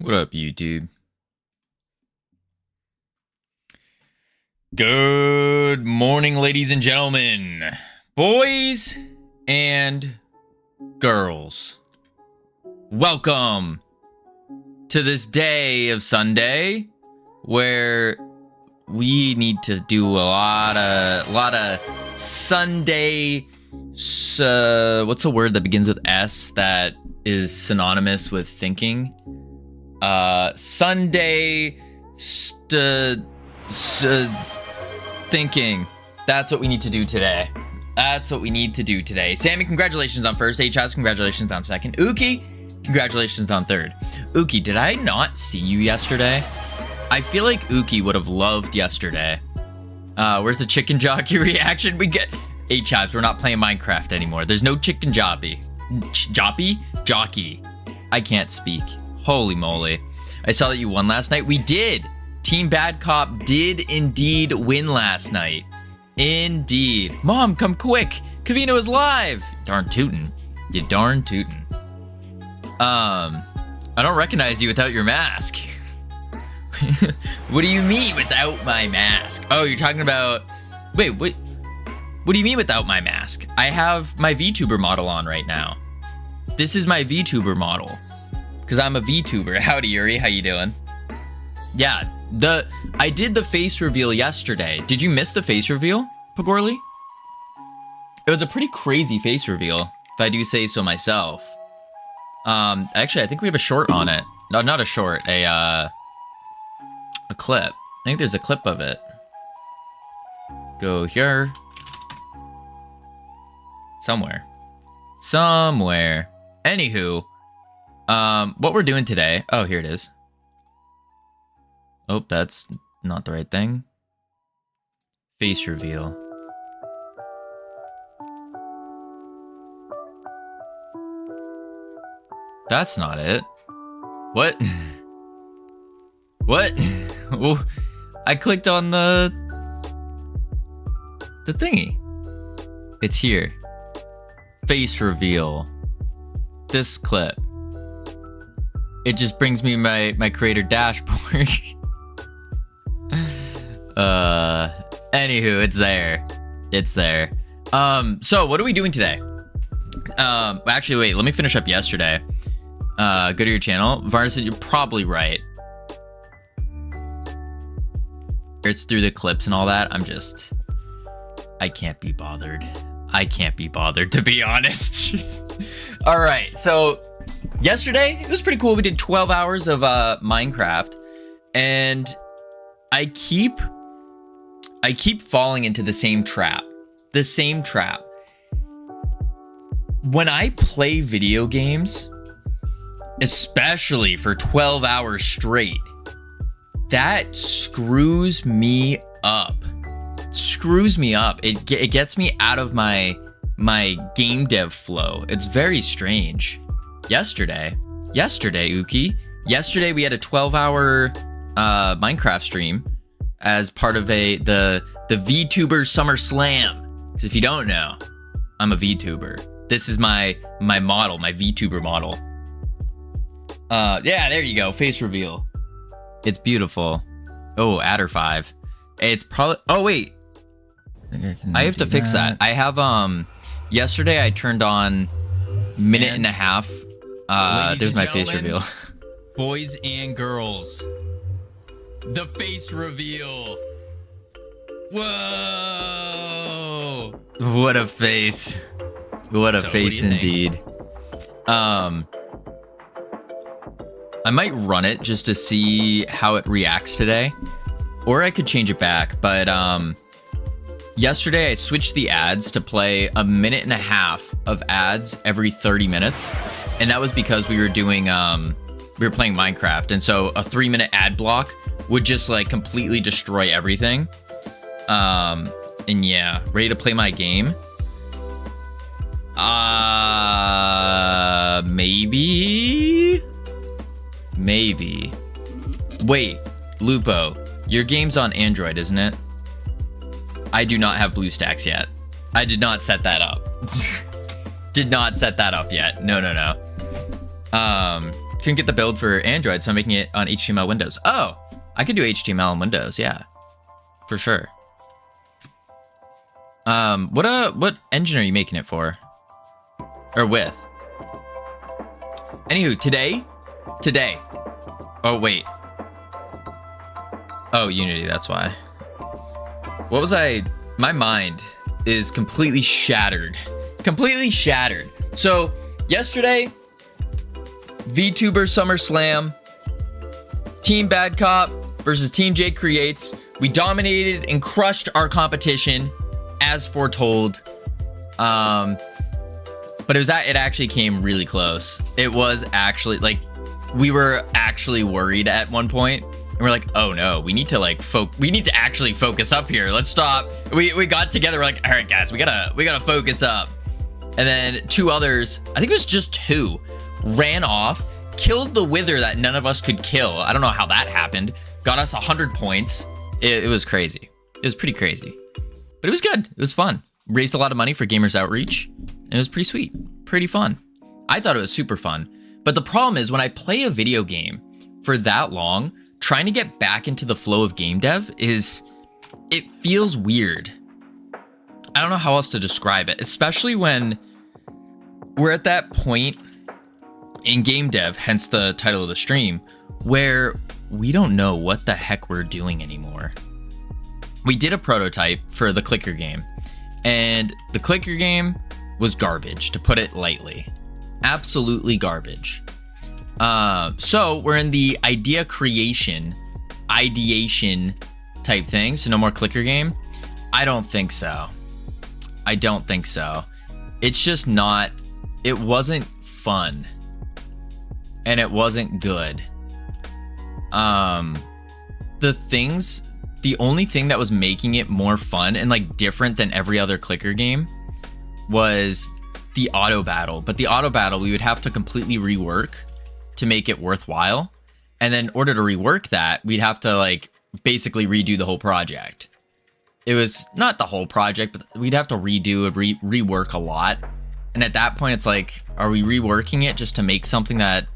What up, YouTube? Good morning, ladies and gentlemen, boys and girls. Welcome to this day of Sunday where we need to do a lot of Sunday. What's a word that begins with S that is synonymous with thinking? Sunday thinking. That's what we need to do today. Sammy, congratulations on first. H-House, congratulations on second. Uki, congratulations on third. Uki, did I not see you yesterday? I feel like Uki would have loved yesterday. Where's the chicken jockey reaction we get? H-House, we're not playing Minecraft anymore. There's no chicken jockey. Jockey. I can't speak. Holy moly. I saw that you won last night. We did. Team Bad Cop did indeed win last night. Indeed. Mom, come quick. Covino is live. Darn tootin'. You darn tootin'. I don't recognize you without your mask. What do you mean without my mask? Oh, you're talking about... Wait, what do you mean without my mask? I have my VTuber model on right now. This is my VTuber model. Because I'm a VTuber. Howdy, Yuri. How you doing? Yeah, I did the face reveal yesterday. Did you miss the face reveal, Pagorli? It was a pretty crazy face reveal, if I do say so myself. Actually, I think we have a short on it. No, not a short, a clip. I think there's a clip of it. Go here. Somewhere. Anywho, what we're doing today. Oh, here it is. Oh, that's not the right thing. Face reveal. That's not it. What? What? Well, I clicked on the thingy. It's here. Face reveal. This clip. It just brings me my creator dashboard. Anywho, it's there. So what are we doing today? Actually, wait, let me finish up yesterday. Go to your channel. Varna said you're probably right. It's through the clips and all that. I can't be bothered. To be honest. All right, so yesterday it was pretty cool. We did 12 hours of Minecraft, and I keep falling into the same trap. When I play video games, especially for 12 hours straight, that screws me up. It gets me out of my game dev flow. It's very strange. Yesterday, Uki. Yesterday we had a 12-hour Minecraft stream as part of the VTuber Summer Slam. Because if you don't know, I'm a VTuber. This is my model, my VTuber model. Yeah, there you go. Face reveal. It's beautiful. Oh, Adder 5. It's probably... Oh, wait. I have to fix that. I have, yesterday I turned on minute and a half. There's my face reveal. Boys and girls. The face reveal. Whoa. What a face. What a face indeed. I might run it just to see how it reacts today. Or I could change it back, but yesterday I switched the ads to play a minute and a half of ads every 30 minutes. And that was because we were doing, we were playing Minecraft. And so a 3-minute ad block would just like completely destroy everything. And yeah, ready to play my game? Maybe. Wait, Lupo, your game's on Android, isn't it? I do not have BlueStacks yet. I did not set that up. Did not set that up yet. No. couldn't get the build for Android, so I'm making it on HTML Windows. Oh, I could do HTML on Windows, yeah, for sure. What engine are you making it for? Or with? Anywho, today. Oh, wait. Oh, Unity, that's why. What was my mind is completely shattered. Completely shattered. So, yesterday, VTuber SummerSlam, Team Bad Cop versus Team Jake Creates. We dominated and crushed our competition as foretold. But it actually came really close. It was actually like, we were actually worried at one point. And we're like, oh no, we need to actually focus up here. Let's stop. We got together, we're like, all right guys, we gotta focus up. And then two others, I think it was just two, ran off, killed the Wither that none of us could kill. I don't know how that happened. Got us 100 points. It was crazy. It was pretty crazy. But it was good. It was fun. Raised a lot of money for Gamers Outreach. It was pretty sweet. Pretty fun. I thought it was super fun. But the problem is when I play a video game for that long, trying to get back into the flow of game dev it feels weird. I don't know how else to describe it, especially when we're at that point in game dev, hence the title of the stream, where we don't know what the heck we're doing anymore. We did a prototype for the clicker game, and the clicker game was garbage, to put it lightly. Absolutely garbage. So we're in the ideation type thing. So no more clicker game. I don't think so. It's just not, it wasn't fun and it wasn't good. The only thing that was making it more fun and like different than every other clicker game was the auto battle. But the auto battle, we would have to completely rework to make it worthwhile. And then in order to rework that, we'd have to like basically redo the whole project. It was not the whole project, but we'd have to redo and rework a lot. And at that point, it's like, are we reworking it just to make something that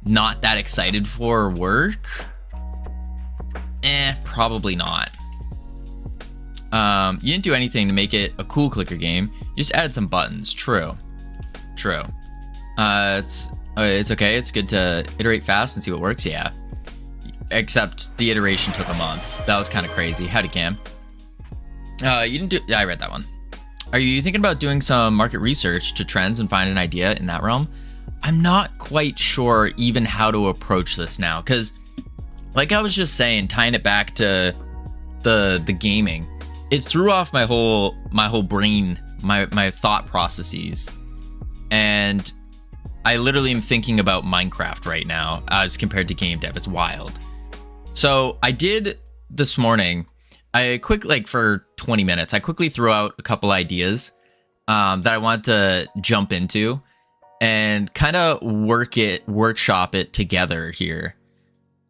not that excited for work? Probably not. You didn't do anything to make it a cool clicker game. You just added some buttons. True. It's okay. It's good to iterate fast and see what works. Yeah. Except the iteration took a month. That was kind of crazy. Howdy, Cam. You didn't do. Yeah, I read that one. Are you thinking about doing some market research to trends and find an idea in that realm? I'm not quite sure even how to approach this now, because like I was just saying, tying it back to the gaming, it threw off my whole brain, my thought processes. And I literally am thinking about Minecraft right now as compared to game dev. It's wild. So I did this morning, for 20 minutes, I quickly threw out a couple ideas that I wanted to jump into and kind of workshop it together here.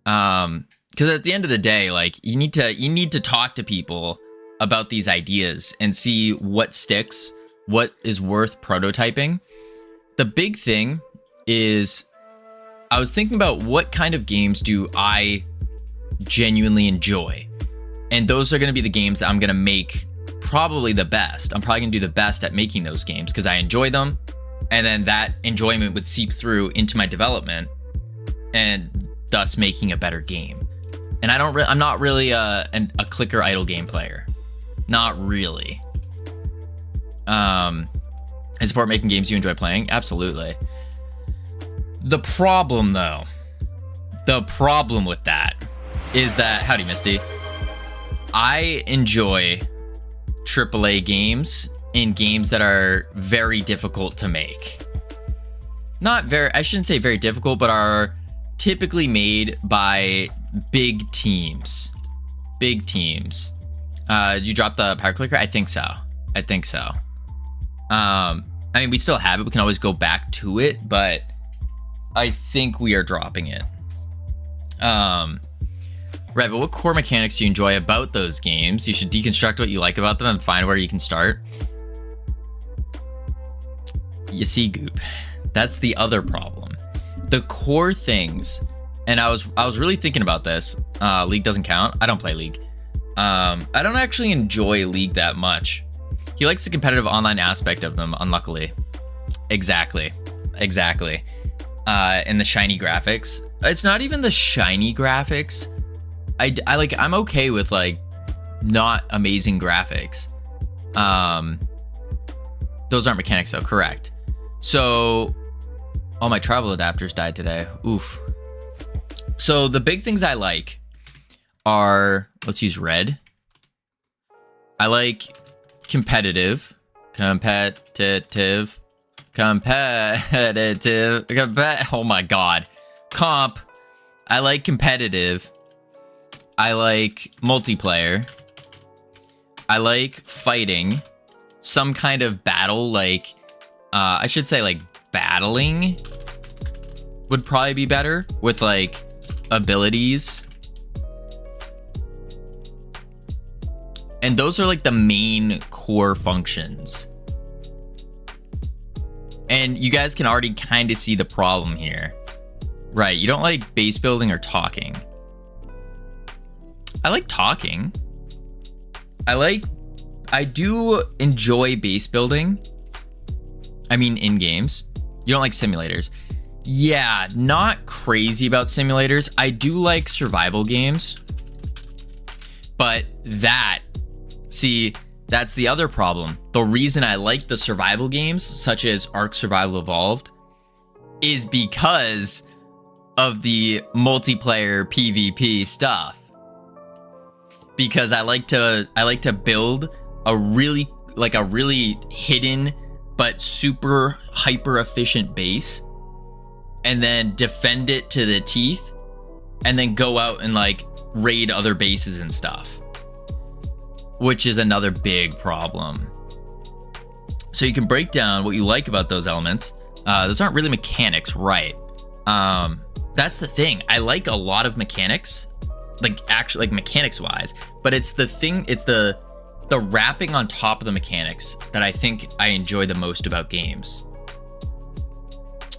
Because at the end of the day, like you need to talk to people about these ideas and see what sticks, what is worth prototyping. The big thing is I was thinking about what kind of games do I genuinely enjoy. And those are going to be the games that I'm going to make probably the best. I'm probably going to do the best at making those games because I enjoy them. And then that enjoyment would seep through into my development and thus making a better game. And I'm not really a clicker idle game player. Not really. I support making games you enjoy playing. Absolutely. The problem with that is that, howdy Misty, I enjoy AAA games in games that are very difficult to make. I shouldn't say very difficult, but are typically made by big teams. Did you drop the power clicker? I think so. I mean, we still have it. We can always go back to it, but I think we are dropping it. Right, but what core mechanics do you enjoy about those games? You should deconstruct what you like about them and find where you can start. You see, Goop, that's the other problem. the core things, and I was really thinking about this. League doesn't count. I don't play League. I don't actually enjoy League that much. He likes the competitive online aspect of them, unluckily. Exactly. And the shiny graphics. It's not even the shiny graphics. I'm okay with like not amazing graphics. Those aren't mechanics though, correct. So all my travel adapters died today. Oof. So the big things I like are, let's use red. I like competitive. Oh my god. Comp. I like competitive. I like multiplayer. I like fighting. Some kind of battle, like I should say like battling would probably be better with like abilities. And those are like the main core functions. And you guys can already kind of see the problem here. Right, you don't like base building or talking. I like talking. I do enjoy base building. I mean, in games. You don't like simulators. Yeah, not crazy about simulators. I do like survival games. But see, that's the other problem. The reason I like the survival games, such as Ark Survival Evolved, is because of the multiplayer PvP stuff. Because I like to build a really hidden but super hyper efficient base, and then defend it to the teeth, and then go out and like raid other bases and stuff, which is another big problem. So you can break down what you like about those elements. Those aren't really mechanics, right? That's the thing. I like a lot of mechanics, like actually like mechanics wise, but it's the wrapping on top of the mechanics that I think I enjoy the most about games.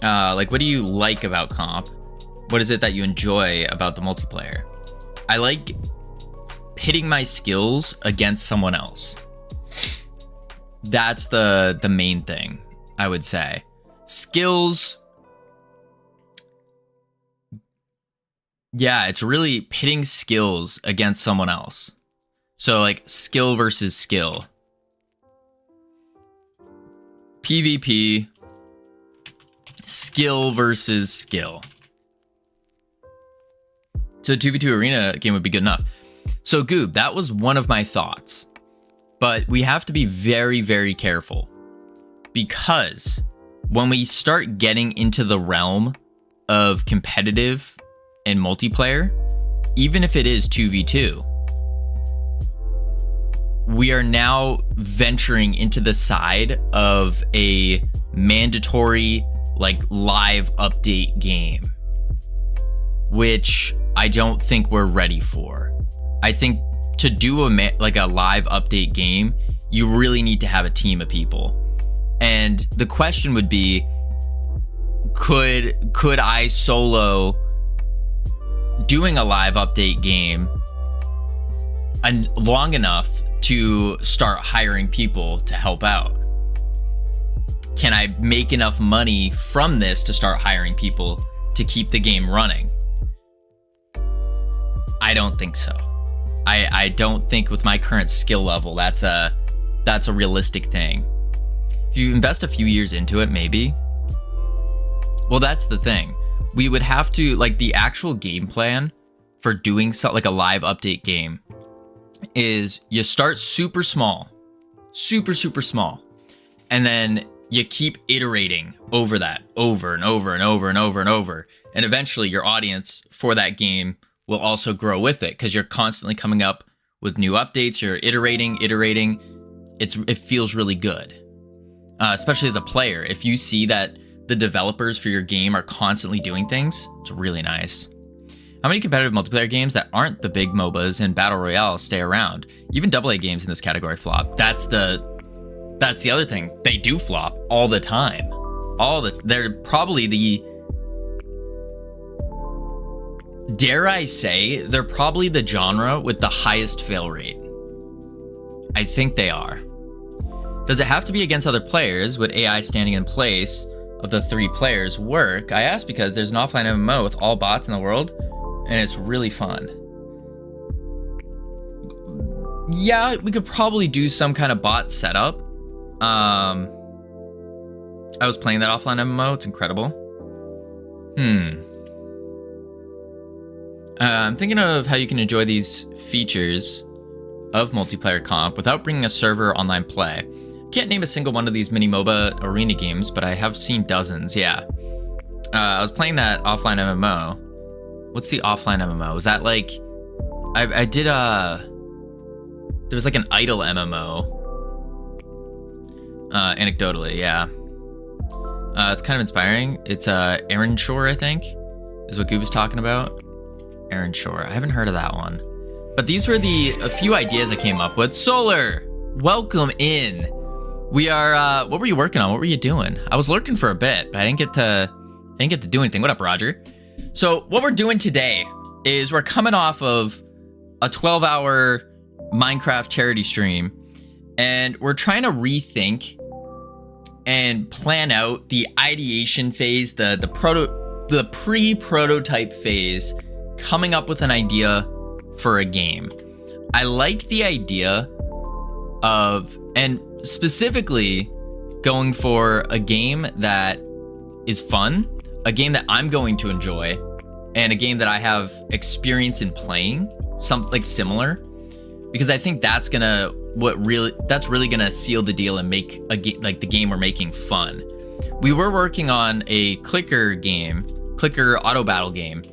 Like, what do you like about comp? What is it that you enjoy about the multiplayer? I like pitting my skills against someone else. That's the main thing, I would say. Skills. Yeah, it's really pitting skills against someone else. So like skill versus skill. PvP. Skill versus skill. So a 2v2 arena game would be good enough. So Goob, that was one of my thoughts. But we have to be very, very careful. Because when we start getting into the realm of competitive and multiplayer, even if it is 2v2, we are now venturing into the side of a mandatory like live update game, which I don't think we're ready for. I think to do a live update game, you really need to have a team of people. And the question would be, could I solo doing a live update game long enough to start hiring people to help out? Can I make enough money from this to start hiring people to keep the game running? I don't think so. I don't think with my current skill level that's a realistic thing. If you invest a few years into it, maybe. Well, that's the thing. We would have to, like, the actual game plan for doing like a live update game is you start super small, super small, and then you keep iterating over that over and over and over and over and over, and eventually your audience for that game will also grow with it because you're constantly coming up with new updates. You're iterating. It feels really good, especially as a player. If you see that the developers for your game are constantly doing things, it's really nice. How many competitive multiplayer games that aren't the big MOBAs and Battle Royale stay around? Even AA games in this category flop. That's the other thing. They do flop all the time. They're probably Dare I say, they're probably the genre with the highest fail rate. I think they are. Does it have to be against other players? Would AI standing in place of the 3 players work? I ask because there's an offline MMO with all bots in the world, and it's really fun. Yeah, we could probably do some kind of bot setup. I was playing that offline MMO. It's incredible. I'm thinking of how you can enjoy these features of multiplayer comp without bringing a server online play. Can't name a single one of these mini MOBA arena games, but I have seen dozens. Yeah. I was playing that offline MMO. What's the offline MMO? Is that like... I did there was like an idle MMO. Anecdotally, yeah. It's kind of inspiring. It's Aaron Shore, I think, is what Goob was talking about. Aaron Shore. I haven't heard of that one. But these were a few ideas I came up with. Solar, welcome in. We are, what were you working on? What were you doing? I was lurking for a bit, but I didn't get to do anything. What up, Roger? So what we're doing today is we're coming off of a 12-hour Minecraft charity stream, and we're trying to rethink and plan out the ideation phase, the pre-prototype phase, coming up with an idea for a game. I like the idea of, and specifically going for a game that is fun, a game that I'm going to enjoy, and a game that I have experience in playing, something similar, because I think that's really gonna seal the deal and make the game we're making fun. We were working on a clicker auto battle game,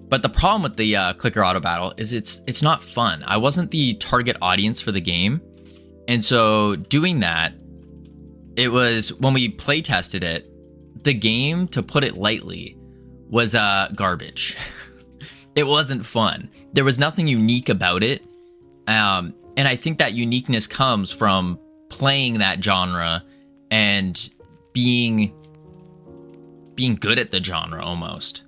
but the problem with the clicker auto battle is it's not fun. I wasn't the target audience for the game, and so doing that, it was, when we play tested it, the game, to put it lightly, was garbage. It wasn't fun. There was nothing unique about it. And I think that uniqueness comes from playing that genre and being good at the genre almost.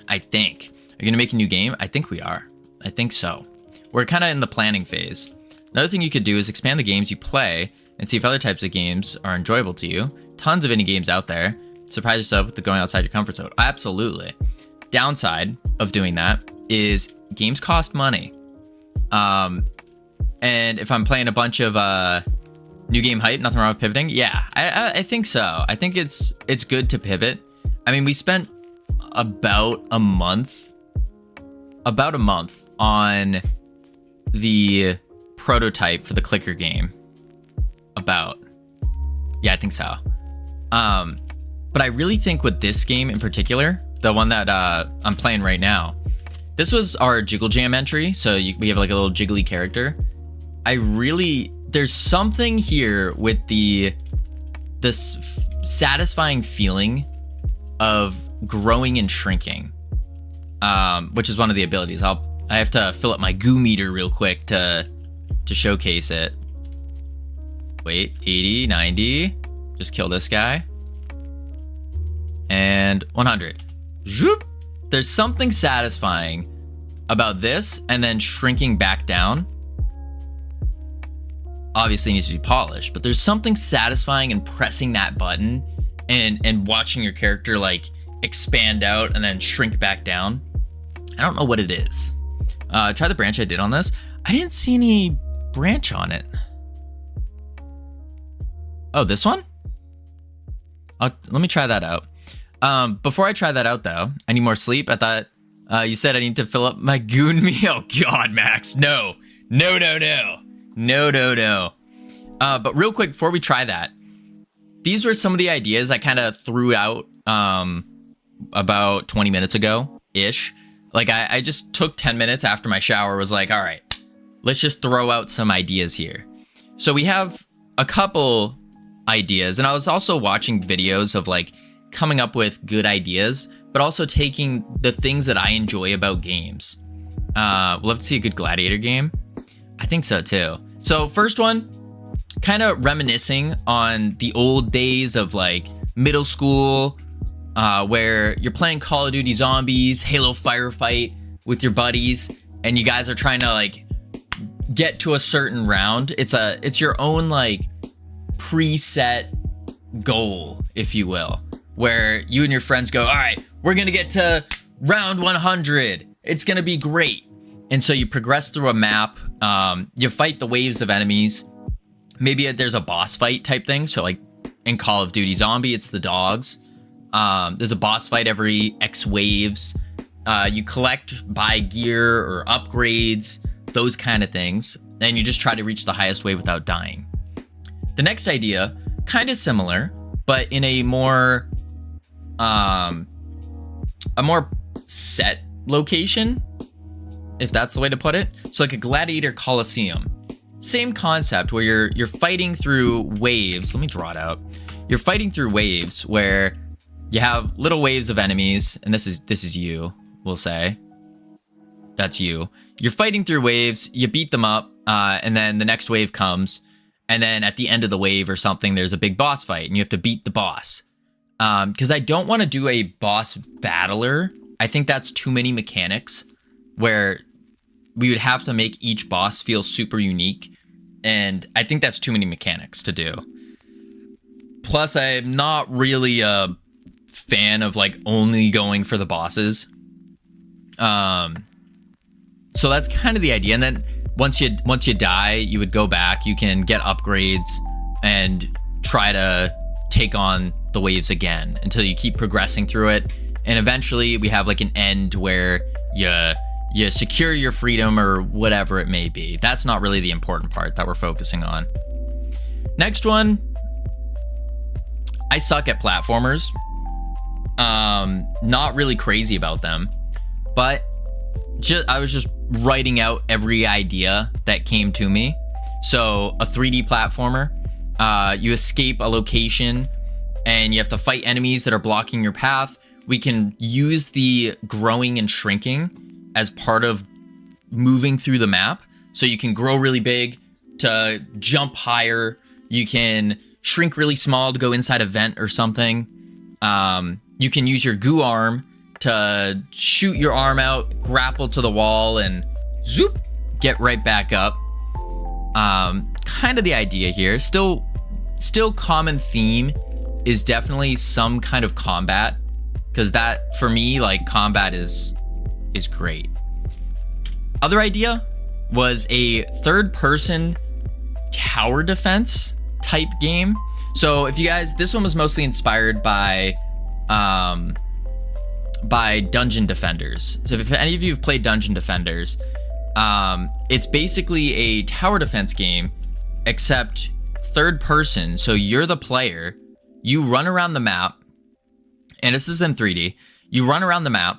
I think. Are you going to make a new game? I think we are. I think so. We're kind of in the planning phase. Another thing you could do is expand the games you play and see if other types of games are enjoyable to you. Tons of indie games out there. Surprise yourself with the going outside your comfort zone. Absolutely. Downside of doing that is games cost money. And if I'm playing a bunch of new game hype, nothing wrong with pivoting. Yeah, I think so. I think it's good to pivot. I mean, we spent about a month on the prototype for the clicker game. Yeah, I think so. But I really think with this game in particular, the one that I'm playing right now, this was our Jiggle Jam entry, so we have like a little jiggly character. There's something here with this satisfying feeling of growing and shrinking, which is one of the abilities. I have to fill up my goo meter real quick to showcase it. Wait, 80, 90, just kill this guy. And 100. Zoop. There's something satisfying about this, and then shrinking back down. Obviously it needs to be polished, but there's something satisfying in pressing that button and watching your character like expand out and then shrink back down. I don't know what it is. Try the branch I did on this. I didn't see any branch on it. Oh, this one? Let me try that out. Before I try that out though, I need more sleep. I thought you said I need to fill up my goon me. Oh God, Max, no. But real quick, before we try that, these were some of the ideas I kind of threw out about 20 minutes ago-ish. Like I just took 10 minutes after my shower, was like, all right, let's just throw out some ideas here. So we have a couple ideas, and I was also watching videos of like coming up with good ideas, but also taking the things that I enjoy about games. We'll have to see a good gladiator game. I think so too. So first one, kind of reminiscing on the old days of like middle school, where you're playing Call of Duty Zombies, Halo Firefight with your buddies, and you guys are trying to like get to a certain round. It's your own like preset goal, if you will, where you and your friends go, all right, we're gonna get to round 100. It's gonna be great. And so you progress through a map. You fight the waves of enemies. Maybe there's a boss fight type thing. So like in Call of Duty Zombie, it's the dogs. There's a boss fight every X waves. You collect, buy gear or upgrades, those kind of things. And you just try to reach the highest wave without dying. The next idea, kind of similar, but in a more set location, if that's the way to put it. So like a gladiator coliseum. Same concept where you're fighting through waves. Let me draw it out. You're fighting through waves where you have little waves of enemies, and this is you, we'll say. That's you. You're fighting through waves, you beat them up, and then the next wave comes, and then at the end of the wave or something, there's a big boss fight, and you have to beat the boss. Because I don't want to do a boss battler. I think that's too many mechanics, where we would have to make each boss feel super unique, and I think that's too many mechanics to do. Plus, I'm not really a fan of like only going for the bosses. So that's kind of the idea. And then once you die, you would go back, you can get upgrades and try to take on the waves again until you keep progressing through it. And eventually we have like an end where you secure your freedom or whatever it may be. That's not really the important part that we're focusing on. Next one, I suck at platformers. Not really crazy about them, but I was just writing out every idea that came to me. So a 3D platformer, you escape a location and you have to fight enemies that are blocking your path. We can use the growing and shrinking as part of moving through the map. So you can grow really big to jump higher. You can shrink really small to go inside a vent or something. You can use your goo arm to shoot your arm out, grapple to the wall, and zoop, get right back up. Kind of the idea here. Still common theme is definitely some kind of combat, because that, for me, like, combat is great. Other idea was a third-person tower defense type game. So if you guys, this one was mostly inspired by Dungeon Defenders. So if any of you have played Dungeon Defenders, it's basically a tower defense game, except third person. So you're the player, you run around the map, and this is in 3D. You run around the map,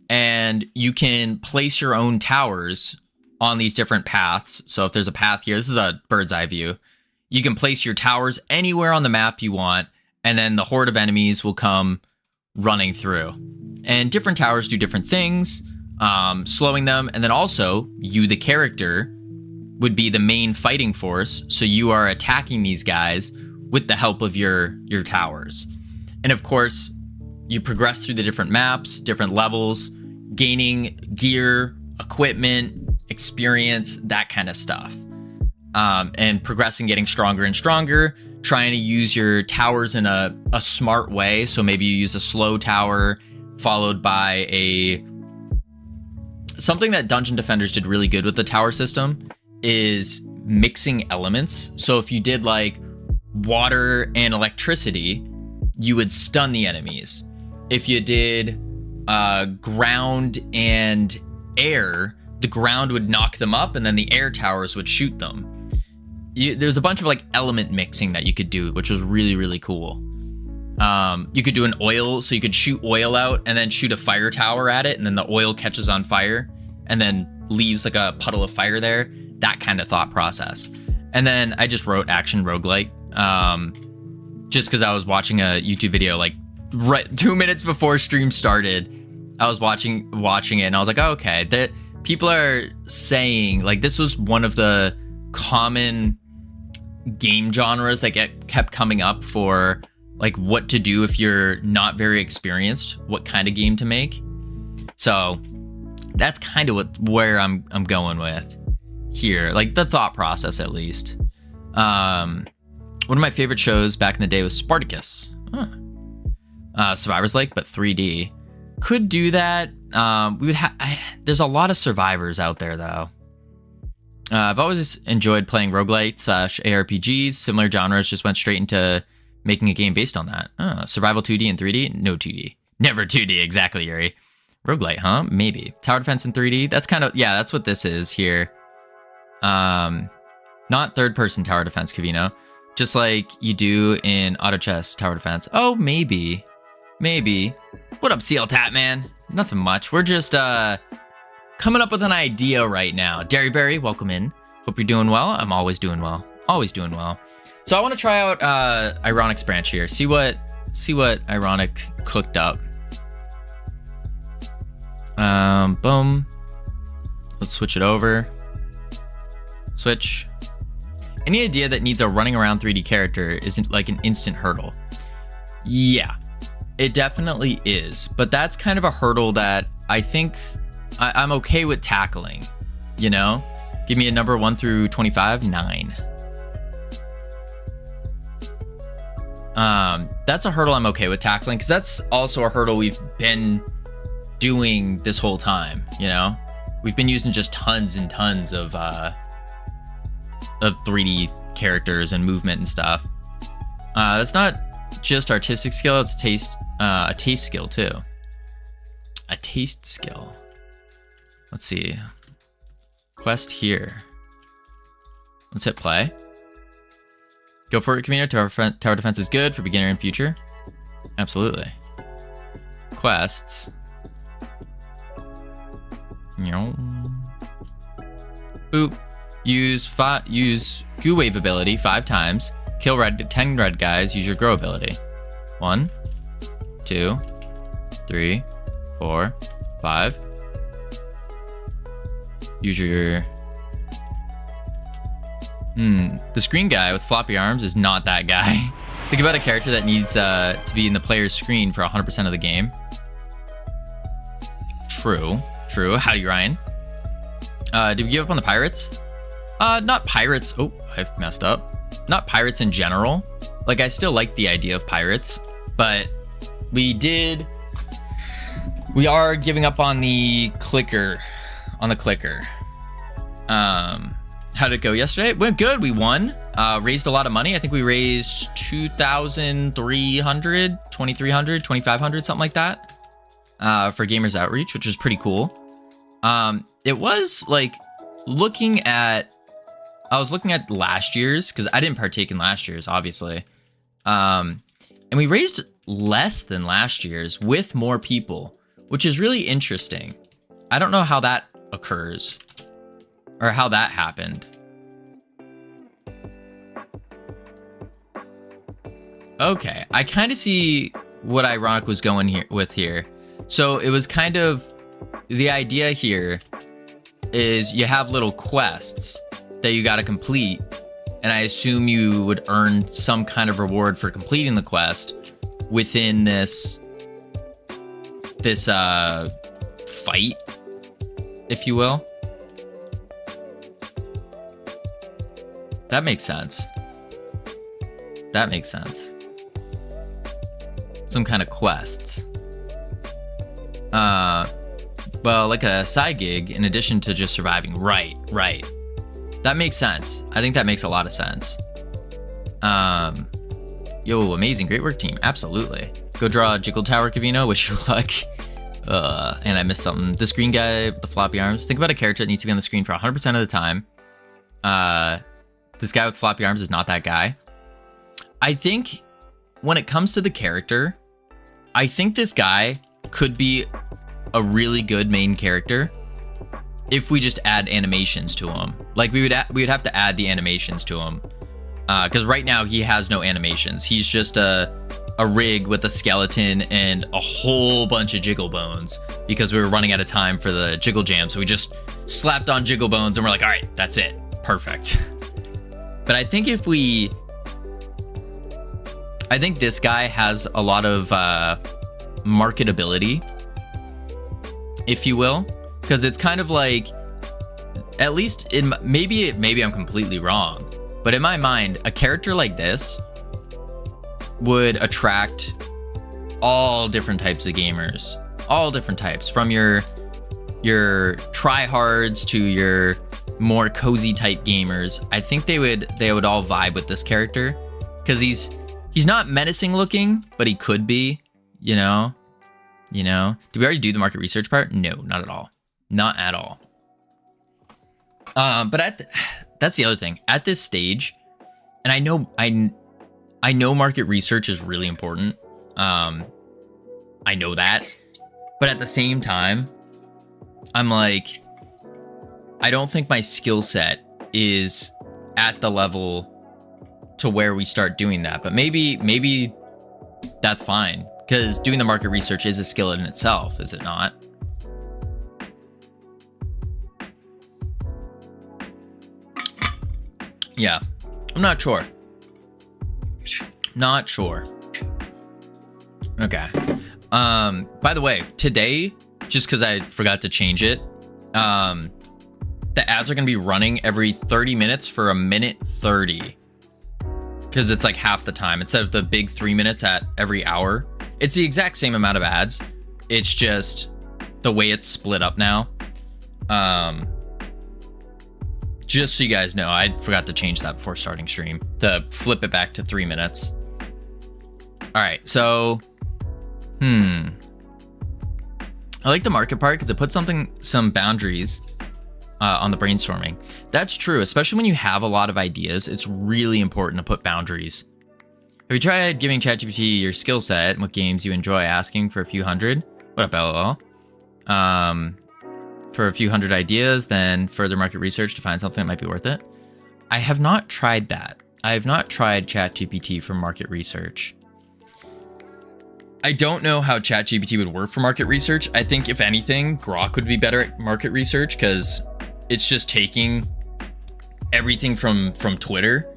and you can place your own towers on these different paths. So if there's a path here, this is a bird's eye view. You can place your towers anywhere on the map you want, and then the horde of enemies will come running through. And different towers do different things, slowing them. And then also, you, the character, would be the main fighting force. So you are attacking these guys with the help of your towers. And of course, you progress through the different maps, different levels, gaining gear, equipment, experience, that kind of stuff. And progressing, getting stronger and stronger, trying to use your towers in a smart way. So maybe you use a slow tower followed by something that Dungeon Defenders did really good with the tower system is mixing elements. So if you did like water and electricity, you would stun the enemies. If you did ground and air, the ground would knock them up and then the air towers would shoot them. There's a bunch of like element mixing that you could do, which was really, really cool. You could do an oil, so you could shoot oil out and then shoot a fire tower at it, and then the oil catches on fire and then leaves like a puddle of fire there. That kind of thought process. And then I just wrote action roguelike, just because I was watching a YouTube video like right 2 minutes before stream started. I was watching it and I was like, oh, okay, that people are saying like this was one of the common game genres that kept coming up for like what to do if you're not very experienced, what kind of game to make. So that's kind of where I'm going with here, like the thought process at least. One of my favorite shows back in the day was Spartacus. Survivor's Lake, but 3D. Could do that. We would there's a lot of survivors out there though. I've always enjoyed playing roguelite / ARPGs. Similar genres, just went straight into making a game based on that. Survival 2D and 3D? No 2D. Never 2D, exactly, Yuri. Roguelite, huh? Maybe. Tower defense in 3D? That's kind of, yeah, that's what this is here. Not third-person tower defense, Covino. Just like you do in auto chess tower defense. Oh, maybe. Maybe. What up, Seal Tap, man? Nothing much. We're just coming up with an idea right now. Derryberry, welcome in. Hope you're doing well. I'm always doing well. Always doing well. So I want to try out Ironic's branch here. See what Ironic cooked up. Boom. Let's switch it over. Switch. Any idea that needs a running around 3D character isn't like an instant hurdle? Yeah, it definitely is. But that's kind of a hurdle that I think I'm okay with tackling, you know? Give me a number 1 through 25, 9. That's a hurdle I'm okay with tackling, because that's also a hurdle we've been doing this whole time, you know? We've been using just tons and tons of 3D characters and movement and stuff. That's not just artistic skill, it's a taste skill too. A taste skill. Let's see. Quest here. Let's hit play. Go for it, Covino. Tower defense is good for beginner and future. Absolutely. Quests. Boop. Use goo wave ability 5 times. Kill 10 red guys. Use your grow ability. 1, 2, 3, 4, 5. Use your... The screen guy with floppy arms is not that guy. Think about a character that needs to be in the player's screen for 100% of the game. True. Howdy, Ryan. Did we give up on the pirates? Not pirates. Oh, I messed up. Not pirates in general. Like, I still like the idea of pirates, but we are giving up on the clicker. How did it go yesterday? It went good. We won. Raised a lot of money. I think we raised 2,300, 2,300, 2,500, something like that, for Gamers Outreach, which is pretty cool. It was like I was looking at last year's, because I didn't partake in last year's, obviously. And we raised less than last year's with more people, which is really interesting. I don't know how that occurs or how that happened. Okay, I kind of see what Ironic was going here. So it was kind of, the idea here is you have little quests that you got to complete, and I assume you would earn some kind of reward for completing the quest within this fight, if you will. That makes sense. Some kind of quests. Well, like a side gig in addition to just surviving. Right. That makes sense. I think that makes a lot of sense. Yo, amazing. Great work, team. Absolutely. Go draw a Jiggle Tower, Covino. Wish you luck. And I missed something. This green guy with the floppy arms. Think about a character that needs to be on the screen for 100% of the time. This guy with floppy arms is not that guy. I think when it comes to the character, I think this guy could be a really good main character if we just add animations to him. Like we would have to add the animations to him, because right now he has no animations. He's just a rig with a skeleton and a whole bunch of jiggle bones, because we were running out of time for the jiggle jam. So we just slapped on jiggle bones and we're like, all right, that's it, perfect. But I think if we I think this guy has a lot of marketability, if you will, because it's kind of like, at least in maybe I'm completely wrong, but in my mind, a character like this would attract all different types of gamers, all different types, from your tryhards to your more cozy type gamers. I think they would all vibe with this character because he's not menacing looking, but he could be, you know. Did we already do the market research part? No, not at all. Not at all. But that's the other thing. At this stage, and I know market research is really important. I know that. But at the same time, I'm like, I don't think my skill set is at the level to where we start doing that. But maybe that's fine, because doing the market research is a skill in itself, is it not? Yeah, I'm not sure. Not sure. Okay. By the way, today, just because I forgot to change it, the ads are going to be running every 30 minutes for a minute 30. Because it's like half the time. Instead of the big 3 minutes at every hour, it's the exact same amount of ads. It's just the way it's split up now. Just so you guys know, I forgot to change that before starting stream to flip it back to 3 minutes. All right, so, I like the market part because it puts some boundaries on the brainstorming. That's true, especially when you have a lot of ideas. It's really important to put boundaries. Have you tried giving ChatGPT your skill set and what games you enjoy, asking for a few hundred? What up, LOL? For a few hundred ideas, then further market research to find something that might be worth it. I have not tried that. I have not tried ChatGPT for market research. I don't know how ChatGPT would work for market research. I think if anything, Grok would be better at market research because it's just taking everything from Twitter.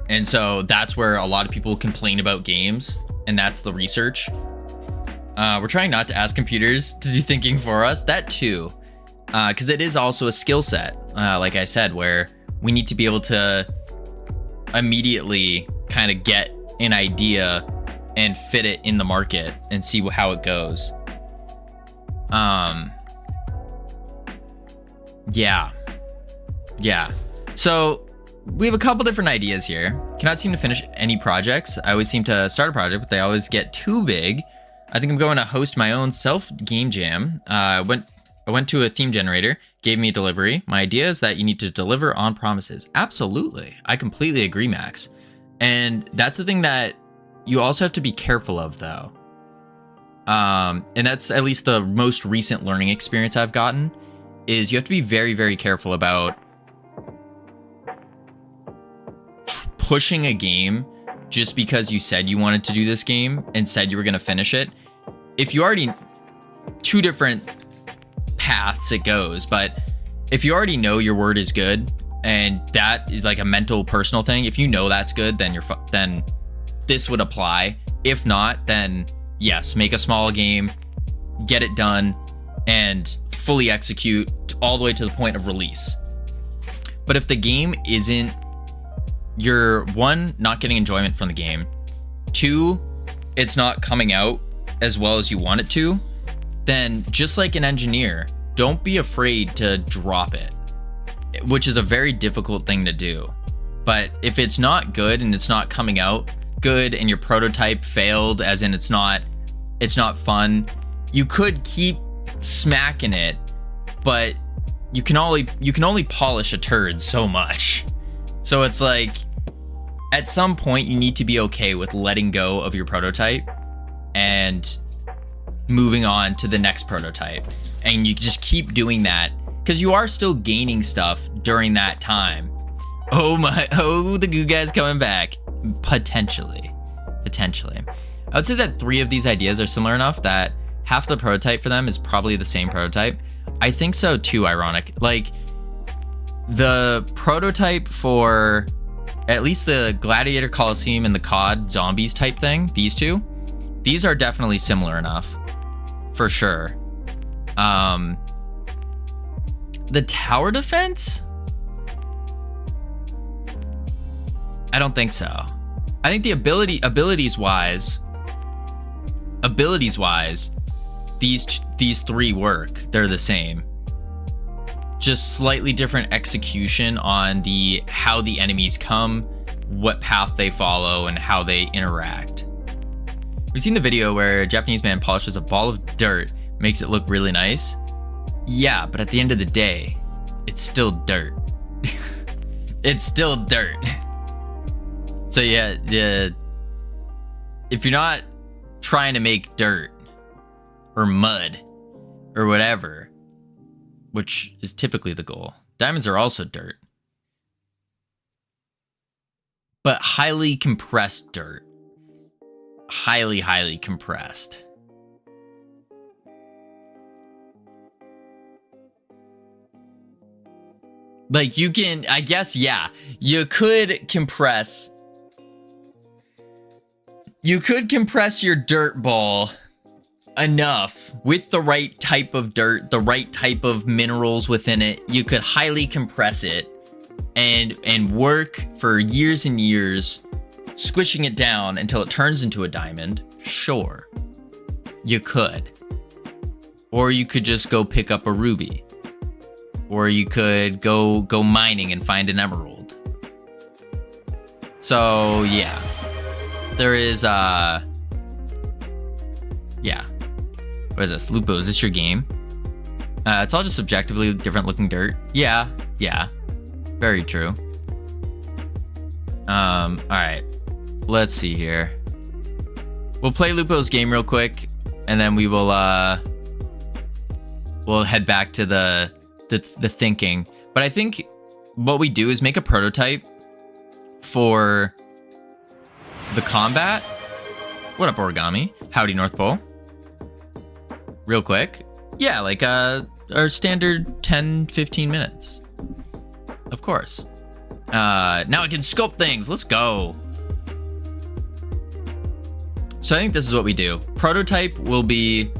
And so that's where a lot of people complain about games, and that's the research. We're trying not to ask computers to do thinking for us. That too. Because it is also a skill set, like I said, where we need to be able to immediately kind of get an idea and fit it in the market and see how it goes. Yeah. So we have a couple different ideas here. Cannot seem to finish any projects. I always seem to start a project, but they always get too big. I think I'm going to host my own self game jam. I went to a theme generator, gave me a delivery. My idea is that you need to deliver on promises. Absolutely. I completely agree, Max. And that's the thing that you also have to be careful of, though. And that's at least the most recent learning experience I've gotten, is you have to be very, very careful about pushing a game just because you said you wanted to do this game and said you were going to finish it. If you already, two different paths it goes, but if you already know your word is good and that is like a mental personal thing, if you know that's good, then then this would apply. If not, then yes, make a small game, get it done, and fully execute all the way to the point of release. But if the game isn't, you're one, not getting enjoyment from the game, two, it's not coming out as well as you want it to, then just like an engineer, don't be afraid to drop it, which is a very difficult thing to do. But if it's not good and it's not coming out good and your prototype failed, as in it's not fun, you could keep smacking it, but you can only polish a turd so much. So it's like, at some point you need to be okay with letting go of your prototype and moving on to the next prototype. And you just keep doing that because you are still gaining stuff during that time. The goo guy's coming back. Potentially. I would say that 3 of these ideas are similar enough that half the prototype for them is probably the same prototype. I think so too, ironic. Like, the prototype for at least the Gladiator Coliseum and the COD Zombies type thing, these two, these are definitely similar enough, for sure. The tower defense? I don't think so. I think the abilities wise, these three work. They're the same. Just slightly different execution on how the enemies come, what path they follow, and how they interact. We've seen the video where a Japanese man polishes a ball of dirt, makes it look really nice. Yeah, but at the end of the day, it's still dirt. It's still dirt. So yeah, if you're not trying to make dirt or mud or whatever, which is typically the goal, diamonds are also dirt, but highly compressed dirt. Highly compressed. Like you can, I guess, yeah, you could compress your dirt ball enough with the right type of dirt, the right type of minerals within it. You could highly compress it and work for years and years, squishing it down until it turns into a diamond. Sure, you could. Or you could just go pick up a ruby. Or you could go mining and find an emerald. So yeah, there is yeah. What is this? Lupo, is this your game? It's all just subjectively different looking dirt. Yeah. Very true. All right. Let's see here. We'll play Lupo's game real quick, and then we will we'll head back to the thinking. But I think what we do is make a prototype for the combat. What up, Origami? Howdy, North Pole. Real quick. Yeah, like our standard 10-15 minutes. Of course. Now I can sculpt things. Let's go. So I think this is what we do. Prototype will be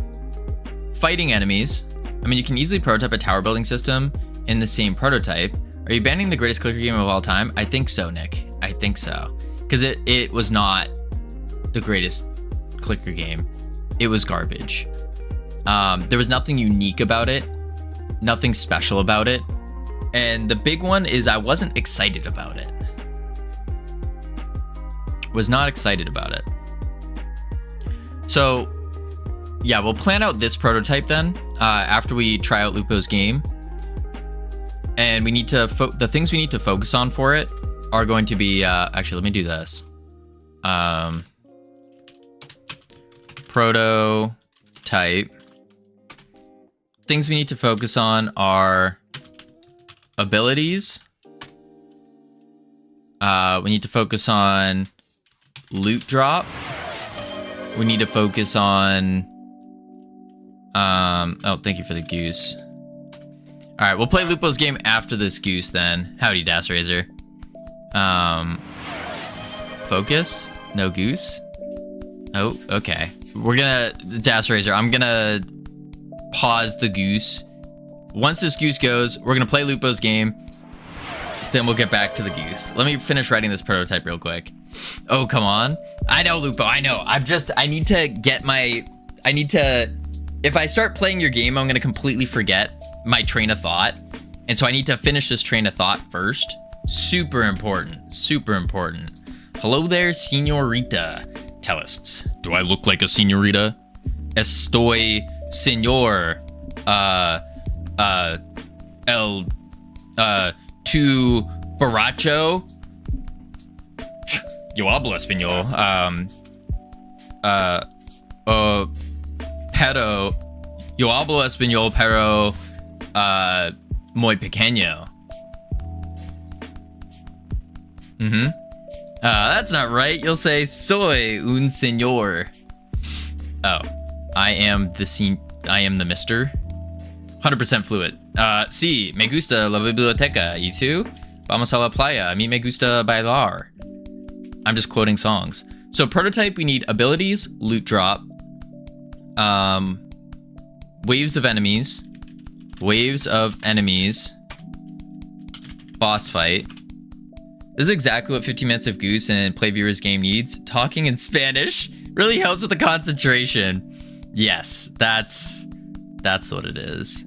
fighting enemies. I mean, you can easily prototype a tower building system in the same prototype. Are you banning the greatest clicker game of all time? I think so, Nick. I think so. Because it was not the greatest clicker game. It was garbage. There was nothing unique about it. Nothing special about it. And the big one is I wasn't excited about it. Was not excited about it. So, yeah, we'll plan out this prototype then, after we try out Lupo's game. And we need to, the things we need to focus on for it are going to be, actually, let me do this. Prototype. Things we need to focus on are abilities. We need to focus on loot drop. We need to focus on, oh, thank you for the goose. All right, we'll play Lupo's game after this goose then. Howdy, Das Razor. Focus, no goose. Oh, okay. We're gonna, Das Razor, I'm gonna pause the goose. Once this goose goes, we're gonna play Lupo's game. Then we'll get back to the goose. Let me finish writing this prototype real quick. Oh, come on. I know, Lupo, I know. I need to get my, if I start playing your game, I'm gonna completely forget my train of thought. And so I need to finish this train of thought first. Super important, super important. Hello there, señorita. Tellists. Do I look like a señorita? Estoy señor. Tu borracho. Yo hablo español. Pero. Yo hablo español, pero. Muy pequeño. That's not right. You'll say, soy un señor. Oh, I am the mister. 100% fluid. Sí, me gusta la biblioteca. ¿Y tú? Vamos a la playa. A mí me gusta bailar. I'm just quoting songs. So prototype, we need abilities, loot drop, waves of enemies, boss fight. This is exactly what 15 minutes of Goose and Play Viewers game needs. Talking in Spanish really helps with the concentration. Yes, that's what it is.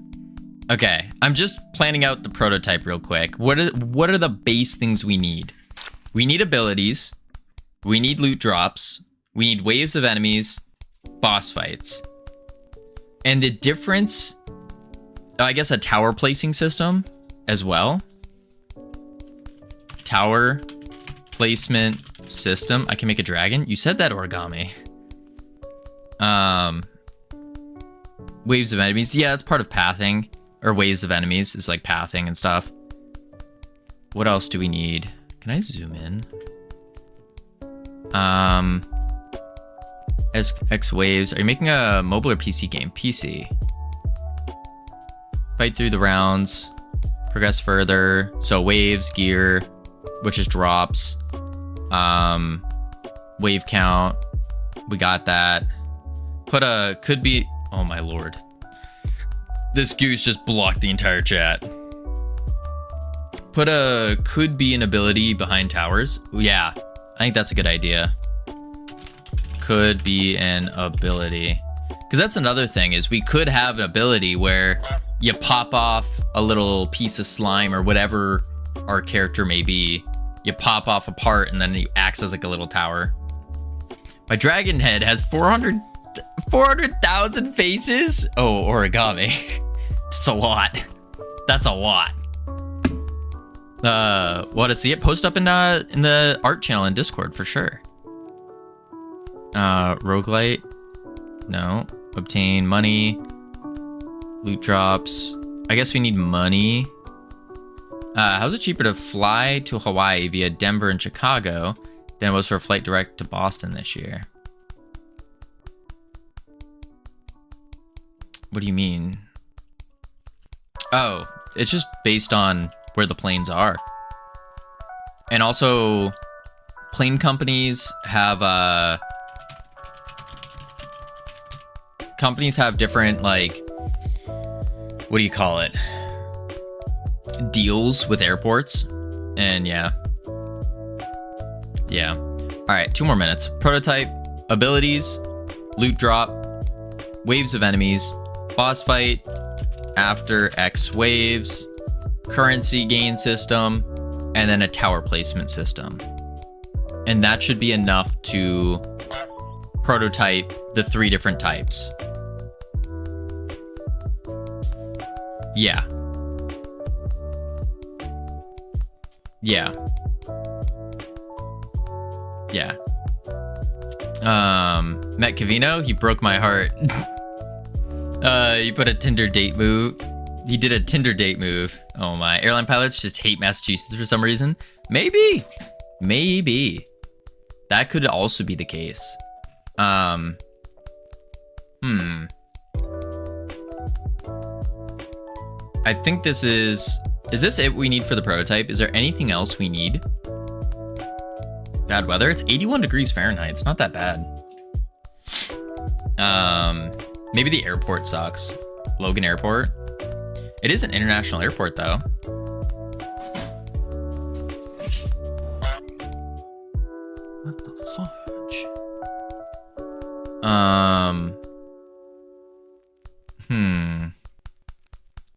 Okay, I'm just planning out the prototype real quick. What are the base things we need? We need abilities. We need loot drops. We need waves of enemies, boss fights. And the difference, I guess a tower placing system as well. Tower placement system. I can make a dragon. You said that, origami. Waves of enemies. Yeah, that's part of pathing. Or waves of enemies is like pathing and stuff. What else do we need? Can I zoom in? X waves. Are you making a mobile or PC game? PC. Fight through the rounds. Progress further. So waves, gear, which is drops. Wave count. We got that. Put a could be. Oh my lord. This goose just blocked the entire chat. Put a could be an ability behind towers. Yeah, I think that's a good idea. Could be an ability. Because that's another thing is we could have an ability where you pop off a little piece of slime or whatever our character may be. You pop off a part and then it acts as like a little tower. My dragon head has 400,000 faces? Oh, origami. That's a lot. That's a lot. Want to see it? Post up in the art channel in Discord for sure. Roguelite. No. Obtain money. Loot drops. I guess we need money. How's it cheaper to fly to Hawaii via Denver and Chicago than it was for a flight direct to Boston this year? What do you mean? Oh, it's just based on where the planes are. And also, plane companies have different, like, what do you call it? Deals with airports. And yeah. Yeah. All right, 2 more minutes. Prototype, abilities, loot drop, waves of enemies, boss fight, after X waves, currency gain system, and then a tower placement system. And that should be enough to prototype the 3 different types. Yeah. Yeah. Yeah. Met Covino, he broke my heart. You put a Tinder date move. He did a Tinder date move. Oh my. Airline pilots just hate Massachusetts for some reason. Maybe. Maybe. That could also be the case. I think this is this it we need for the prototype? Is there anything else we need? Bad weather? It's 81 degrees Fahrenheit. It's not that bad. Maybe the airport sucks. Logan Airport. It is an international airport though. What the fudge?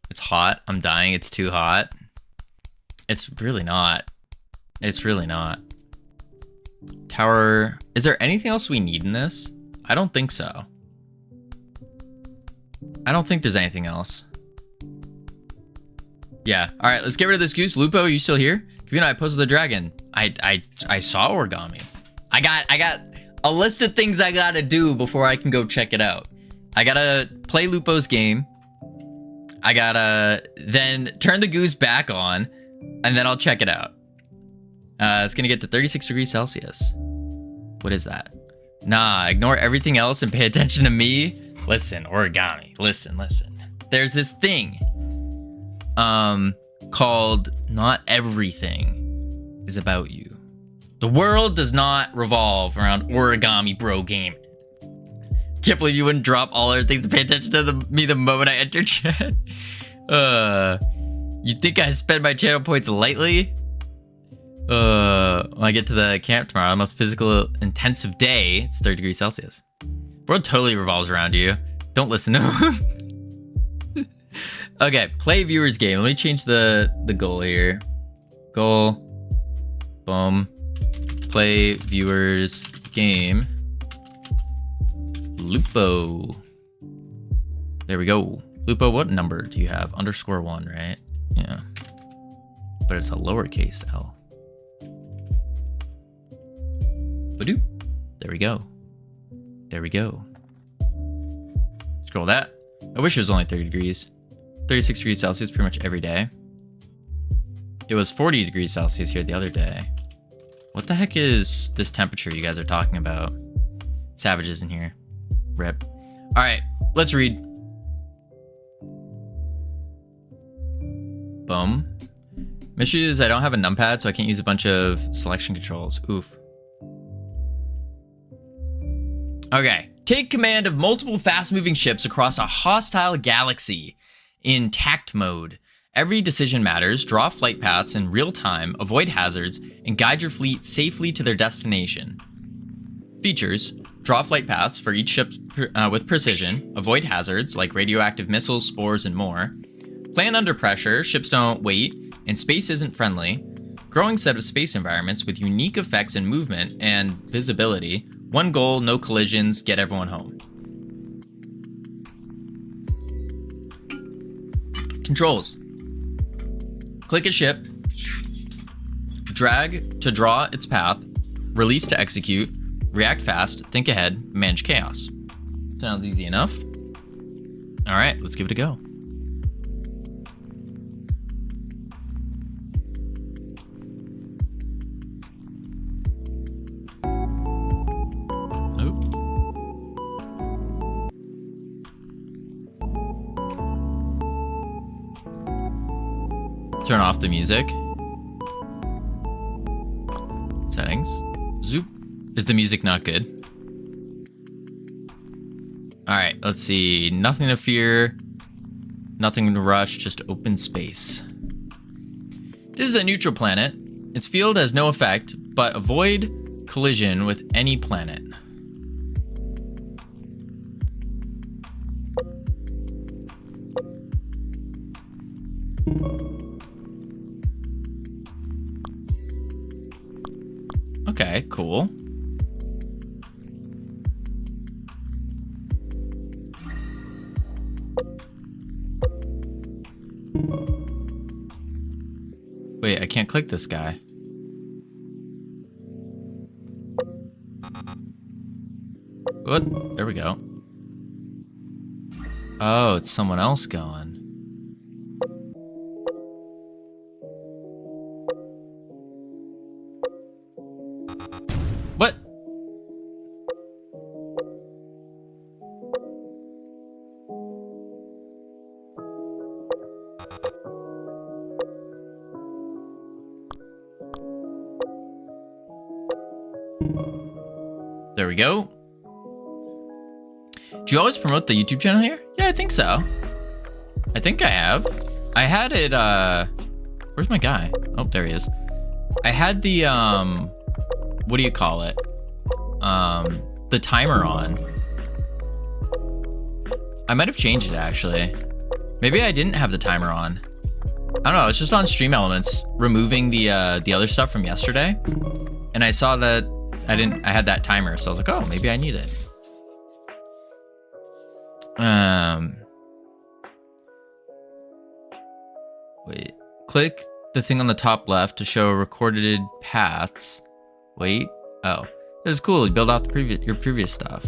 It's hot. I'm dying. It's too hot. It's really not. It's really not. Tower. Is there anything else we need in this? I don't think so. I don't think there's anything else. Yeah. All right, let's get rid of this goose. Lupo, are you still here? Covino, I posted the dragon. I saw origami. I got a list of things I gotta do before I can go check it out. I gotta play Lupo's game. I gotta then turn the goose back on, and then I'll check it out. It's gonna get to 36 degrees Celsius. What is that? Nah, ignore everything else and pay attention to me. Listen, origami. Listen. There's this thing. called Not Everything is About You. The world does not revolve around Origami Bro Game. Can't believe you wouldn't drop all other things to pay attention to me the moment I entered chat. You think I spend my channel points lightly? When I get to the camp tomorrow, the most physical intensive day, it's 30 degrees Celsius. World totally revolves around you. Don't listen to him. Okay, play viewers game. Let me change the goal here. Goal. Boom. Play viewers game. Lupo. There we go. Lupo, what number do you have? _1, right? Yeah. But it's a lowercase L. Badoop. There we go. There we go. Scroll that. I wish it was only 30 degrees. 36 degrees Celsius pretty much every day. It was 40 degrees Celsius here the other day. What the heck is this temperature you guys are talking about? Savages in here. Rip. All right, let's read. Boom. Issue is I don't have a numpad, so I can't use a bunch of selection controls. Oof. Okay. Take command of multiple fast-moving ships across a hostile galaxy in tact mode. Every decision matters. Draw flight paths in real time, avoid hazards, and guide your fleet safely to their destination. Features. Draw flight paths for each ship with precision. Avoid hazards like radioactive missiles, spores, and more. Plan under pressure. Ships don't wait, and space isn't friendly. Growing set of space environments with unique effects in movement and visibility. One goal, no collisions, get everyone home. Controls. Click a ship. Drag to draw its path. Release to execute. React fast. Think ahead. Manage chaos. Sounds easy enough. All right, let's give it a go. Turn off the music. Settings. Zoop. Is the music not good? All right, let's see. Nothing to fear. Nothing to rush, just open space. This is a neutral planet. Its field has no effect, but avoid collision with any planet. Okay, cool. Wait, I can't click this guy. What? There we go. Oh, it's someone else going. What? There we go. Do you always promote the YouTube channel here? Yeah, I think so. I think I have. I had it, where's my guy? Oh, there he is. I had the, what do you call it? The timer on. I might have changed it, actually. Maybe I didn't have the timer on. I don't know, it's just on Stream Elements, removing the other stuff from yesterday. And I saw that I had that timer, so I was like, oh, maybe I need it. Wait, click the thing on the top left to show recorded paths. Wait, oh, this is cool. You build out your previous stuff.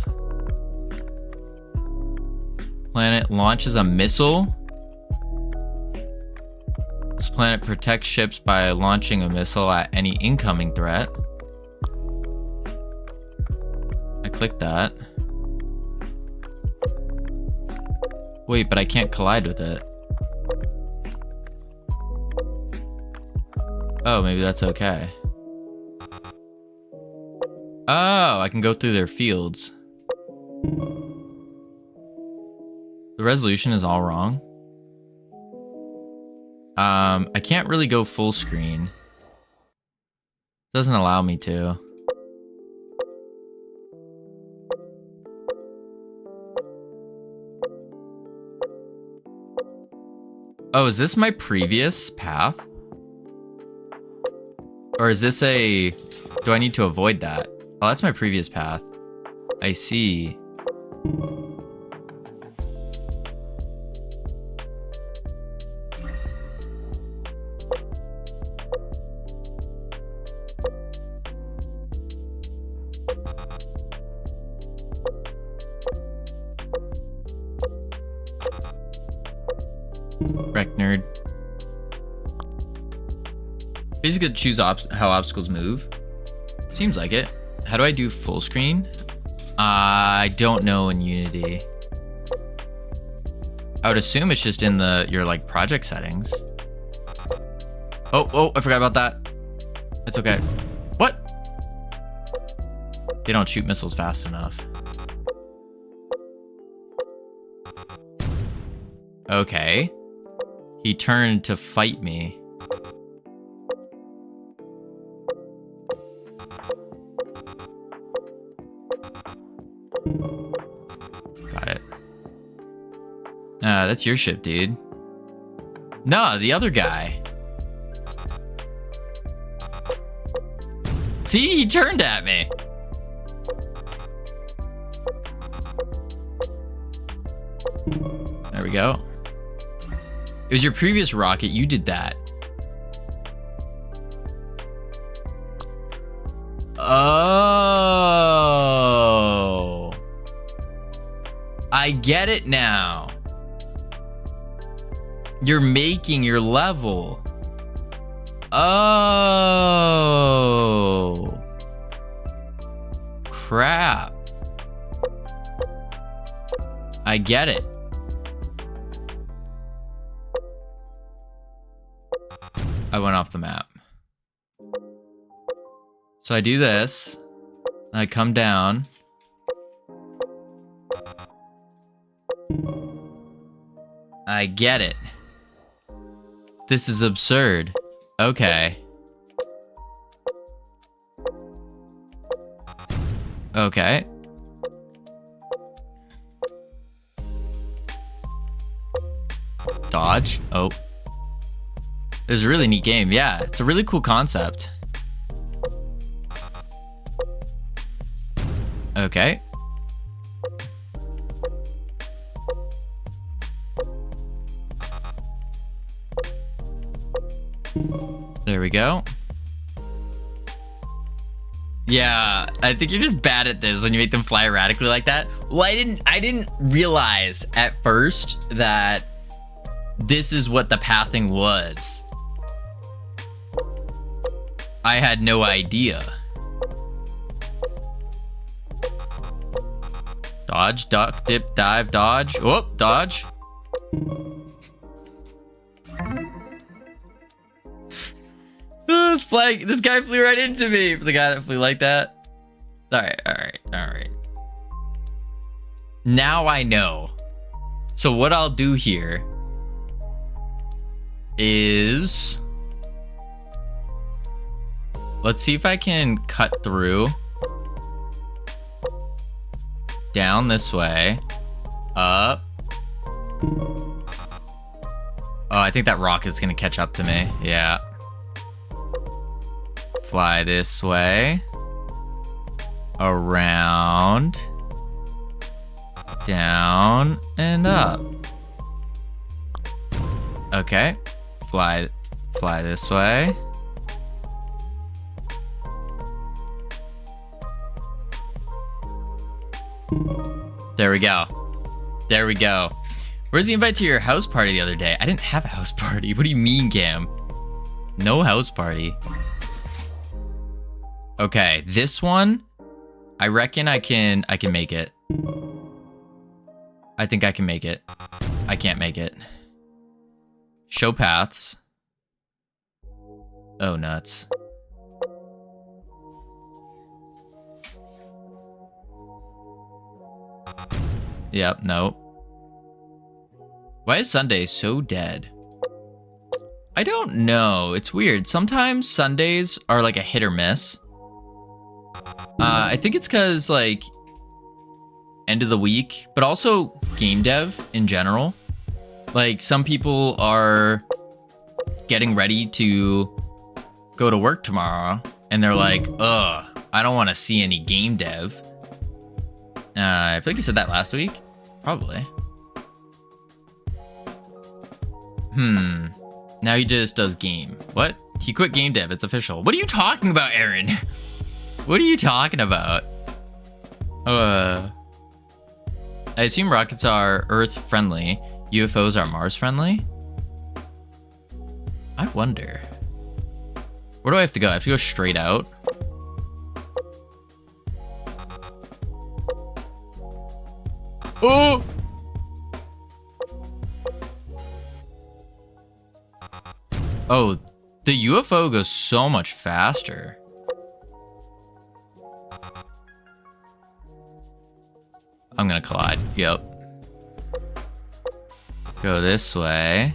Planet launches a missile. This planet protects ships by launching a missile at any incoming threat. I clicked that. Wait, but I can't collide with it. Oh, maybe that's okay. Oh, I can go through their fields. The resolution is all wrong. I can't really go full screen. Doesn't allow me to. Oh, is this my previous path? Or is this a... Do I need to avoid that? Oh, that's my previous path. I see. Wreck nerd. Basically, choose how obstacles move. Seems like it. How do I do full screen? I don't know in Unity. I would assume it's just in your like project settings. Oh, I forgot about that. It's okay. What? They don't shoot missiles fast enough. Okay. He turned to fight me. Got it. That's your ship, dude. No, the other guy. See, he turned at me. There we go. It was your previous rocket. You did that. Oh. I get it now. You're making your level. Oh. Crap. I get it. I went off the map. So I do this. I come down. I get it. This is absurd. Okay. Okay. Dodge. Oh. It was a really neat game. Yeah, it's a really cool concept. Okay. There we go. Yeah, I think you're just bad at this when you make them fly erratically like that. Well, I didn't realize at first that this is what the pathing was. I had no idea. Dodge, duck, dip, dive, dodge. Whoop, dodge. This guy flew right into me. The guy that flew like that. All right. Now I know. So what I'll do here is... Let's see if I can cut through. Down this way. Up. Oh, I think that rocket's gonna catch up to me. Yeah. Fly this way. Around. Down and up. Okay. Fly this way. There we go. There we go. Where's the invite to your house party the other day? I didn't have a house party. What do you mean, Cam? No house party. Okay, this one, I reckon I can make it. I think I can make it. I can't make it. Show paths. Oh, nuts. Yep, nope. Why is Sunday so dead? I don't know. It's weird. Sometimes Sundays are like a hit or miss. I think it's because like end of the week, but also game dev in general. Like some people are getting ready to go to work tomorrow and they're like, ugh, I don't want to see any game dev. I feel like you said that last week. Probably. Now he just does game. What? He quit game dev. It's official. What are you talking about, Aaron? What are you talking about? I assume rockets are Earth friendly. UFOs are Mars friendly? I wonder. Where do I have to go? I have to go straight out. Oh! Oh, the UFO goes so much faster. I'm gonna collide. Yep. Go this way.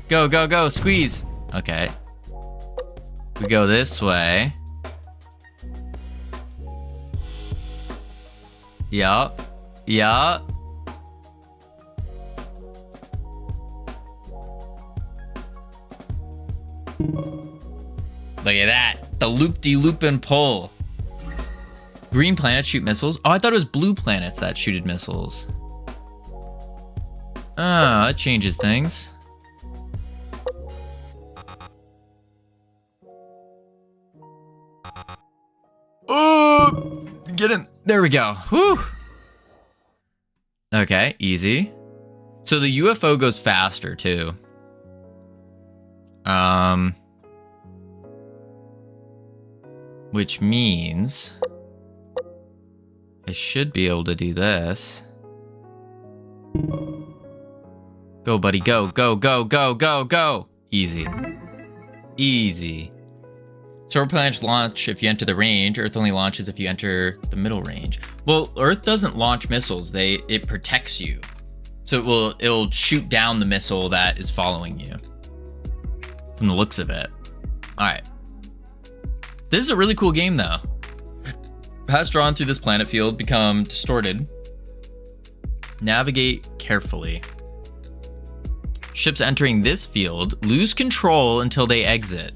Go, go, go, squeeze. Okay. We go this way. Yup. Yup. Look at that. The loop-de-loop and pull. Green planets shoot missiles. Oh, I thought it was blue planets that shooted missiles. Ah, that changes things. Oh, get in. There we go. Whew. Okay, easy. So the UFO goes faster too. Which means I should be able to do this. Go, buddy, go, go, go, go, go, go. Easy. Easy. Solar planets launch if you enter the range. Earth only launches if you enter the middle range. Well, Earth doesn't launch missiles. It protects you. So it'll shoot down the missile that is following you. From the looks of it. All right. This is a really cool game though. Paths drawn through this planet field become distorted. Navigate carefully. Ships entering this field lose control until they exit.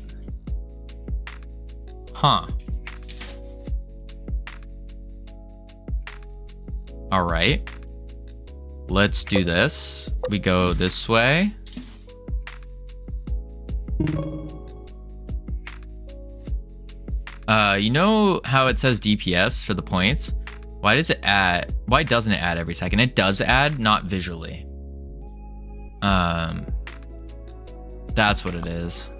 Huh. All right. Let's do this. We go this way. You know how it says DPS for the points? Why doesn't it add every second? It does add, not visually. That's what it is.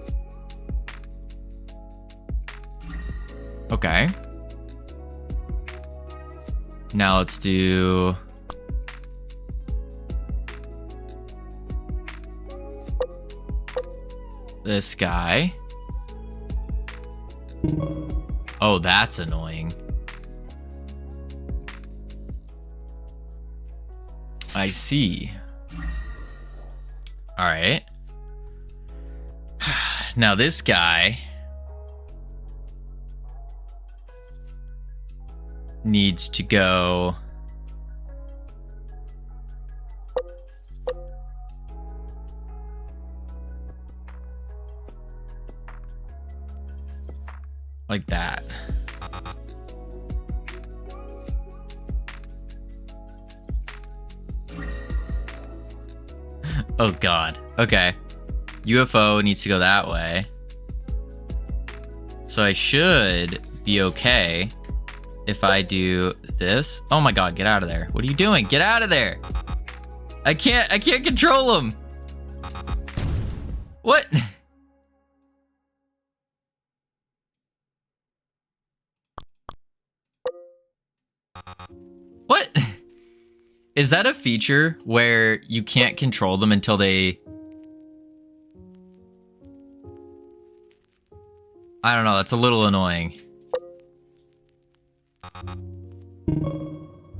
Okay. Now let's do this guy. Oh, that's annoying. I see. All right. Now this guy needs to go like that. Oh God. Okay. UFO needs to go that way. So I should be okay if I do this. Oh my God, get out of there. What are you doing? Get out of there. I can't control him. What? What? Is that a feature where you can't control them until they... I don't know. That's a little annoying.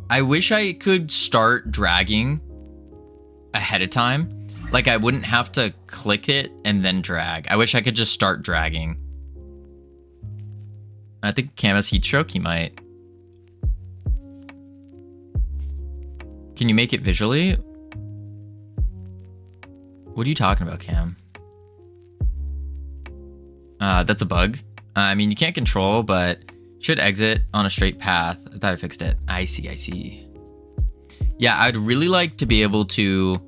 I wish I could start dragging ahead of time. Like I wouldn't have to click it and then drag. I wish I could just start dragging. I think Cam has heat stroke. He might. Can you make it visually? What are you talking about, Cam? That's a bug. I mean, you can't control, but should exit on a straight path. I thought I fixed it. I see. Yeah, I'd really like to be able to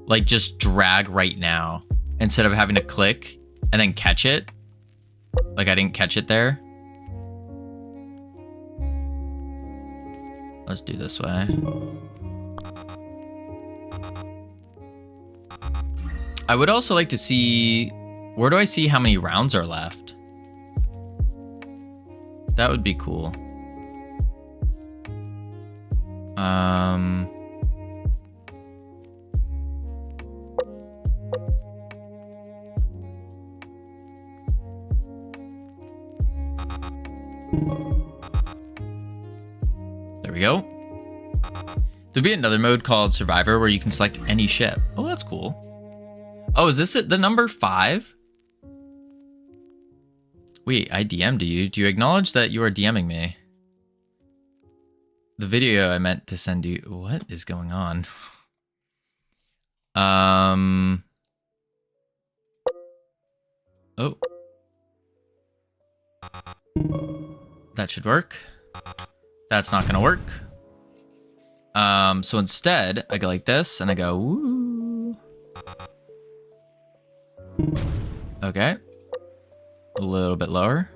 like just drag right now instead of having to click and then catch it. Like I didn't catch it there. Let's do this way. I would also like to see, where do I see how many rounds are left? That would be cool. There we go. There'll be another mode called Survivor where you can select any ship. Oh, that's cool. Oh, is this the number 5? Wait, I DM'd you. Do you acknowledge that you are DMing me? The video I meant to send you. What is going on? Oh. That should work. That's not gonna work. So instead, I go like this, and I go, woo. Okay. A little bit lower.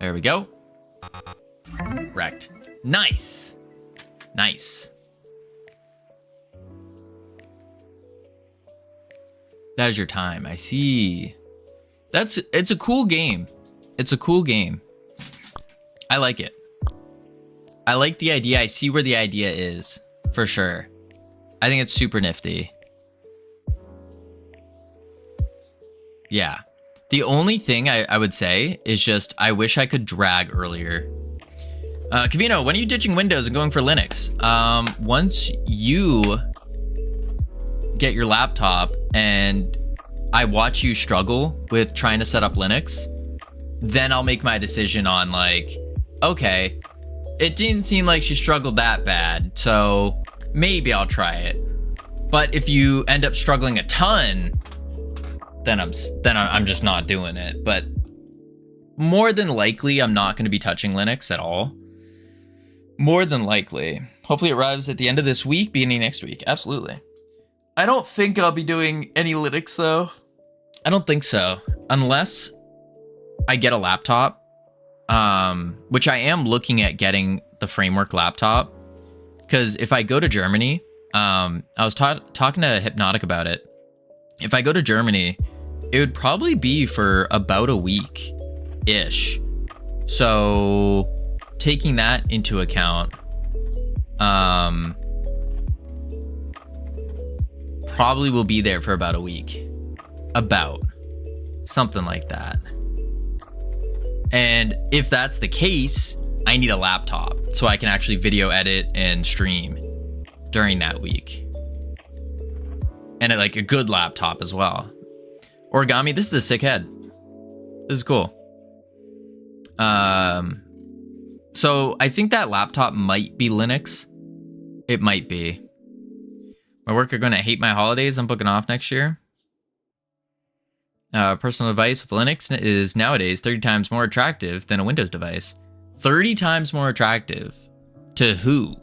There we go. Wrecked. Nice. Nice. That is your time. I see. It's a cool game. It's a cool game. I like it. I like the idea. I see where the idea is, for sure. I think it's super nifty. Yeah. The only thing I would say is just, I wish I could drag earlier. Covino, when are you ditching Windows and going for Linux? Once you get your laptop and I watch you struggle with trying to set up Linux, then I'll make my decision on like, okay, it didn't seem like she struggled that bad, so maybe I'll try it. But if you end up struggling a ton, then I'm just not doing it. But more than likely, I'm not going to be touching Linux at all. More than likely. Hopefully it arrives at the end of this week, beginning next week. Absolutely. I don't think I'll be doing any Linux though. I don't think so. Unless I get a laptop, which I am looking at getting the Framework laptop. Because if I go to Germany, I was talking to Hypnotic about it. If I go to Germany, it would probably be for about a week-ish. So taking that into account, probably will be there for about a week. About. Something like that. And if that's the case, I need a laptop so I can actually video edit and stream during that week. And like a good laptop as well. Origami, this is a sick head. This is cool. So I think that laptop might be Linux. It might be. My work are going to hate my holidays. I'm booking off next year. Personal device with Linux is nowadays 30 times more attractive than a Windows device. 30 times more attractive. To who?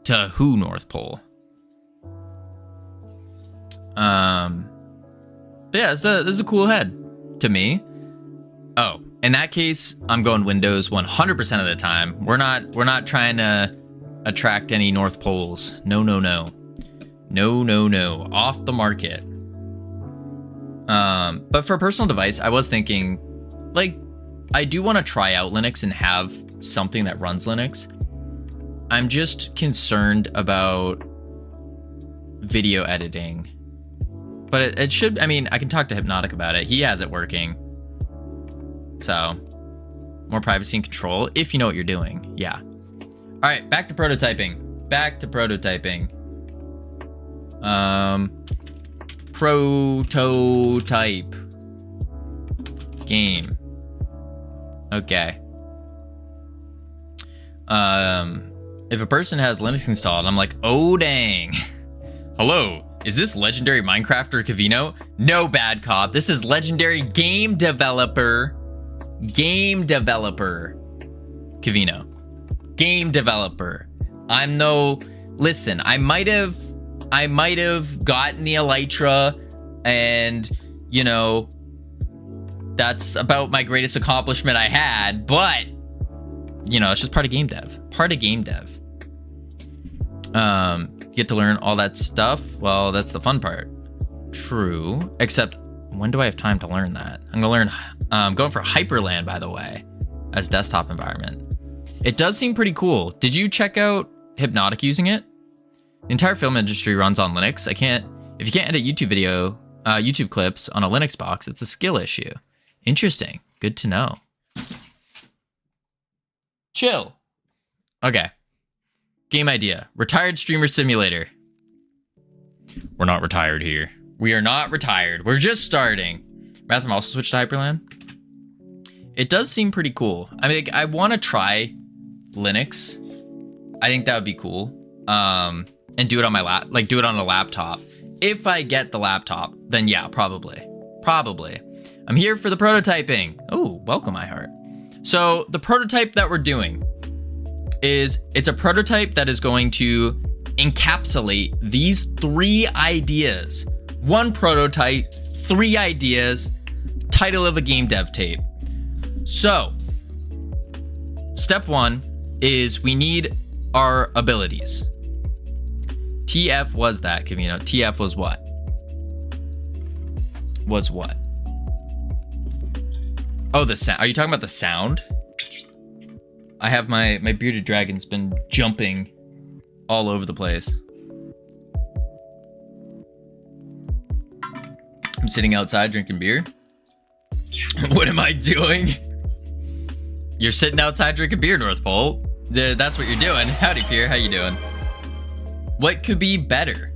To who, North Pole? Yeah, this is a cool head to me. Oh, in that case, I'm going Windows 100% of the time. We're not trying to attract any North Poles. No. Off the market. But for a personal device, I was thinking, like, I do want to try out Linux and have something that runs Linux. I'm just concerned about video editing. but it should, I mean, I can talk to Hypnotic about it. He has it working. So, more privacy and control if you know what you're doing. Yeah. All right, back to prototyping. Back to prototyping. Prototype. Game. Okay. If a person has Linux installed, I'm like, oh dang. Hello, is this legendary Minecrafter Covino? No, bad cop. This is legendary game developer. Game developer. Covino. Game developer. I'm no... Listen, I might have gotten the Elytra and, you know, that's about my greatest accomplishment I had, but, you know, it's just part of game dev. Part of game dev. Get to learn all that stuff. Well, that's the fun part. True. Except, when do I have time to learn that? I'm gonna learn, going for Hyperland, by the way, as desktop environment. It does seem pretty cool. Did you check out Hypnotic using it? The entire film industry runs on Linux. If you can't edit YouTube clips on a Linux box, it's a skill issue. Interesting. Good to know. Chill. Okay. Game idea. Retired streamer simulator. We're not retired here. We are not retired. We're just starting. Mathram also switched to Hyperland. It does seem pretty cool. I mean, I want to try Linux. I think that would be cool. And do it on my do it on a laptop. If I get the laptop, then yeah, probably. I'm here for the prototyping. Oh, welcome, iHeart. So the prototype that we're doing is, it's a prototype that is going to encapsulate these 3 ideas. 1 prototype, 3 ideas, title of a game dev tape. So, step 1 is we need our abilities. TF was that, Covino. TF was what? Was what? Oh, the sound. Are you talking about the sound? I have my bearded dragon's been jumping all over the place. I'm sitting outside drinking beer. What am I doing? You're sitting outside drinking beer, North Pole. That's what you're doing. Howdy, Pierre. How you doing? What could be better?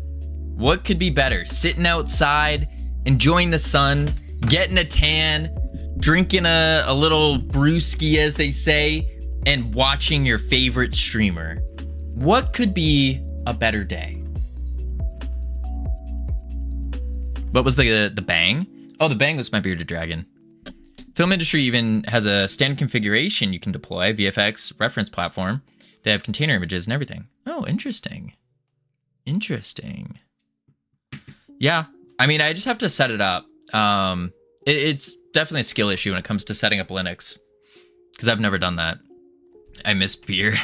What could be better? Sitting outside, enjoying the sun, getting a tan, drinking a little brewski, as they say, and watching your favorite streamer. What could be a better day? What was the bang? Oh, the bang was my bearded dragon. Film industry even has a standard configuration you can deploy, VFX reference platform. They have container images and everything. Oh, interesting. Interesting. Yeah, I mean, I just have to set it up. It's definitely a skill issue when it comes to setting up Linux, because I've never done that. I miss beer.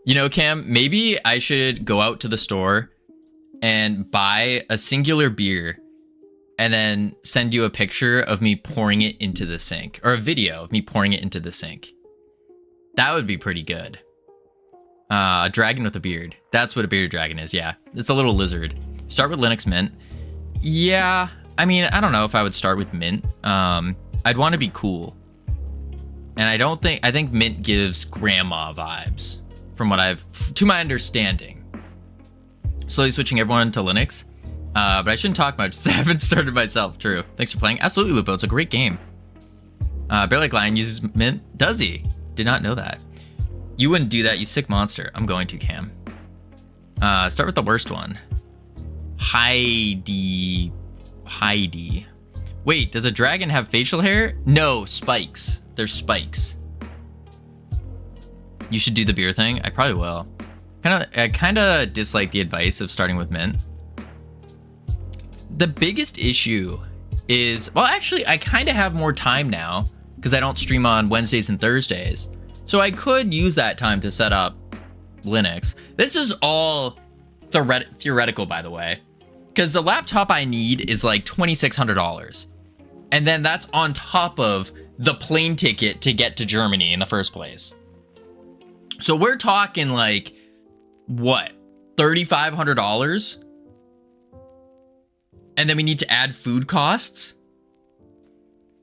You know, Cam, maybe I should go out to the store and buy a singular beer and then send you a picture of me pouring it into the sink, or a video of me pouring it into the sink. That would be pretty good. A dragon with a beard. That's what a bearded dragon is, yeah. It's a little lizard. Start with Linux Mint. Yeah, I mean, I don't know if I would start with Mint. I'd want to be cool. And I think Mint gives grandma vibes, from what to my understanding. Slowly switching everyone to Linux. But I shouldn't talk much, since I haven't started myself. True. Thanks for playing. Absolutely, Lupo. It's a great game. Bear Like Lion uses Mint. Does he? Did not know that. You wouldn't do that, you sick monster. I'm going to, Cam. Start with the worst one. Heidi. Wait, does a dragon have facial hair? No, spikes. There's spikes. You should do the beer thing. I probably will. I kind of dislike the advice of starting with Mint. The biggest issue is, well, actually, I kind of have more time now because I don't stream on Wednesdays and Thursdays. So I could use that time to set up Linux. This is all theoretical, by the way, because the laptop I need is like $2,600. And then that's on top of the plane ticket to get to Germany in the first place. So we're talking like, what, $3,500? And then we need to add food costs.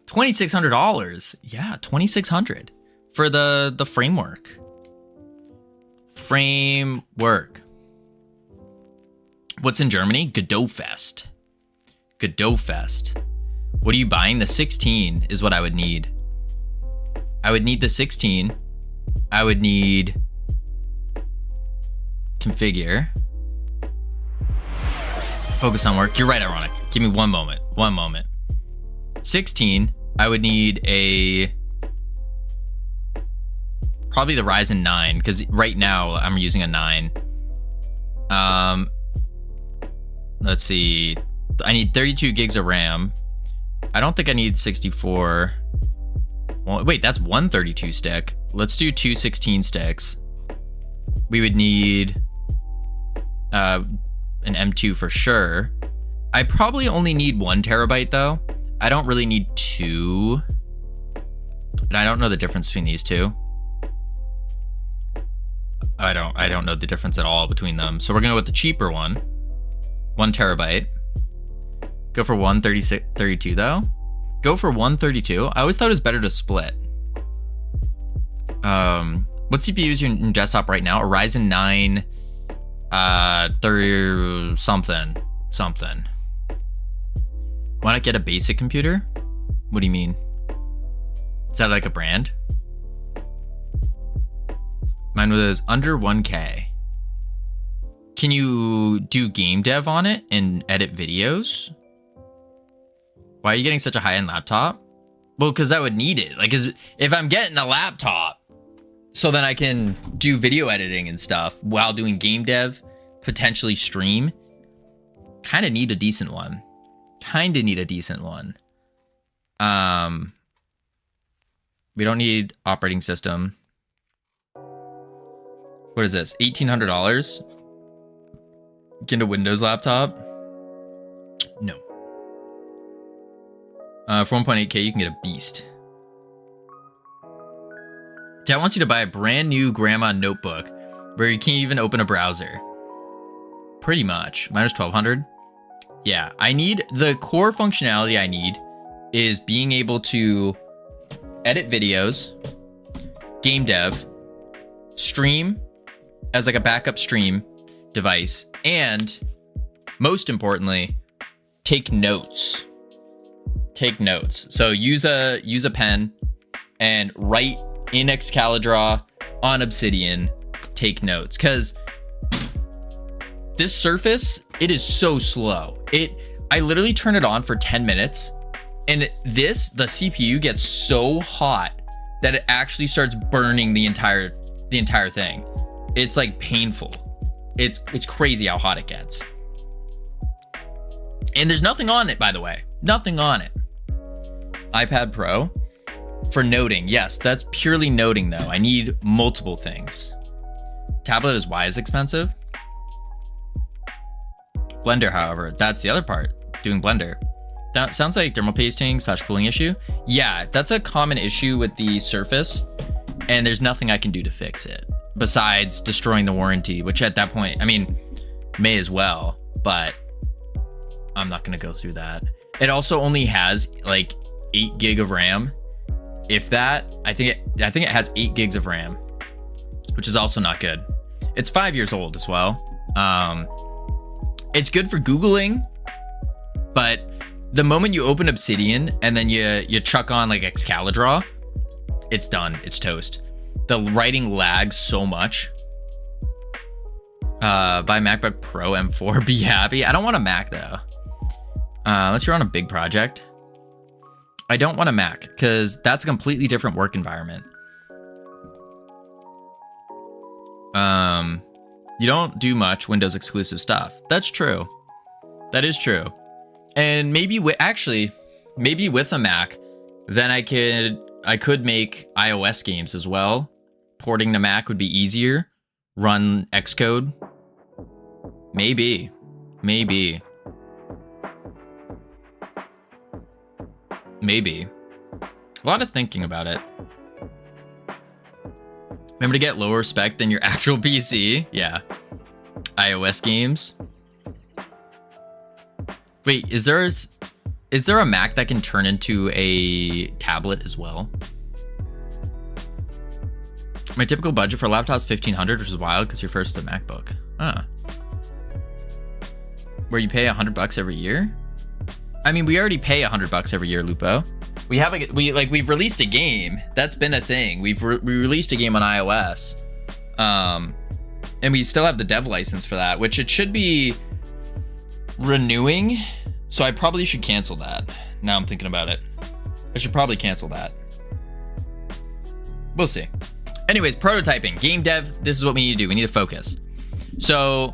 $2,600. Yeah, $2,600 for the framework. Framework. What's in Germany? Godotfest. Godotfest. What are you buying? The 16 is what I would need. I would need the 16. I would need configure. Focus on work. You're right, Ironic. Give me one moment. One moment. 16. I would need a probably the Ryzen 9 because right now I'm using a 9. Let's see. I need 32 gigs of RAM. I don't think I need 64. Well, wait, that's one 32 stick. Let's do two 16 sticks. We would need an M2 for sure. I probably only need 1 terabyte though. I don't really need 2. And I don't know the difference between these two. I don't know the difference at all between them. So we're gonna go with the cheaper one. 1 terabyte. Go for 132 though. Go for 132. I always thought it was better to split. What CPU is your desktop right now? A Ryzen 9 30 something. Why not get a basic computer? What do you mean? Is that like a brand? Mine was under 1K. Can you do game dev on it and edit videos? Why are you getting such a high-end laptop? Well, because I would need it. Like, if I'm getting a laptop, so then I can do video editing and stuff while doing game dev, potentially stream. Kind of need a decent one. We don't need operating system. What is this? $1,800? Get a Windows laptop? No. For 1.8K, you can get a beast. Dad wants you to buy a brand new grandma notebook where you can't even open a browser. Pretty much. Mine was 1,200. Yeah, I need the core functionality I need is being able to edit videos, game dev, stream as like a backup stream device, and most importantly, take notes. So use a pen and write in Excalibur on Obsidian, take notes, because this Surface, it is so slow. I literally turn it on for 10 minutes and the CPU gets so hot that it actually starts burning the entire thing. It's like painful. It's crazy how hot it gets. And there's nothing on it, by the way. Nothing on it. iPad Pro for noting. Yes, that's purely noting though. I need multiple things. Tablet is why is expensive. Blender, however, that's the other part. Doing Blender. That sounds like thermal pasting / cooling issue. Yeah, that's a common issue with the Surface, and there's nothing I can do to fix it besides destroying the warranty, which at that point, I mean, may as well, but I'm not gonna go through that. It also only has like 8 gig of RAM. If that, I think it has 8 gigs of RAM, which is also not good. It's 5 years old as well. It's good for Googling, but the moment you open Obsidian and then you chuck on like Excalibur, it's done. It's toast. The writing lags so much. Buy MacBook Pro M4, be happy. I don't want a Mac though. Unless you're on a big project. I don't want a Mac because that's a completely different work environment. You don't do much Windows exclusive stuff. That's true. That is true. And maybe with a Mac, then I could make iOS games as well. Porting to Mac would be easier. Run Xcode. Maybe. A lot of thinking about it. Remember to get lower spec than your actual PC. Yeah. iOS games. Wait, is there a Mac that can turn into a tablet as well? My typical budget for a laptop is $1,500, which is wild because your first is a MacBook. Where you pay $100 every year? I mean, we already pay $100 every year, Lupo. We've released a game. That's been a thing. We released a game on iOS, and we still have the dev license for that, which it should be renewing. So I probably should cancel that. Now I'm thinking about it. I should probably cancel that. We'll see. Anyways, prototyping, game dev. This is what we need to do. We need to focus. So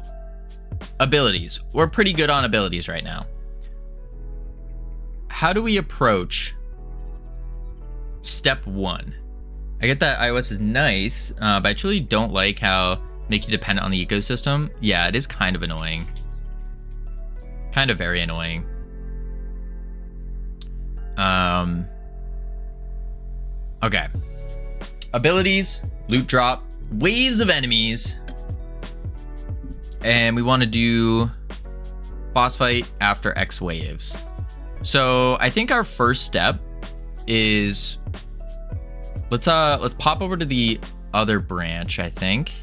abilities. We're pretty good on abilities right now. How do we approach step 1? I get that iOS is nice, but I truly don't like how make you dependent on the ecosystem. Yeah, it is kind of annoying. Kind of very annoying. Okay. Abilities, loot drop, waves of enemies. And we want to do boss fight after X waves. So I think our first step is let's pop over to the other branch, I think.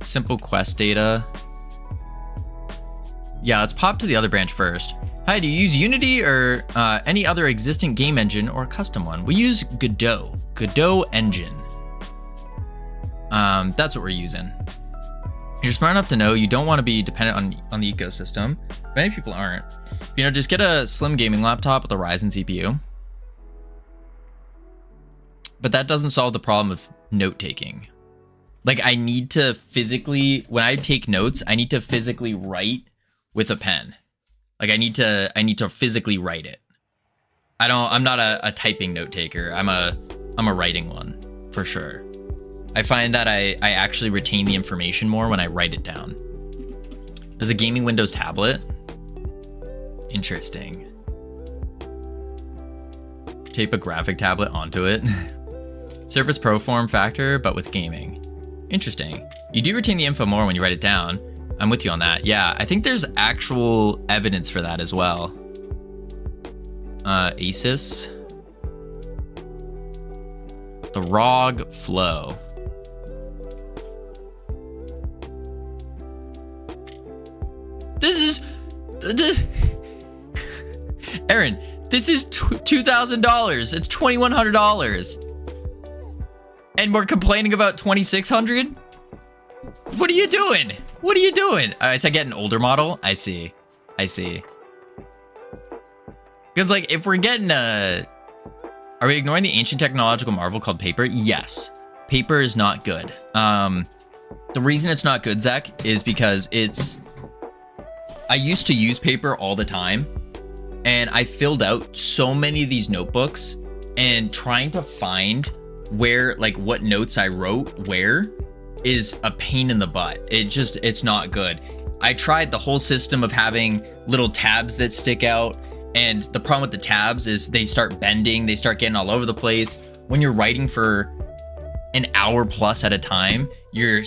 Simple quest data. Yeah, let's pop to the other branch first. Hi, do you use Unity or any other existing game engine or a custom one? We use Godot engine. That's what we're using. You're smart enough to know you don't want to be dependent on the ecosystem. Many people aren't. You know, just get a slim gaming laptop with a Ryzen CPU. But that doesn't solve the problem of note-taking. Like, I need to physically, when I take notes, I need to physically write with a pen. Like, I need to physically write it. I'm not a typing note taker. I'm a writing one, for sure. I find that I actually retain the information more when I write it down. There's a gaming Windows tablet. Interesting. Tape a graphic tablet onto it. Surface Pro form factor, but with gaming. Interesting. You do retain the info more when you write it down. I'm with you on that. Yeah, I think there's actual evidence for that as well. Asus. The ROG Flow. This is... Aaron, this is $2,000. It's $2,100. And we're complaining about $2,600? What are you doing? What are you doing? So I get an older model? I see. Because, like, if we're getting a... Are we ignoring the ancient technological marvel called paper? Yes. Paper is not good. The reason it's not good, Zach, is because it's... I used to use paper all the time, and I filled out so many of these notebooks, and trying to find where, like, what notes I wrote where is a pain in the butt. It's not good. I tried the whole system of having little tabs that stick out, and the problem with the tabs is they start bending, they start getting all over the place. When you're writing for an hour plus at a time, your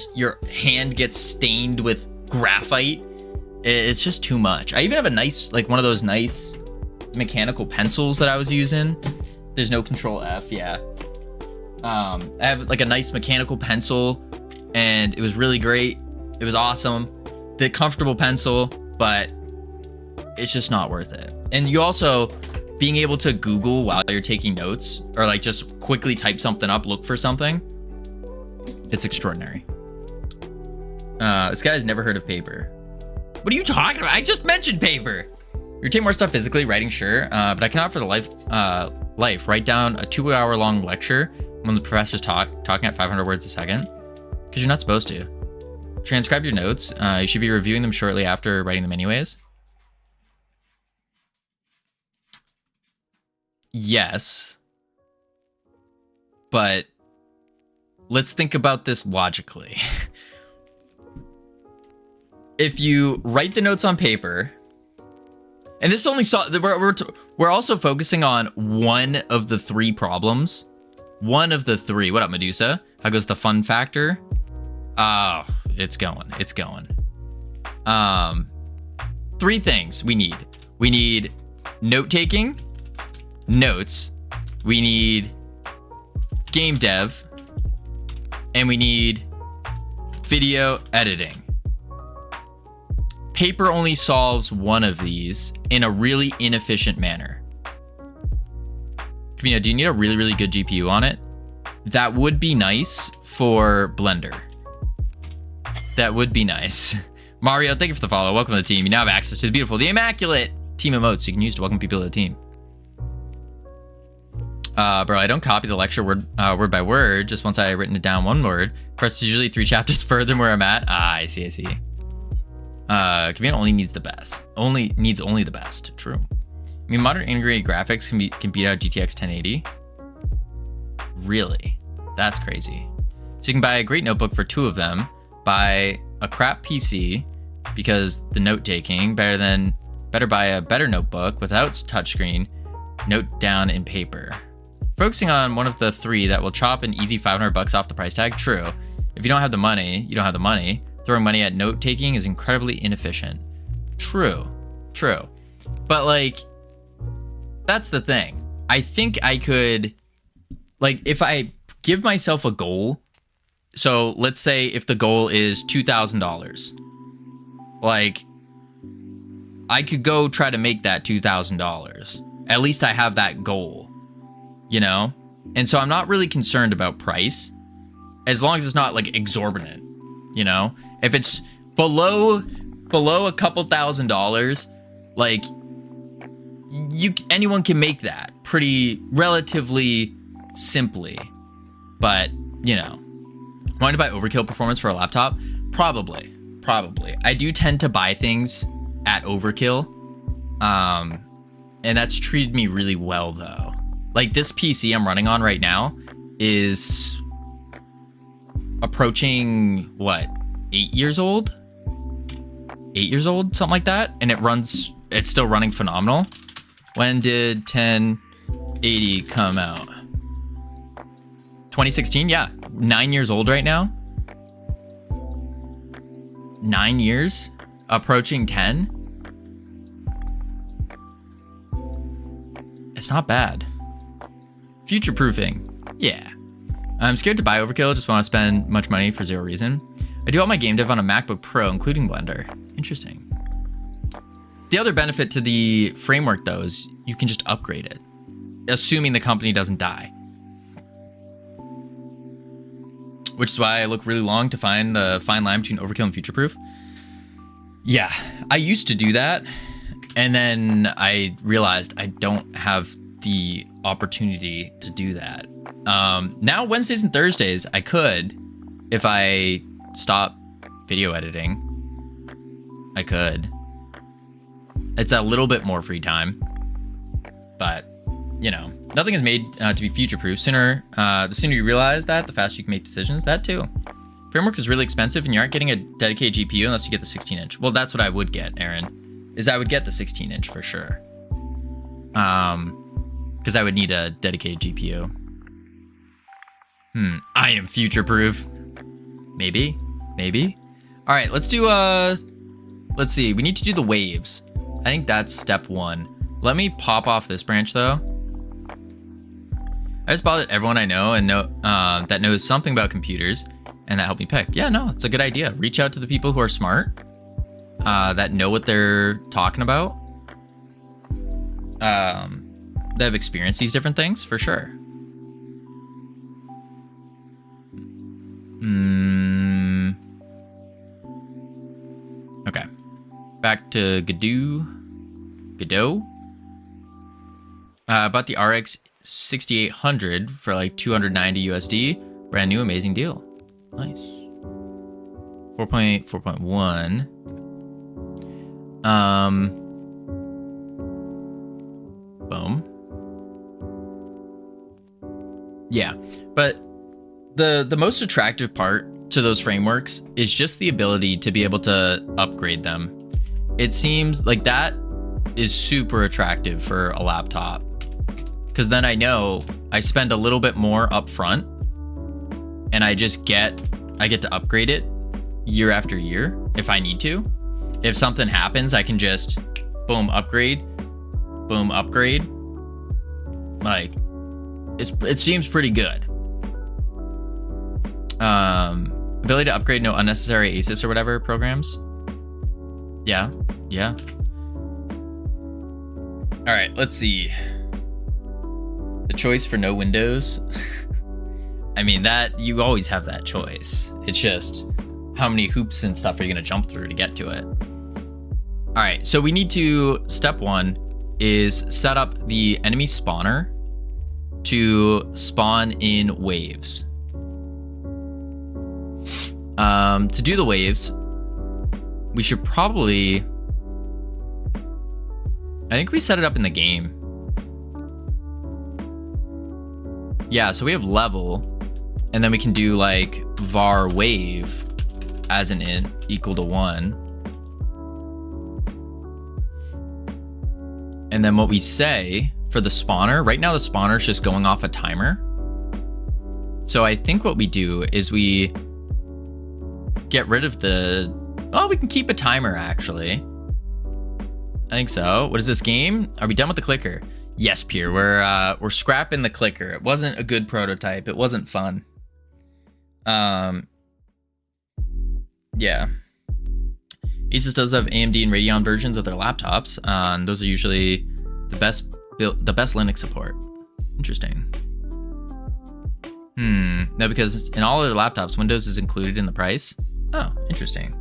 hand gets stained with graphite. It's just too much. I even have a nice, like, one of those nice mechanical pencils that I was using. There's no Control F, yeah. I have like a nice mechanical pencil, and it was really great. It was awesome. The comfortable pencil, but it's just not worth it. And you also, being able to Google while you're taking notes, or like just quickly type something up, look for something, it's extraordinary. This guy's never heard of paper. What are you talking about? I just mentioned paper. You retain more stuff physically, writing, sure, but I cannot for the life write down a 2-hour-long lecture when the professor's talking at 500 words a second, because you're not supposed to. Transcribe your notes. You should be reviewing them shortly after writing them anyways. Yes, but let's think about this logically. If you write the notes on paper, and this only we're also focusing on one of the 3 problems. One of the 3. What up, Medusa? How goes the fun factor? Oh, it's going. three things we need. We need note-taking, notes, we need game dev, and we need video editing. Paper only solves one of these in a really inefficient manner. Covino, do you need a really, really good GPU on it? That would be nice for Blender. That would be nice. Mario, thank you for the follow. Welcome to the team. You now have access to the beautiful, the immaculate team emotes you can use to welcome people to the team. Bro, I don't copy the lecture word by word. Just once I've written it down one word. First, it's usually 3 chapters further than where I'm at. I see. Covino only needs the best. Only the best. True. I mean, modern integrated graphics can beat out GTX 1080. Really? That's crazy. So you can buy a great notebook for 2 of them. Buy a crap PC because the note taking better buy a better notebook without touchscreen. Note down in paper. Focusing on one of the 3 that will chop an easy $500 off the price tag. True. If you don't have the money, you don't have the money. Throwing money at note taking is incredibly inefficient. True. But like, that's the thing. I think I could, like, if I give myself a goal. So let's say if the goal is $2,000, like, I could go try to make that $2,000. At least I have that goal, you know? And so I'm not really concerned about price as long as it's not like exorbitant, you know? If it's below a couple $1,000s, like, anyone can make that pretty relatively simply. But, you know, wanting to buy overkill performance for a laptop? Probably. I do tend to buy things at overkill. And that's treated me really well though. Like this PC I'm running on right now is approaching what, 8 years old? 8 years old, something like that. And it's still running phenomenal. When did 1080 come out? 2016, yeah. 9 years old right now. 9 years, approaching 10. It's not bad. Future proofing, yeah. I'm scared to buy overkill, just want to spend much money for zero reason. I do all my game dev on a MacBook Pro, including Blender. Interesting. The other benefit to the framework though is you can just upgrade it, assuming the company doesn't die. Which is why I look really long to find the fine line between overkill and future-proof. Yeah, I used to do that. And then I realized I don't have the opportunity to do that. Now, Wednesdays and Thursdays, I could. If I stop video editing, I could. It's a little bit more free time. But, you know, nothing is made to be future-proof. The sooner you realize that, the faster you can make decisions. That too. Framework is really expensive, and you aren't getting a dedicated GPU unless you get the 16-inch. Well, that's what I would get, Aaron. Is I would get the 16-inch for sure. Because I would need a dedicated GPU. I am future-proof. Maybe. All right, let's do let's see. We need to do the waves. I think that's step 1. Let me pop off this branch though. I just bothered everyone I know and that knows something about computers, and that helped me pick. Yeah, no, it's a good idea. Reach out to the people who are smart, that know what they're talking about, that have experienced these different things for sure. Okay, back to Godot. Bought the RX 6800 for like 290 USD. Brand new, amazing deal. Nice. 4.1. Boom. Yeah, but the most attractive part to those frameworks is just the ability to be able to upgrade them. It seems like that is super attractive for a laptop, because then I know I spend a little bit more up front and I get to upgrade it year after year if I need to. if something happens, I can just boom, upgrade, boom, upgrade. Like, it seems pretty good. Ability to upgrade no unnecessary ASIS or whatever programs. Yeah. All right, let's see. The choice for no windows. I mean, that you always have that choice. It's just how many hoops and stuff are you gonna jump through to get to it? All right, so we need to, step 1 is set up the enemy spawner to spawn in waves. To do the waves, we should probably, I think we set it up in the game. Yeah, so we have level, and then we can do like var wave as an int equal to 1. And then what we say for the spawner, right now the spawner is just going off a timer. So I think what we do is we get rid of the, oh, we can keep a timer actually. I think so. What is this game? Are we done with the clicker? Yes, Pierre, we're scrapping the clicker. It wasn't a good prototype. It wasn't fun. Yeah. Asus does have AMD and Radeon versions of their laptops. Those are usually the best Linux support. Interesting. No, because in all of their laptops, Windows is included in the price. Oh, interesting.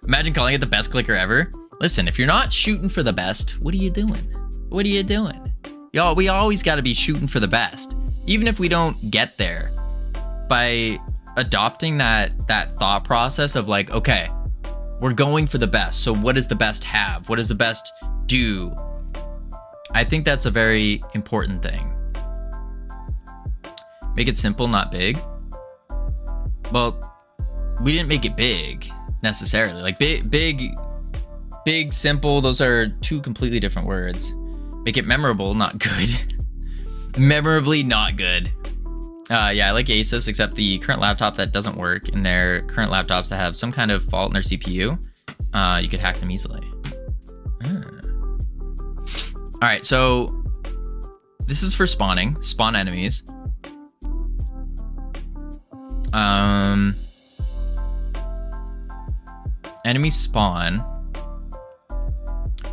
Imagine calling it the best clicker ever. Listen, if you're not shooting for the best, what are you doing? What are you doing? Y'all, we always got to be shooting for the best, even if we don't get there. By adopting that thought process of like, okay, we're going for the best. So what does the best have? What does the best do? I think that's a very important thing. Make it simple, not big. Well, we didn't make it big necessarily. Like big, simple. Those are two completely different words. Make it memorable, not good. Memorably not good. Yeah, I like Asus, except the current laptop that doesn't work and their current laptops that have some kind of fault in their CPU, you could hack them easily. All right, so this is for spawning, spawn enemies. Enemy spawn.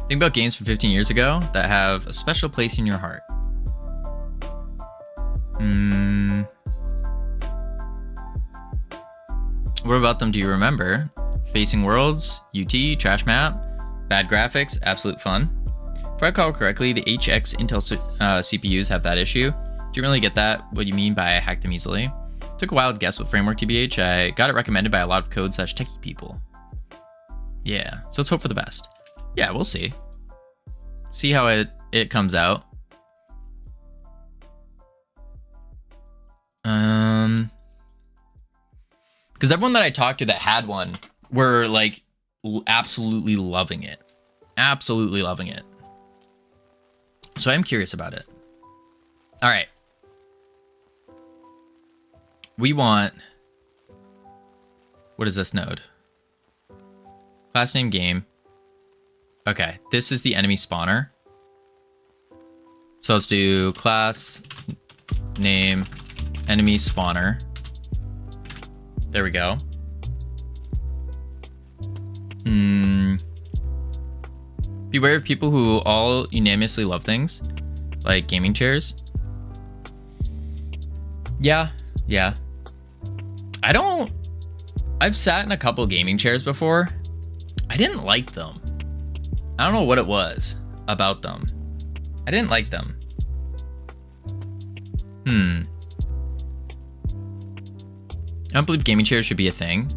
Think about games from 15 years ago that have a special place in your heart. What about them do you remember? Facing Worlds, UT, Trash Map, bad graphics, absolute fun. If I recall correctly, the HX Intel CPUs have that issue. Do you really get that? What you mean by I hacked them easily? Took a wild guess with framework TBH. I got it recommended by a lot of code/techie people. Yeah, so let's hope for the best. Yeah, we'll see. See how it comes out. Because everyone that I talked to that had one were like absolutely loving it. Absolutely loving it. So I'm curious about it. All right. We want, what is this node? Class name game. Okay, this is the enemy spawner. So let's do class name enemy spawner. There we go. Beware of people who all unanimously love things, like gaming chairs. Yeah. I've sat in a couple gaming chairs before. I didn't like them. I don't know what it was about them. I didn't like them. I don't believe gaming chairs should be a thing.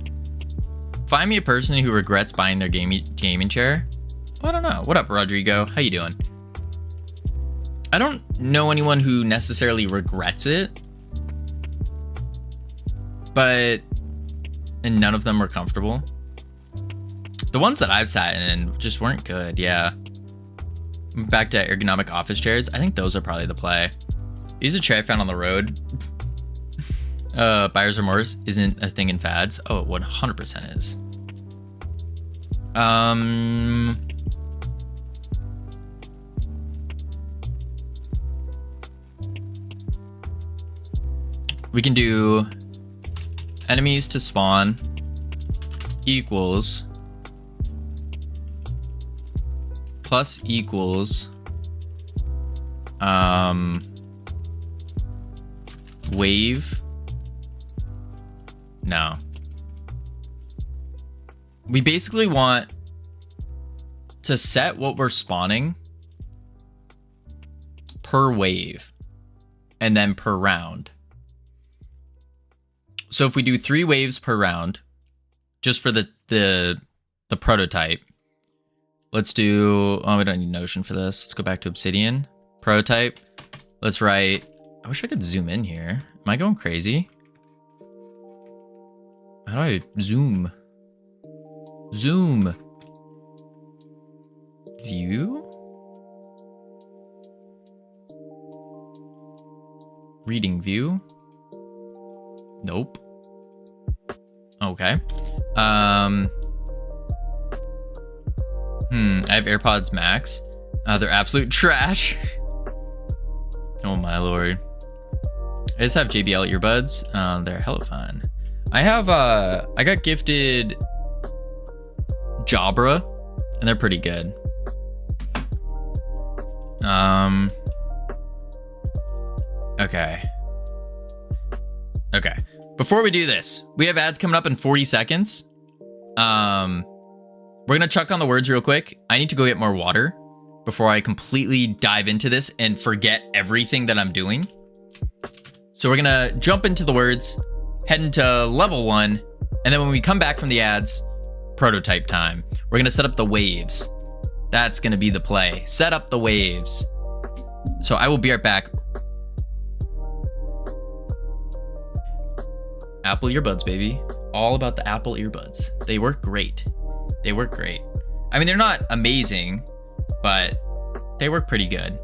Find me a person who regrets buying their gaming chair. Well, I don't know. What up, Rodrigo? How you doing? I don't know anyone who necessarily regrets it. And none of them were comfortable. The ones that I've sat in just weren't good, yeah. Back to ergonomic office chairs. I think those are probably the play. Use a chair I found on the road. Buyer's remorse isn't a thing in fads. Oh, it 100% is. Um, we can do enemies to spawn equals plus equals wave. No. We basically want to set what we're spawning per wave and then per round. So if we do 3 waves per round, just for the prototype, let's do, oh, we don't need Notion for this. Let's go back to Obsidian. Prototype. Let's write, I wish I could zoom in here. Am I going crazy? How do I zoom? Zoom. View? Reading view? Nope. Okay. I have AirPods Max. They're absolute trash. Oh my lord. I just have JBL earbuds. They're hella fun. I got gifted Jabra, and they're pretty good. Okay. Okay. Before we do this, we have ads coming up in 40 seconds. We're gonna chuck on the words real quick. I need to go get more water before I completely dive into this and forget everything that I'm doing. So we're gonna jump into the words, head into level 1, and then when we come back from the ads, prototype time. We're gonna set up the waves. That's gonna be the play. Set up the waves. So I will be right back. Apple earbuds, baby. All about the Apple earbuds. They work great. They work great. I mean, they're not amazing, but they work pretty good.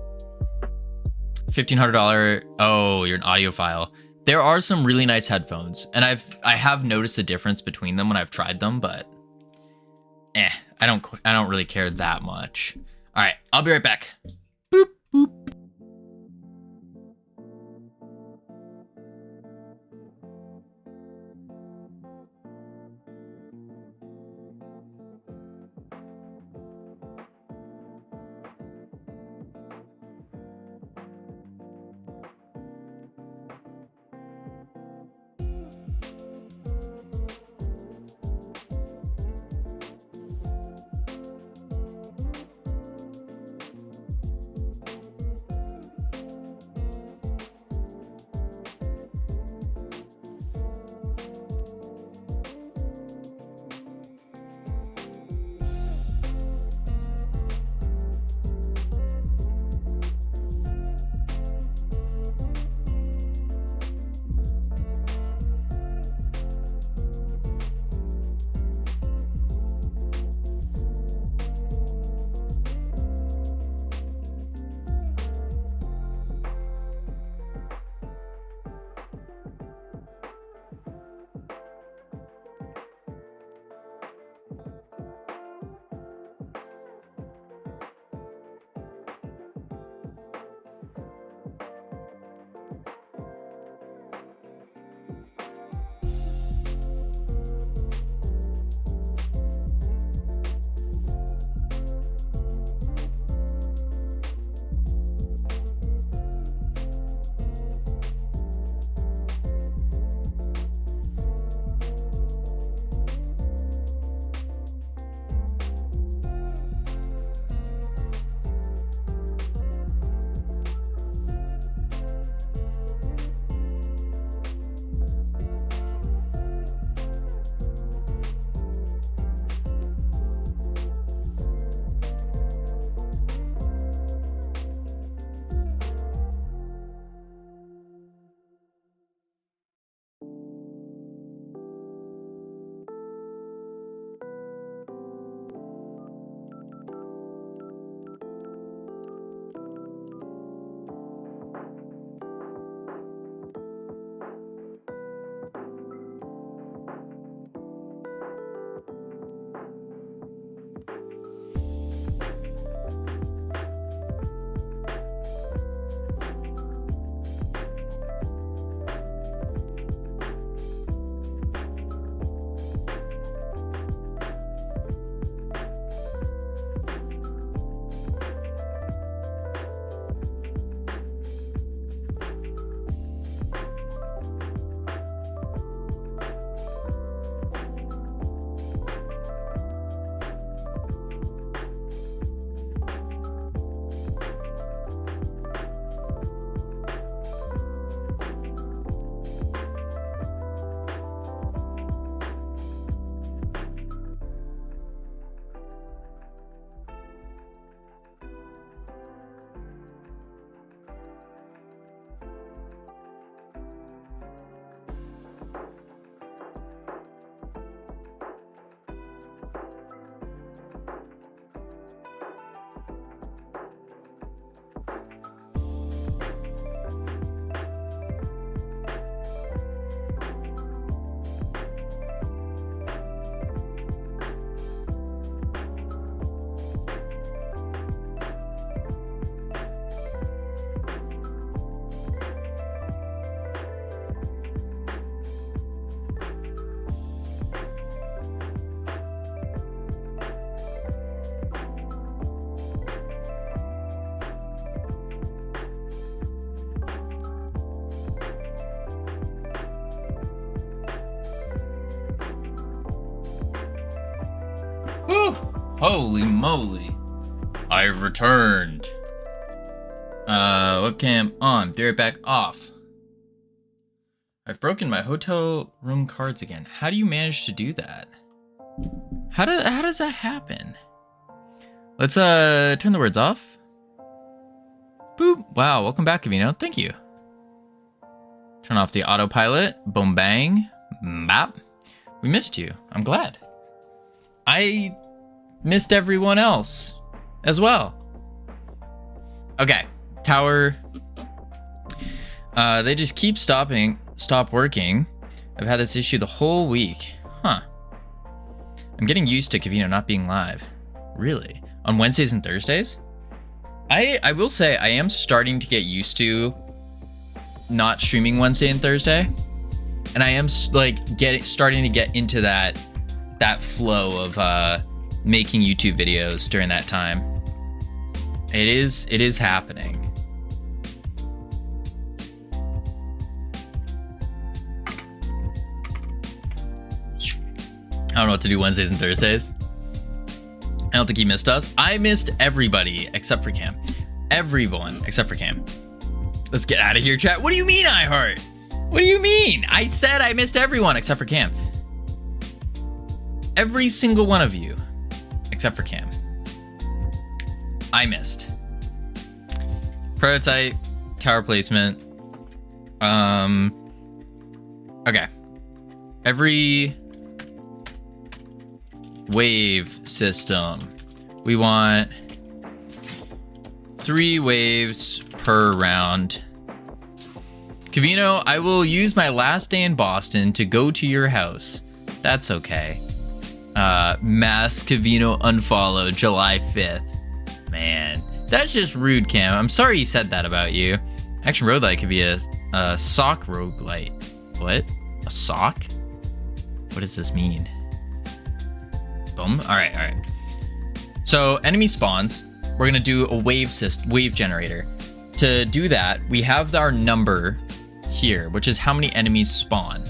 $1,500. Oh, you're an audiophile. There are some really nice headphones, and I have noticed a difference between them when I've tried them, but I don't really care that much. All right, I'll be right back. Boop boop. Holy moly. I've returned. Webcam on. Be right back off. I've broken my hotel room cards again. How do you manage to do that? How does that happen? Let's turn the words off. Boop. Wow, welcome back, Covino. Thank you. Turn off the autopilot. Boom bang. Bap. We missed you. I'm glad. I missed everyone else as well. Okay. Tower. They just keep stop working. I've had this issue the whole week. Huh. I'm getting used to Covino not being live. Really? On Wednesdays and Thursdays? I will say I am starting to get used to not streaming Wednesday and Thursday. And I am like starting to get into that flow of making YouTube videos during that time. It is happening. I don't know what to do Wednesdays and Thursdays. I don't think he missed us. I missed everybody except for Cam. Everyone except for Cam. Let's get out of here, chat. What do you mean, iHeart? What do you mean? I said I missed everyone except for Cam. Every single one of you except for Cam. I missed. Prototype, tower placement. Okay. Every wave system. We want 3 waves per round. Covino, I will use my last day in Boston to go to your house. That's okay. Mass Covino unfollowed July 5th. Man, that's just rude, Cam. I'm sorry he said that about you. Action Roguelite could be a sock roguelite. What? A sock? What does this mean? Boom. All right. So enemy spawns. We're gonna do a wave generator. To do that, we have our number here, which is how many enemies spawn.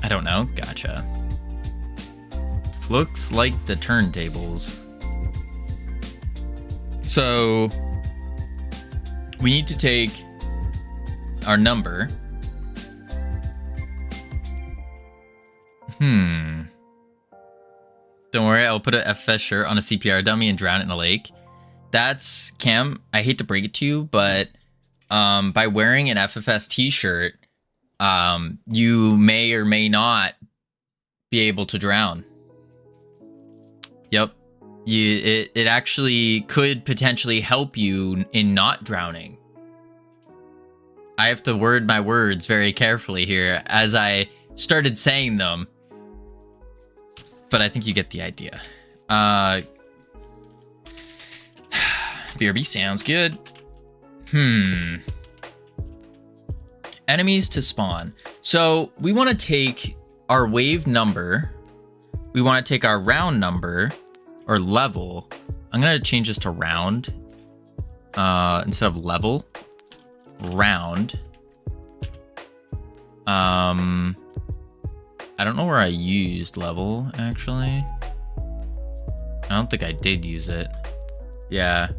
I don't know. Gotcha. Looks like the turntables. So we need to take our number. Don't worry, I'll put a FS shirt on a CPR dummy and drown it in a lake. That's, Cam, I hate to break it to you, but by wearing an FFS t-shirt, you may or may not be able to drown. Yep. It actually could potentially help you in not drowning. I have to word my words very carefully here as I started saying them. But I think you get the idea. BRB sounds good. Enemies to spawn. So we want to take our wave number. We want to take our round number or level. I'm going to change this to round instead of level. Round. I don't know where I used level, actually. I don't think I did use it. Yeah.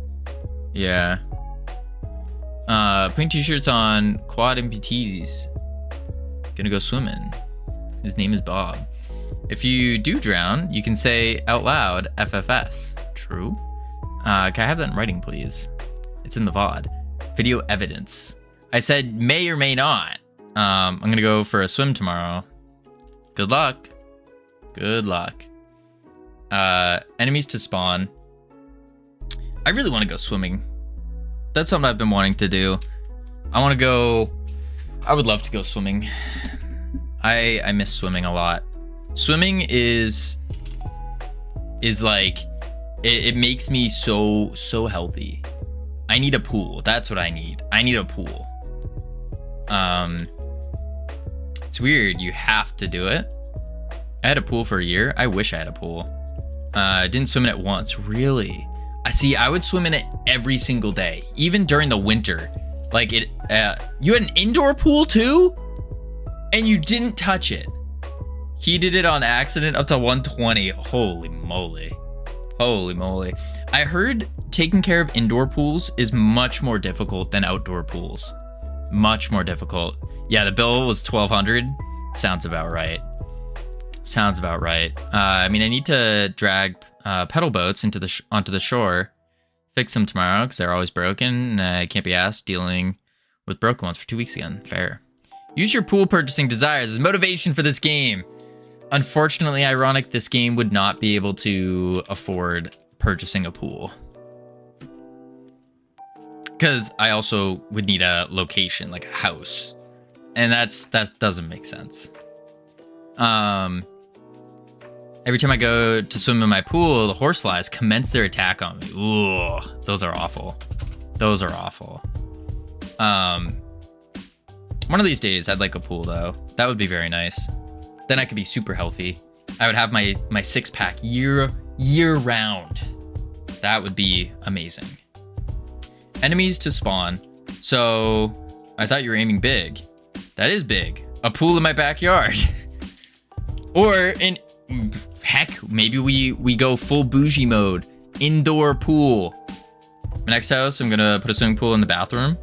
Putting t-shirts on quad MPTs. Gonna go swimming. His name is Bob. If you do drown, you can say out loud, FFS. True. Can I have that in writing, please? It's in the VOD. Video evidence. I said may or may not. I'm gonna go for a swim tomorrow. Good luck. Good luck. Enemies to spawn. I really want to go swimming. That's something I've been wanting to do. I would love to go swimming. I miss swimming a lot. Swimming is like, it makes me so healthy. I need a pool. That's what I need. I need a pool. It's weird. You have to do it. I had a pool for a year. I wish I had a pool. Didn't swim in it once. Really? I would swim in it every single day, even during the winter. Like you had an indoor pool too? And you didn't touch it. He did it on accident up to 120. Holy moly. Holy moly. I heard taking care of indoor pools is much more difficult than outdoor pools. Much more difficult. Yeah, the bill was $1,200. Sounds about right. Sounds about right. I mean, I need to drag pedal boats onto the shore, fix them tomorrow because they're always broken. I can't be asked dealing with broken ones for 2 weeks again. Fair. Use your pool purchasing desires as motivation for this game. Unfortunately, ironic, this game would not be able to afford purchasing a pool. Because I also would need a location, like a house. And that doesn't make sense. Every time I go to swim in my pool, the horseflies commence their attack on me. Ooh, those are awful. Those are awful. One of these days, I'd like a pool, though. That would be very nice. Then I could be super healthy. I would have my six-pack year round. That would be amazing. Enemies to spawn. So, I thought you were aiming big. That is big. A pool in my backyard. Or, heck, maybe we go full bougie mode. Indoor pool. My next house, I'm gonna put a swimming pool in the bathroom.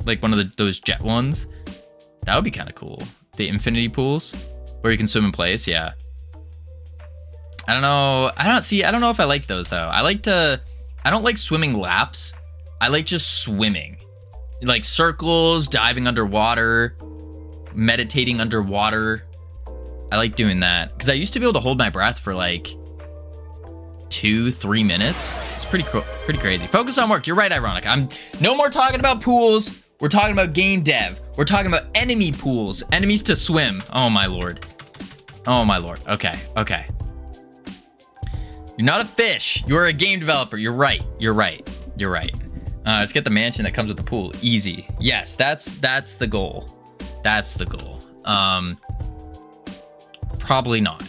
Like one of those jet ones. That would be kind of cool. The infinity pools where you can swim in place. Yeah. I don't know. I don't know if I like those though. I don't like swimming laps. I like just swimming. Like circles, diving underwater, meditating underwater. I like doing that because I used to be able to hold my breath for like 2-3 minutes. It's pretty crazy. Focus on work. You're right, Ironic. I'm no more talking about pools. We're talking about game dev. We're talking about enemy pools. Enemies to swim. Oh my lord. Oh my lord. Okay. Okay. You're not a fish. You're a game developer. You're right. You're right. You're right. Let's get the mansion that comes with the pool. Easy. Yes, that's the goal. That's the goal. Probably not.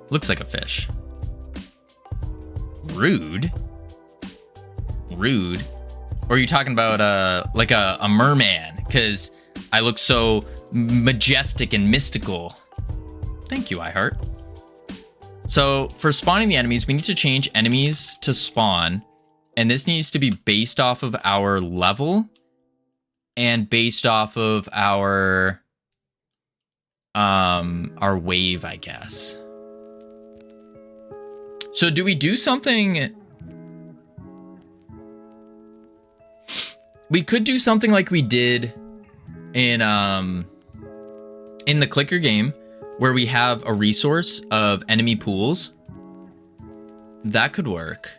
Looks like a fish. Rude. Rude. Or are you talking about like a merman? Because I look so majestic and mystical. Thank you, iHeart. So for spawning the enemies, we need to change enemies to spawn. And this needs to be based off of our level and based off of our wave, I guess. So do we do something? We could do something like we did in the clicker game where we have a resource of enemy pools. That could work.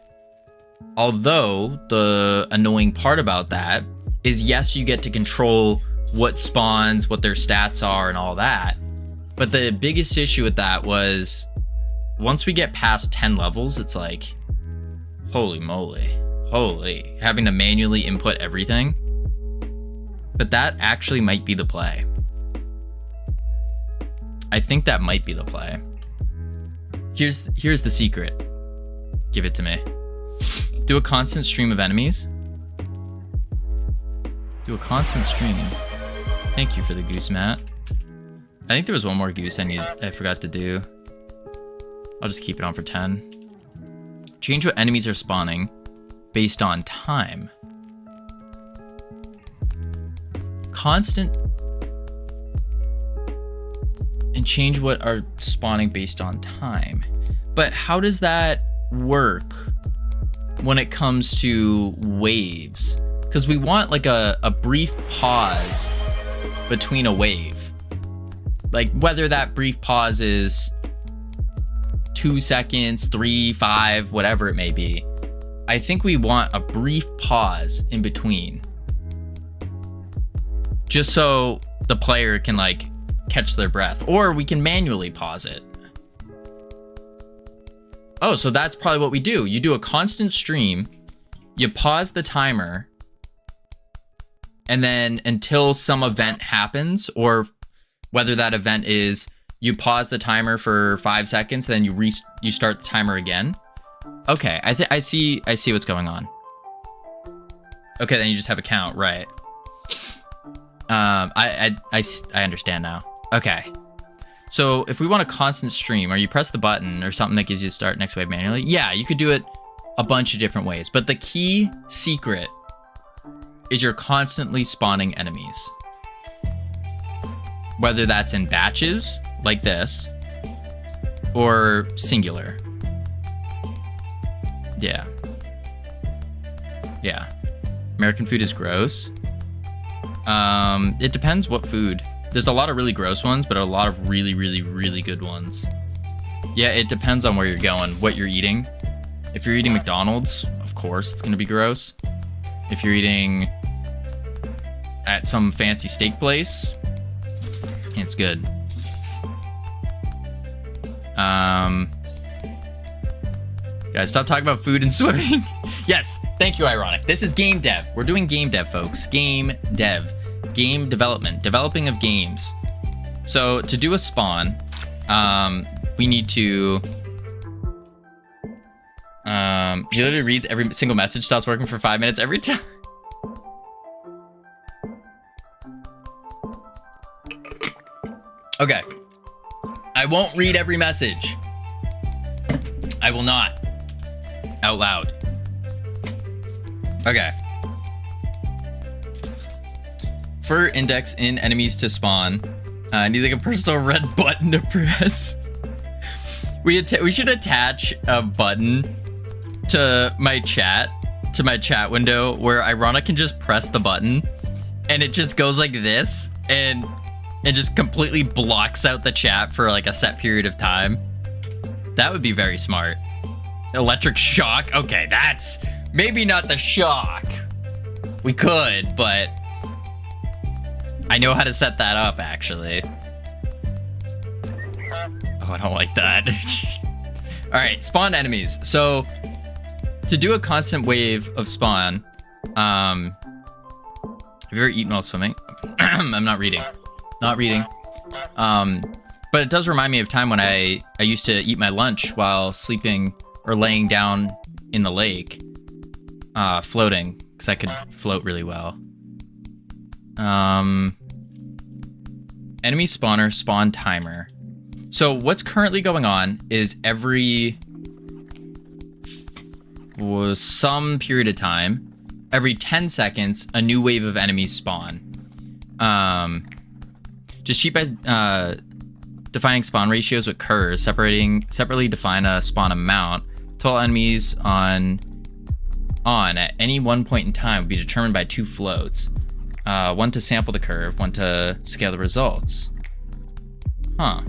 Although the annoying part about that is, yes, you get to control what spawns, what their stats are and all that. But the biggest issue with that was once we get past 10 levels, it's like, holy moly, holy, having to manually input everything. But that actually might be the play. I think that might be the play. Here's the secret. Give it to me. Do a constant stream of enemies. Do a constant stream. Thank you for the goose, Matt. I think there was one more goose I forgot to do. I'll just keep it on for 10. Change what enemies are spawning based on time. Constant. And change what are spawning based on time. But how does that work when it comes to waves? Because we want like a brief pause between a wave. Like whether that brief pause is 2 seconds, 3, 5, whatever it may be. I think we want a brief pause in between. Just so the player can like catch their breath, or we can manually pause it. Oh, so that's probably what we do. You do a constant stream, you pause the timer, and then until some event happens, or whether that event is you pause the timer for 5 seconds, then you start the timer again. Okay, I see what's going on. Okay, then you just have a count, right? I understand now. Okay. So if we want a constant stream, or you press the button or something that gives you start next wave manually, yeah, you could do it a bunch of different ways. But the key secret is you're constantly spawning enemies. Whether that's in batches, like this, or singular. Yeah. Yeah. American food is gross. It depends what food. There's a lot of really gross ones, but a lot of really, really, really good ones. Yeah, it depends on where you're going, what you're eating. If you're eating McDonald's, of course, it's gonna be gross. If you're eating at some fancy steak place, it's good. Guys, stop talking about food and swimming. Yes, thank you, Ironic. This is game dev. We're doing game dev, folks. Game dev. Game development. Developing of games. So to do a spawn, we need to... he literally reads every single message, stops working for 5 minutes every time. Okay. I won't read every message. I will not. Out loud. Okay. For index in enemies to spawn, I need like a personal red button to press. We should attach a button to my chat window where Ironic can just press the button and it just goes like this and it just completely blocks out the chat for like a set period of time. That would be very smart. Electric shock. Okay, that's maybe not the shock. We could, but I know how to set that up actually. Oh, I don't like that. All right, spawn enemies. So to do a constant wave of spawn, have you ever eaten while swimming? I'm not reading. Not reading. But it does remind me of time when I used to eat my lunch while sleeping or laying down in the lake, floating, because I could float really well. Enemy spawner spawn timer. So what's currently going on is some period of time, every 10 seconds, a new wave of enemies spawn. Just cheat by defining spawn ratios with curs, separately define a spawn amount. Total enemies on at any one point in time will be determined by 2 floats. One to sample the curve, one to scale the results. Huh.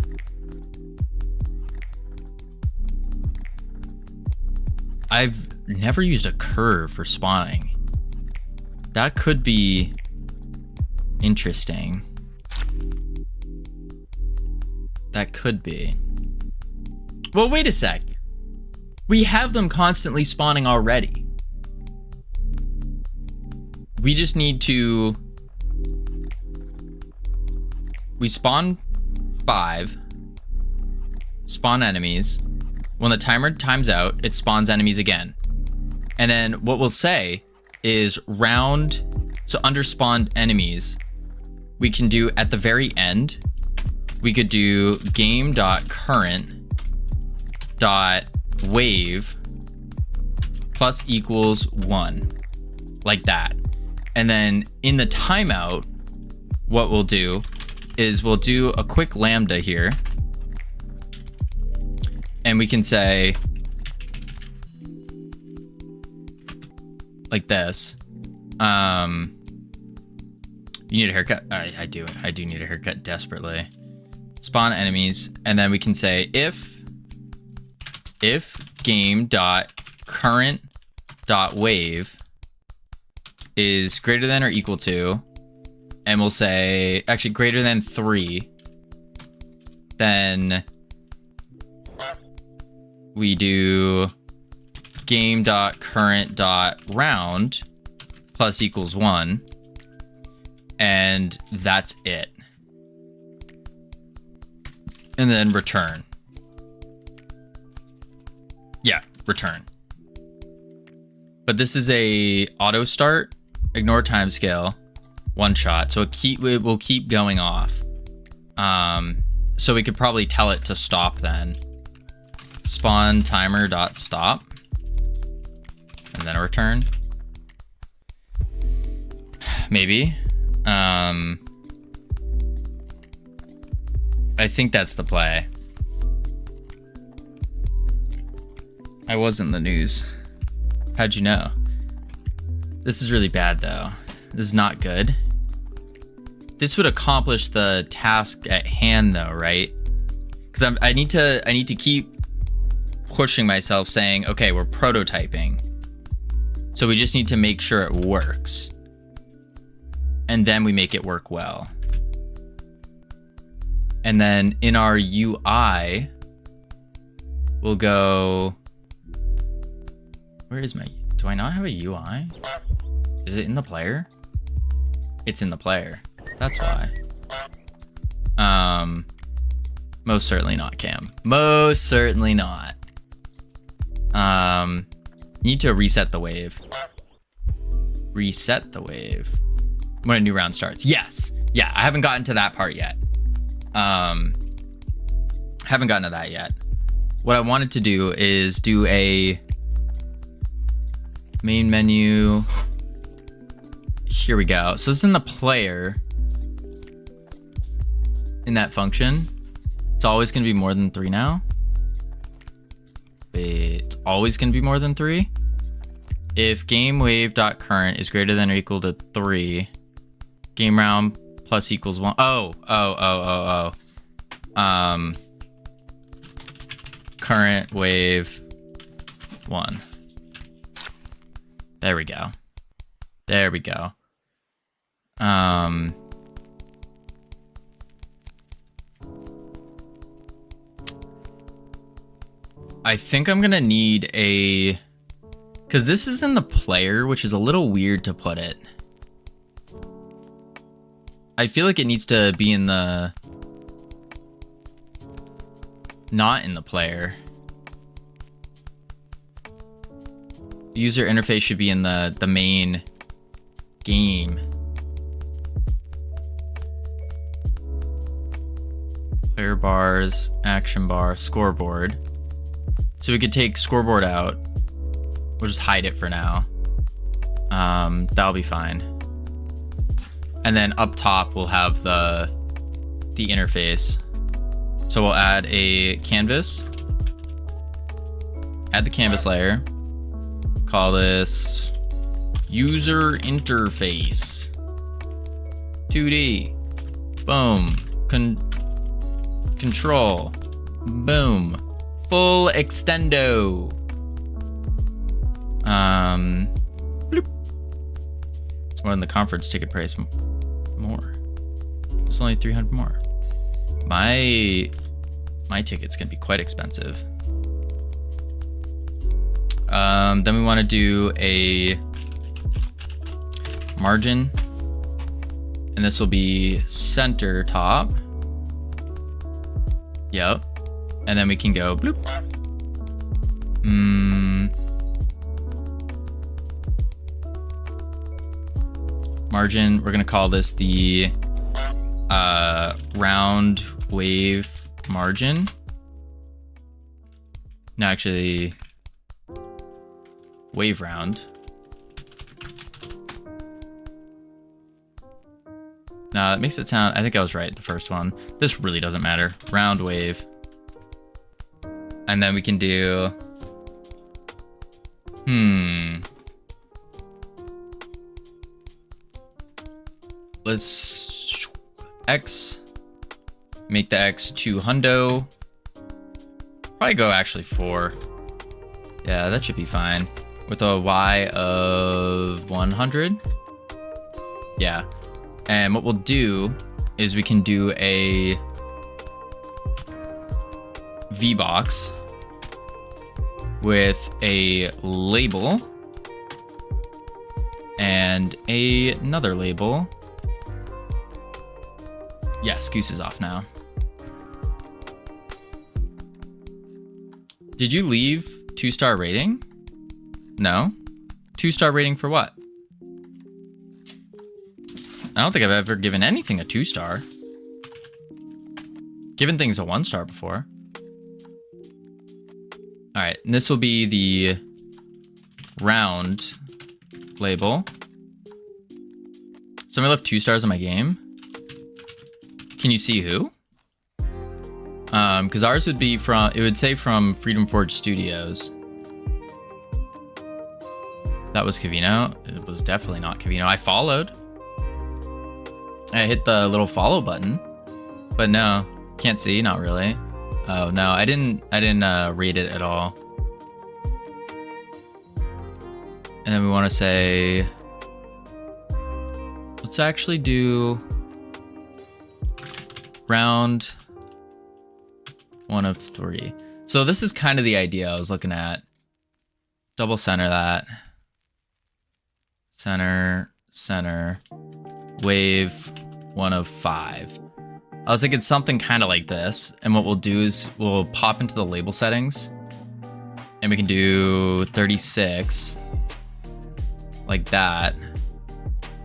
I've never used a curve for spawning. That could be interesting. That could be. Well, wait a sec. We have them constantly spawning already. We just need to... We spawn 5. Spawn enemies. When the timer times out, it spawns enemies again. And then what we'll say is round... So under spawned enemies, we can do at the very end, we could do game.current.wave plus equals 1, like that. And then in the timeout, what we'll do is we'll do a quick lambda here, and we can say like this. You need a haircut? I do need a haircut desperately. Spawn enemies, and then we can say if game.current.wave is greater than or equal to, and we'll say actually greater than 3, then we do game.current.round plus equals 1, and that's it. And then return. Yeah, return. But this is a auto start, ignore timescale, one shot. So it will keep going off. So we could probably tell it to stop then. Spawn timer dot stop. And then a return. Maybe. I think that's the play. I was in the news. How'd you know? This is really bad though. This is not good. This would accomplish the task at hand though, right? Because I need to keep pushing myself saying, okay, we're prototyping. So we just need to make sure it works. And then we make it work well. And then in our UI, we'll go, where is my, do I not have a UI? Is it in the player? It's in the player. That's why. Most certainly not, Cam. Most certainly not. Need to reset the wave. Reset the wave. When a new round starts. Yes. Yeah, I haven't gotten to that part yet. Haven't gotten to that yet. What I wanted to do is do a main menu. Here we go. So it's in the player. In that function. It's always going to be more than 3 now. It's always going to be more than 3. If gamewave.current is greater than or equal to 3, game round plus equals 1. Current wave 1. There we go. There we go. I think I'm gonna need a, because this is in the player, which is a little weird to put it. I feel like it needs to be in the, not in the player. User interface should be in the main game. Player bars, action bar, scoreboard. So we could take scoreboard out. We'll just hide it for now. That'll be fine. And then up top we'll have the interface. So we'll add a canvas. Add the canvas layer. Call this user interface. 2D. Boom. Control. Boom. Full extendo. Bloop. It's more than the conference ticket price. More. It's only 300 more. My ticket's gonna be quite expensive. Then we want to do a margin, and this will be center top. Yep. And then we can go bloop. Margin, we're gonna call this the round wave margin. No, actually, wave round. No, it makes it sound, I think I was right, the first one. This really doesn't matter. Round wave. And then we can do, let's X, make the X 200. Probably go actually 4. Yeah, that should be fine. With a Y of 100. Yeah. And what we'll do is we can do a VBox with a label and another label. Yes, Goose is off now. Did you leave 2-star rating? No? 2-star rating for what? I don't think I've ever given anything a 2-star. given things a 1-star before. All right, and this will be the round label. Somebody left 2 stars on my game. Can you see who? Because ours would be from, it would say from Freedom Forge Studios. That was Covino. It was definitely not Covino. I followed. I hit the little follow button, but no, can't see, not really. Oh no, I didn't rate it at all. And then we want to say, let's actually do round 1 of 3. So this is kind of the idea I was looking at. Double center that. Center, center, wave 1 of 5. I was thinking something kind of like this. And what we'll do is we'll pop into the label settings and we can do 36 like that.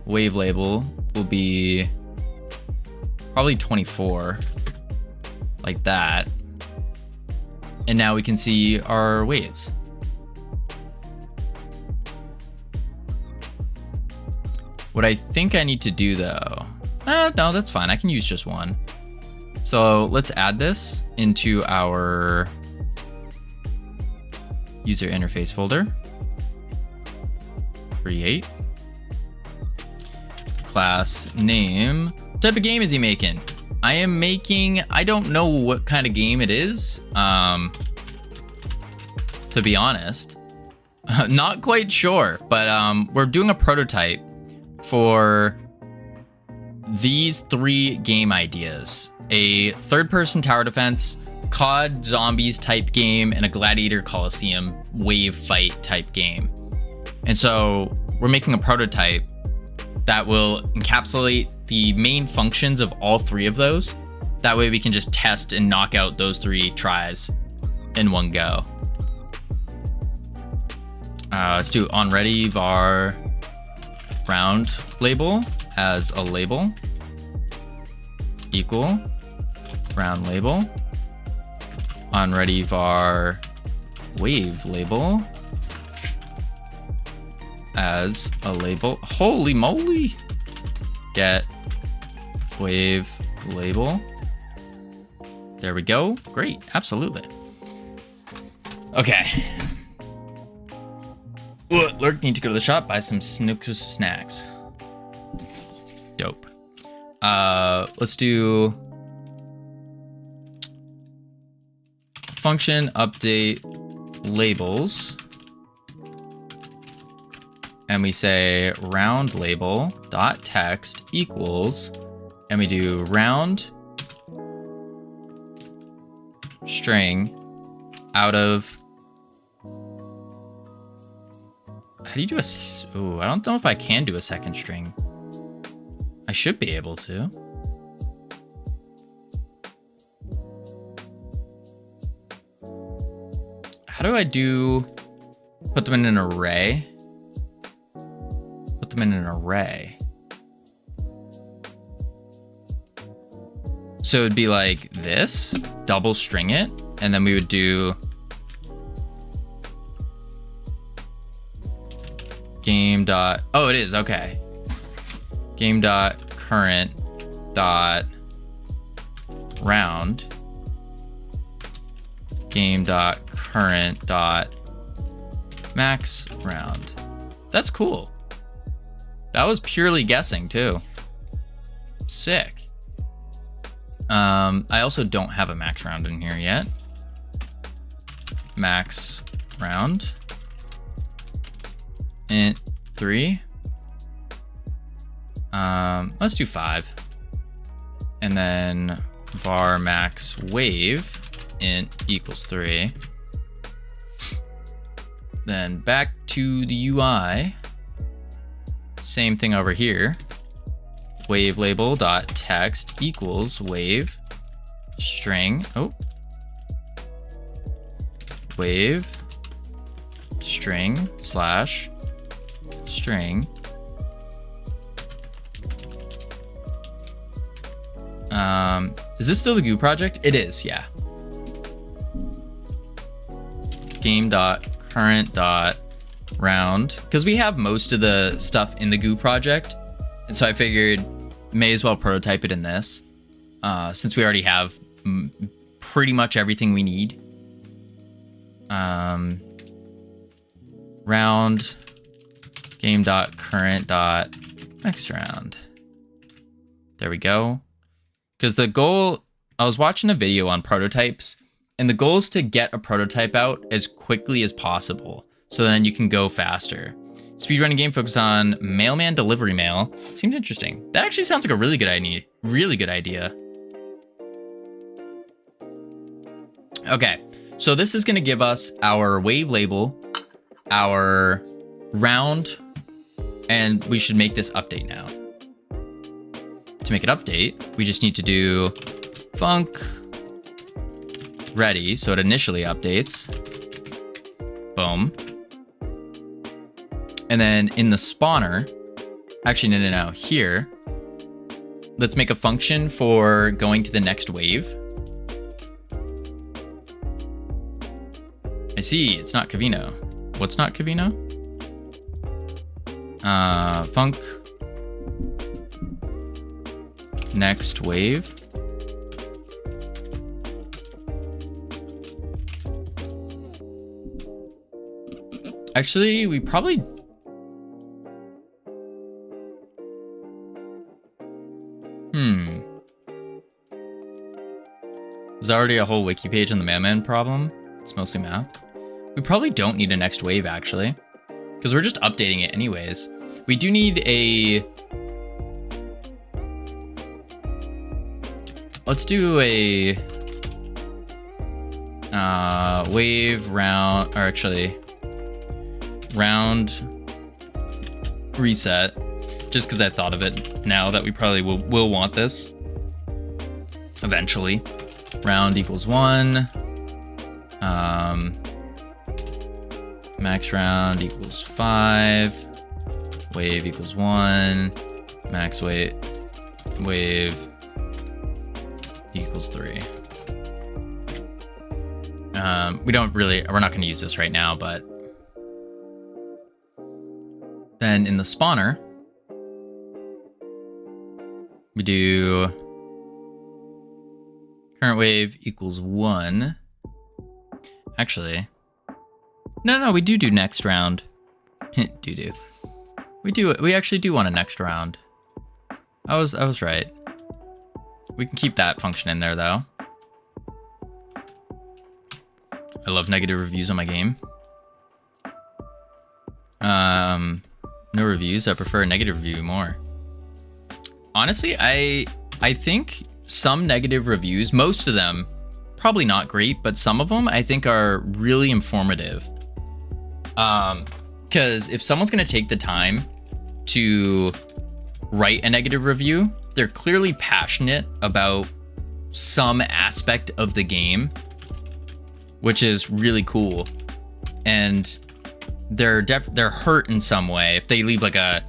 Wave label will be probably 24 like that. And now we can see our waves. What I think I need to do though, no, that's fine. I can use just one. So let's add this into our user interface folder. Create. Class name. What type of game is he making? I am making, I don't know what kind of game it is. To be honest, not quite sure, but we're doing a prototype for these 3 game ideas: a third-person tower defense, COD zombies type game, and a Gladiator Coliseum wave fight type game. And so we're making a prototype that will encapsulate the main functions of all 3 of those. That way we can just test and knock out those 3 tries in one go. Let's do onReady var round label as a label equal round label. onReady var wave label as a label. Holy moly! Get wave label. There we go. Great. Absolutely. Okay. Lurk, need to go to the shop, buy some snacks. Dope. Let's do function update labels. And we say round label dot text equals, and we do round string out of, how do you do a, ooh, I don't know if I can do a second string. I should be able to. How do I do, put them in an array? Put them in an array. So it'd be like this, double string it, and then we would do game dot, oh, it is, okay. Game dot current dot round. Game dot current dot max round. That's cool. That was purely guessing too. Sick. I also don't have a max round in here yet. Max round. Int 3. Let's do 5. And then var max wave int equals 3. Then back to the UI. Same thing over here. Wave label dot text equals wave string. Oh. Wave string slash string. Is this still the Goo project? It is, yeah. Game.current.round, because we have most of the stuff in the Goo project, and so I figured may as well prototype it in this, since we already have pretty much everything we need. Round game.current.next round. There we go. Because the goal, I was watching a video on prototypes, and the goal is to get a prototype out as quickly as possible, so then you can go faster. Speedrunning game focused on mailman delivery mail. Seems interesting. That actually sounds like a really good idea. Really good idea. Okay, so this is going to give us our wave label, our round, and we should make this update now. To make it update, we just need to do func ready, so it initially updates. Boom. And then in the spawner, actually, no, here, let's make a function for going to the next wave. I see, it's not Covino. What's not Covino? Func next wave. Actually, we probably... There's already a whole wiki page on the mailman problem. It's mostly math. We probably don't need a next wave, actually, because we're just updating it anyways. We do need a... Let's do a wave round, or actually round reset, just because I thought of it now that we probably will want this eventually. Round equals 1. Max round equals 5. Wave equals 1. Max wave equals 3. We're not going to use this right now, but then in the spawner, we do current wave equals 1. Actually, no, we do next round. We actually do want a next round. I was right. We can keep that function in there though. I love negative reviews on my game. No reviews. I prefer a negative review more. Honestly, I think some negative reviews, most of them probably not great, but some of them I think are really informative. Because if someone's going to take the time to write a negative review, they're clearly passionate about some aspect of the game, which is really cool. And they're hurt in some way if they leave like a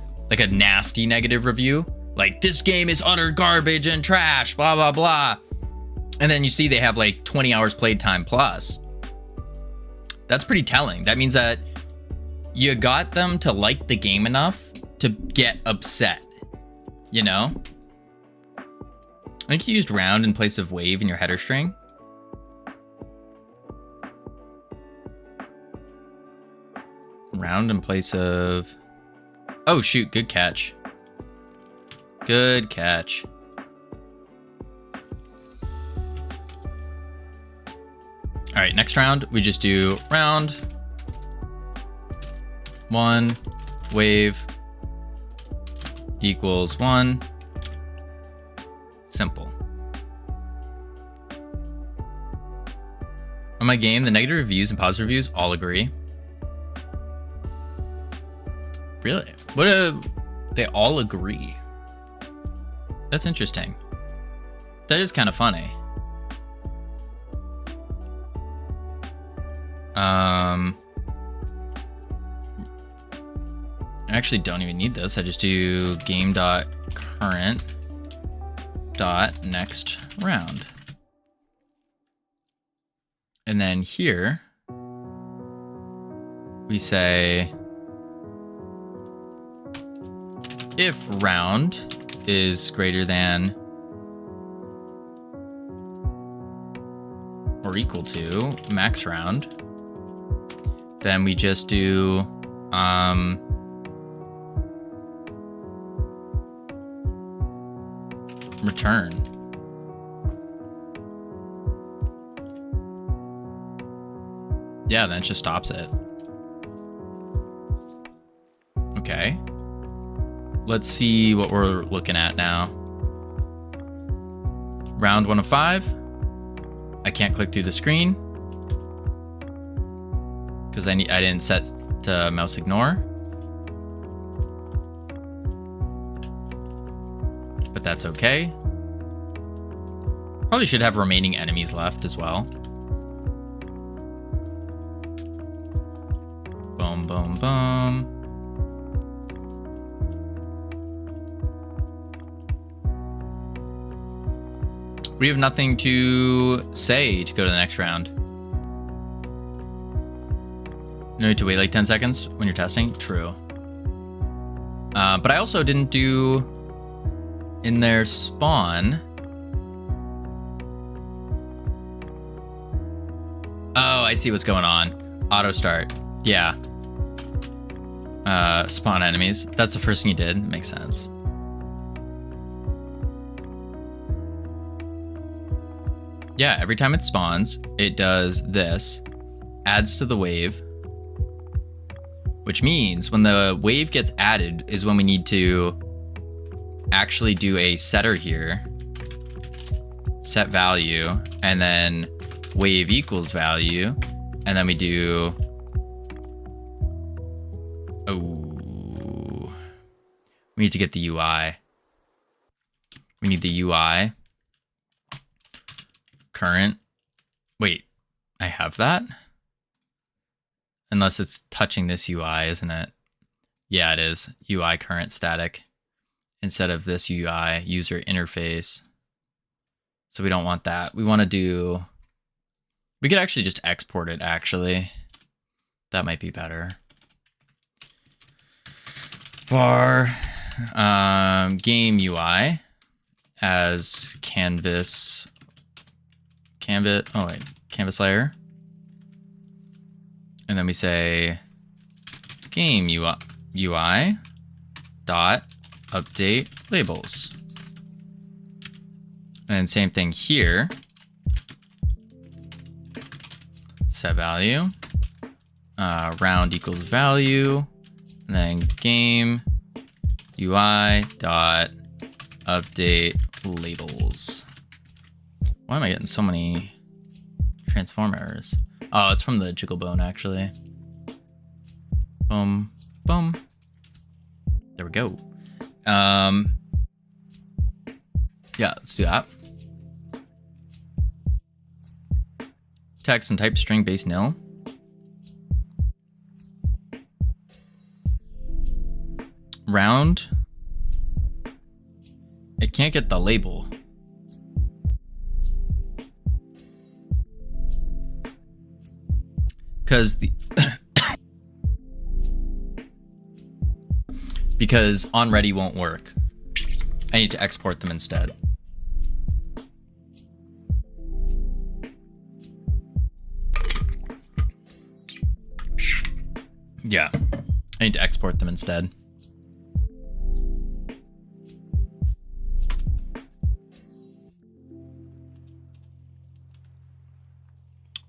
nasty negative review, like this game is utter garbage and trash, blah blah blah, and then you see they have like 20 hours playtime plus. That's pretty telling. That means that you got them to like the game enough to get upset, you know? I think you used round in place of wave in your header string. Round in place of... Oh, shoot. Good catch. Good catch. All right, next round, we just do round 1, wave equals 1. Simple. On my game, the negative reviews and positive reviews all agree. Really? They all agree? That's interesting. That is kind of funny. I actually don't even need this. I just do game.current dot next round. And then here we say if round is greater than or equal to max round, then we just do return. Yeah, then it just stops it. Okay. Let's see what we're looking at now. Round 1 of 5. I can't click through the screen because I didn't set to mouse ignore. But that's okay. Probably should have remaining enemies left as well. Boom, boom, boom. We have nothing to say to go to the next round. No need to wait like 10 seconds when you're testing. True. But I also didn't do in their spawn. Oh, I see what's going on. Auto start. Yeah. Spawn enemies. That's the first thing you did. Makes sense. Yeah, every time it spawns, it does this. Adds to the wave. Which means when the wave gets added is when we need to actually do a setter here. Set value. And then wave equals value. And then we do... Oh. We need to get the UI. We need the UI. Current. Wait, I have that? Unless it's touching this UI, isn't it? Yeah, it is. UI current static. Instead of this UI, user interface. So we don't want that. We want to do... We could actually just export it, actually. That might be better. var game UI as canvas layer. And then we say game UI dot update labels. And same thing here. Set value. Round equals value. And then game UI dot update labels. Why am I getting so many transform errors? Oh, it's from the jiggle bone, actually. Boom, boom. There we go. Yeah, let's do that. Text and type string base nil. Round. It can't get the label. Because the because onReady won't work. I need to export them instead. Yeah, I need to export them instead.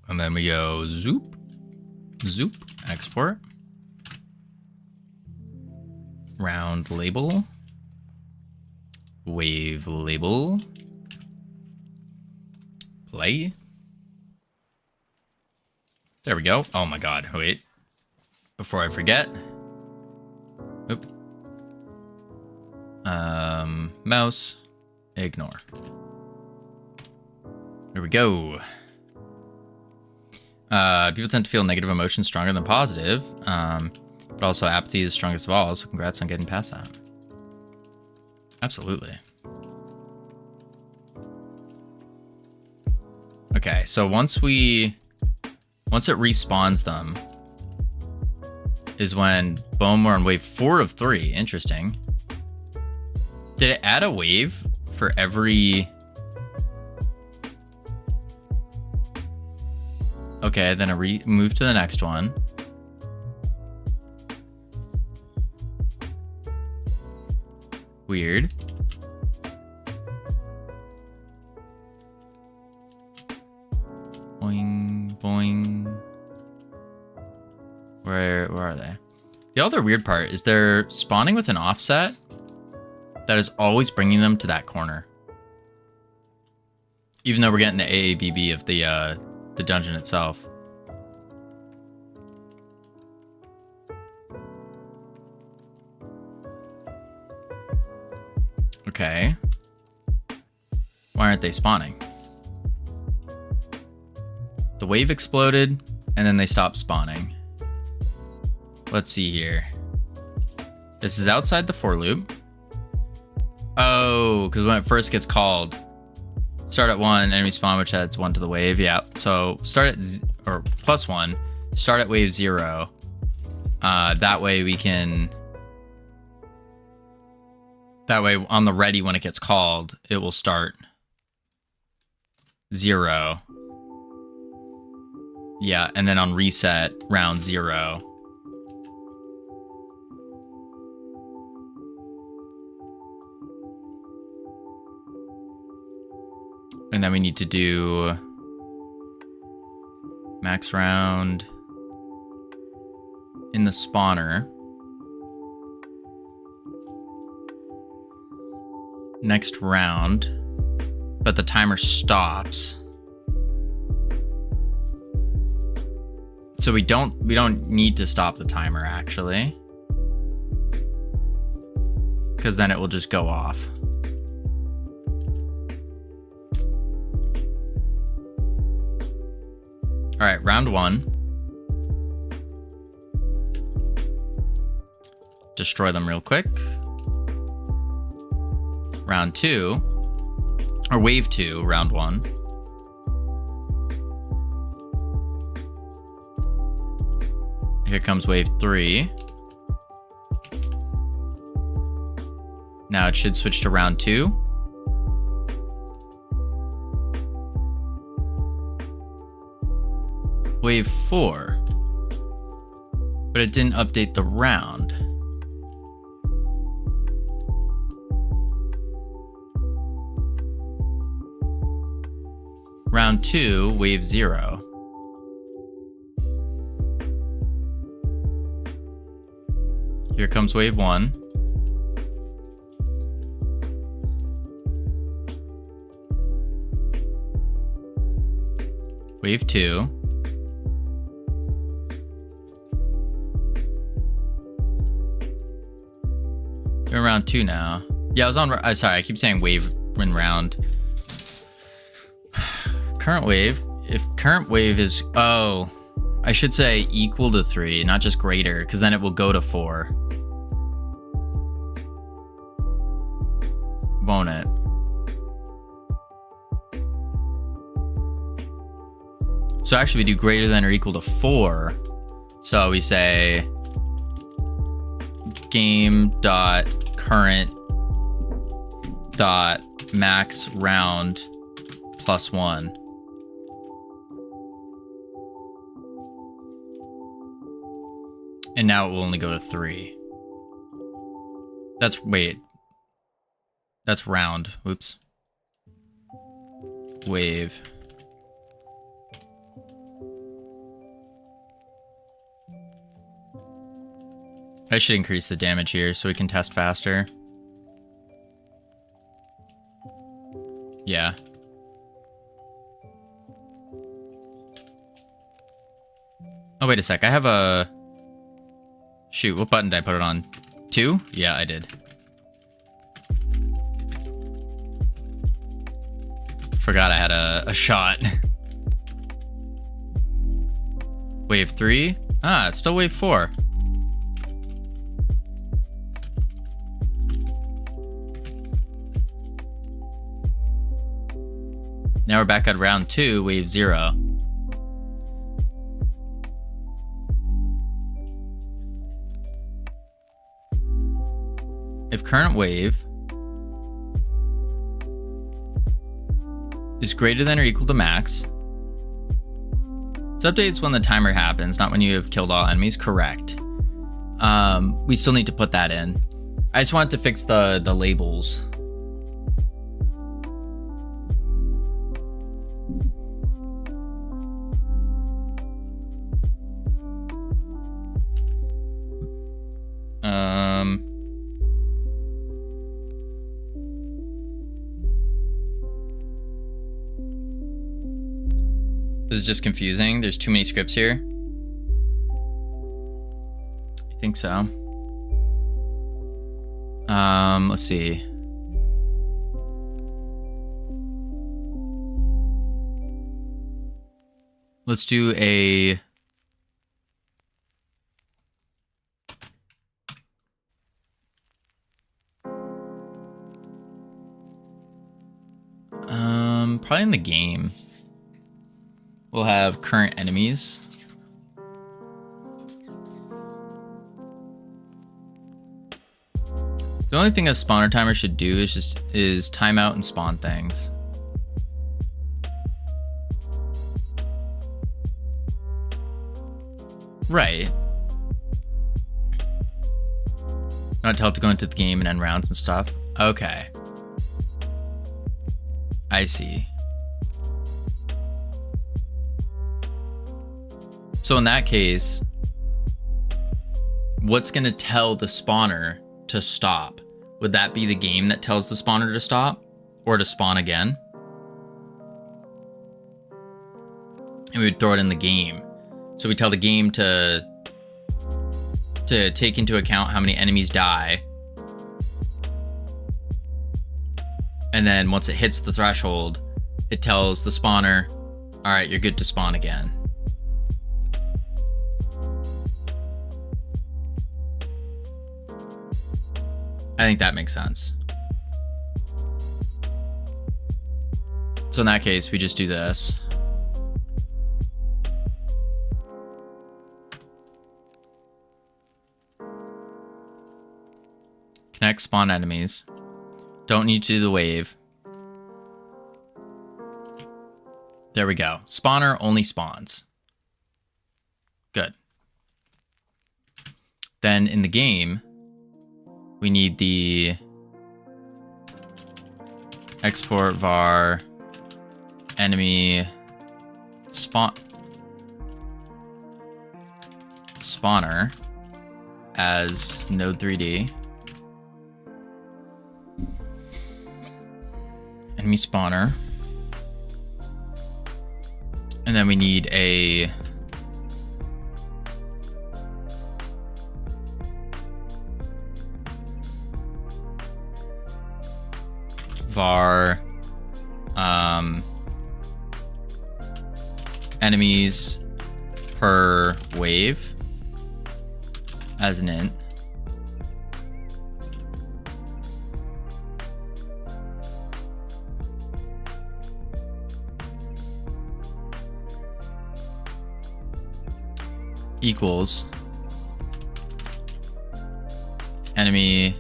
And then we go zoop, zoop, export. Round label. Wave label. Play. There we go. Oh my god, wait. Before I forget. Oop. Mouse. Ignore. There we go. People tend to feel negative emotions stronger than positive. But also apathy is strongest of all, so congrats on getting past that. Absolutely. Okay, so once it respawns them is when, boom, we're on wave 4 of 3. Interesting. Did it add a wave for every... Okay, then move to the next one. Weird. Boing, boing. Where are they? The other weird part is they're spawning with an offset that is always bringing them to that corner. Even though we're getting the AABB of the dungeon itself. Okay. Why aren't they spawning? The wave exploded, and then they stopped spawning. Let's see here. This is outside the for loop. Oh, because when it first gets called, start at 1, enemy spawn, which adds 1 to the wave. Yeah, so start at +1, start at wave 0. That way we can... That way on the ready when it gets called, it will start 0. Yeah, and then on reset, round 0. And then we need to do max round in the spawner. Next round, but the timer stops. So we don't need to stop the timer actually, because then it will just go off. All right, round 1. Destroy them real quick. Round 2, or wave 2, round 1. Here comes wave 3. Now it should switch to round 2. Wave 4. But it didn't update the round. Round 2, wave 0. Here comes wave 1. Wave 2. You're in round 2 now. Yeah, I was on... sorry, I keep saying wave and round. Current wave. If current wave is... Oh, I should say equal to 3, not just greater, because then it will go to 4. Won't it? So actually we do greater than or equal to 4. So we say game.current.max round +1. And now it will only go to 3. Wait. That's round. Oops. Wave. I should increase the damage here so we can test faster. Yeah. Oh, wait a sec. I have a... Shoot, what button did I put it on? 2? Yeah, I did. Forgot I had a shot. Wave 3? Ah, it's still wave 4. Now we're back at round 2, wave 0. If current wave is greater than or equal to max, this updates when the timer happens, not when you have killed all enemies. Correct. We still need to put that in. I just wanted to fix the labels. This is just confusing. There's too many scripts here. I think so. Let's see. Let's do a probably in the game. We'll have current enemies. The only thing a spawner timer should do is time out and spawn things. Right. Not to help to go into the game and end rounds and stuff. Okay. I see. So in that case, what's going to tell the spawner to stop? Would that be the game that tells the spawner to stop or to spawn again? And we would throw it in the game. So we tell the game to take into account how many enemies die. And then once it hits the threshold, it tells the spawner, all right, you're good to spawn again. I think that makes sense. So in that case, we just do this. Connect spawn enemies. Don't need to do the wave. There we go. Spawner only spawns. Good. Then in the game, we need the export var enemy spawner as node3d. Enemy spawner. And then we need a var enemies per wave as an int. Equals enemy.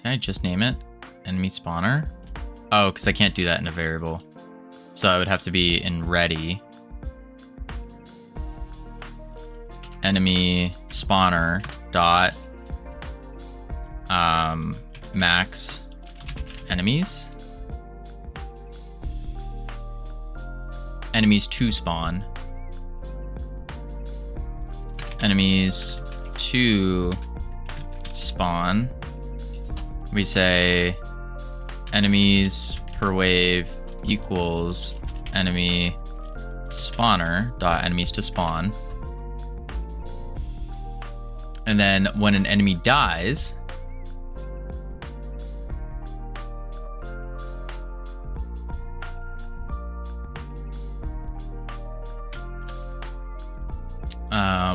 Can I just name it enemy spawner? Oh, because I can't do that in a variable. So I would have to be in ready. Enemy spawner dot max enemies. Enemies to spawn. Enemies to spawn. We say enemies per wave equals enemy spawner dot enemies to spawn. And then when an enemy dies,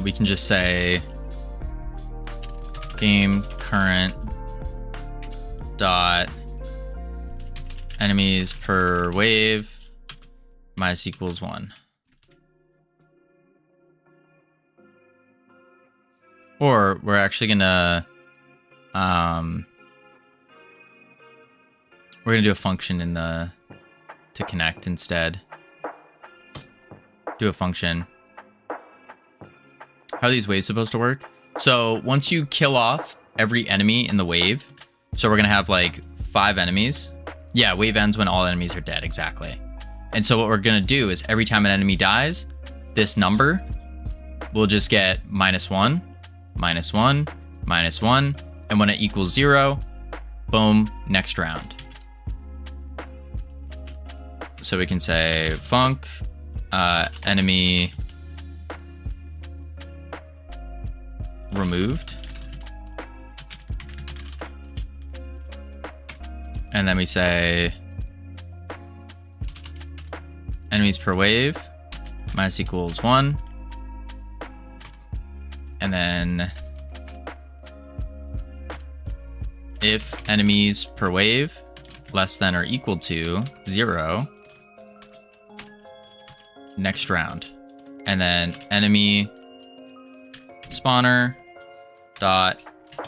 we can just say game current dot enemies per wave minus equals 1. Or we're actually gonna do a function in the to connect instead. Do a function. How are these waves supposed to work? So once you kill off every enemy in the wave, so we're gonna have like 5 enemies. Yeah, wave ends when all enemies are dead, exactly. And so what we're gonna do is every time an enemy dies, this number will just get -1, -1, -1, and when it equals 0, boom, next round. So we can say func enemy removed. And then we say enemies per wave minus equals 1. And then if enemies per wave less than or equal to 0, next round. And then enemy spawner dot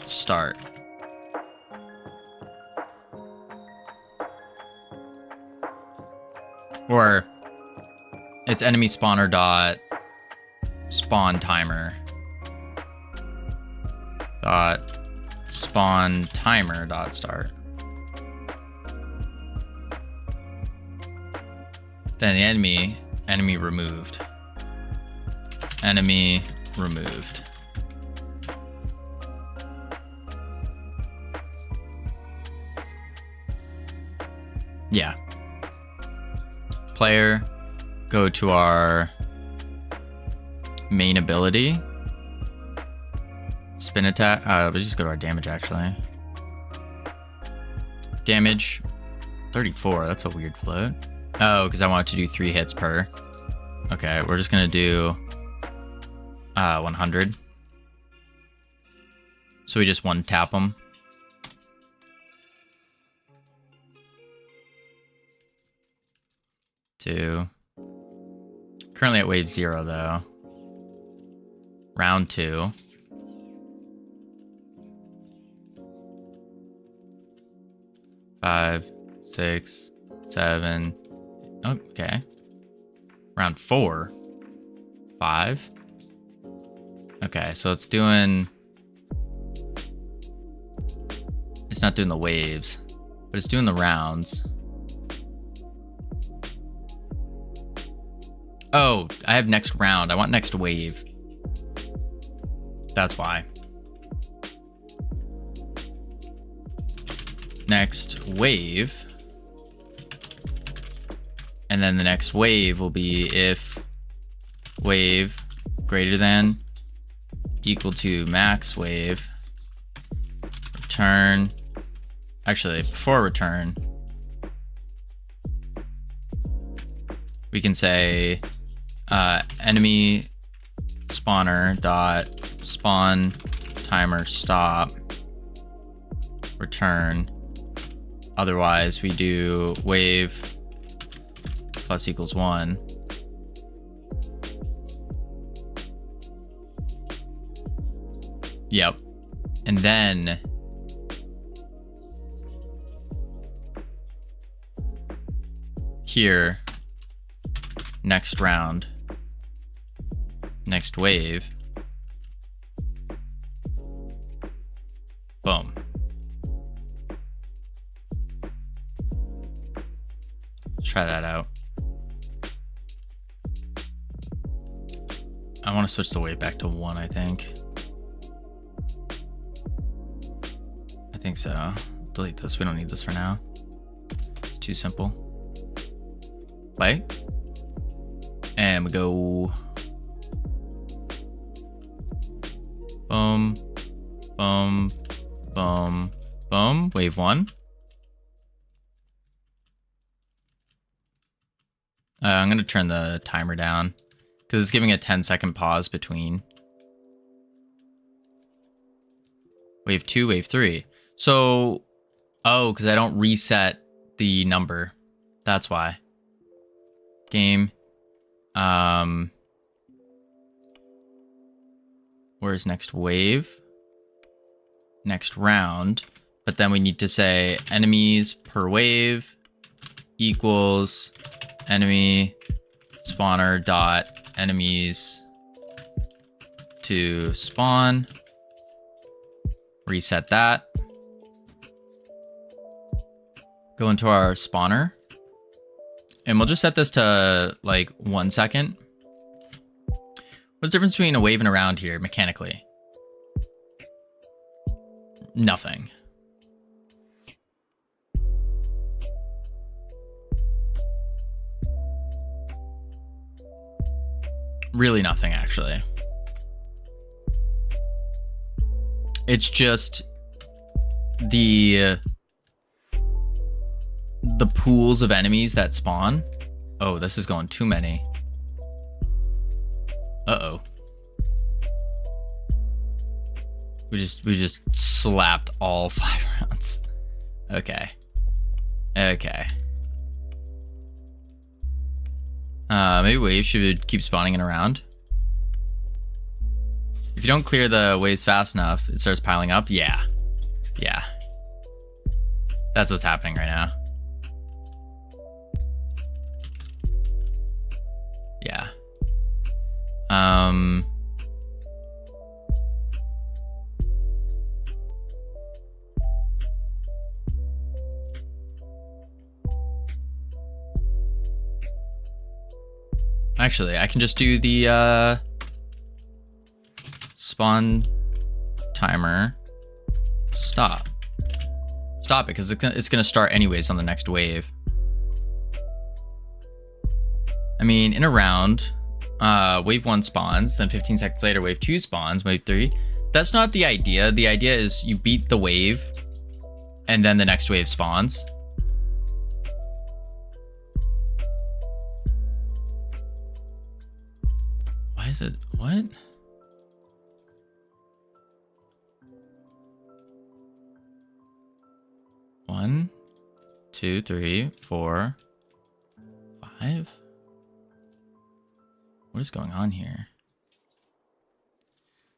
start. Or it's enemy spawner dot spawn timer dot spawn timer dot start. Then the enemy removed. Enemy removed. Yeah. Player, go to our main ability. Spin attack. Let's just go to our damage actually. Damage 34. That's a weird float. Oh, because I want it to do 3 hits per. Okay, we're just gonna do 100. So we just one tap them. Two. Currently at wave 0 though. Round 2. Five, 6, 7. Okay. Round 4. 5. Okay, so it's doing... It's not doing the waves, but it's doing the rounds. Oh, I have next round. I want next wave. That's why. Next wave. And then the next wave will be if wave greater than equal to max wave. Return. Actually, before return, we can say enemy spawner dot spawn timer stop return. Otherwise, we do wave plus equals 1. Yep. And then here, next round, next wave, boom. Let's try that out. I want to switch the wave back to 1, I think. I think so. Delete this. We don't need this for now. It's too simple. Play. And we go. Boom. Boom. Boom. Boom. Wave 1. I'm going to turn the timer down because it's giving a 10-second pause between. Wave 2, wave 3. So Oh, because I don't reset the number. That's why. Game. Where's next wave? Next round. But then we need to say enemies per wave equals enemy spawner dot enemies to spawn. Reset that. Go into our spawner. And we'll just set this to like 1 second. What's the difference between a wave and a round here mechanically? Nothing. Really nothing, actually. It's just the pools of enemies that spawn. Oh, this is going too many. Uh-oh. We just slapped all 5 rounds. Okay. Okay. Maybe waves should keep spawning in a round. If you don't clear the waves fast enough, it starts piling up. Yeah. Yeah. That's what's happening right now. Yeah. Actually, I can just do the spawn timer. Stop it, because it's gonna start anyways on the next wave. I mean, in a round, wave 1 spawns, then 15 seconds later, wave 2 spawns, wave 3. That's not the idea. The idea is you beat the wave, and then the next wave spawns. Why is it? What? One, 2, 3, 4, 5. What is going on here?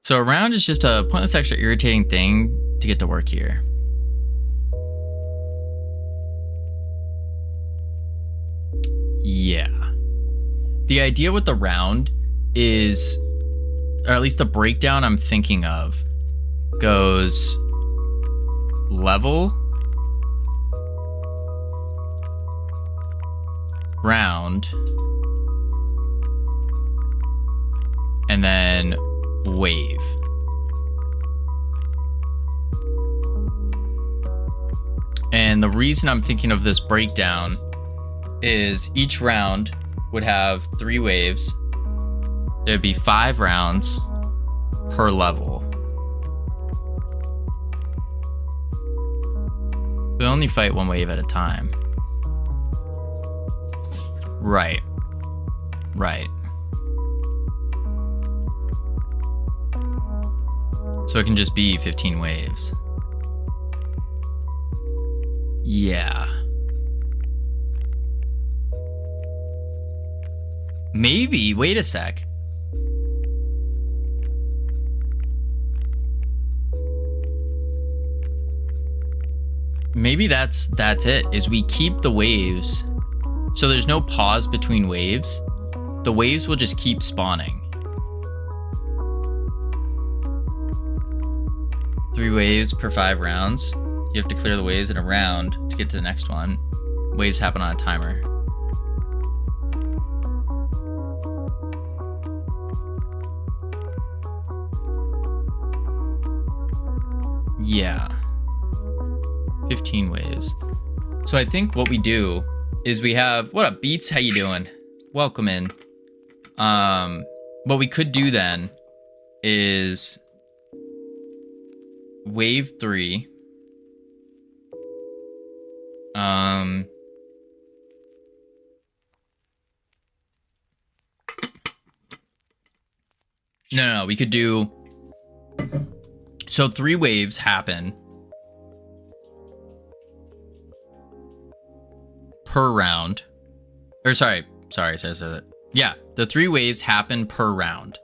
So a round is just a pointless, extra irritating thing to get to work here. Yeah. The idea with the round is, or at least the breakdown I'm thinking of, goes level, round, and then wave. And the reason I'm thinking of this breakdown is each round would have 3 waves. There'd be 5 rounds per level. We only fight 1 wave at a time. Right. Right. So it can just be 15 waves. Yeah. Maybe, wait a sec. Maybe that's it, is we keep the waves. So there's no pause between waves. The waves will just keep spawning. 3 waves per 5 rounds. You have to clear the waves in a round to get to the next one. Waves happen on a timer. Yeah. 15 waves. So I think what we do is we have, what up, Beats? How you doing? Welcome in. What we could do then is wave 3. No, we could do, so 3 waves happen. per round. Or sorry. Yeah, the 3 waves happen per round.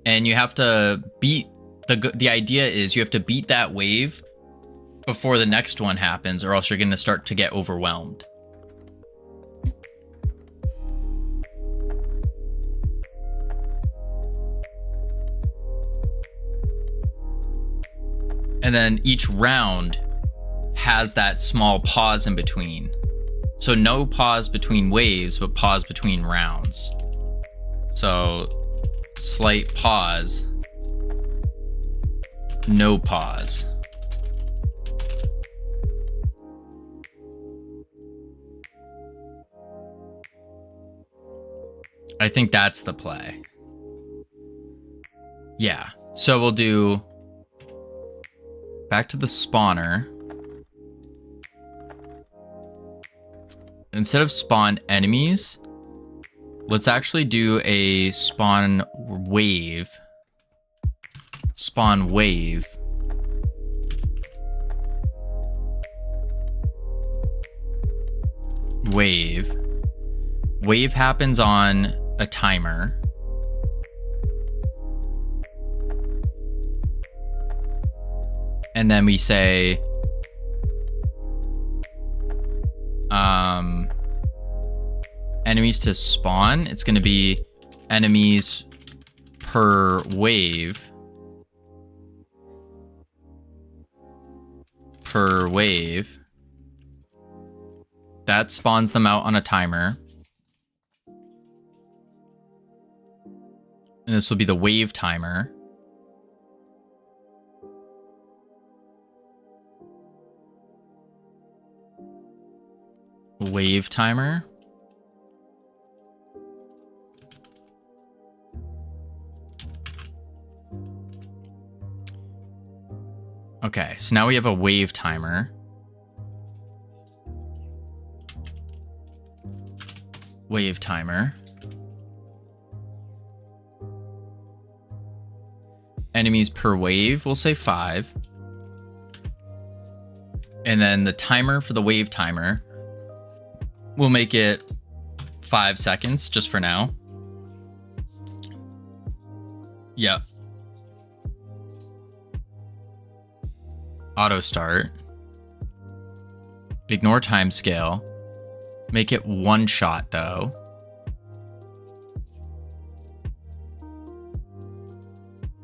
And you have to beat, the idea is you have to beat that wave before the next one happens, or else you're going to start to get overwhelmed. And then each round has that small pause in between. So no pause between waves, but pause between rounds. So slight pause, no pause. I think that's the play. Yeah. So we'll do back to the spawner. Instead of spawn enemies, let's actually do a spawn wave. Spawn wave. Wave. Wave happens on a timer. And then we say enemies to spawn. It's going to be enemies per wave. Per wave. That spawns them out on a timer. And this will be the wave timer. Wave timer. Okay, so now we have a wave timer. Wave timer. Enemies per wave, we'll say 5. And then the timer for the wave timer, we'll make it 5 seconds just for now. Yep. Auto start. Ignore timescale. Make it 1 shot though.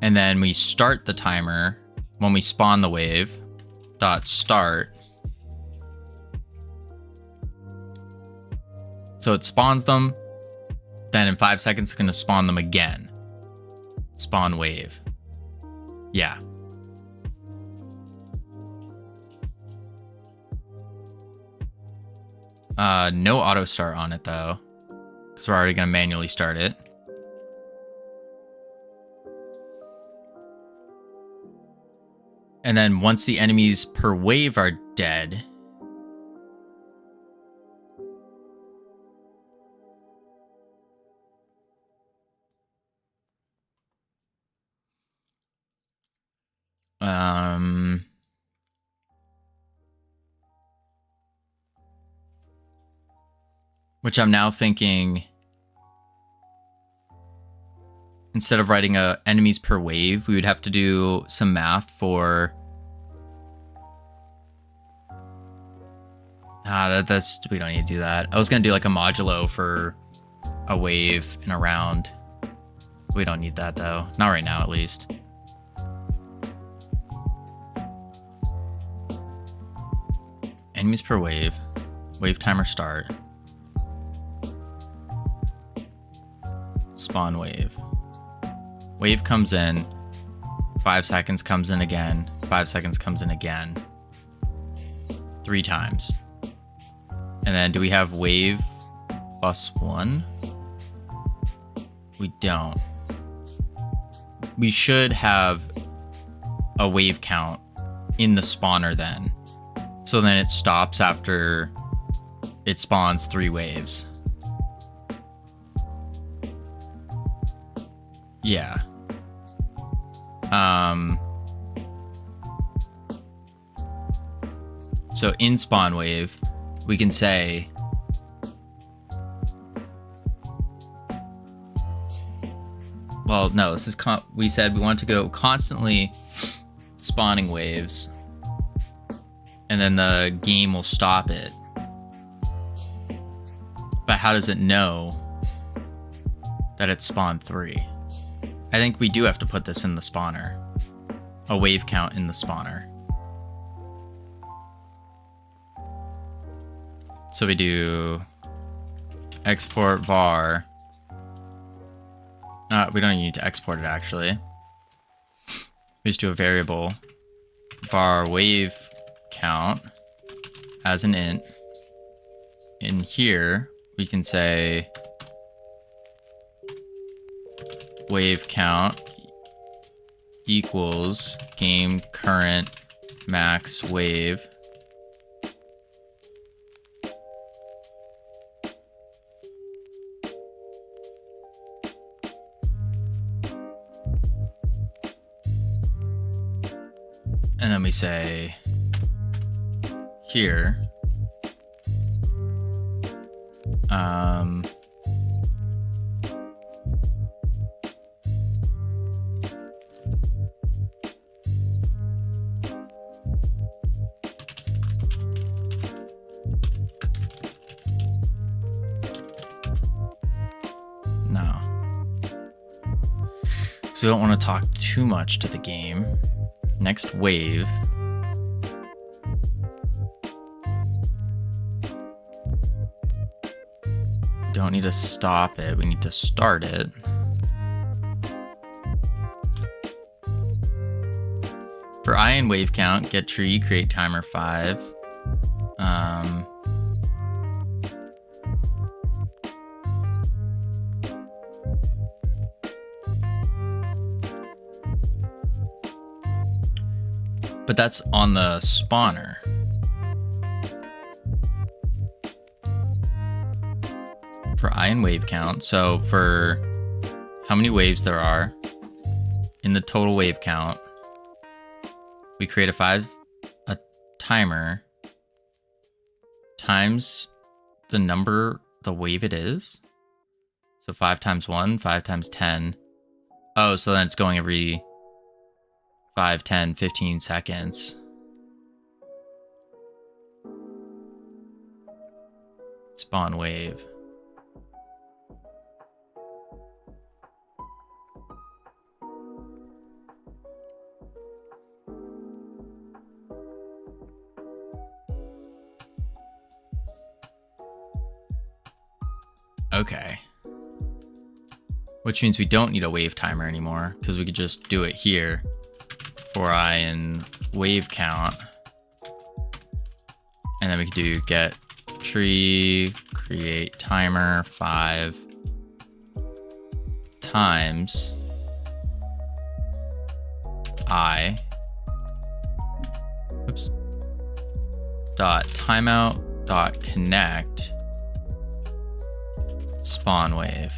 And then we start the timer when we spawn the wave. Dot start. So it spawns them. Then in 5 seconds, it's going to spawn them again. Spawn wave. Yeah. No auto start on it though, because we're already going to manually start it. And then once the enemies per wave are dead, which I'm now thinking, instead of writing enemies per wave, we would have to do some math for that's we don't need to do that. I was gonna do like a modulo for a wave in a round. We don't need that though. Not right now, at least. Enemies per wave. Wave timer start. Spawn wave. Wave comes in. 5 seconds comes in again. 5 seconds comes in again. 3 times. And then do we have wave +1? We don't. We should have a wave count in the spawner then. So then it stops after it spawns 3 waves. Yeah. So in spawn wave, we can say well, no, this is we said we want to go constantly spawning waves, and then the game will stop it. But how does it know that it's spawned 3? I think we do have to put this in the spawner. A wave count in the spawner. So we do export var. We don't need to export it actually. We just do a variable var wave count as an int. In here, we can say wave count equals game current max wave. And then we say here, no. So we don't want to talk too much to the game. Next wave. Don't need to stop it, we need to start it. For I in wave count, get tree, create timer 5. But that's on the spawner. For I in wave count, so for how many waves there are in the total wave count, we create a timer times the number, the wave it is. So 5 times 1, 5 times 10. Oh, so then it's going every 5, 10, 15 seconds. Spawn wave. Okay. Which means we don't need a wave timer anymore, because we could just do it here. For I in wave count. And then we could do get tree, create timer 5 times I. Oops. Dot timeout dot connect spawn wave.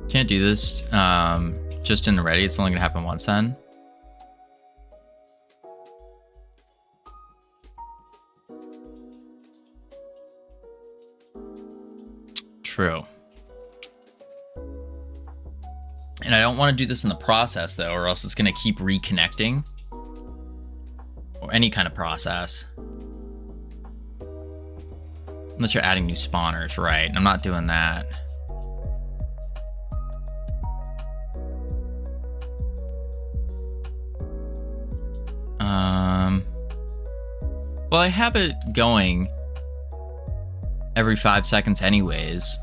Can't do this just in ready. It's only gonna happen once then. True. And I don't want to do this in the process though, or else it's gonna keep reconnecting. Or any kind of process. Unless you're adding new spawners, right? And I'm not doing that. Well, I have it going every 5 seconds anyways.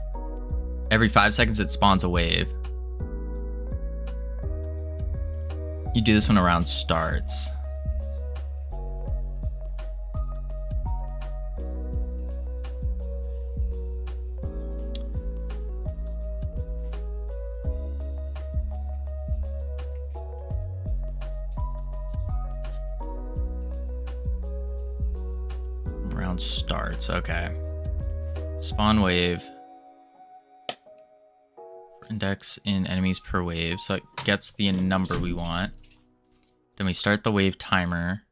Every 5 seconds it spawns a wave. You do this when a round starts. Round starts, okay. Spawn wave. Index in enemies per wave, so it gets the number we want. Then we start the wave timer.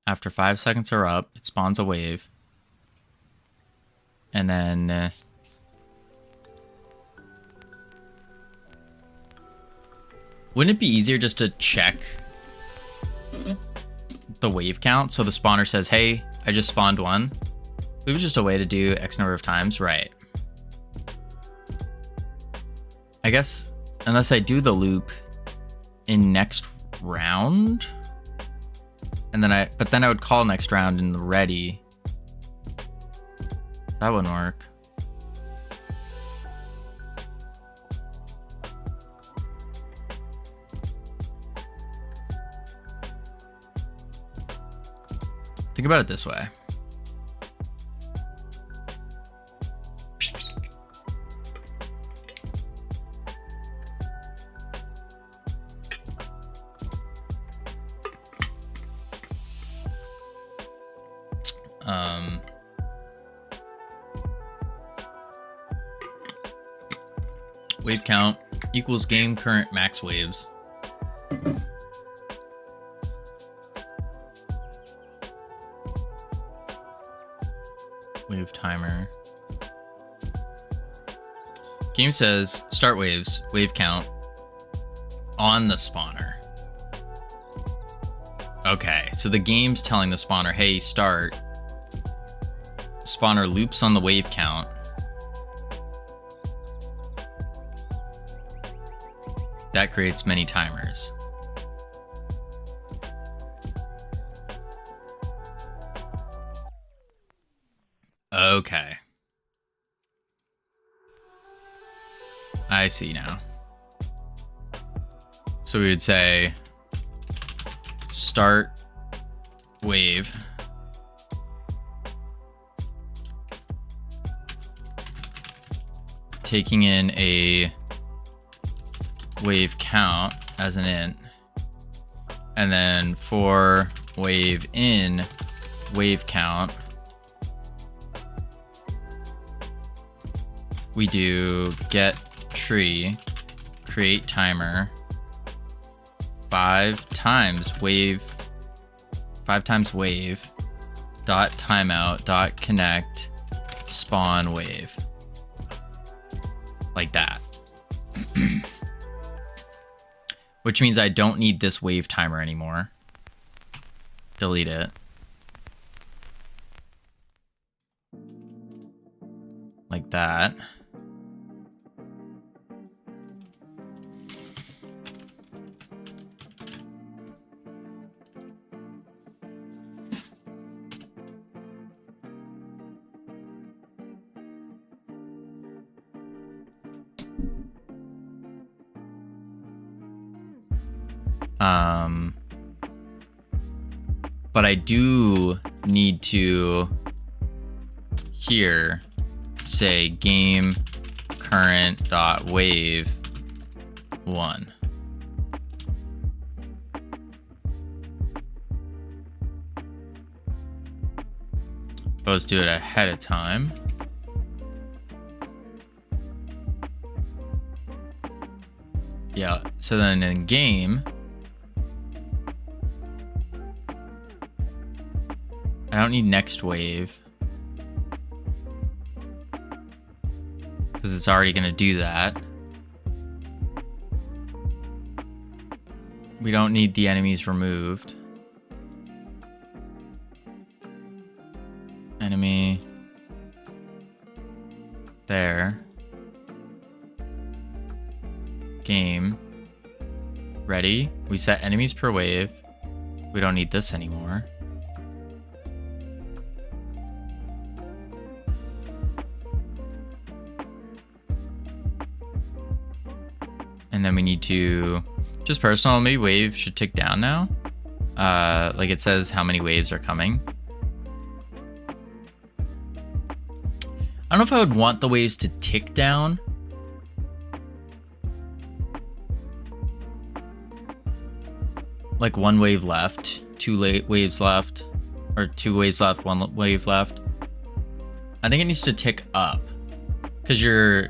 After 5 seconds are up, it spawns a wave. And then wouldn't it be easier just to check the wave count? So the spawner says, hey, I just spawned one. It was just a way to do X number of times, right? I guess unless I do the loop in next round, and then I would call next round in the ready. That wouldn't work. Think about it this way. Wave count equals game current max waves. Wave timer. Game says start waves, wave count on the spawner. Okay, so the game's telling the spawner, hey, start. Spawner loops on the wave count. That creates many timers. Okay. I see now. So we would say start wave. Taking in a wave count as an int, and then for wave in wave count, we do get tree, create timer, 5 times wave dot timeout dot connect spawn wave, like that. Which means I don't need this wave timer anymore. Delete it. Like that. But I do need to here say game current dot wave 1. Let's do it ahead of time. Yeah, so then in game, I don't need next wave because it's already going to do that. We don't need the enemies removed. Enemy there. Game ready. We set enemies per wave. We don't need this anymore. And then we need to, just personal, maybe wave should tick down now. Like it says how many waves are coming. I don't know if I would want the waves to tick down. Like 1 wave left, 2 waves left, or 2 waves left, 1 wave left. I think it needs to tick up because you're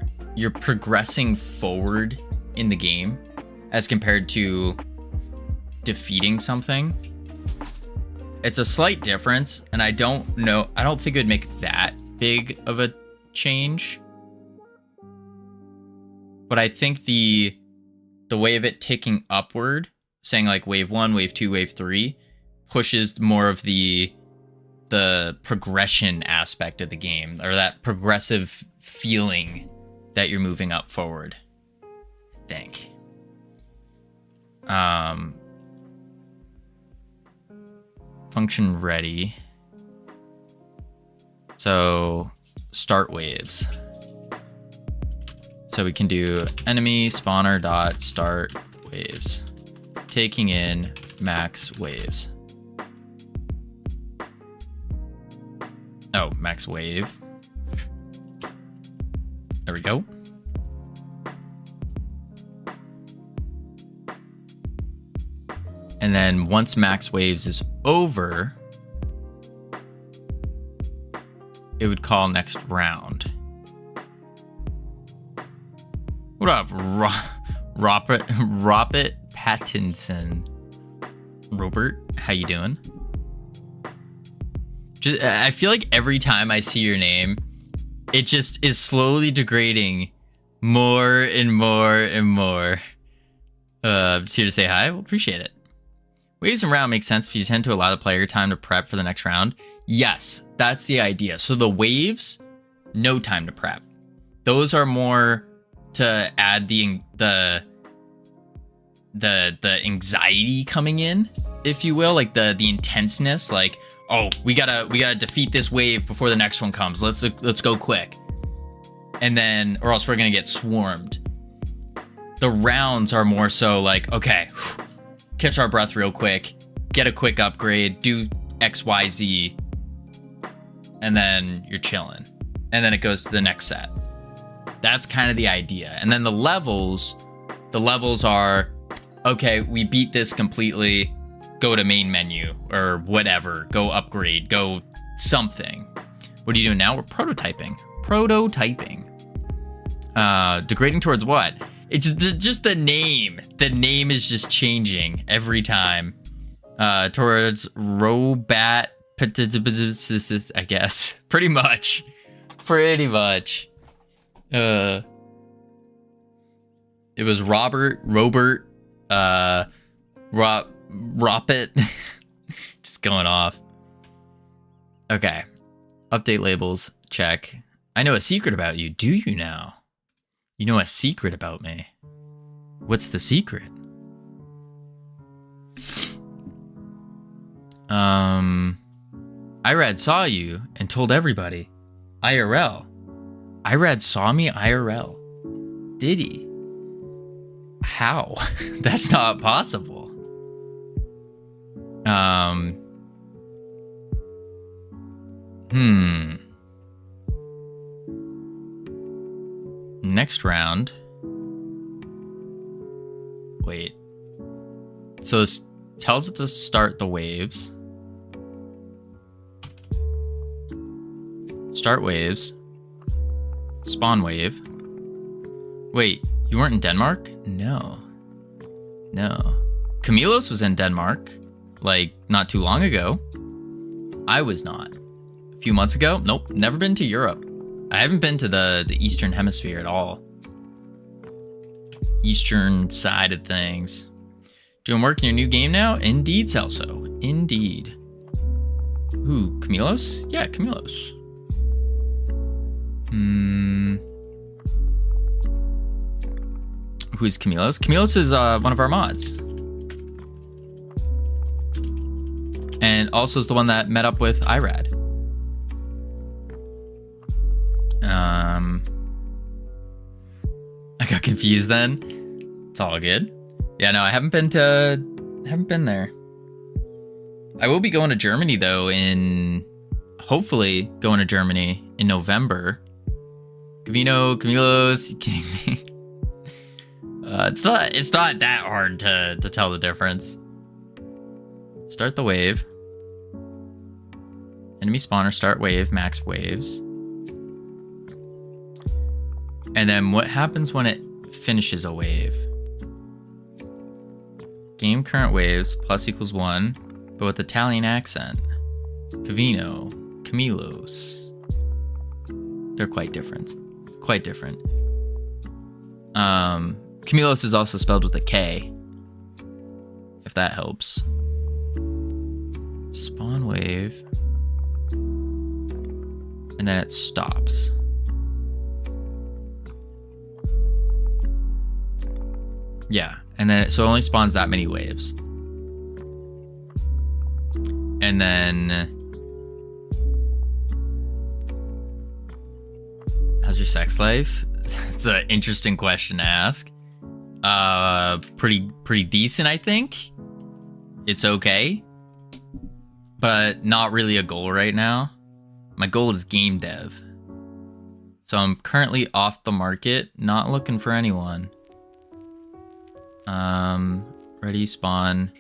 progressing forward in the game as compared to defeating something. It's a slight difference, and I don't think it would make that big of a change. But I think the way of it ticking upward, saying like wave 1, wave 2, wave 3, pushes more of the progression aspect of the game, or that progressive feeling that you're moving up forward, I think. Function ready. So start waves. So we can do enemy spawner dot start waves, taking in max waves. Oh, max wave. There we go. And then once max waves is over, it would call next round. What up, Robert Pattinson? Robert, how you doing? I feel like every time I see your name, it just is slowly degrading more and more and more. Just here to say hi. Well, appreciate it. Waves and round makes sense if you tend to allow the player time to prep for the next round. Yes, that's the idea. So the waves, no time to prep. Those are more to add the anxiety coming in, if you will, like the intenseness, like, oh, we gotta defeat this wave before the next one comes. Let's go quick. And then, or else we're gonna get swarmed. The rounds are more so like, okay, catch our breath real quick, get a quick upgrade, do XYZ, and then you're chilling. And then it goes to the next set. That's kind of the idea. And then the levels are, okay, we beat this completely, go to main menu or whatever, go upgrade, go something. What are you doing now? We're prototyping. Degrading towards what? It's just the name. The name is just changing every time. Towards Robat, I guess. Pretty much. It was Robert, Roppet. Just going off. Okay. Update labels, check. I know a secret about you. Do you now? You know a secret about me. What's the secret? Irad saw you and told everybody. IRL. Irad saw me IRL. Did he? How? That's not possible. Next round. Wait. So this tells it to start the waves. Start waves. Spawn wave. Wait, you weren't in Denmark? No. Camilos was in Denmark, like, not too long ago. I was not. A few months ago? Nope, never been to Europe. I haven't been to the Eastern Hemisphere at all. Eastern side of things. Doing work in your new game now? Indeed, Celso. Indeed. Who, Camilos? Yeah, Camilos. Who's Camilos? Camilos is one of our mods. And also is the one that met up with Irad. I got confused then. It's all good. Yeah, no, I haven't been there. I will be going to Germany though hopefully going to Germany in November. Covino, Camilos, you kidding me? It's not that hard to tell the difference. Start the wave. Enemy spawner, start wave, max waves. And then what happens when it finishes a wave? Game current waves plus equals 1, but with Italian accent. Covino, Camilos. They're quite different. Quite different. Camilos is also spelled with a K, if that helps. Spawn wave. And then it stops. Yeah, and then so it only spawns that many waves. And then how's your sex life? It's an interesting question to ask. Pretty decent, I think. It's okay, but not really a goal right now. My goal is game dev. So I'm currently off the market, not looking for anyone. Ready, spawn.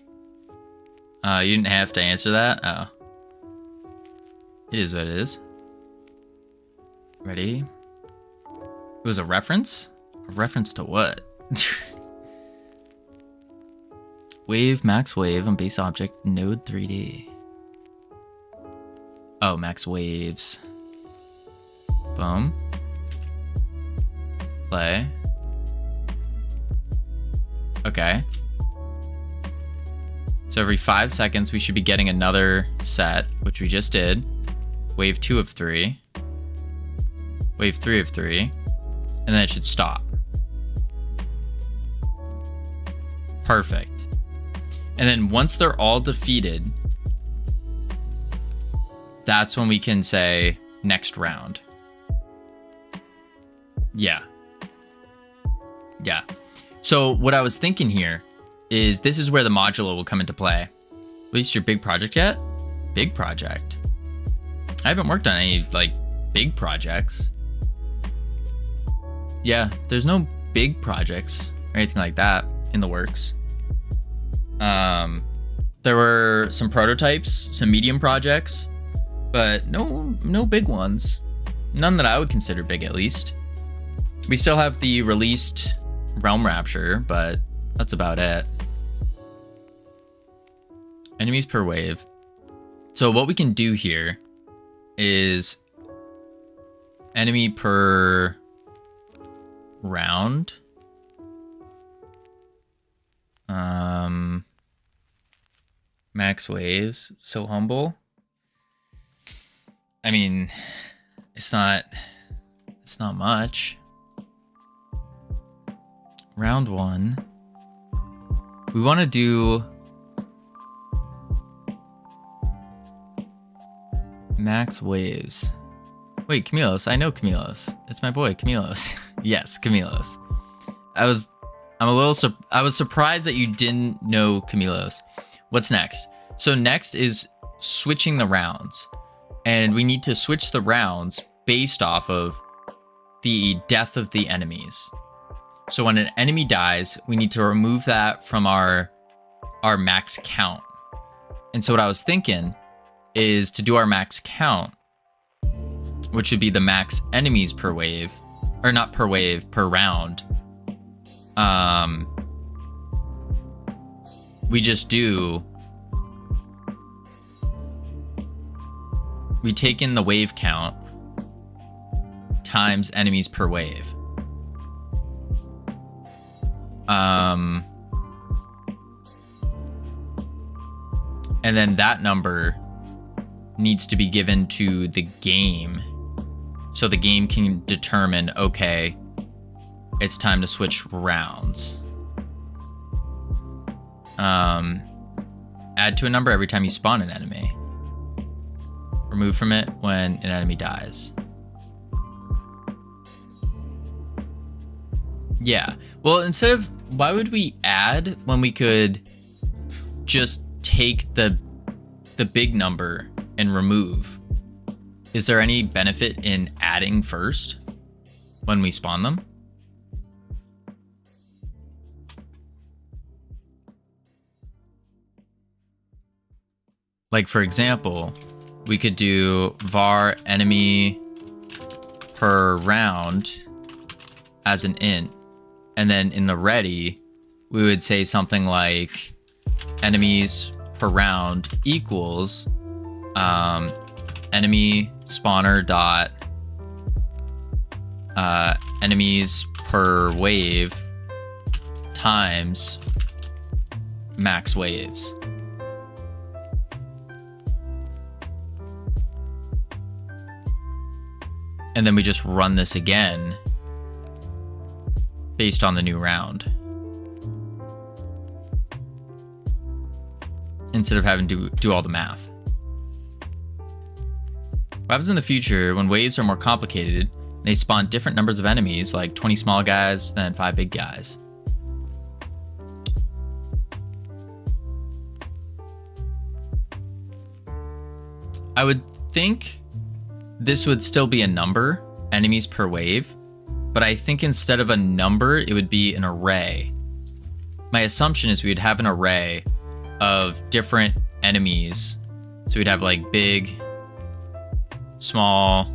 You didn't have to answer that? Oh. It is what it is. Ready? It was a reference? A reference to what? Wave, max wave on base object, node 3D. Oh, max waves. Boom. Play. Okay. So every 5 seconds, we should be getting another set, which we just did. Wave 2 of 3. Wave 3 of 3. And then it should stop. Perfect. And then once they're all defeated, that's when we can say next round. Yeah. Yeah. So what I was thinking here is this is where the modular will come into play. Released your big project yet? Big project. I haven't worked on any like big projects. Yeah, there's no big projects or anything like that in the works. There were some prototypes, some medium projects, but no big ones. None that I would consider big, at least. We still have the released Realm Rapture, but that's about it. Enemies per wave. So what we can do here is enemy per round. Max waves. So humble. I mean, it's not much. Round 1. We want to do max waves. Wait, Camilos. I know Camilos. It's my boy, Camilos. Yes, Camilos. I was surprised that you didn't know Camilos. What's next? So next is switching the rounds. And we need to switch the rounds based off of the death of the enemies. So when an enemy dies, we need to remove that from our max count. And so what I was thinking is to do our max count, which would be the max enemies per wave, or not per wave, per round. We just do, we take in the wave count times enemies per wave. And then that number needs to be given to the game, so the game can determine, okay, it's time to switch rounds. Add to a number every time you spawn an enemy. Remove from it when an enemy dies. Yeah. Well, instead of, why would we add when we could just take the big number and remove? Is there any benefit in adding first when we spawn them? Like, for example, we could do var enemy per round as an int. And then in the ready, we would say something like enemies per round equals enemy spawner dot enemies per wave times max waves. And then we just run this again based on the new round, instead of having to do all the math. What happens in the future when waves are more complicated, they spawn different numbers of enemies, like 20 small guys, then 5 big guys. I would think this would still be a number, enemies per wave, but I think instead of a number, it would be an array. My assumption is we'd have an array of different enemies. So we'd have like big, small,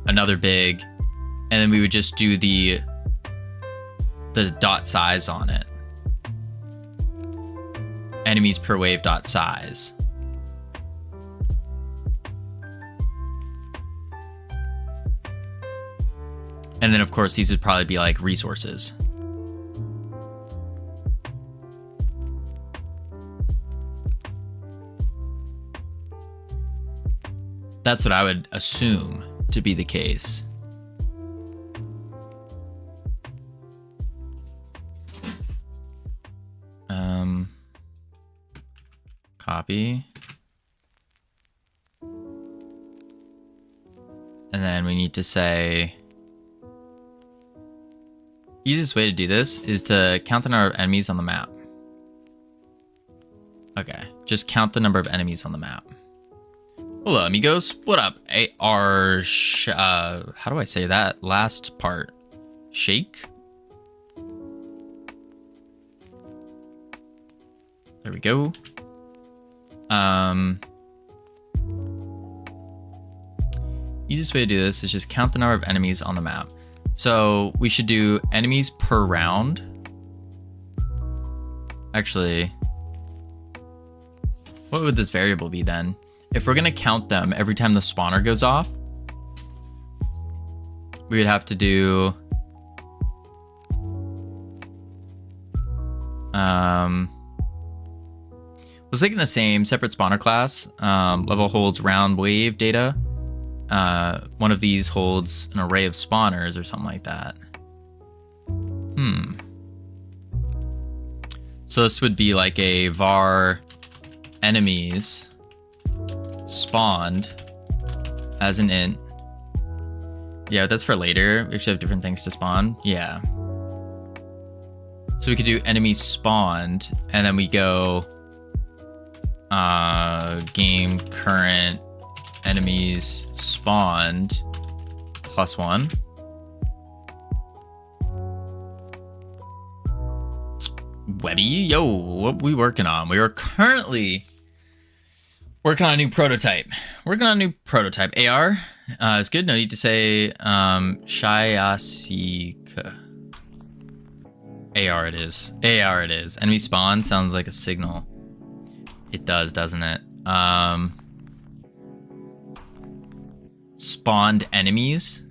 another big, and then we would just do the dot size on it. Enemies per wave dot size. And then of course these would probably be like resources. That's what I would assume to be the case. Copy. And then we need to say, easiest way to do this is to count the number of enemies on the map. Okay, just count the number of enemies on the map. Hello, amigos. What up? how do I say that last part? Shake? There we go. Easiest way to do this is just count the number of enemies on the map. So we should do enemies per round. Actually, what would this variable be then? If we're gonna count them every time the spawner goes off, we would have to do was taking the same separate spawner class. Level holds round wave data. One of these holds an array of spawners or something like that. So this would be like a var enemies spawned as an int. Yeah, that's for later. We should have different things to spawn. Yeah. So we could do enemies spawned, and then we go game current enemies spawned +1. Webby, yo, what we working on? We are currently working on a new prototype. AR is good. No need to say Shayasika. AR it is. Enemy spawn sounds like a signal. It does, doesn't it? Spawned enemies.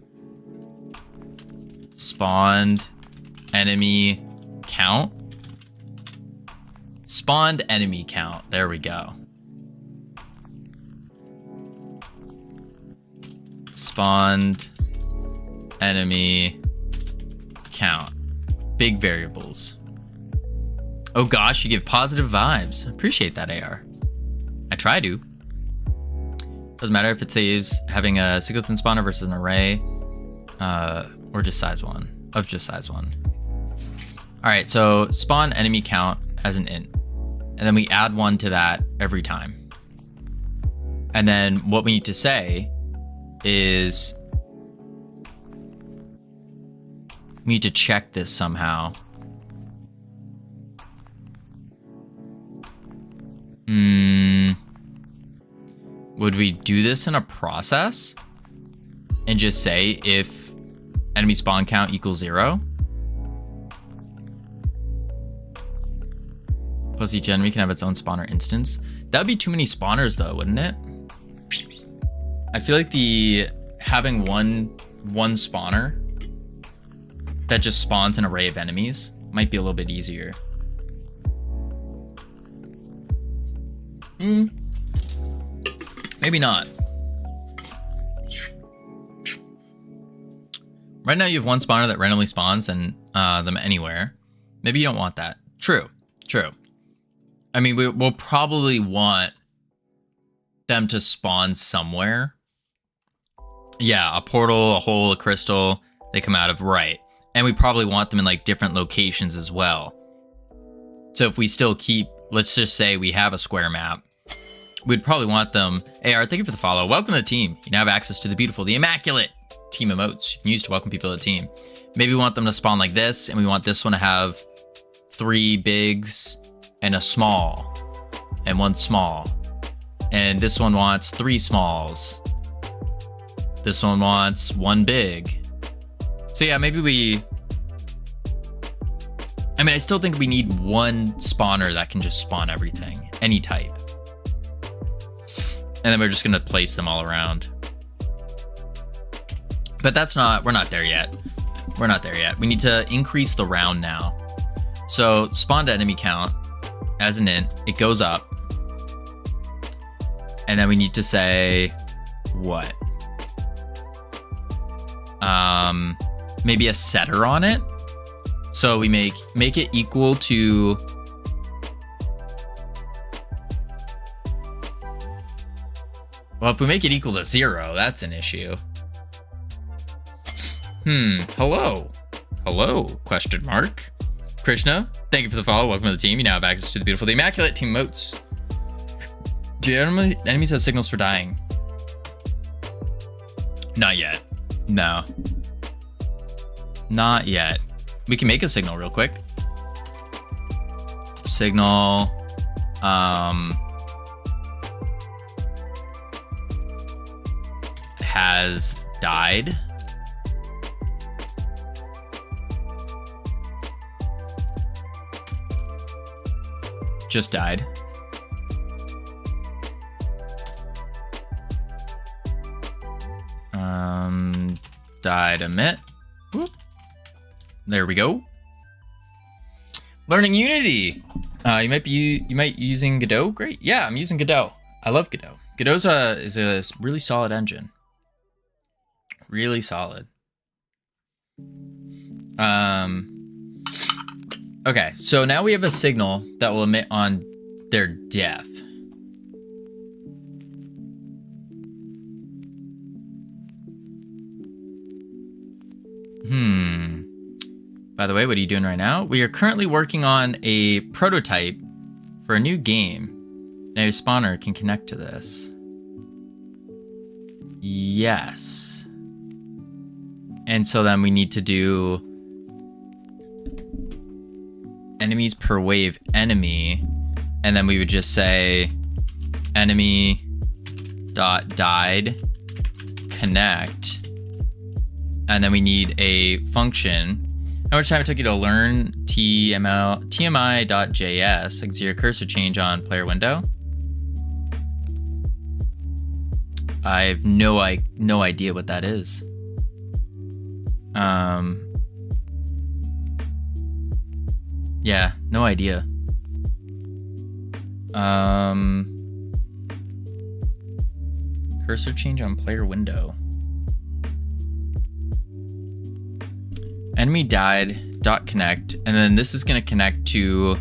Spawned enemy count. Spawned enemy count. There we go. Spawned enemy count. Big variables. Oh gosh, you give positive vibes. Appreciate that, AR. I try to. Doesn't matter if it saves having a singleton spawner versus an array, or just size one. All right, so spawn enemy count as an int, and then we add 1 to that every time. And then what we need to say is we need to check this somehow. Would we do this in a process and just say if enemy spawn count equals 0? Plus each enemy can have its own spawner instance. That would be too many spawners though, wouldn't it? I feel like having one spawner that just spawns an array of enemies might be a little bit easier. Maybe not. Right now you have one spawner that randomly spawns and them anywhere. Maybe you don't want that. True. I mean, we'll probably want them to spawn somewhere. Yeah, a portal, a hole, a crystal, they come out of, right. And we probably want them in like different locations as well. So if we still keep, let's just say we have a square map, we'd probably want them. AR, thank you for the follow. Welcome to the team. You now have access to the beautiful, the immaculate team emotes you can use to welcome people to the team. Maybe we want them to spawn like this, and we want this one to have 3 bigs and a small and 1 small. And this one wants 3 smalls. This one wants 1 big. So yeah, maybe I still think we need 1 spawner that can just spawn everything, any type. And then we're just gonna place them all around. But we're not there yet. We need to increase the round now. So spawn to enemy count as an int, it goes up. And then we need to say what? Maybe a setter on it. So we make it equal to well, if we make it equal to 0, that's an issue. Hello, question mark. Krishna, thank you for the follow. Welcome to the team. You now have access to the beautiful, the immaculate team motes. Do your enemies have signals for dying? Not yet. No. Not yet. We can make a signal real quick. Signal. Has died. Just died. Died emit. Whoop. There we go. Learning Unity. You might be using Godot. Great. Yeah, I'm using Godot. I love Godot. Godot's is a really solid engine. Really solid. Okay, so now we have a signal that will emit on their death. By the way, what are you doing right now? We are currently working on a prototype for a new game. Now your spawner can connect to this. Yes. And so then we need to do enemies per wave enemy, and then we would just say enemy dot died connect, and then we need a function. How much time it took you to learn tmi.js? I can see your cursor change on player window. I have no idea what that is. Yeah, no idea. Cursor change on player window. Enemy died, dot connect, and then this is gonna connect to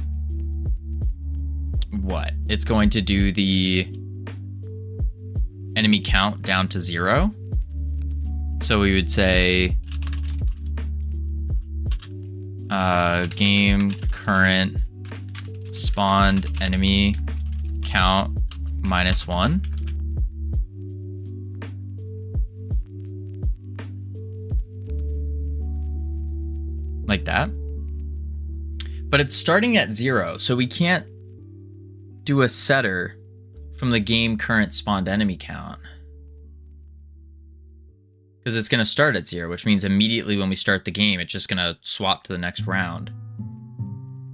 what? It's going to do the enemy count down to 0. So we would say game current spawned enemy count -1. Like that. But it's starting at 0, so we can't do a setter from the game current spawned enemy count. Because it's going to start at 0, which means immediately when we start the game, it's just going to swap to the next round.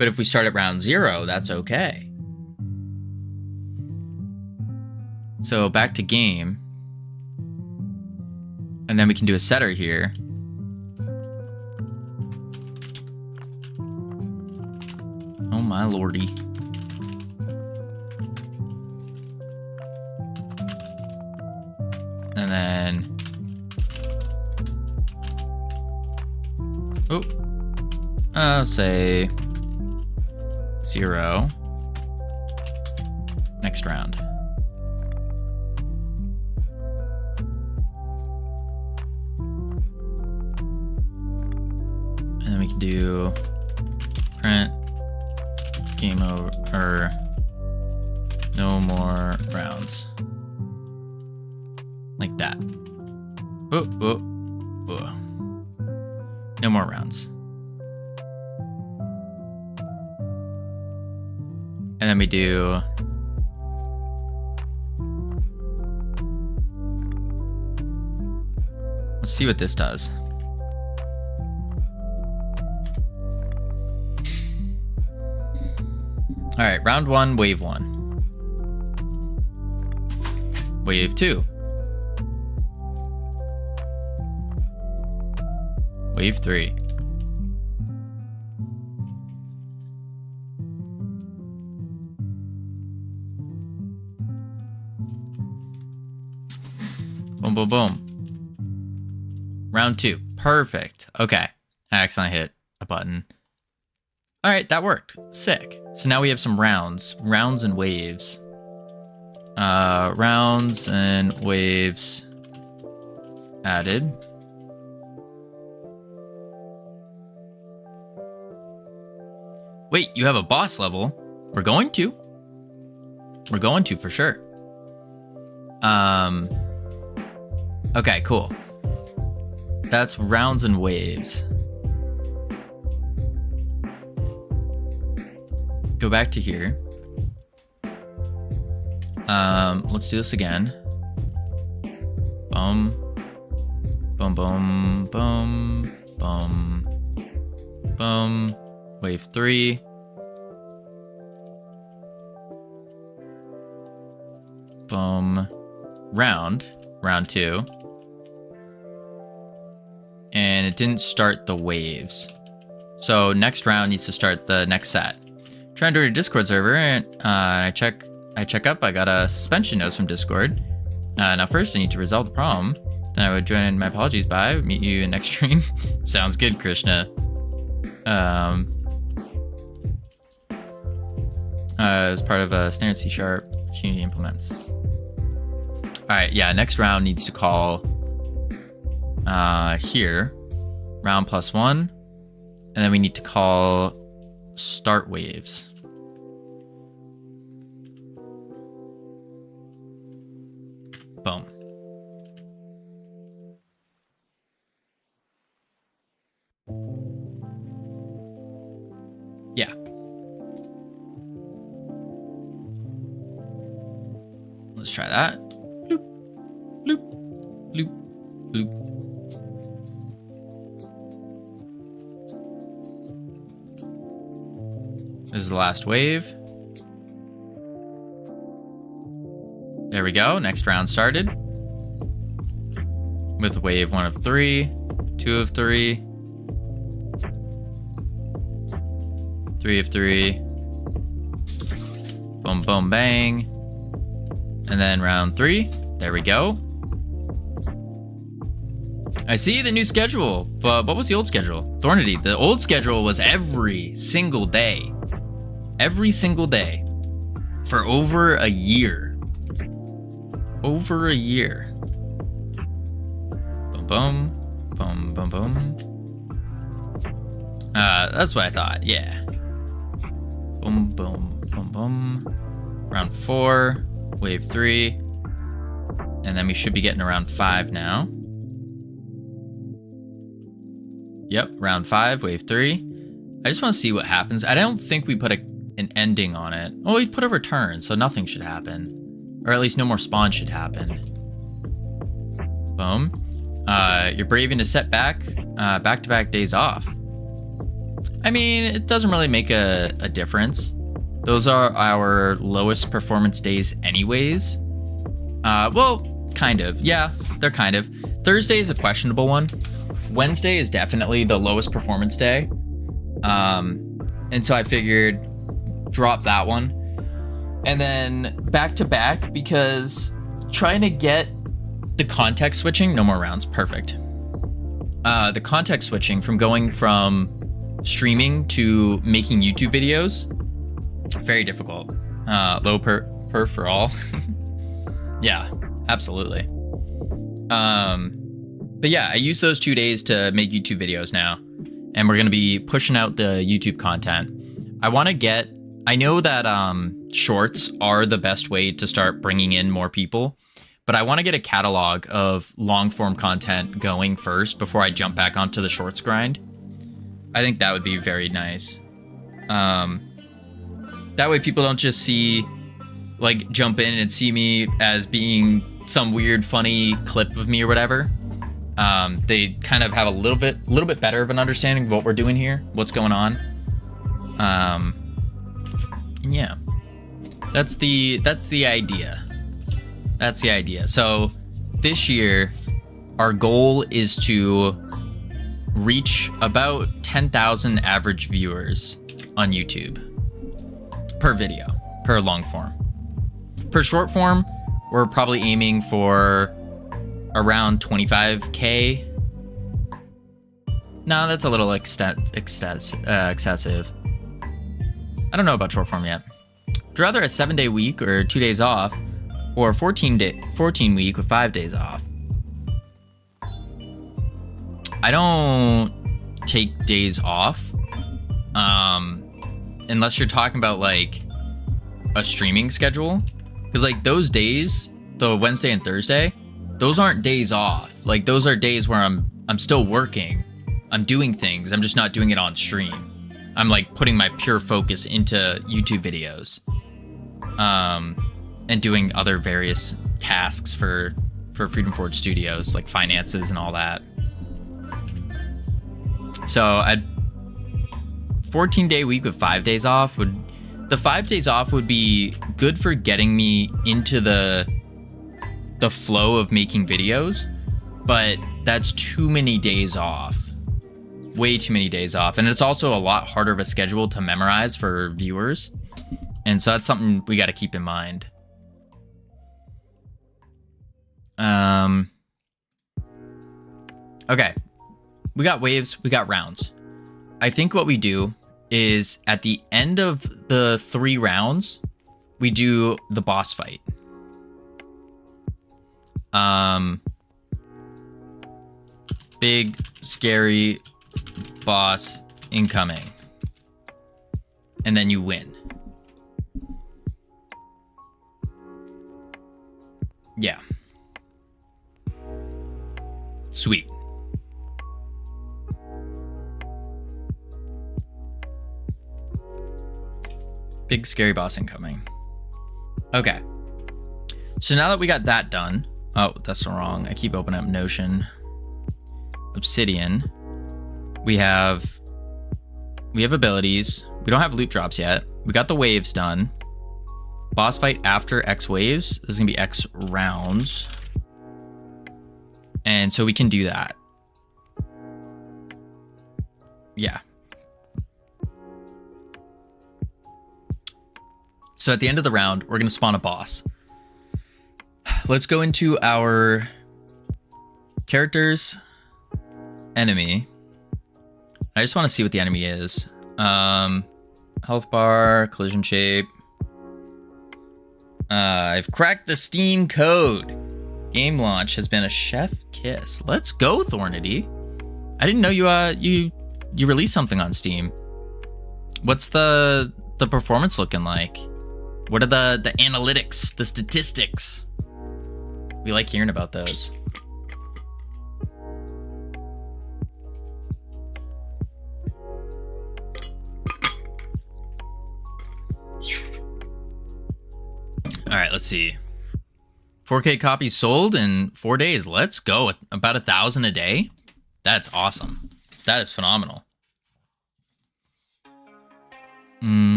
But if we start at round 0, that's okay. So back to game. And then we can do a setter here. Oh my lordy. And then... Oh. I'll say 0. Next round. And then we can do print game over, or no more rounds. Like that. Oh, oh, oh. No more rounds. And then we do let's see what this does. All right, round 1, wave 1. Wave 2. Wave 3. Boom, boom, boom. Round 2. Perfect. Okay. I accidentally hit a button. All right, that worked. Sick. So now we have some rounds. Rounds and waves. Rounds and waves added. Wait, you have a boss level? We're going to. We're going to for sure. Okay, cool. That's rounds and waves. Go back to here. Let's do this again. Boom. Boom, boom, boom, boom, boom. Wave 3. Boom. Round 2. And it didn't start the waves. So next round needs to start the next set. Trying to do a Discord server, and I check up. I got a suspension notice from Discord. Now first I need to resolve the problem. Then I would join in. My apologies. Bye. Meet you in next stream. Sounds good, Krishna. As part of a standard C# Unity implements. All right, yeah. Next round needs to call here, round +1, and then we need to call start waves. Boom. Yeah. Let's try that. Bloop, bloop, bloop, bloop. This is the last wave. There we go. Next round started. With wave 1 of 3, 2 of 3, 3 of 3. Boom, boom, bang. And then round 3. There we go. I see the new schedule, but what was the old schedule? Thornity. The old schedule was every single day. Every single day. For over a year. Over a year. Boom, boom. Boom, boom, boom. That's what I thought, yeah. Boom, boom, boom, boom. Round 4. Wave 3. And then we should be getting around 5 now. Yep, round 5, wave 3. I just want to see what happens. I don't think we put an ending on it. Oh, we put a return, so nothing should happen. Or at least no more spawn should happen. Boom. You're braving to set back-to-back days off. I mean, it doesn't really make a difference. Those are our lowest performance days anyways. Well, kind of. Yeah, they're kind of. Thursday is a questionable one. Wednesday is definitely the lowest performance day. And so I figured drop that one. And then back to back, because trying to get the context switching, no more rounds, perfect. The context switching from going from streaming to making YouTube videos, very difficult. Low per for all. Yeah, absolutely. But yeah, I use those 2 days to make YouTube videos now, and we're gonna be pushing out the YouTube content. I know that shorts are the best way to start bringing in more people, but I want to get a catalog of long form content going first before I jump back onto the shorts grind. I think that would be very nice. That way people don't just see, like, jump in and see me as being some weird funny clip of me or whatever. They kind of have a little bit better of an understanding of what we're doing here, what's going on. Yeah, that's the idea. That's the idea. So this year, our goal is to reach about 10,000 average viewers on YouTube per video, per long form. Per short form, we're probably aiming for around 25K. No, that's a little excessive. I don't know about short form yet. Would you rather a 7-day week or 2 days off, or 14 week with 5 days off? I don't take days off, unless you're talking about like a streaming schedule, because like those days, the Wednesday and Thursday, those aren't days off. Like those are days where I'm still working, I'm doing things, I'm just not doing it on stream. I'm like putting my pure focus into YouTube videos, and doing other various tasks for Freedom Forge Studios, like finances and all that. So a 14-day week with 5 days off the 5 days off would be good for getting me into the flow of making videos, but that's too many days off. Way too many days off. And it's also a lot harder of a schedule to memorize for viewers. And so that's something we got to keep in mind. Okay. We got waves, we got rounds. I think what we do is at the end of the 3 rounds, we do the boss fight. Big, scary boss incoming. And then you win. Yeah. Sweet. Big scary boss incoming. Okay. So now that we got that done. Oh, that's wrong. I keep opening up Notion. Obsidian. We have abilities. We don't have loot drops yet. We got the waves done. Boss fight after X waves. This is gonna be X rounds. And so we can do that. Yeah. So at the end of the round, we're gonna spawn a boss. Let's go into our character's enemy. I just want to see what the enemy is. Health bar, collision shape. I've cracked the Steam code. Game launch has been a chef kiss. Let's go, Thornity. I didn't know you released something on Steam. What's the performance looking like? What are the analytics, the statistics? We like hearing about those. All right, let's see. 4K copies sold in 4 days. Let's go. About 1,000 a day. That's awesome. That is phenomenal.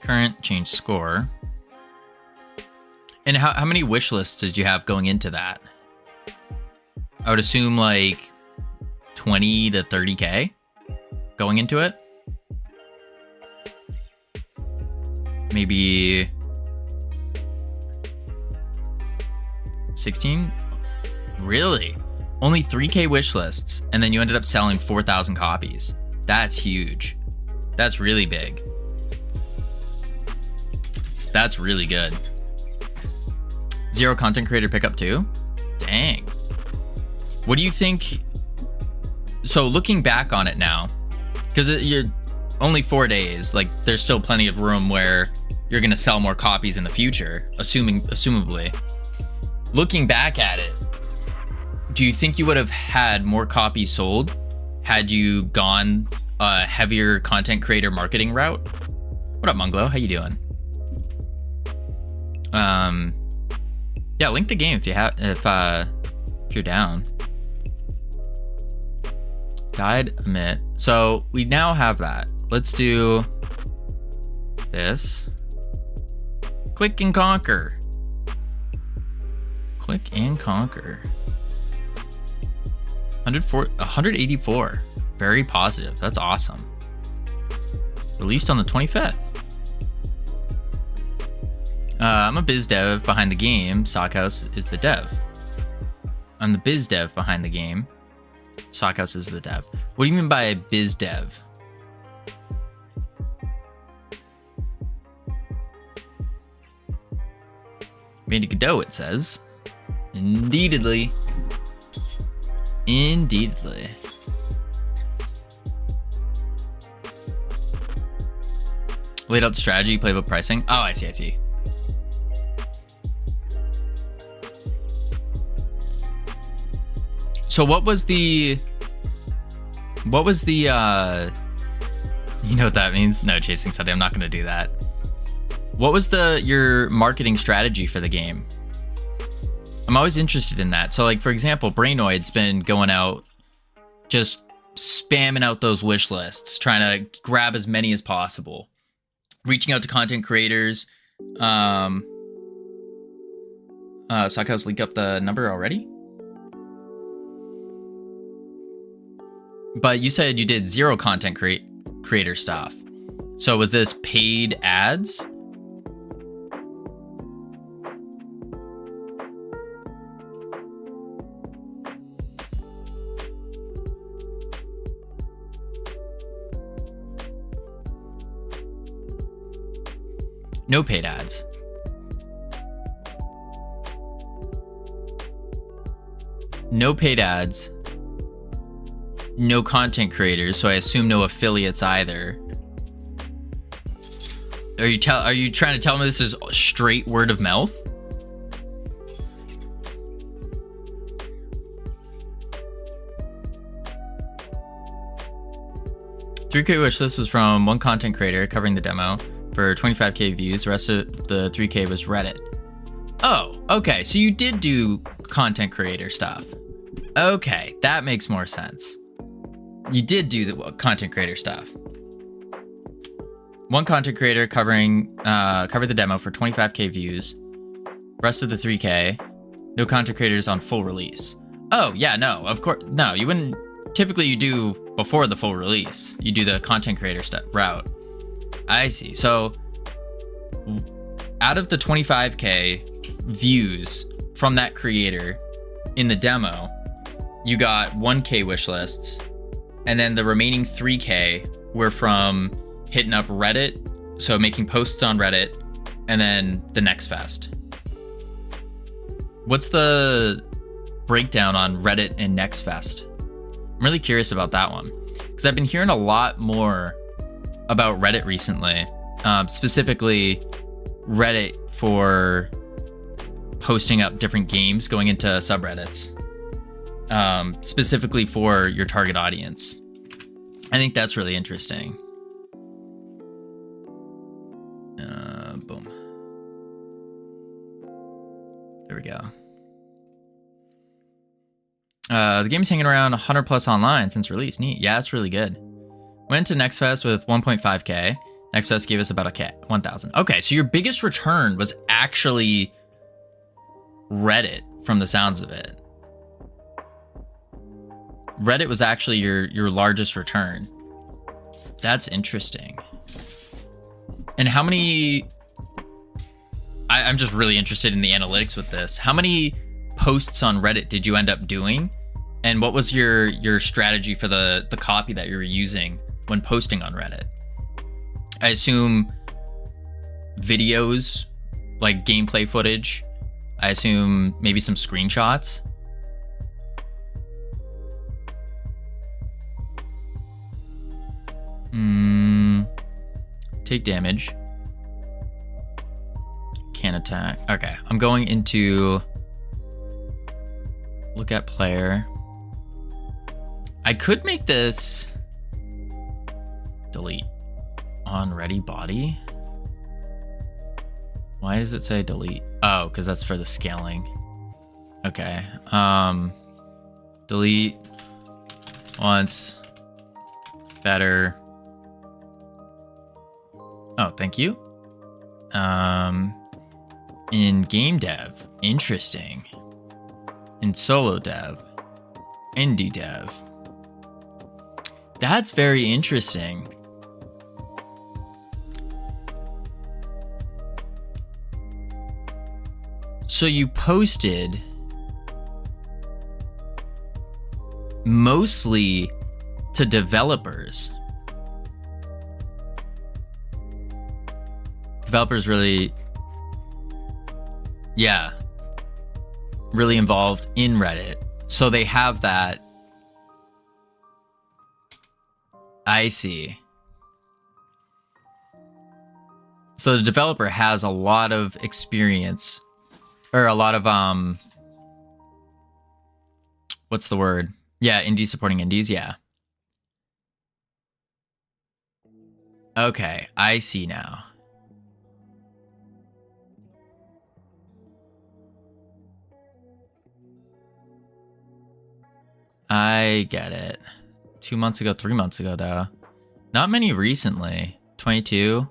Current change score. And how many wish lists did you have going into that? I would assume like 20 to 30K going into it. Maybe 16? Really? Only 3K wish lists, and then you ended up selling 4,000 copies. That's huge. That's really big. That's really good. 0 content creator pickup too? Dang. What do you think? So looking back on it now, because you're only 4 days, like there's still plenty of room where you're gonna sell more copies in the future, assumably. Looking back at it, do you think you would have had more copies sold had you gone a heavier content creator marketing route? What up, Munglo? How you doing? Yeah, link the game if you have, if you're down. Guide emit. So we now have that. Let's do this. Click and conquer. Click and conquer. 184. Very positive. That's awesome. Released on the 25th. I'm a biz dev behind the game. Sockhouse is the dev. I'm the biz dev behind the game. Sockhouse is the dev. What do you mean by biz dev? Made a Godot, it says. Indeedly. Indeedly. Laid out the strategy, playbook, pricing. Oh, I see, I see. So what was the, you know what that means? No, chasing Sunday, I'm not going to do that. What was your marketing strategy for the game? I'm always interested in that. So like, for example, Brainoid's been going out, just spamming out those wish lists, trying to grab as many as possible, reaching out to content creators. Sockhouse link up the number already? But you said you did 0 content creator stuff. So was this paid ads? No paid ads. No paid ads. No content creators, so I assume no affiliates either. Are you trying to tell me this is straight word of mouth? $3K wish list was from one content creator covering the demo for 25K views. The rest of the 3K was Reddit. Oh, okay. So you did do content creator stuff. Okay, that makes more sense. You did do the content creator stuff. One content creator covered the demo for 25K views. Rest of the 3K. No content creators on full release. Oh, yeah, no, of course. No, you wouldn't. Typically, you do before the full release. You do the content creator route. I see. So, out of the 25K views from that creator in the demo, you got 1K wish lists. And then the remaining 3K were from hitting up Reddit, so making posts on Reddit, and then the Next Fest. What's the breakdown on Reddit and Next Fest? I'm really curious about that one, because I've been hearing a lot more about Reddit recently, specifically Reddit for posting up different games going into subreddits. Specifically for your target audience. I think that's really interesting. Boom. There we go. The game's hanging around 100 plus online since release. Neat. Yeah, it's really good. Went to Next Fest with 1.5k. Next Fest gave us about a K, 1,000. Okay, so your biggest return was actually Reddit, from the sounds of it. Reddit was actually your largest return. That's interesting. And how many... I'm just really interested in the analytics with this. How many posts on Reddit did you end up doing? And what was your strategy for the copy that you were using when posting on Reddit? I assume videos, like gameplay footage. I assume maybe some screenshots. Take damage. Can't attack. Okay, I'm going into look at player. I could make this delete on ready body. Why does it say delete? Oh, because that's for the scaling. Okay. Delete once better. Oh, thank you. In game dev, interesting. In solo dev, indie dev. That's very interesting. So you posted mostly to developers. Developers really, yeah, really involved in Reddit. So they have that. I see. So the developer has a lot of experience, or a lot of, what's the word? Yeah, indie supporting indies, yeah. Okay, I see now. I get it. 2 months ago, 3 months ago, though. Not many recently. 22.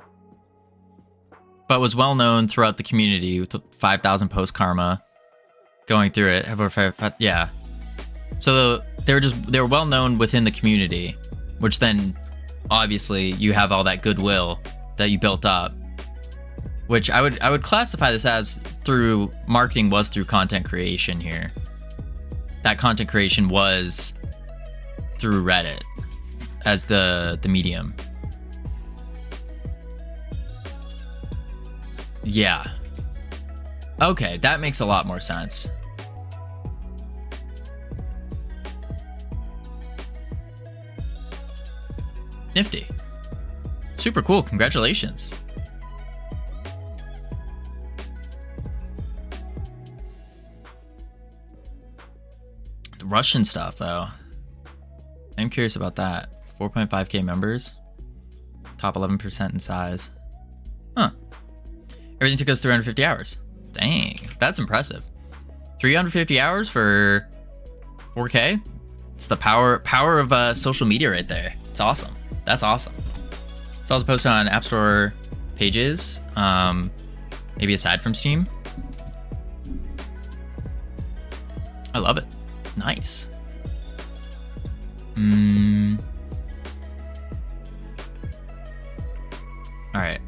But was well known throughout the community with 5,000 post karma. Going through it. Yeah. So they were well known within the community, which then obviously you have all that goodwill that you built up. Which I would classify this as through marketing was through content creation here. That content creation was through Reddit as the medium. Yeah. Okay, that makes a lot more sense. Nifty. Super cool. Congratulations. The Russian stuff, though. I'm curious about that. 4.5k members. Top 11% in size. Huh. Everything took us 350 hours. Dang, that's impressive. 350 hours for 4k? It's the power of social media right there. It's awesome. That's awesome. It's also posted on App Store pages, maybe aside from Steam. I love it. Nice. All right.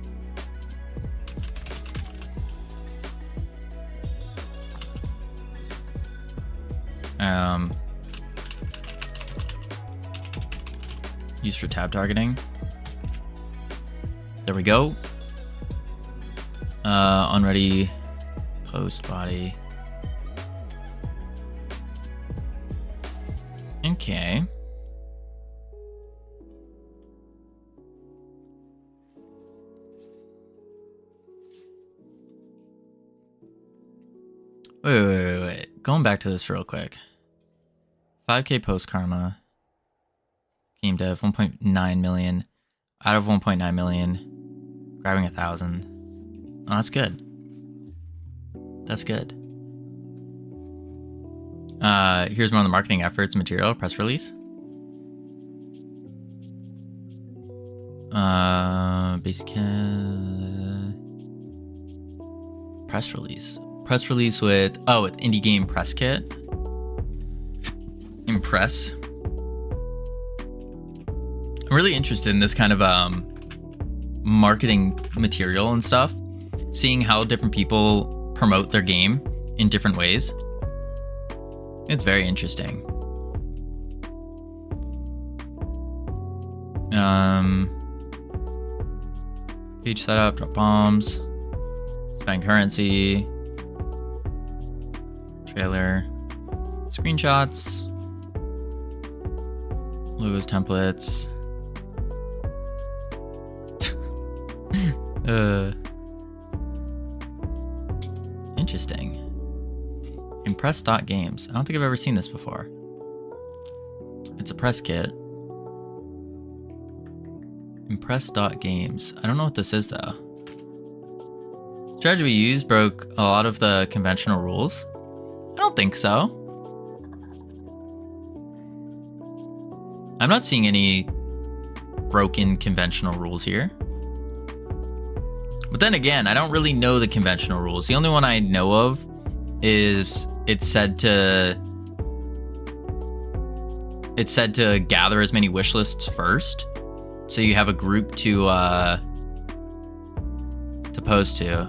Used for tab targeting. There we go. Unready post body. Okay. Wait. Going back to this real quick. 5k post karma. Game dev 1.9 million. Out of 1.9 million. Grabbing 1,000. Oh, that's good. That's good. Here's one of the marketing efforts material, press release. Basic press release. Press release with with indie game press kit. Impress. I'm really interested in this kind of marketing material and stuff. Seeing how different people promote their game in different ways. It's very interesting. Page setup, drop bombs, spend currency, trailer, screenshots, logos, templates. Interesting. Impress.games. I don't think I've ever seen this before. It's a press kit. Impress.games. I don't know what this is though. Strategy we used broke a lot of the conventional rules. I don't think so. I'm not seeing any broken conventional rules here. But then again, I don't really know the conventional rules. The only one I know of is it's said to gather as many wish lists first. So you have a group to post to.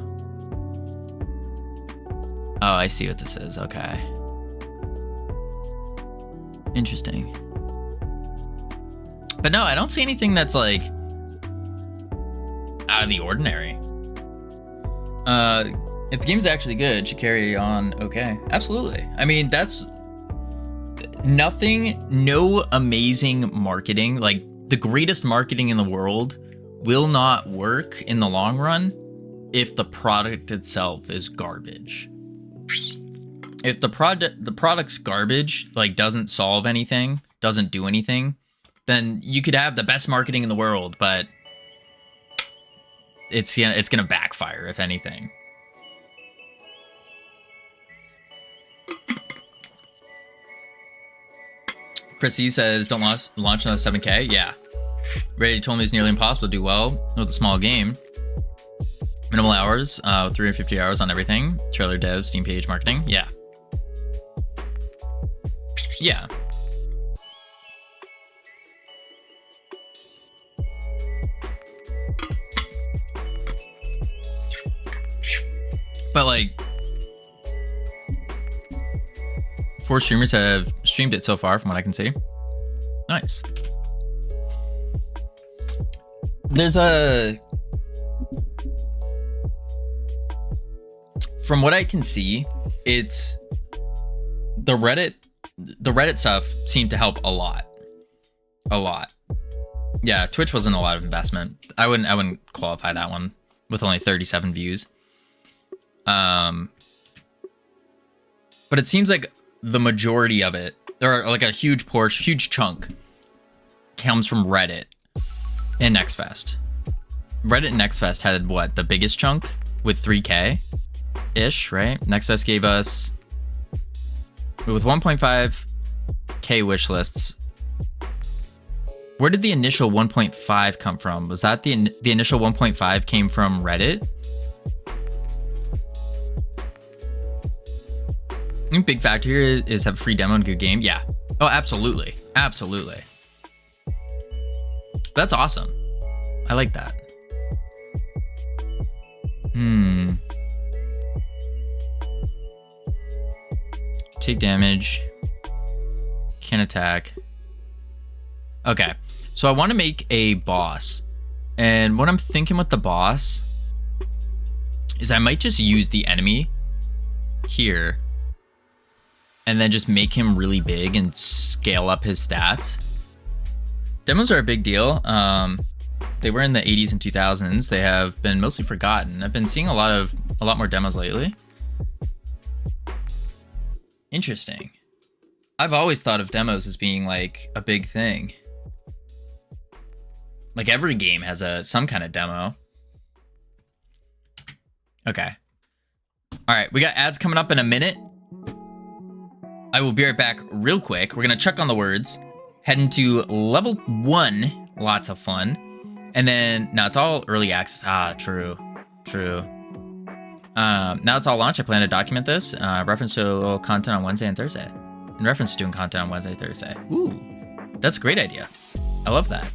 Oh, I see what this is. Okay. Interesting. But no, I don't see anything that's like out of the ordinary. If the game's actually good, it should carry on okay. Absolutely. I mean, that's nothing, no amazing marketing, like the greatest marketing in the world will not work in the long run if the product itself is garbage. If the product's garbage, like doesn't solve anything, doesn't do anything, then you could have the best marketing in the world, but it's gonna backfire if anything. Chris E says, don't launch another 7K. Yeah. Ray told me it's nearly impossible to do well with a small game. Minimal hours, 350 hours on everything. Trailer dev, Steam page marketing. Yeah. Yeah. But like, 4 streamers have streamed it so far from what I can see. Nice. There's from what I can see, it's the Reddit stuff seemed to help a lot. Yeah, Twitch wasn't a lot of investment. I wouldn't qualify that one with only 37 views. But it seems like the majority of it, there are like a huge portion, huge chunk comes from Reddit and NextFest. Reddit and NextFest had what, the biggest chunk with 3K ish, right? NextFest gave us with 1.5K wish lists. Where did the initial 1.5 come from? Was that the initial 1.5 came from Reddit? I think big factor here is have a free demo and good game. Yeah. Oh, absolutely. Absolutely. That's awesome. I like that. Take damage. Can attack. Okay. So I want to make a boss. And what I'm thinking with the boss is I might just use the enemy here and then just make him really big and scale up his stats. Demos are a big deal. They were in the 80s and 2000s. They have been mostly forgotten. I've been seeing a lot more demos lately. Interesting. I've always thought of demos as being like a big thing. Like every game has some kind of demo. Okay. All right, we got ads coming up in a minute. I will be right back real quick. We're going to check on the words, head into level 1, lots of fun. And then, now it's all early access. Ah, true. Now it's all launch. I plan to document this. Reference to a little content on Wednesday and Thursday. In reference to doing content on Wednesday, Thursday. Ooh, that's a great idea. I love that.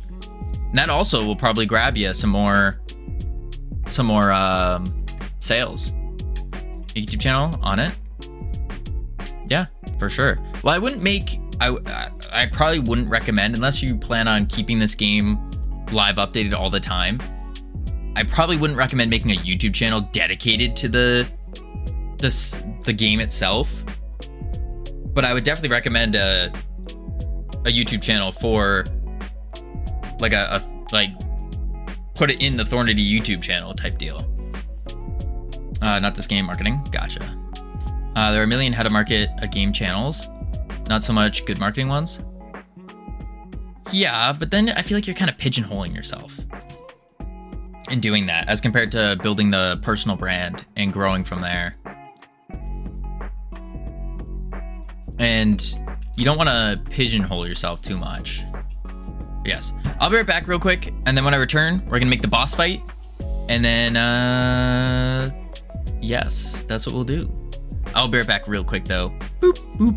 And that also will probably grab you some more sales. YouTube channel on it. Yeah, for sure. Well, I wouldn't make, I probably wouldn't recommend, unless you plan on keeping this game live updated all the time, I probably wouldn't recommend making a YouTube channel dedicated to the game itself. But I would definitely recommend a YouTube channel for like like put it in the Thornity YouTube channel type deal. Not this game marketing. Gotcha. There are a million how to market a game channels, not so much good marketing ones. Yeah, but then I feel like you're kind of pigeonholing yourself in doing that as compared to building the personal brand and growing from there. And you don't want to pigeonhole yourself too much. Yes, I'll be right back real quick. And then when I return, we're going to make the boss fight. And then, yes, that's what we'll do. I'll be right back real quick though. Boop, boop.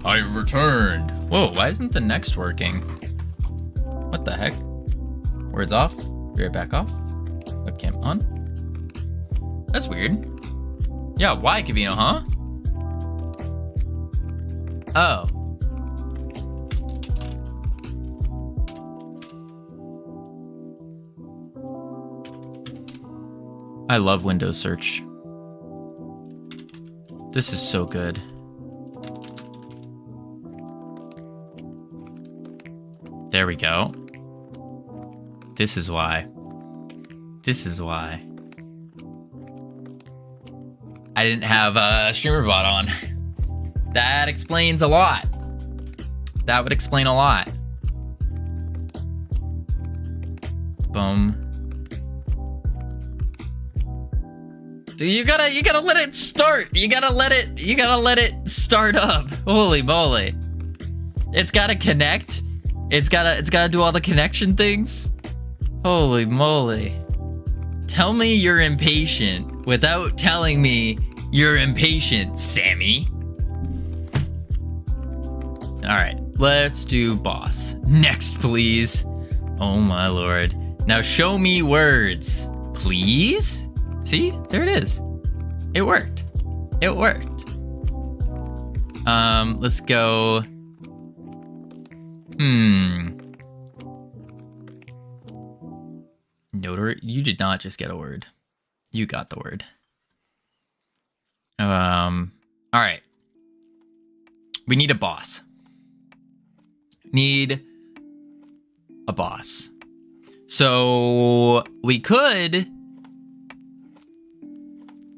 I've returned. Whoa, why isn't the next working? What the heck? Words off. Be right back off. Webcam on. That's weird. Yeah, why, Covino, huh? Oh. I love Windows search. This is so good. There we go. This is why. This is why. I didn't have a streamer bot on. That explains a lot. That would explain a lot. Boom. Dude, you gotta let it start. You gotta let it start up. Holy moly. It's gotta connect. It's gotta do all the connection things. Holy moly. Tell me you're impatient without telling me you're impatient, Sammy. All right, let's do boss. Next, please. Oh my lord. Now show me words, please. See, there it is. It worked. It worked. Let's go. Notary, you did not just get a word. You got the word. All right. We need a boss. Need a boss. So we could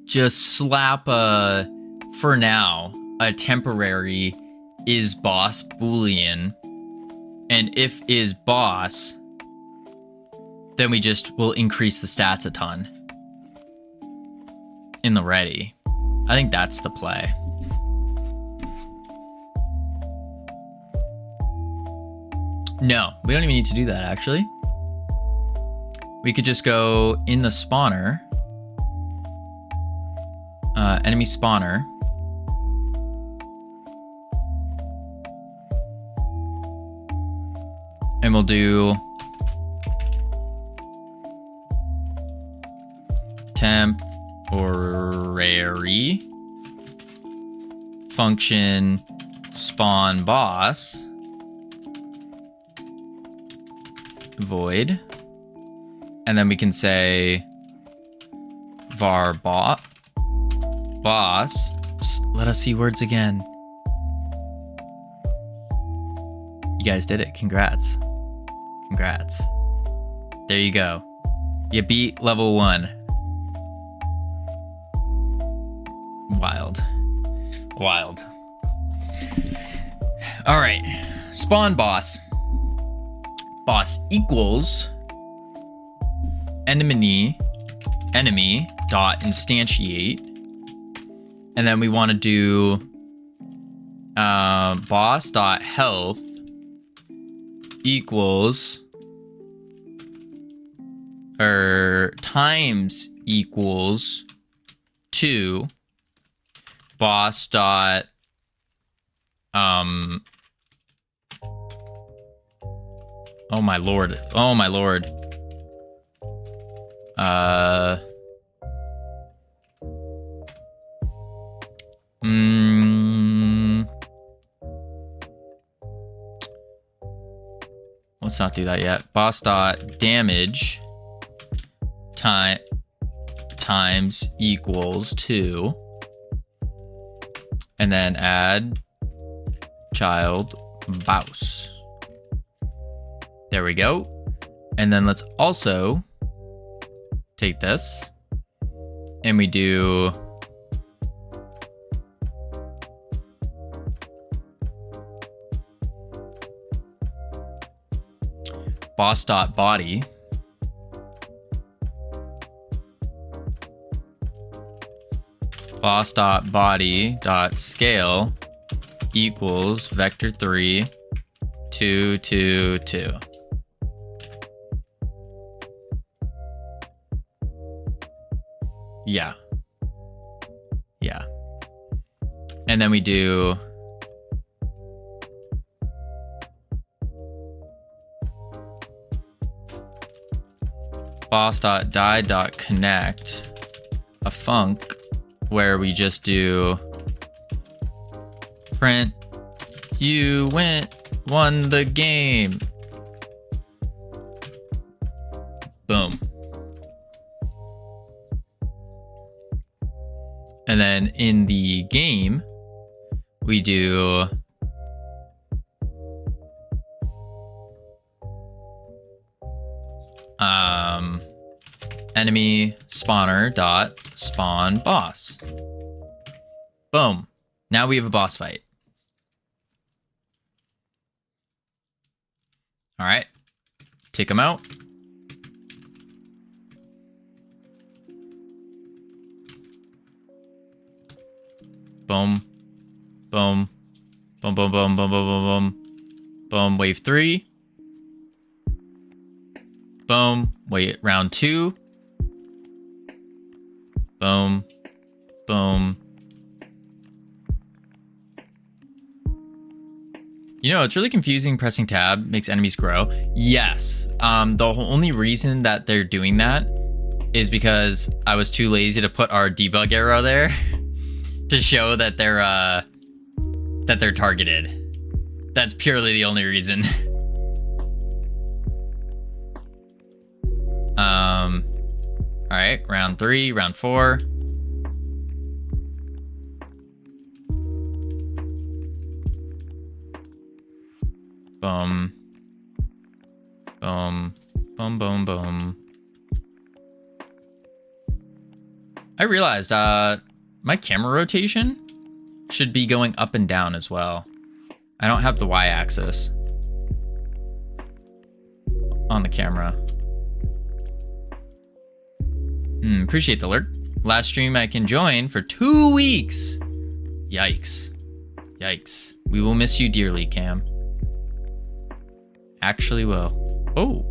just slap for now, a temporary is boss boolean. And if is boss, then we just will increase the stats a ton in the ready. I think that's the play. No, we don't even need to do that, actually. We could just go in the spawner, enemy spawner, and we'll do temporary function spawn boss void, and then we can say var boss. Let us see words again. You guys did it. Congrats. Congrats. There you go. You beat level 1. Wild. Wild. All right. Spawn boss. Boss equals enemy dot instantiate, and then we want to do boss dot health equals or times equals 2 boss dot oh my lord. Oh my lord. Let's not do that yet. Boss dot damage times equals 2. And then add child boss. There we go. And then let's also take this and we do boss.body boss.body.scale equals vector3 2 2 2. Yeah. Yeah. And then we do boss.die.connect a func where we just do print you won the game. Boom. And then in the game, we do enemy spawner dot spawn boss. Boom. Now we have a boss fight. All right. Take him out. Boom. Boom. Boom, boom, boom, boom, boom, boom, boom. Boom, wave 3. Boom. Wait, round 2. Boom. Boom. You know, it's really confusing. Pressing tab makes enemies grow. Yes. The only reason that they're doing that is because I was too lazy to put our debug arrow there to show that they're targeted. That's purely the only reason. All right, round 3, round 4. Boom. Boom. Boom, boom, boom. I realized my camera rotation should be going up and down as well. I don't have the y-axis on the camera. Appreciate the alert. Last stream I can join for 2 weeks. Yikes. Yikes. We will miss you dearly, Cam. Actually will. Oh.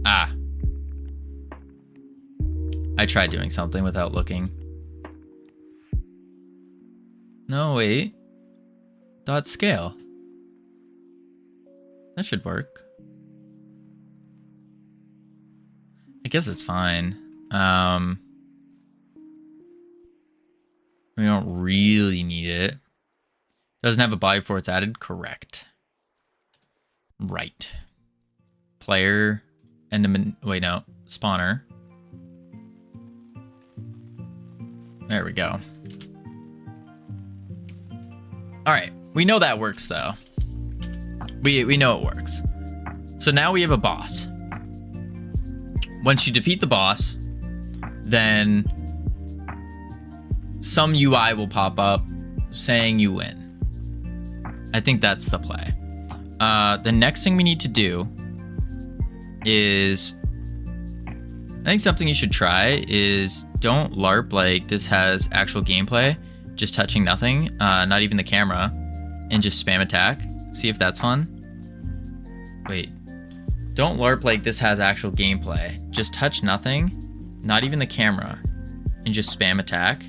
Ah. I tried doing something without looking. No, wait. Dot scale. That should work. I guess it's fine. We don't really need it. Doesn't have a body before it's added? Correct. Right. Player, wait, no. Spawner. There we go. Alright, we know that works though. We know it works. So now we have a boss. Once you defeat the boss, then some UI will pop up saying you win. I think that's the play. The next thing we need to do is, I think something you should try is don't LARP like this has actual gameplay, just touching nothing, not even the camera, and just spam attack. See if that's fun. Wait. Don't LARP like this has actual gameplay. Just touch nothing, not even the camera, and just spam attack.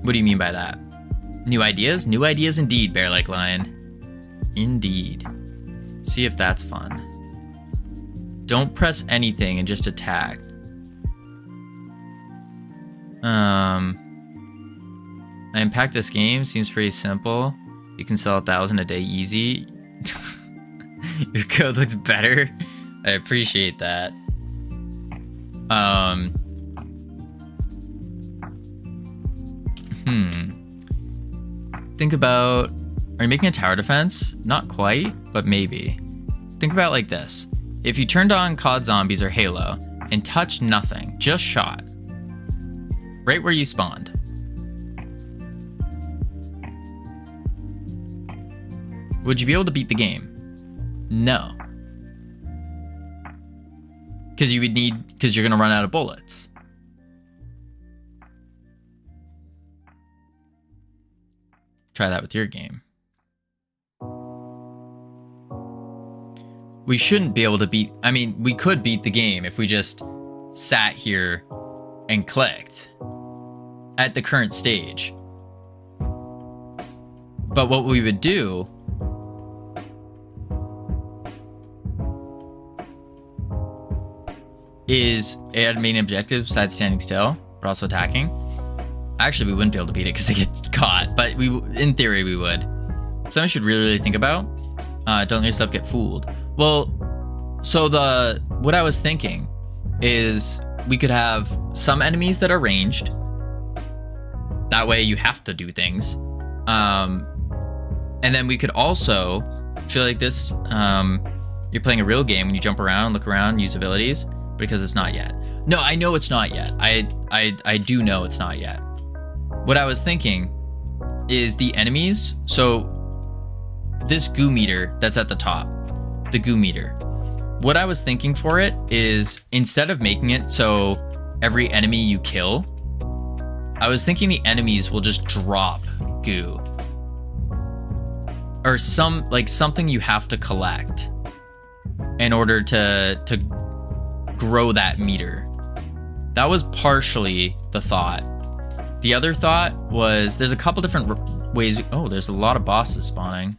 What do you mean by that? New ideas? New ideas indeed, Bear Like Lion. Indeed. See if that's fun. Don't press anything and just attack. I unpacked this game. Seems pretty simple. You can sell 1,000 a day easy. Your code looks better. I appreciate that. Think about, are you making a tower defense? Not quite, but maybe. Think about it like this. If you turned on COD Zombies or Halo and touched nothing, just shot, right where you spawned, would you be able to beat the game? No. Because you're gonna run out of bullets. Try that with your game. We shouldn't be able to beat, I mean, we could beat the game if we just sat here and clicked at the current stage. But what we would do is add main objective besides standing still, but also attacking. Actually, we wouldn't be able to beat it because it gets caught, but in theory, we would. Something you should really think about. Don't let yourself get fooled. Well, so what I was thinking is we could have some enemies that are ranged. That way you have to do things. And then we could also feel like this, you're playing a real game when you jump around, look around, use abilities, because it's not yet. No, I know it's not yet. I do know it's not yet. What I was thinking is the enemies. So this goo meter that's at the top, the goo meter. What I was thinking for it is instead of making it so every enemy you kill, I was thinking the enemies will just drop goo. Or something you have to collect in order to grow that meter. That was partially the thought. The other thought was there's a couple different ways. Oh, there's a lot of bosses spawning.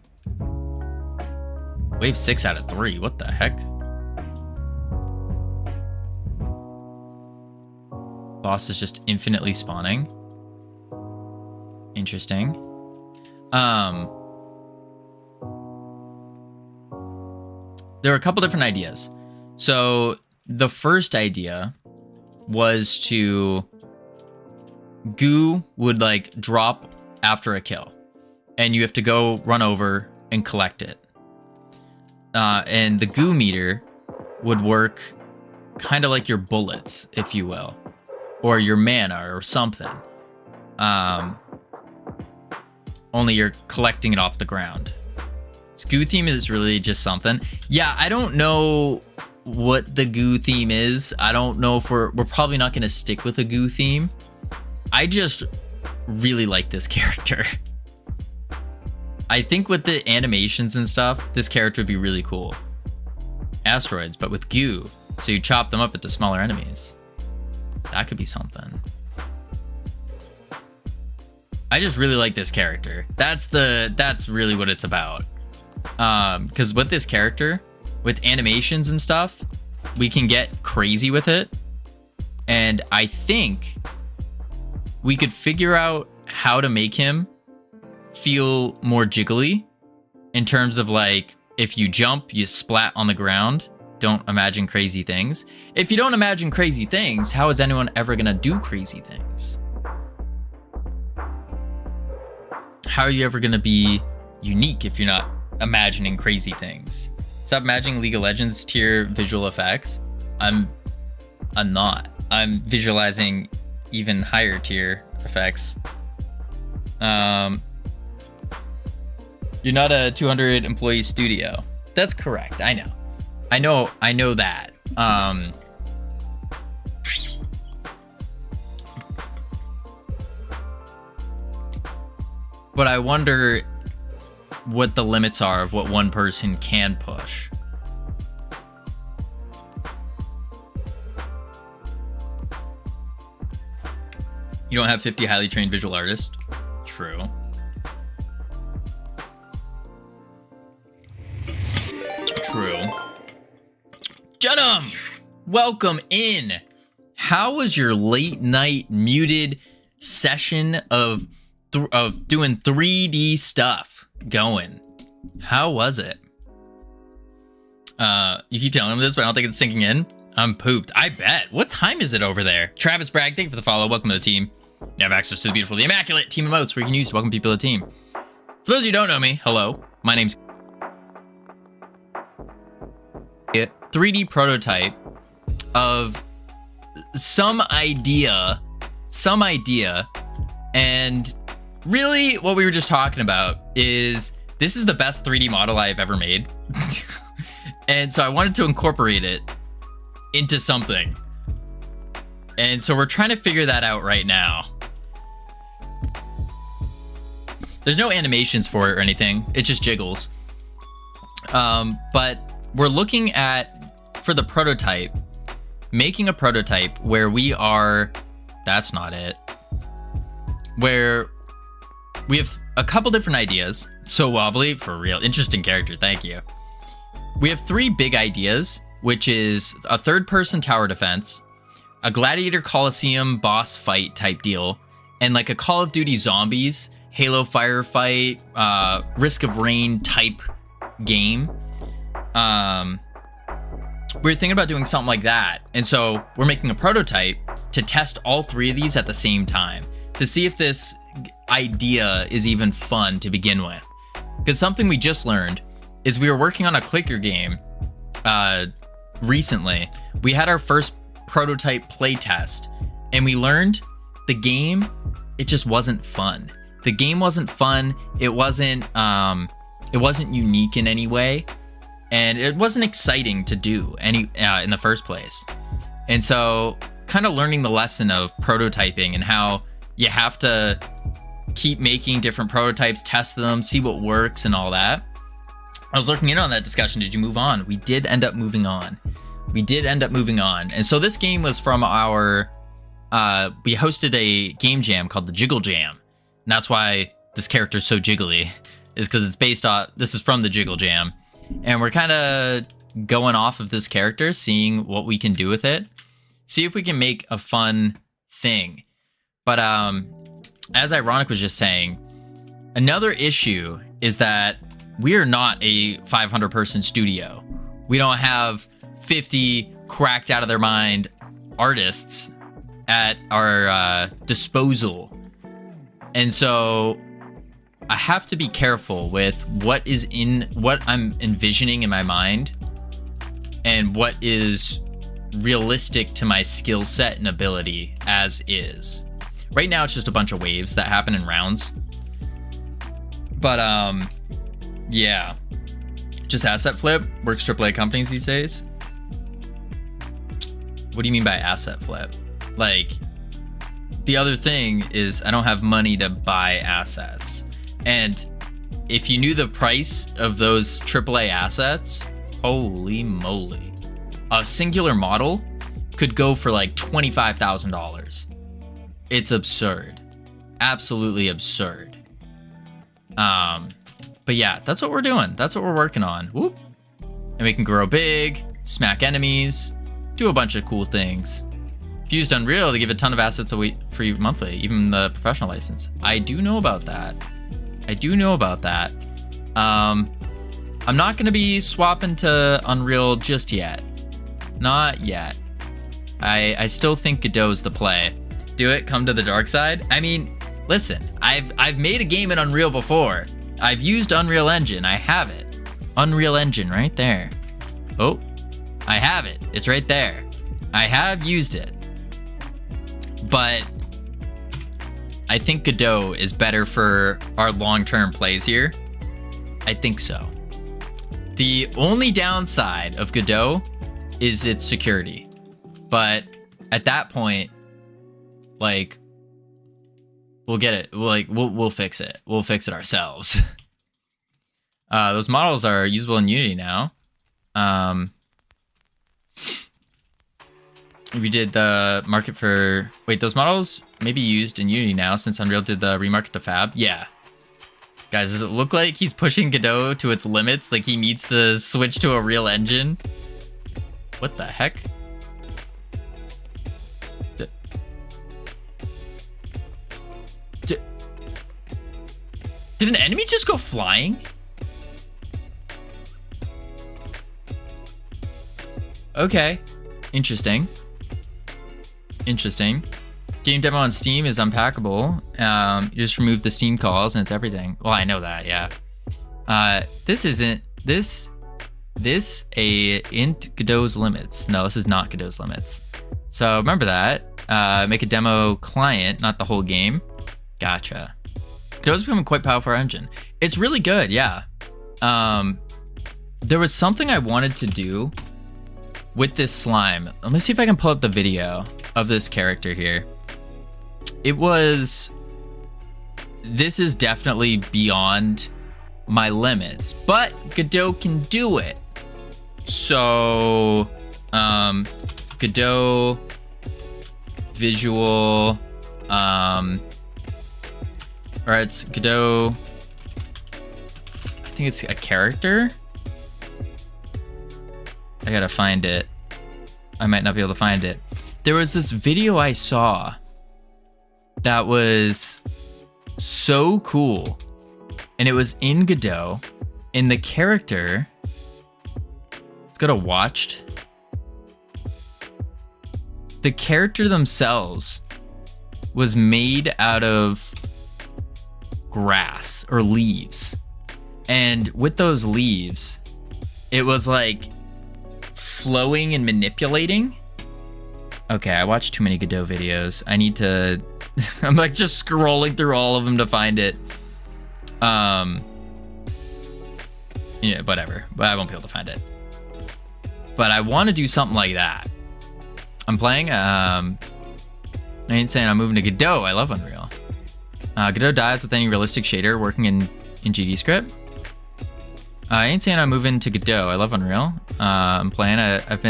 Wave 6 out of 3. What the heck? Boss is just infinitely spawning. Interesting. There are a couple different ideas. So the first idea was to goo would like drop after a kill. and you have to go run over and collect it. And the goo meter would work kind of like your bullets, if you will, or your mana or something. Only you're collecting it off the ground. This goo theme is really just something. Yeah, I don't know what the goo theme is. I don't know if we're probably not going to stick with a goo theme. I just really like this character. I think with the animations and stuff, this character would be really cool. Asteroids, but with goo, so you chop them up into smaller enemies. That could be something. I just really like this character. That's really what it's about. Because with this character, with animations and stuff, we can get crazy with it. And I think we could figure out how to make him feel more jiggly in terms of like, if you jump, you splat on the ground. Don't imagine crazy things. If you don't imagine crazy things, how is anyone ever gonna do crazy things? How are you ever gonna be unique if you're not imagining crazy things? Stop imagining League of Legends tier visual effects. I'm not. I'm visualizing even higher tier effects. You're not a 200 employee studio. That's correct. I know that. But I wonder what the limits are of what one person can push. You don't have 50 highly trained visual artists. True. True. Judum, welcome in. How was your late night muted session of doing 3D stuff going? How was it? You keep telling him this, but I don't think it's sinking in. I'm pooped. I bet. What time is it over there? Travis Bragg, thank you for the follow. Welcome to the team. You have access to the beautiful, the immaculate team emotes where you can use to welcome people to the team. For those of you who don't know me, hello. My name's 3D prototype of some idea, and really what we were just talking about is this is the best 3D model I've ever made. And so I wanted to incorporate it into something. And so we're trying to figure that out right now. There's no animations for it or anything. It's just jiggles. But we're looking at, for the prototype, making a prototype where we are, that's not it, where we have a couple different ideas. So wobbly, for real. Interesting character, thank you. We have 3 big ideas, which is a third-person tower defense, a Gladiator Coliseum boss fight type deal, and like a Call of Duty Zombies, Halo Firefight, Risk of Rain type game. We're thinking about doing something like that. And so we're making a prototype to test all 3 of these at the same time to see if this idea is even fun to begin with. Because something we just learned is we were working on a clicker game recently. We had our first prototype play test and we learned the game, it just wasn't fun. The game wasn't fun. It wasn't unique in any way. And it wasn't exciting to do in the first place. And so kind of learning the lesson of prototyping and how you have to keep making different prototypes, test them, see what works and all that. I was looking in on that discussion. Did you move on? We did end up moving on. And so this game was from our, we hosted a game jam called the Jiggle Jam. And that's why this character is so jiggly, is because it's based on, this is from the Jiggle Jam. And we're kind of going off of this character, seeing what we can do with it. See if we can make a fun thing. But as Ironic was just saying, another issue is that we are not a 500-person studio. We don't have 50 cracked out of their mind artists at our disposal. And so I have to be careful with what I'm envisioning in my mind and what is realistic to my skill set and ability as is. Right now it's just a bunch of waves that happen in rounds. But yeah. Just asset flip works AAA companies these days. What do you mean by asset flip? Like, the other thing is I don't have money to buy assets. And if you knew the price of those AAA assets, holy moly. A singular model could go for like $25,000. It's absurd. Absolutely absurd. But yeah, that's what we're doing. That's what we're working on. Whoop. And we can grow big, smack enemies, do a bunch of cool things. If you used Unreal, they give a ton of assets away free monthly, even the professional license. I do know about that. I'm not going to be swapping to Unreal just yet. Not yet. I still think Godot's the play. Do it, come to the dark side. I mean, listen, I've made a game in Unreal before. I've used Unreal Engine. I have it. Unreal Engine right there. Oh, I have it. It's right there. I have used it. But I think Godot is better for our long-term plays here. I think so. The only downside of Godot is its security. But at that point, like, we'll get it. We'll fix it. We'll fix it ourselves. Those models are usable in Unity now. We did the market for... Wait, those models may be used in Unity now since Unreal did the remarket to Fab? Yeah. Guys, does it look like he's pushing Godot to its limits? Like he needs to switch to a real engine? What the heck? Did an enemy just go flying? Okay. Interesting. Game demo on Steam is unpackable. You just remove the Steam calls and it's everything. Well, I know that, yeah. This isn't int Godot's limits. No, this is not Godot's limits. So remember that. Make a demo client, not the whole game. Gotcha. Godot's becoming quite powerful engine. It's really good, yeah. There was something I wanted to do with this slime. Let me see if I can pull up the video of this character here. This is definitely beyond my limits, but Godot can do it. So, Godot visual, or it's Godot, I think it's a character. I gotta find it. I might not be able to find it. There was this video I saw that was so cool, and it was in Godot, and the character, it's got a watched. The character themselves was made out of grass or leaves, and with those leaves, it was like flowing and manipulating. Okay, I watched too many Godot videos. I need to... I'm like just scrolling through all of them to find it. Yeah, whatever. But I won't be able to find it. But I want to do something like that. I'm playing... I ain't saying I'm moving to Godot. I love Unreal. Godot dies with any realistic shader working in GD script. I ain't saying I'm moving to Godot. I love Unreal. I'm playing. I've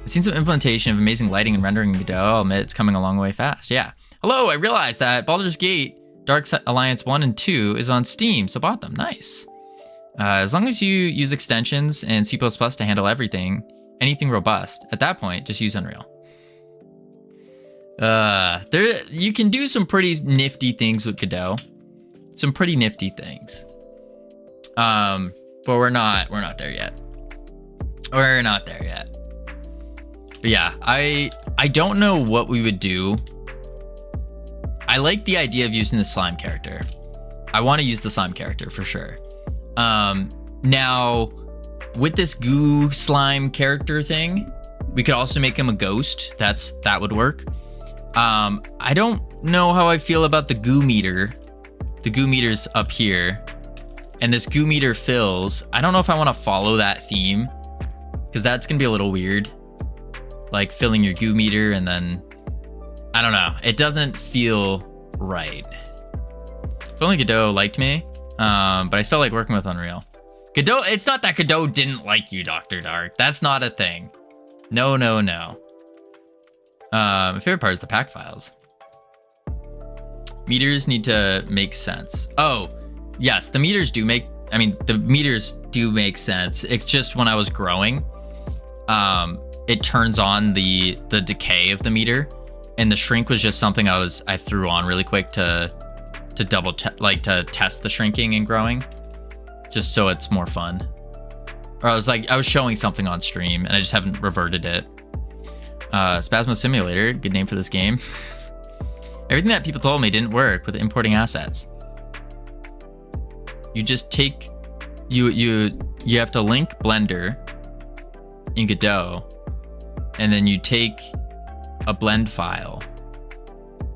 seen some implementation of amazing lighting and rendering in Godot. I'll admit it's coming a long way fast. Yeah. Hello, I realized that Baldur's Gate Dark Alliance 1 and 2 is on Steam, so bought them. Nice. As long as you use extensions and C++ to handle everything, anything robust, at that point, just use Unreal. You can do some pretty nifty things with Godot. Some pretty nifty things. But we're not there yet. We're not there yet. But yeah, I don't know what we would do. I like the idea of using the slime character. I want to use the slime character for sure. Now, with this goo slime character thing, we could also make him a ghost. That would work. I don't know how I feel about the goo meter. The goo meter's up here, and this goo meter fills. I don't know if I want to follow that theme, because that's gonna be a little weird. Like filling your goo meter, and then I don't know. It doesn't feel right. If only Godot liked me, but I still like working with Unreal. Godot, it's not that Godot didn't like you, Dr. Dark. That's not a thing. No, no, no. My favorite part is the pack files. Meters need to make sense. Oh, yes, the meters do make, the meters do make sense. It's just when I was growing, it turns on the decay of the meter, and the shrink was just something I threw on really quick to to test the shrinking and growing, just so it's more fun. Or I was showing something on stream and I just haven't reverted it. Spasmo Simulator, good name for this game. Everything that people told me didn't work with importing assets. You just take, you have to link Blender in Godot, and then you take a blend file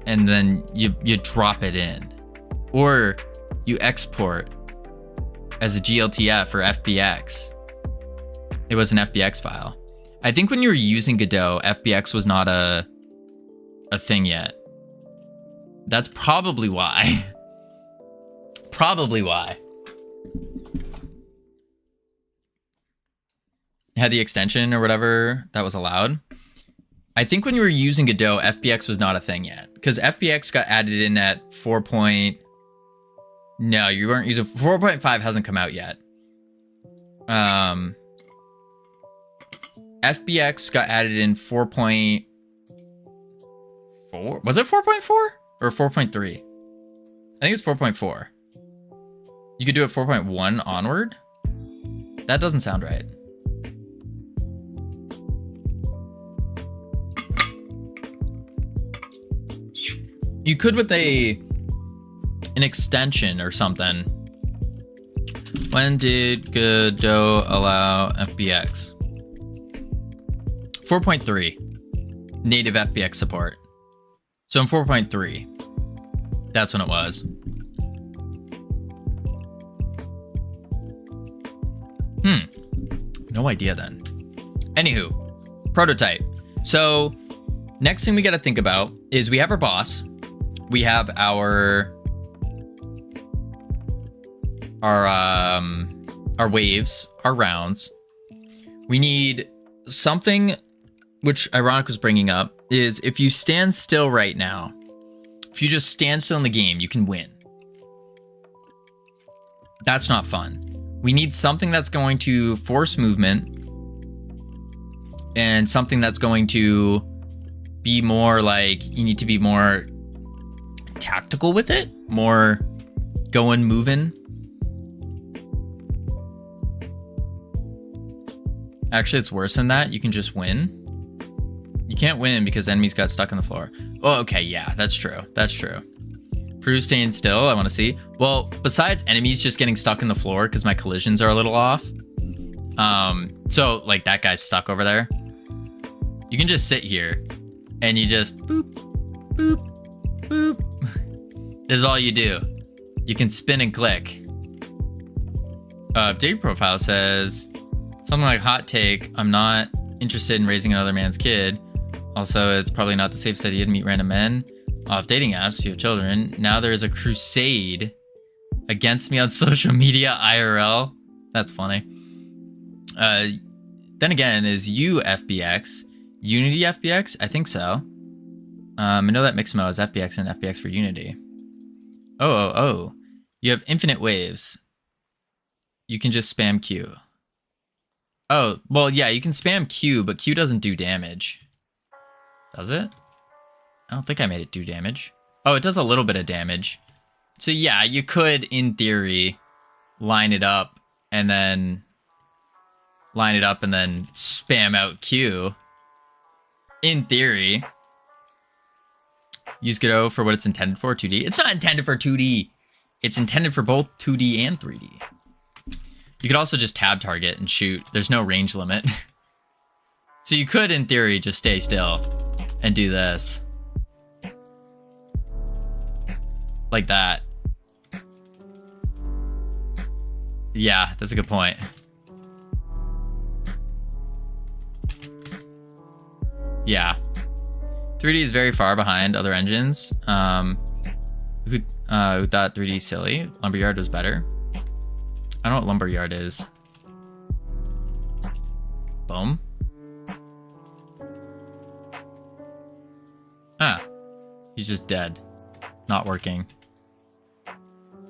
and then you drop it in, or you export as a GLTF or FBX. It was an FBX file. I think when you were using Godot, FBX was not a thing yet. That's probably why. Probably why. It had the extension or whatever that was allowed. I think when you were using Godot, FBX was not a thing yet, because FBX got added in at 4. No, you weren't using 4.5. Hasn't come out yet. FBX got added in 4.4. Was it 4.4 or 4.3? I think it's 4.4. You could do it 4.1 onward. That doesn't sound right. You could with an extension or something. When did Godot allow FBX? 4.3 native FBX support. So in 4.3, that's when it was. No idea then. Anywho, prototype. So next thing we got to think about is we have our boss. We have our waves, our rounds. We need something, which Ironic was bringing up, is if you stand still right now, if you just stand still in the game, you can win. That's not fun. We need something that's going to force movement, and something that's going to be more like, you need to be more tactical with it, more going, moving. Actually, it's worse than that. You can just win. You can't win because enemies got stuck on the floor. Oh, okay, yeah, that's true. That's true. Prove staying still, I want to see. Well, besides enemies just getting stuck in the floor because my collisions are a little off. So like that guy's stuck over there. You can just sit here and you just boop, boop, boop. This is all you do. You can spin and click. Update profile says something like hot take. I'm not interested in raising another man's kid. Also, it's probably not the safest idea to meet random men off dating apps if you have children. Now there is a crusade against me on social media IRL. That's funny. Then again, is you FBX? Unity FBX? I think so. I know that Mixamo is FBX and FBX for Unity. Oh. You have infinite waves. You can just spam Q. Oh, well, yeah, you can spam Q, but Q doesn't do damage. Does it? I don't think I made it do damage. Oh, it does a little bit of damage. So yeah, you could, in theory, line it up and then spam out Q. In theory. Use Godot for what it's intended for, 2D. It's not intended for 2D. It's intended for both 2D and 3D. You could also just tab target and shoot. There's no range limit. So you could, in theory, just stay still and do this. Like that. Yeah, that's a good point. Yeah. 3D is very far behind other engines. Who thought 3D silly? Lumberyard was better. I don't know what Lumberyard is. Boom. Ah. He's just dead. Not working.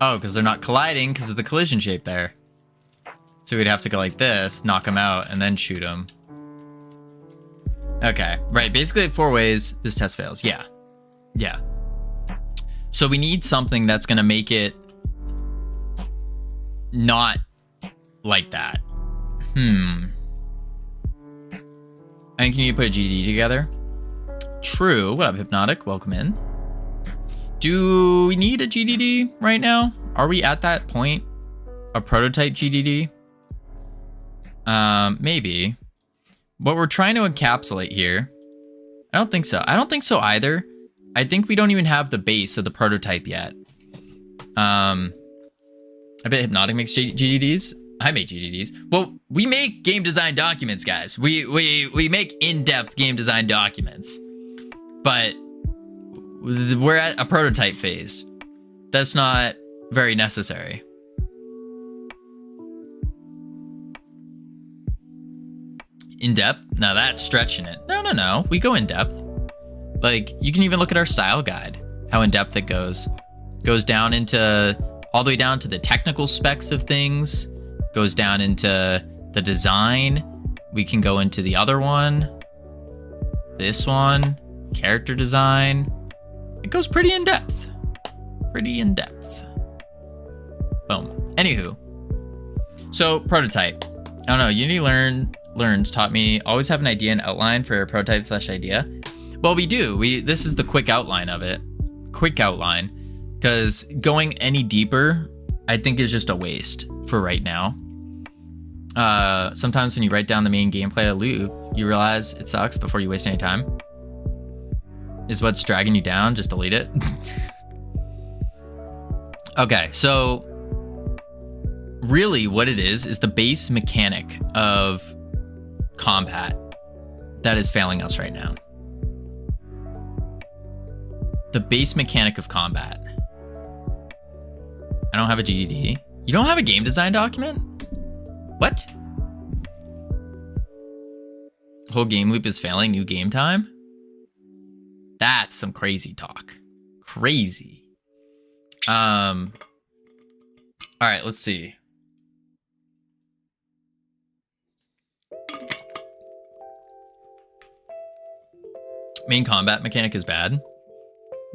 Oh, because they're not colliding because of the collision shape there. So we'd have to go like this, knock him out, and then shoot him. Okay, right. Basically, 4 ways this test fails. Yeah. Yeah. So we need something that's going to make it not like that. I think you need to put a GDD together. True. What up, Hypnotic? Welcome in. Do we need a GDD right now? Are we at that point? A prototype GDD? Maybe. What we're trying to encapsulate here. I don't think so. I don't think so either. I think we don't even have the base of the prototype yet. I bet Hypnotic makes GDDs. I make GDDs. Well, we make game design documents, guys. We make in-depth game design documents. But we're at a prototype phase. That's not very necessary. In depth? Now that's stretching it. No. We go in depth. Like, you can even look at our style guide, how in depth it goes. Goes down into all the way down to the technical specs of things. Goes down into the design. We can go into the other one. This one. Character design. It goes pretty in depth. Pretty in depth. Boom. Anywho. So, prototype. I don't know. Unity Learns taught me always have an idea and outline for a prototype / idea. Well, we do. This is the quick outline of it. Quick outline. Because going any deeper, I think is just a waste for right now. Sometimes when you write down the main gameplay loop, you realize it sucks before you waste any time. Is what's dragging you down, just delete it. Okay, so really what it is the base mechanic of combat that is failing us right now. The base mechanic of combat. I don't have a GDD. You don't have a game design document? What? The whole game loop is failing, new game time? That's some crazy talk. Crazy. All right, let's see. Main combat mechanic is bad.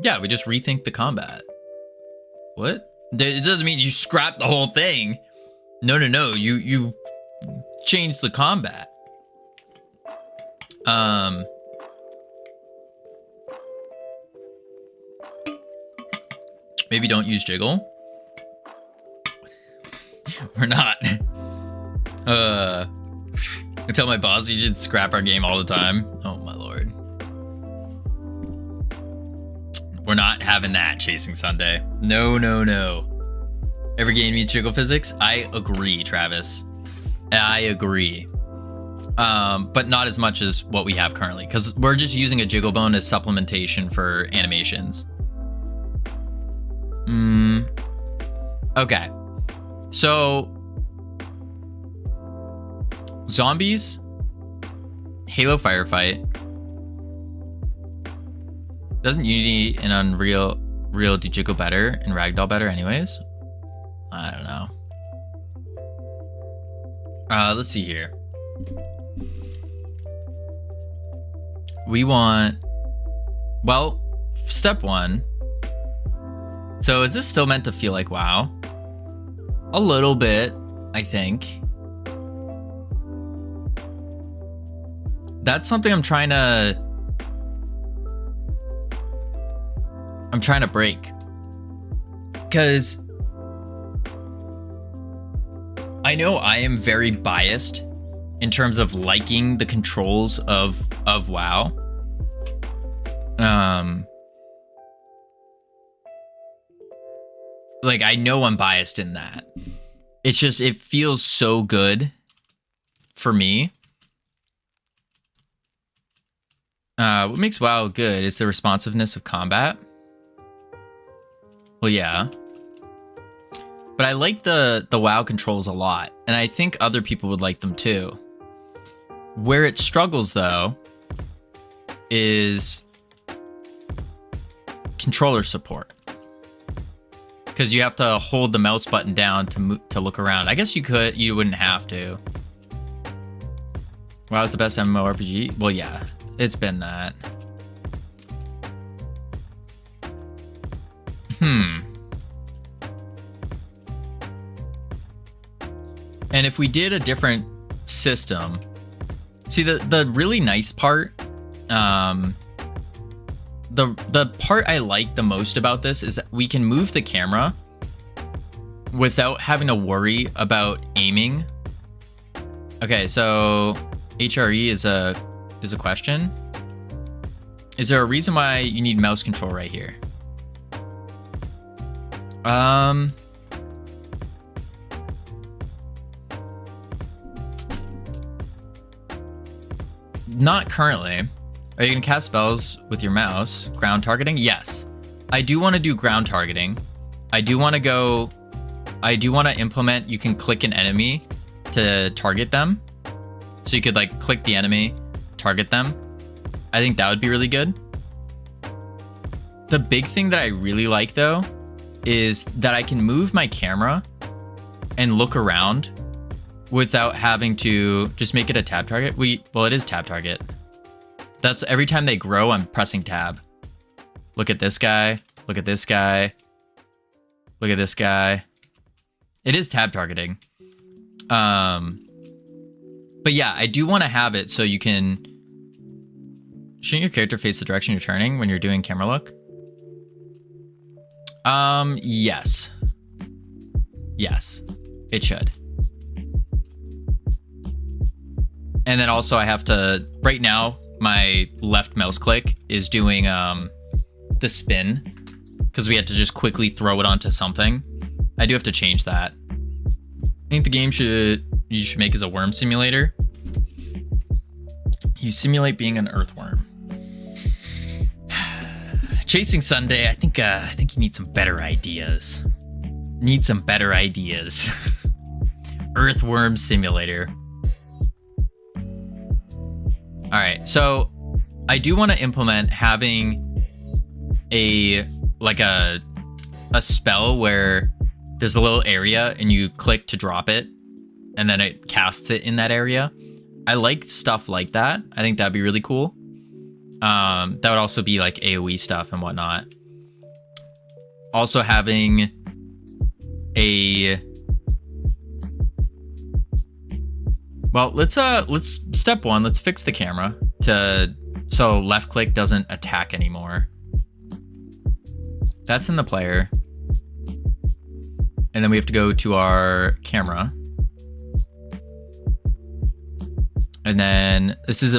Yeah, we just rethink the combat. What? It doesn't mean you scrap the whole thing. No. You change the combat. Maybe don't use jiggle. We're not. I tell my boss we should scrap our game all the time. Oh my lord. We're not having that, Chasing Sunday. No. Every game needs jiggle physics. I agree, Travis. I agree. But not as much as what we have currently, because we're just using a jiggle bone as supplementation for animations. Okay. So, zombies, Halo Firefight. Doesn't Unity and Unreal do jiggle better and Ragdoll better anyways? I don't know. Let's see here. We want, well, step 1. So is this still meant to feel like WoW? A little bit, I think. That's something I'm trying to break. Because I know I am very biased in terms of liking the controls of WoW. Like, I know I'm biased in that. It's just, it feels so good for me. What makes WoW good is the responsiveness of combat. Well, yeah. But I like the WoW controls a lot, and I think other people would like them too. Where it struggles, though, is controller support. Because you have to hold the mouse button down to look around. I guess you wouldn't have to. WoW's the best MMORPG? Well, yeah, it's been that. And if we did a different system, see the really nice part, the part I like the most about this is that we can move the camera without having to worry about aiming. Okay, so HRE is a question. Is there a reason why you need mouse control right here? Not currently. Are you gonna cast spells with your mouse? Ground targeting? Yes. I do want to do ground targeting. I do want to implement, you can click an enemy to target them. So you could like click the enemy, target them. I think that would be really good. The big thing that I really like though, is that I can move my camera and look around without having to just make it a tab target. Well, it is tab target. That's every time they grow, I'm pressing tab. Look at this guy. Look at this guy. Look at this guy. It is tab targeting. But yeah, I do want to have it so you can... Shouldn't your character face the direction you're turning when you're doing camera look? Yes. Yes, it should. And then also I have to, right now, my left mouse click is doing the spin because we had to just quickly throw it onto something. I do have to change that. I think the game you should make is a worm simulator. You simulate being an earthworm. Chasing Sunday, I think you need some better ideas. Need some better ideas. Earthworm simulator. All right, so I do want to implement having a spell where there's a little area and you click to drop it and then it casts it in that area. I like stuff like that. I think that'd be really cool. That would also be like AoE stuff and whatnot. Also having well, let's step one, let's fix the camera so left click doesn't attack anymore. That's in the player. And then we have to go to our camera. And then this is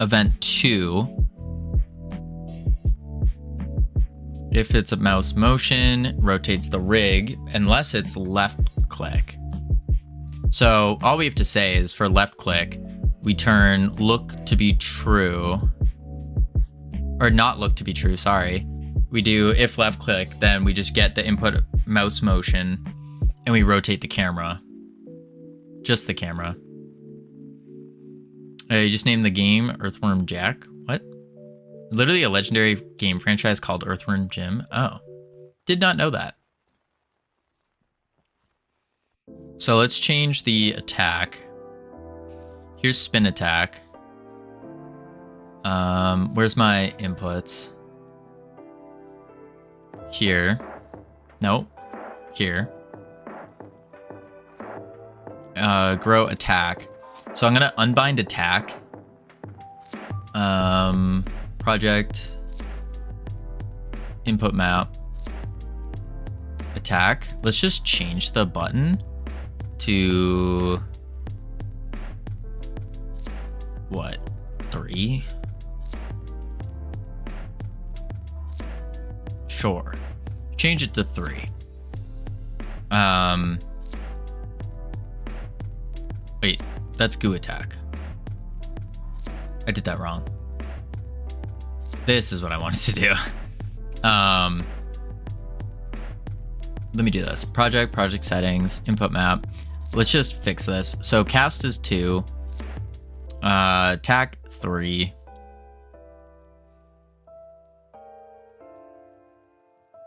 event 2. If it's a mouse motion, rotates the rig, unless it's left click. So all we have to say is for left click, we turn look to be true, or not look to be true, sorry. We do if left click, then we just get the input mouse motion and we rotate the camera. Just the camera. You just named the game Earthworm Jack. What? Literally a legendary game franchise called Earthworm Jim. Oh, did not know that. So let's change the attack. Here's spin attack. Where's my inputs? Here. Nope. Here. Grow attack. So I'm gonna unbind attack. Project. Input map. Attack. Let's just change the button. to what? 3? Sure. Change it to 3. Wait, that's goo attack. I did that wrong. This is what I wanted to do. Let me do this. Project settings, input map. Let's just fix this. So cast is 2. Attack 3.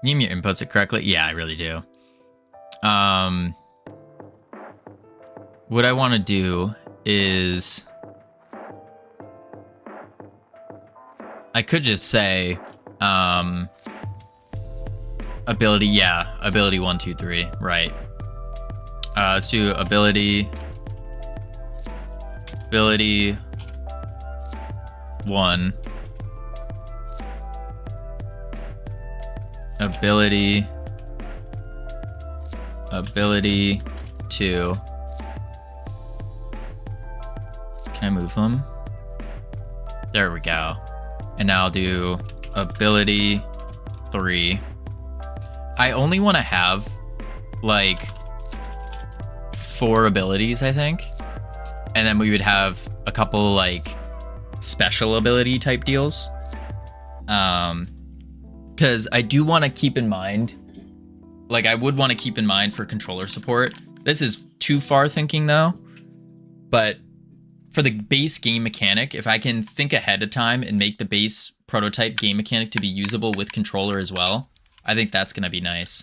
Name your inputs it correctly? Yeah, I really do. What I want to do is I could just say ability, yeah, ability 1, 2, 3, right. Let's do ability 1, ability 2. Can I move them? There we go. And now I'll do ability 3. I only want to have like 4 abilities, I think. And then we would have a couple like special ability type deals. Because I do want to keep in mind, like I would want to keep in mind for controller support. This is too far thinking though, but for the base game mechanic, if I can think ahead of time and make the base prototype game mechanic to be usable with controller as well, I think that's going to be nice.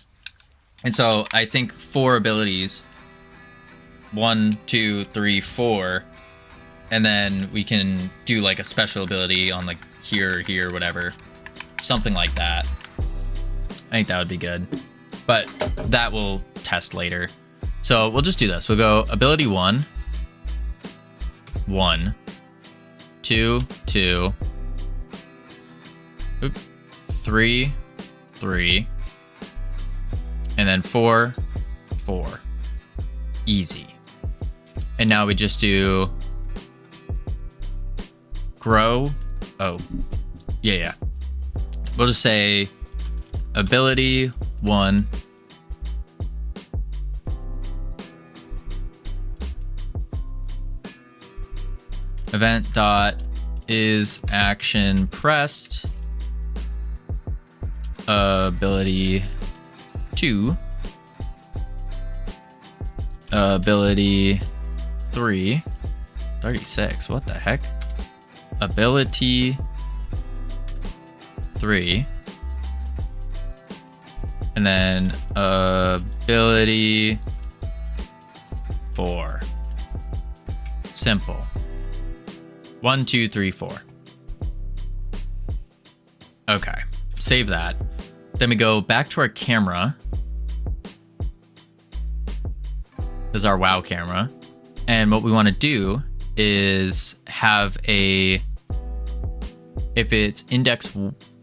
And so I think 4 abilities, 1, 2, 3, 4, and then we can do like a special ability on like here, whatever, something like that. I think that would be good, but that we'll test later. So we'll just do this. We'll go ability 1, 1, 2, 2, 3, 3, and then 4, 4. Easy. And now we just do grow. Oh, yeah. We'll just say ability 1, event dot is action pressed, ability 2, ability 3, 36, what the heck? Ability 3, and then ability 4. Simple. 1, 2, 3, 4. Okay, save that. Then we go back to our camera. This is our WoW camera. And what we want to do is have a, if it's index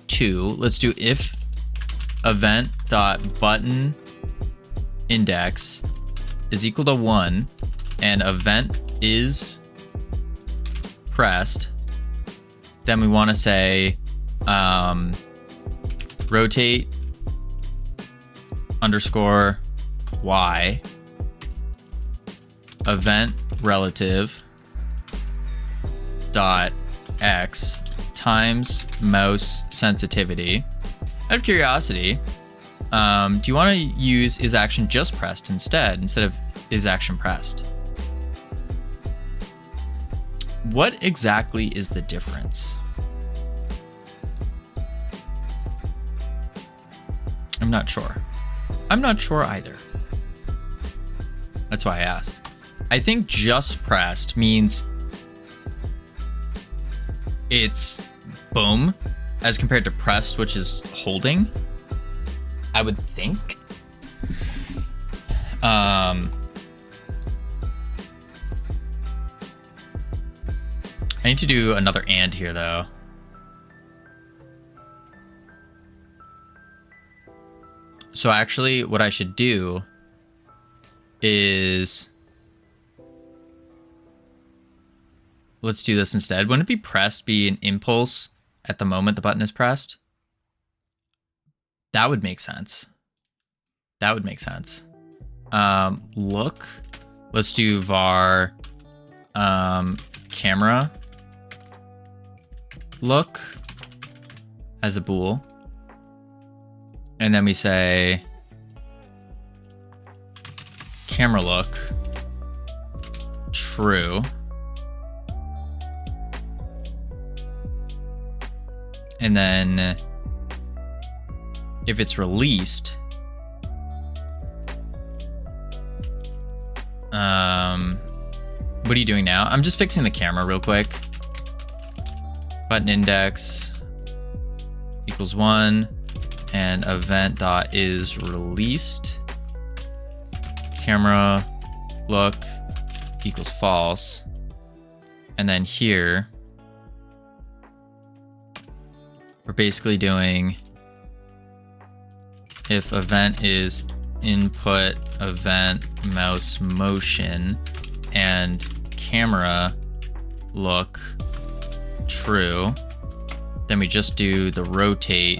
2, let's do if event dot button index is equal to 1 and event is pressed. Then we want to say rotate underscore y event relative dot x times mouse sensitivity. Out of curiosity, do you want to use is action just pressed instead of is action pressed? What exactly is the difference? I'm not sure. I'm not sure either. That's why I asked. I think just pressed means it's boom as compared to pressed, which is holding, I would think. I need to do another and here though. So actually what I should do is let's do this instead. Wouldn't it be pressed be an impulse at the moment the button is pressed? That would make sense. That would make sense. Look, let's do var camera look as a bool. And then we say camera look true. And then if it's released, what are you doing now? I'm just fixing the camera real quick. Button index equals 1 and event dot is released. Camera look equals false. And then here we're basically doing if event is input event mouse motion and camera look true, then we just do the rotate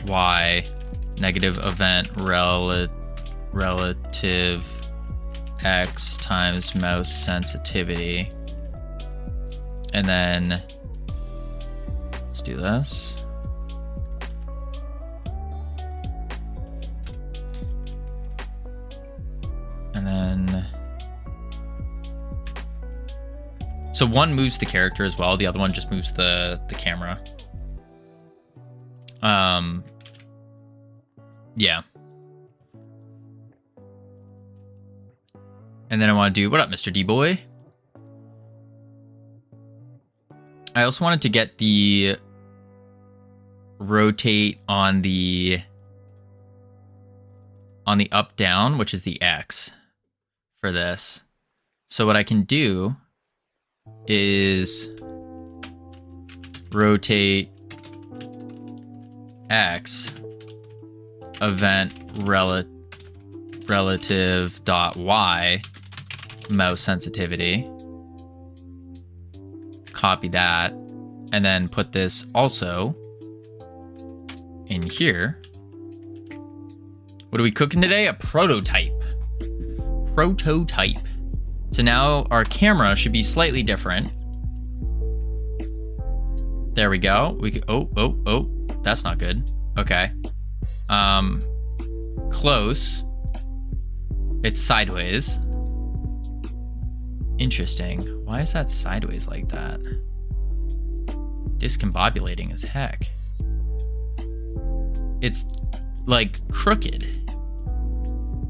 y negative event relative x times mouse sensitivity. And then let's do this. And then, so one moves the character as well. The other one just moves the camera. Yeah. And then I want to do, what up, Mr. D-Boy? I also wanted to get the rotate on the up down, which is the X for this. So what I can do is rotate X event relative dot Y mouse sensitivity. Copy that and then put this also in here. What are we cooking today? A prototype. Prototype. So now our camera should be slightly different. There we go. We could, oh, that's not good. Okay. Close. It's sideways. Interesting. Why is that sideways like that? Discombobulating as heck. It's like crooked.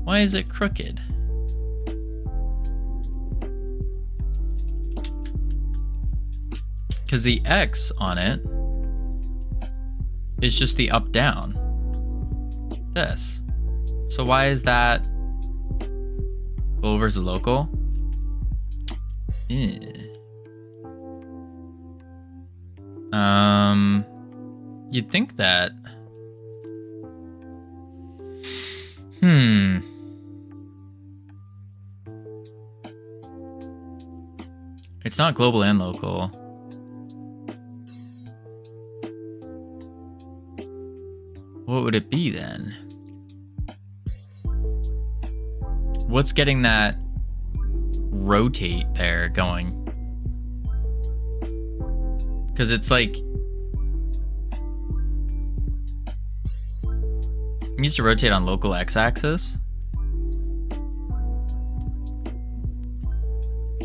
Why is it crooked? Because the X on it is just the up down. This. So why is that global versus local? You'd think that. It's not global and local. What would it be then? What's getting that rotate there going? Because it's like, it needs to rotate on local x-axis.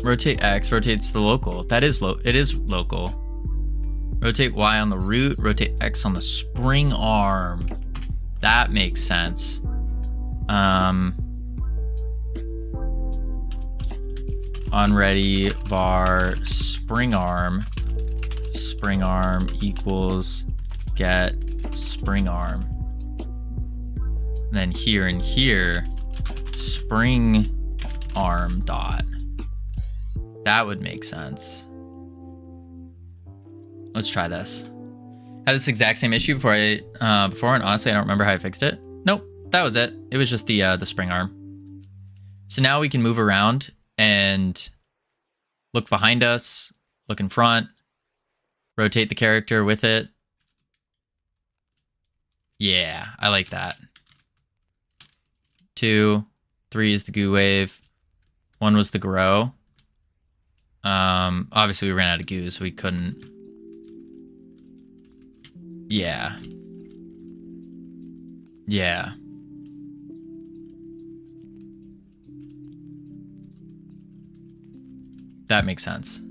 Rotate x rotates the local. That is it is local. Rotate y on the root, rotate x on the spring arm. That makes sense. OnReady var spring arm equals get spring arm. And then here and here, spring arm dot. That would make sense. Let's try this. Had this exact same issue before, and honestly, I don't remember how I fixed it. Nope, that was it. It was just the spring arm. So now we can move around and Look behind us, look in front, rotate the character with it. Yeah, I like that. 2, 3 is the goo wave. 1 was the grow. Obviously we ran out of goo, so we couldn't. Yeah. Yeah. That makes sense.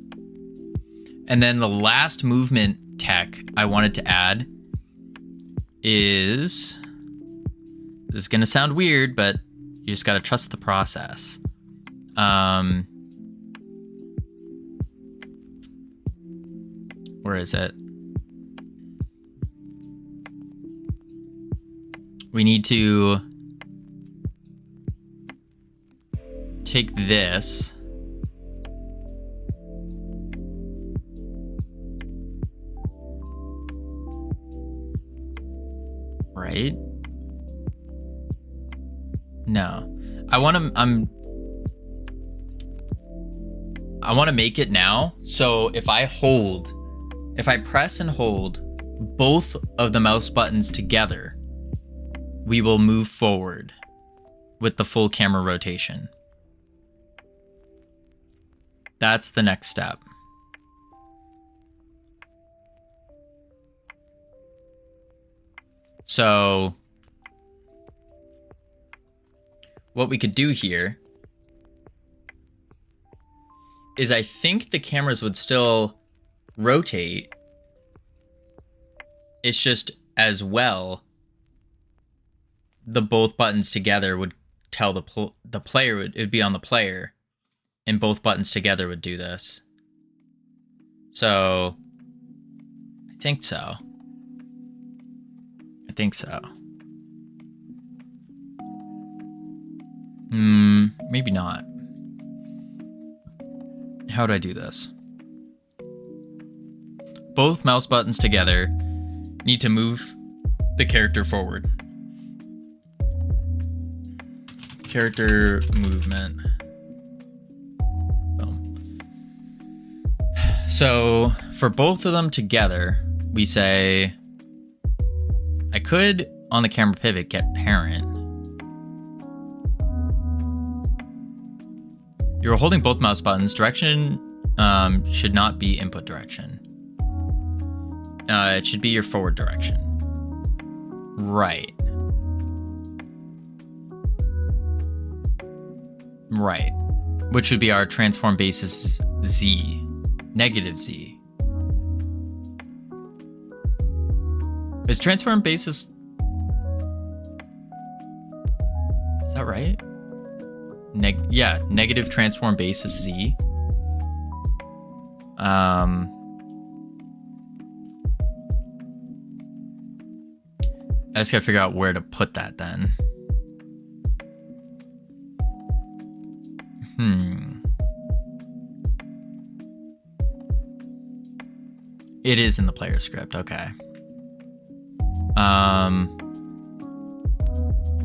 And then the last movement tech I wanted to add is, this is going to sound weird, but you just got to trust the process. Where is it? We need to take this. Right? No. I want to make it now. So if I press and hold both of the mouse buttons together, we will move forward with the full camera rotation. That's the next step. So what we could do here is, I think the cameras would still rotate. It's just as well, the both buttons together would tell the player, it would be on the player, and both buttons together would do this. So I think so. I think so. Maybe not. How do I do this? Both mouse buttons together need to move the character forward. Character movement. Boom. So for both of them together, we say, I could, on the camera pivot, get parent. You're holding both mouse buttons. Direction should not be input direction. It should be your forward direction. Right. Right. Which would be our transform basis Z. Negative Z. Is transform basis... Is that right? Yeah, negative transform basis Z. I just gotta figure out where to put that then. It is in the player script, okay.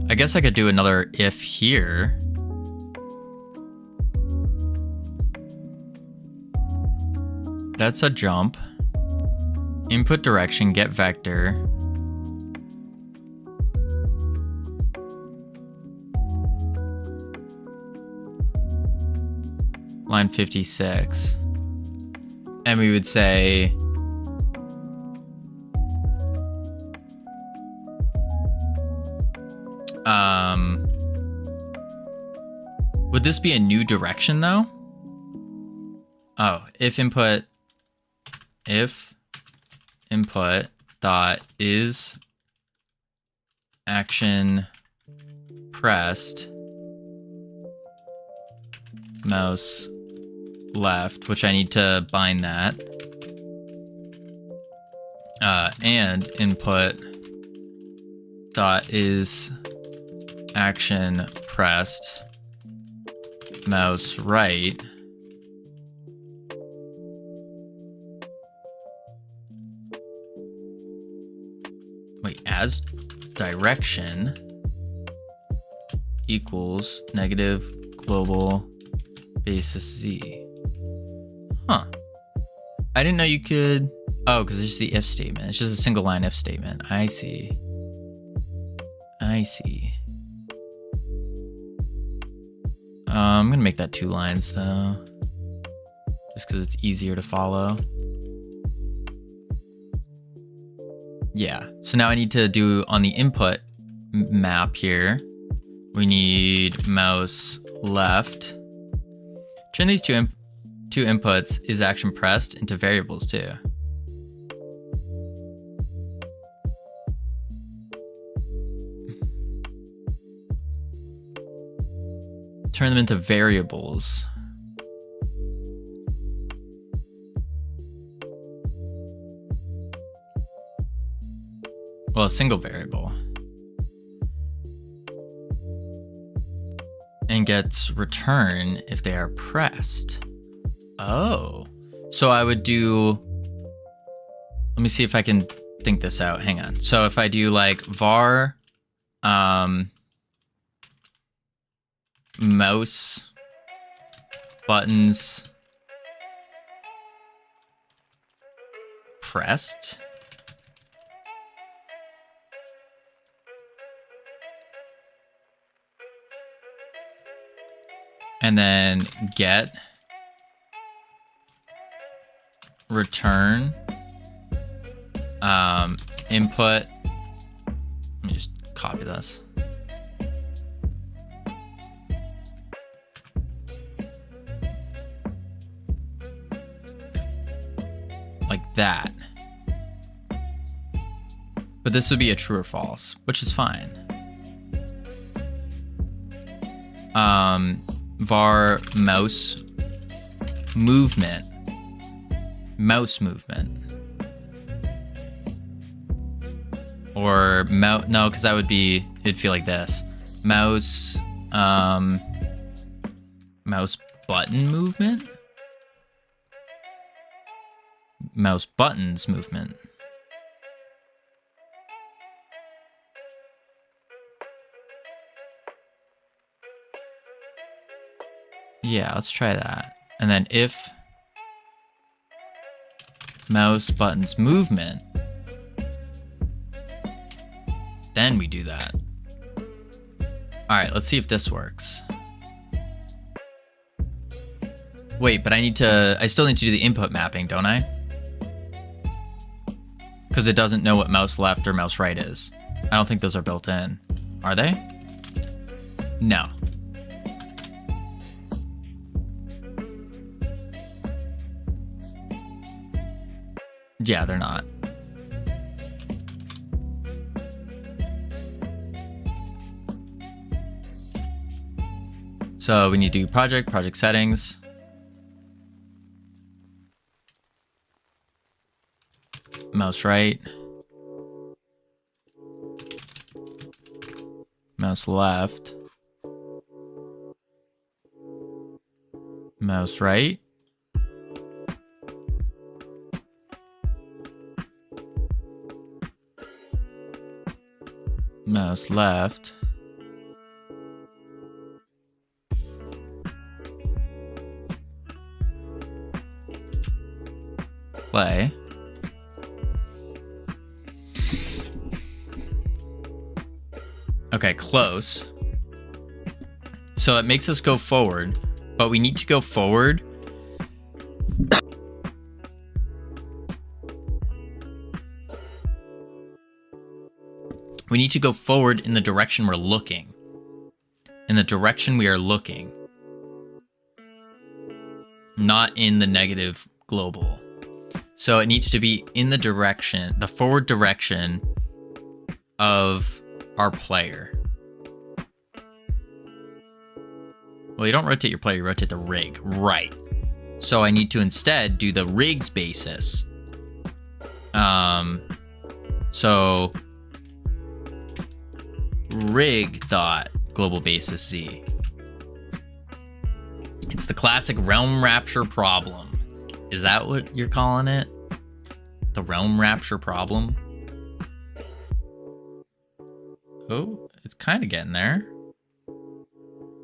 I guess I could do another if here. That's a jump. Input direction, get vector. Line 56. And we would say, would this be a new direction though? Oh, if input dot is action pressed mouse left, which I need to bind that, and input dot is action pressed mouse right. Wait, as direction equals negative global basis Z. Huh. I didn't know you could... Oh, because it's just the if statement. It's just a single line if statement. I see. I see. I'm going to make that 2 lines, though. Just because it's easier to follow. Yeah. So now I need to do on the input map here. We need mouse left. Turn these two inputs is action pressed into variables too. Turn them into variables. Well, a single variable. And gets return if they are pressed. Oh. So I would do... Let me see if I can think this out. Hang on. So if I do like var mouse buttons pressed. And then get return input. Let me just copy this. Like that. But this would be a true or false, which is fine. Var mouse movement. Mouse movement. Or no, because that would be, it'd feel like this. Mouse mouse button movement? Mouse buttons movement. Yeah, let's try that. And then if mouse buttons movement, then we do that. All right, let's see if this works. Wait, but I still need to do the input mapping, don't I? Because it doesn't know what mouse left or mouse right is. I don't think those are built in. Are they? No. Yeah, they're not. So we need to do project settings. Mouse right. Mouse left. Mouse right. Mouse left. Play. Okay, close. So it makes us go forward, but we need to go forward. We need to go forward in the direction we're looking. In the direction we are looking. Not in the negative global. So it needs to be in the direction, the forward direction of our player. Well, you don't rotate your player, you rotate the rig. Right. So I need to instead do the rig's basis. So rig dot global basis z. It's the classic realm rapture problem. Is that what you're calling it? The realm rapture problem? Oh, it's kind of getting there.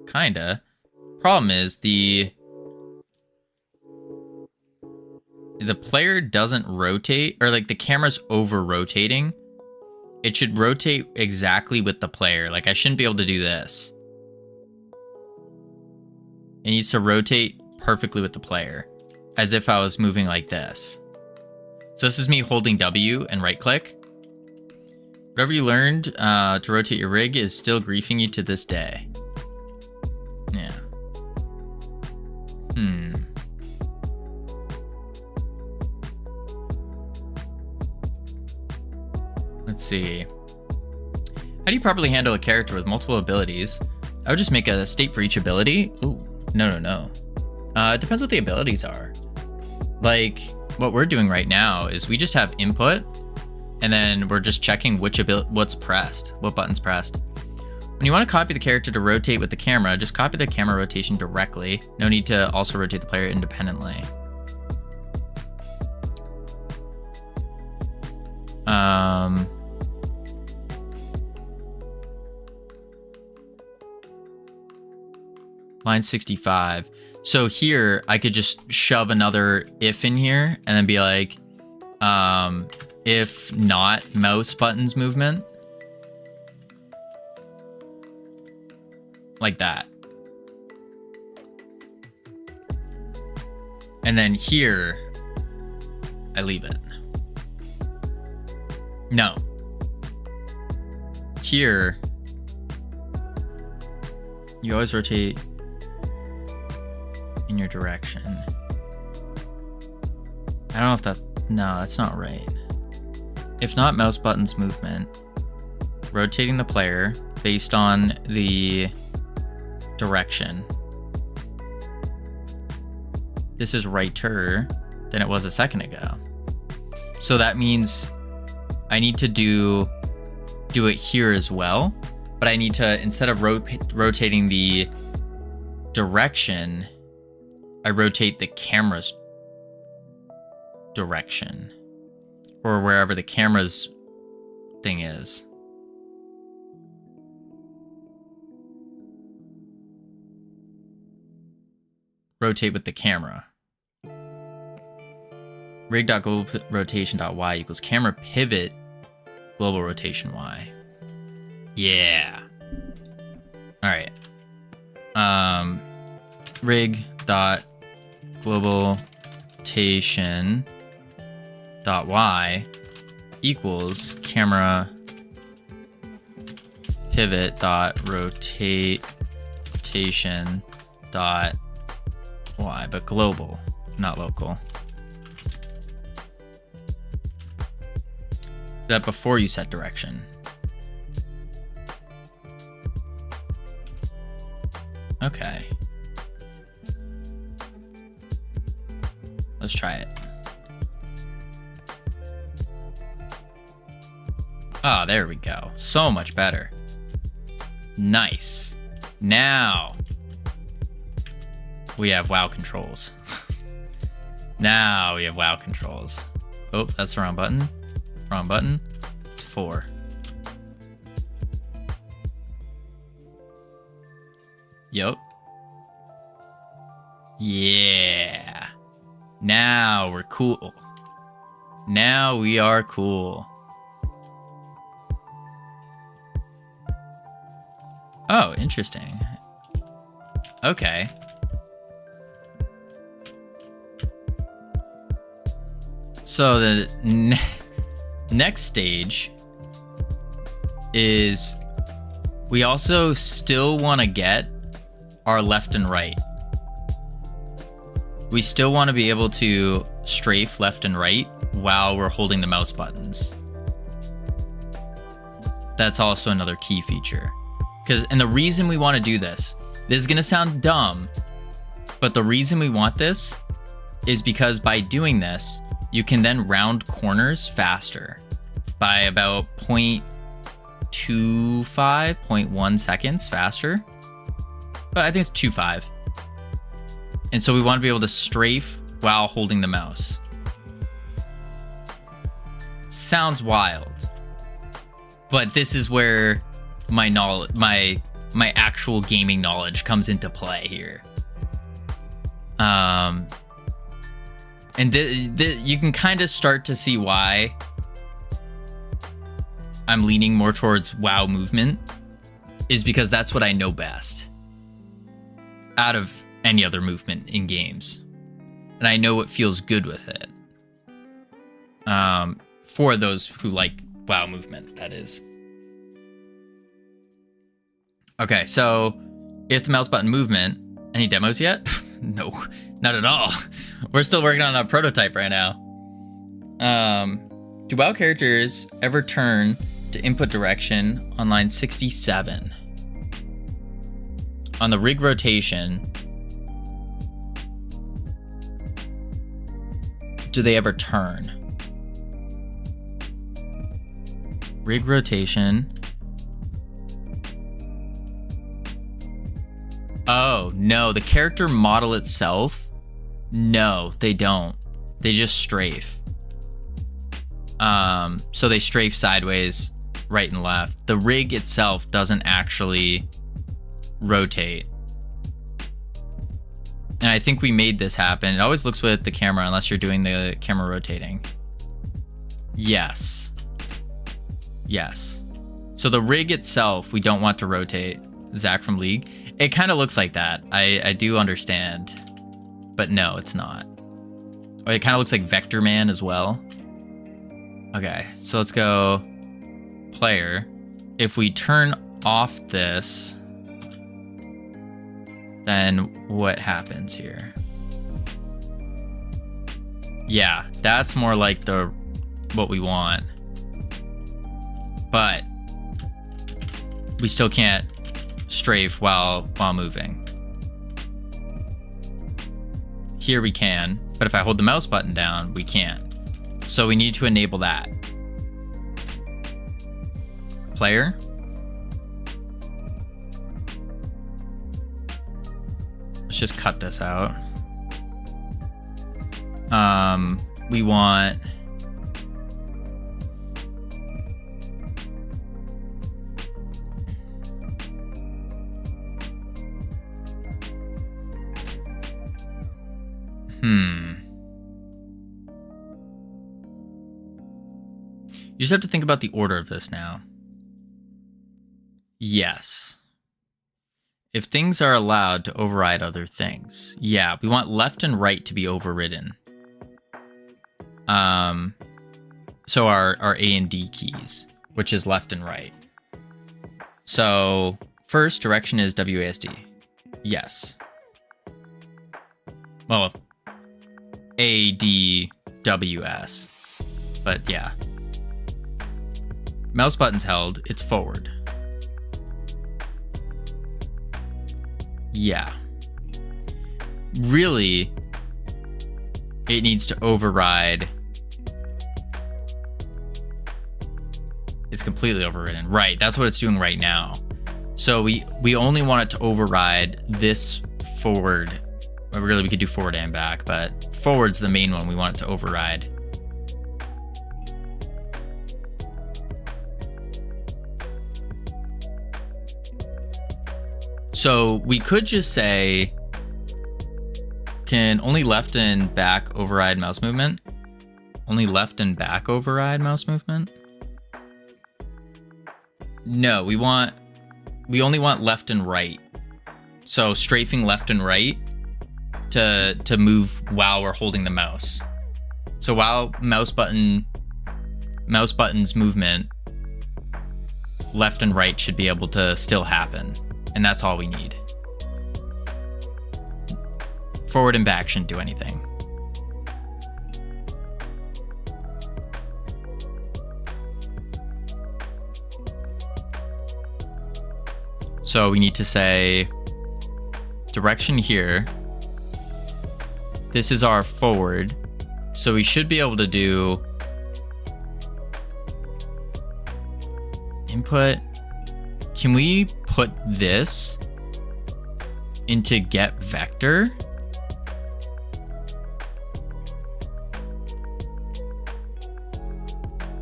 Kinda. Problem is the player doesn't rotate, or like the camera's over rotating, it should rotate exactly with the player. Like I shouldn't be able to do this. It needs to rotate perfectly with the player, as if I was moving like this. So this is me holding W and right click. Whatever you learned to rotate your rig is still griefing you to this day. Yeah. Let's see. How do you properly handle a character with multiple abilities? I would just make a state for each ability. Ooh, no. It depends what the abilities are. Like, what we're doing right now is we just have input, and then we're just checking what's pressed, what button's pressed. When you want to copy the character to rotate with the camera, just copy the camera rotation directly. No need to also rotate the player independently. Line 65. So here I could just shove another if in here and then be like, if not mouse buttons movement. Like that. And then here, I leave it. No. Here, you always rotate in your direction. I don't know if no, that's not right. If not mouse buttons movement, rotating the player based on the direction. This is righter than it was a second ago. So that means I need to do it here as well, but I need to, instead of rotating the direction, I rotate the camera's direction, or wherever the camera's thing is. Rotate with the camera. Rig.globalRotation.y equals camera pivot global rotation Y. Yeah. All right. Rig.globalRotation.y equals camera pivot.rotation.y, but global, not local. That before you set direction. Okay. Let's try it. Oh, there we go. So much better. Nice. Now we have WoW controls. Now we have WoW controls. Oh, that's the wrong button. Wrong button. It's 4. Yup. Yeah. Now we're cool. Now we are cool. Oh, interesting. Okay. So the next stage is we also still want to get our left and right. We still want to be able to strafe left and right while we're holding the mouse buttons. That's also another key feature. And the reason we want to do this is going to sound dumb, but the reason we want this is because by doing this, you can then round corners faster by about 0.25, 0.1 seconds faster. But I think it's 2.5. And so we want to be able to strafe while holding the mouse. Sounds wild, but this is where my knowledge, my actual gaming knowledge comes into play here. And And you can kind of start to see why I'm leaning more towards WoW movement, is because that's what I know best out of any other movement in games. And I know what feels good with it. For those who like WoW movement, that is. Okay, so if the mouse button movement, any demos yet? No, not at all. We're still working on a prototype right now. Do WoW characters ever turn to input direction on line 67? On the rig rotation, do they ever turn? Rig rotation. Oh, no, the character model itself, no, they don't. They just strafe. So they strafe sideways, right and left. The rig itself doesn't actually rotate. And I think we made this happen. It always looks with the camera unless you're doing the camera rotating. Yes. Yes. So the rig itself, we don't want to rotate. Zach from League. It kind of looks like that. I do understand. But no, it's not. It kind of looks like Vector Man as well. Okay, so let's go player. If we turn off this, then what happens here? Yeah, that's more like what we want. But we still can't strafe while moving. Here we can, but if I hold the mouse button down, we can't. So we need to enable that. Player. Let's just cut this out. We want You just have to think about the order of this now. Yes. If things are allowed to override other things. Yeah, we want left and right to be overridden. So our A and D keys, which is left and right. So first direction is WASD. Yes. Well, ADWS. But yeah. Mouse button's held, it's forward. Yeah. Really, it needs to override. It's completely overridden. Right, that's what it's doing right now. So we only want it to override this forward. Well, really, we could do forward and back, but forward's the main one we want it to override. So we could just say, can only left and back override mouse movement? Only left and back override mouse movement? No, we only want left and right. So strafing left and right to move while we're holding the mouse. So while mouse button's movement, left and right should be able to still happen. And that's all we need. Forward and back shouldn't do anything. So we need to say direction here. This is our forward. So we should be able to do input. Can we put this into get vector?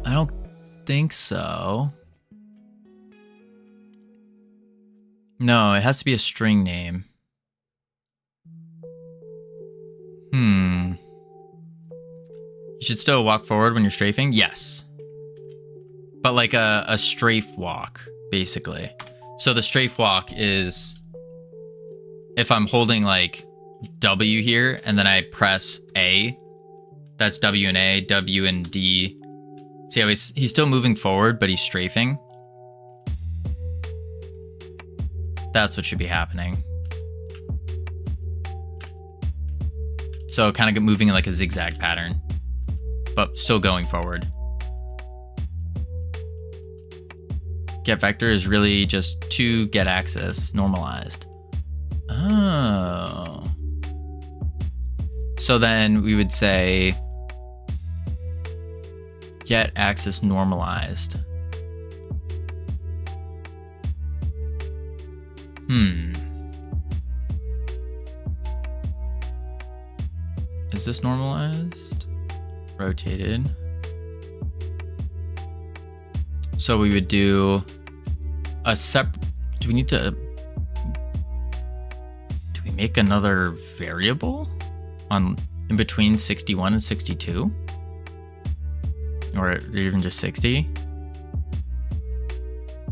I don't think so. No, it has to be a string name. You should still walk forward when you're strafing? Yes. But like a strafe walk, basically. So the strafe walk is if I'm holding like W here and then I press A, that's W and A, W and D. See how he's still moving forward, but he's strafing. That's what should be happening. So kind of moving in like a zigzag pattern, but still going forward. Get vector is really just to get axis normalized. Oh. So then we would say get axis normalized. Is this normalized? Rotated. So we would do a do we need to, do we make another variable on in between 61 and 62? Or even just 60?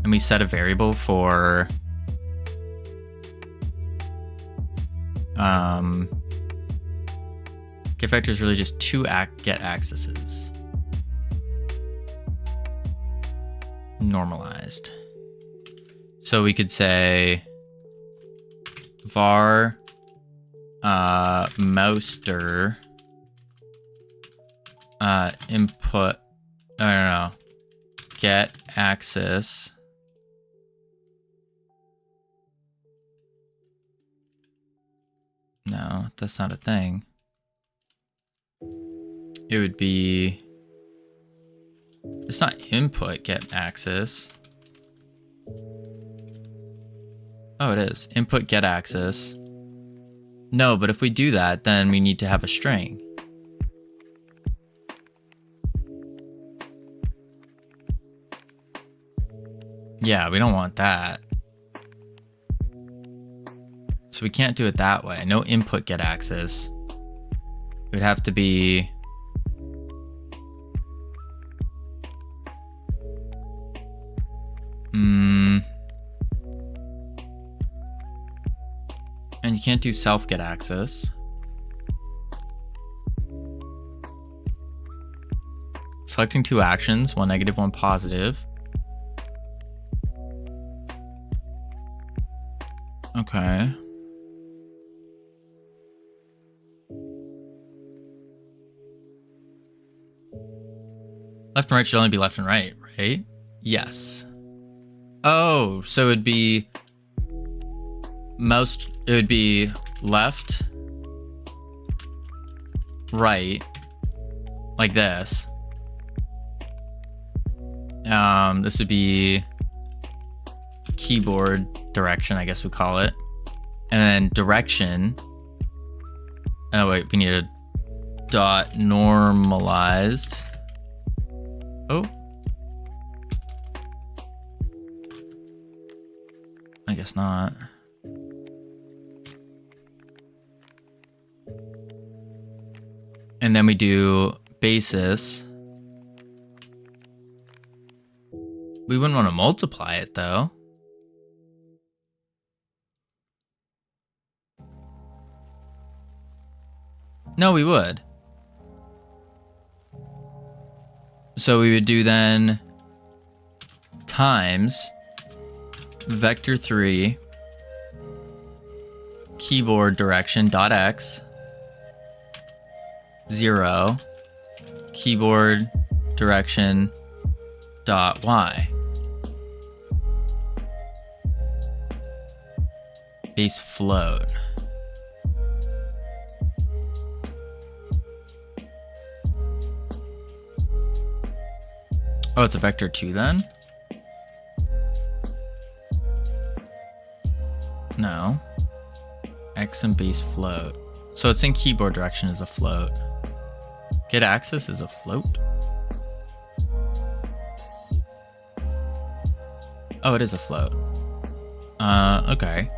And we set a variable for get vector is really just two get axes. Normalized. So we could say var mouster input, I don't know, get axis no, that's not a thing. It would be, it's not input get axis. Oh, it is input get axis. No, but if we do that, then we need to have a string. Yeah, we don't want that. So we can't do it that way. No input get axis. It would have to be and you can't do self get axis. Selecting two actions, one negative, one positive. Okay. Left and right should only be left and right, right? Yes. Oh, so it'd be it would be left, right, like this. This would be keyboard direction, I guess we call it. And then direction. Oh wait, we need a dot normalized. Oh. I guess not. And then we do basis. We wouldn't want to multiply it though. No, we would. So we would do then times vector 3 keyboard direction dot x 0 keyboard direction dot y base float. Oh, it's a vector 2 then? No. X and base float. So it's in keyboard direction as a float. Get axis is a float? Oh, it is a float. Okay.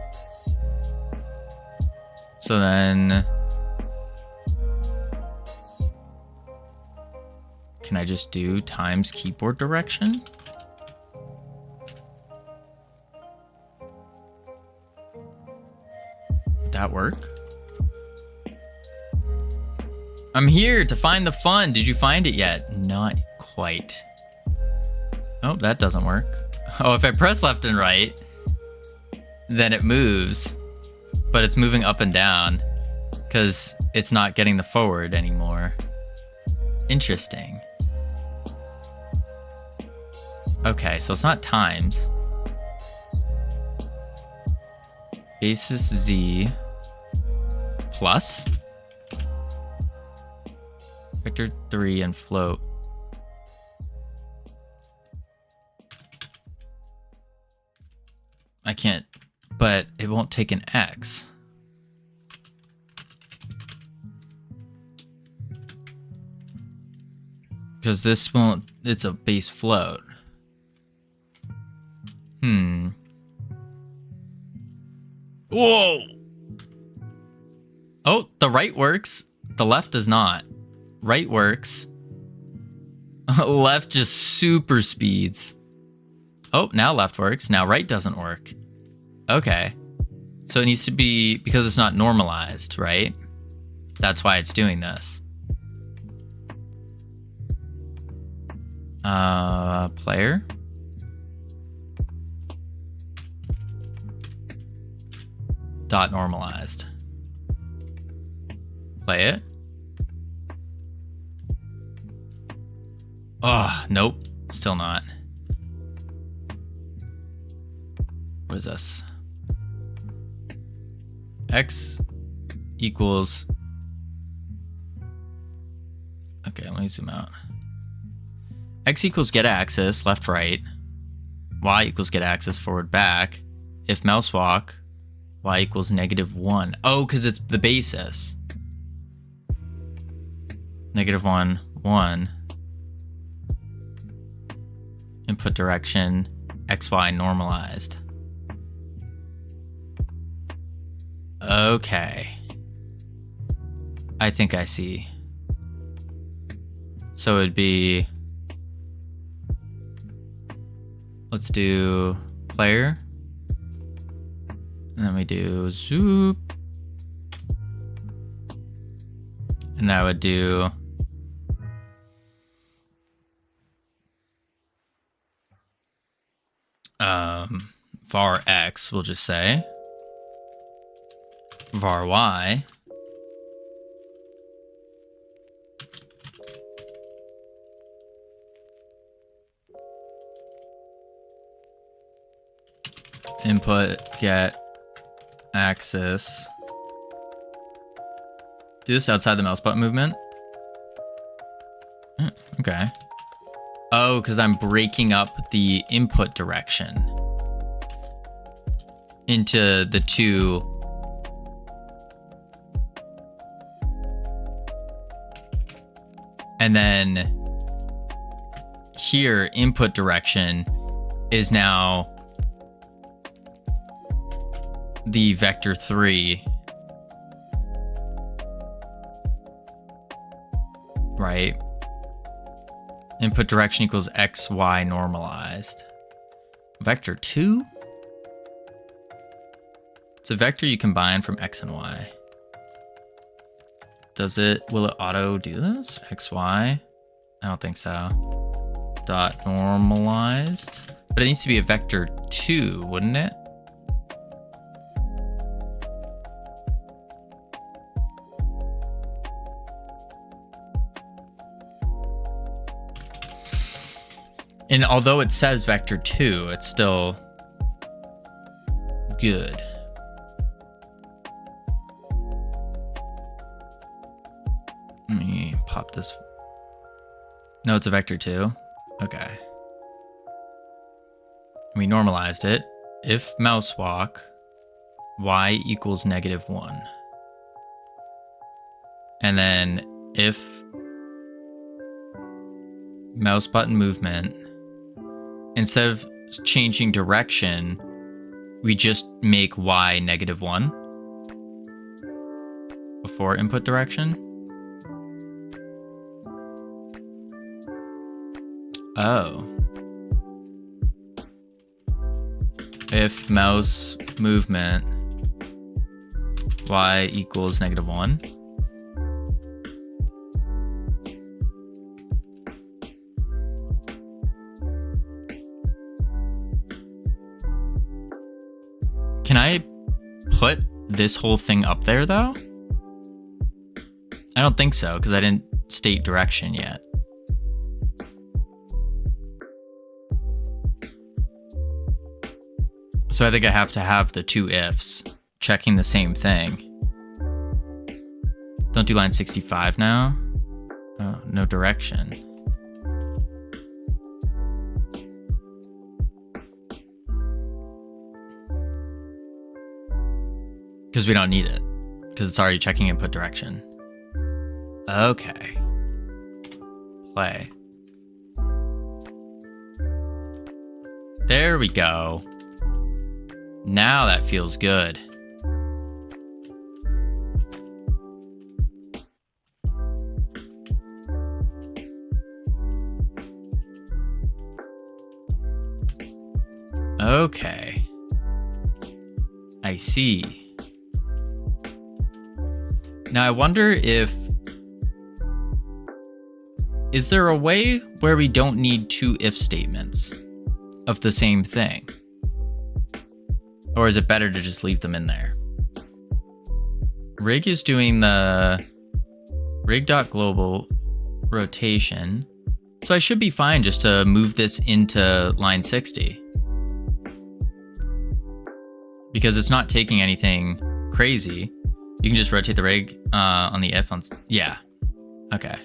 So then Can I just do times keyboard direction? Would that work? I'm here to find the fun. Did you find it yet? Not quite. Oh, that doesn't work. Oh, if I press left and right, then it moves, but it's moving up and down because it's not getting the forward anymore. Interesting. Okay, so it's not times. Basis Z plus vector 3 and float. I can't, but it won't take an X. Because this won't, it's a base float. Whoa! Oh, the right works. The left does not. Right works. Left just super speeds. Oh, now left works. Now right doesn't work. Okay. So it needs to be, because it's not normalized, right? That's why it's doing this. Player. Dot normalized. Play it. Oh, nope. Still not. What is this? X equals... Okay, let me zoom out. X equals get axis, left, right. Y equals get axis, forward, back. If mouse walk, Y equals -1. Oh, because it's the basis. -1, 1. Input direction, XY normalized. Okay. I think I see. So it'd be... Let's do player. And then we do zoop. And that would do... var X, we'll just say. Var Y. Input get axis. Do this outside the mouse button movement. Okay. Oh, because I'm breaking up the input direction into the two. And then here, input direction is now the vector 3, right? Input direction equals XY normalized. Vector 2? It's a vector you combine from X and Y. Will it auto do this? XY? I don't think so. Dot normalized. But it needs to be a vector 2, wouldn't it? And although it says vector 2, it's still good. Let me pop this. No, it's a vector 2. Okay. We normalized it. If mouse walk, Y equals -1. And then if mouse button movement, instead of changing direction, we just make Y -1 before input direction. Oh. If mouse movement y equals -1. Can I put this whole thing up there though? I don't think so, because I didn't state direction yet. So I think I have to have the two ifs checking the same thing. Don't do line 65 now. Oh, no direction. Because we don't need it. Because it's already checking input direction. Okay. Play. There we go. Now that feels good. Okay. I see. Now I wonder if... Is there a way where we don't need two if statements of the same thing? Or is it better to just leave them in there? Rig is doing the rig.global rotation. So I should be fine just to move this into line 60. Because it's not taking anything crazy. You can just rotate the rig on the if on... Yeah. Okay.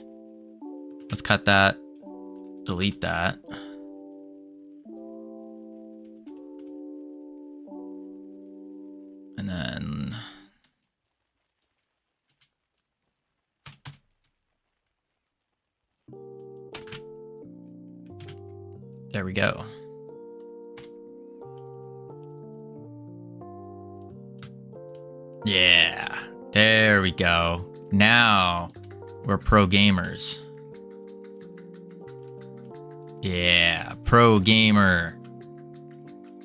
Let's cut that. Delete that. And then... There we go. Yeah, there we go. Now we're pro gamers. Yeah, pro gamer.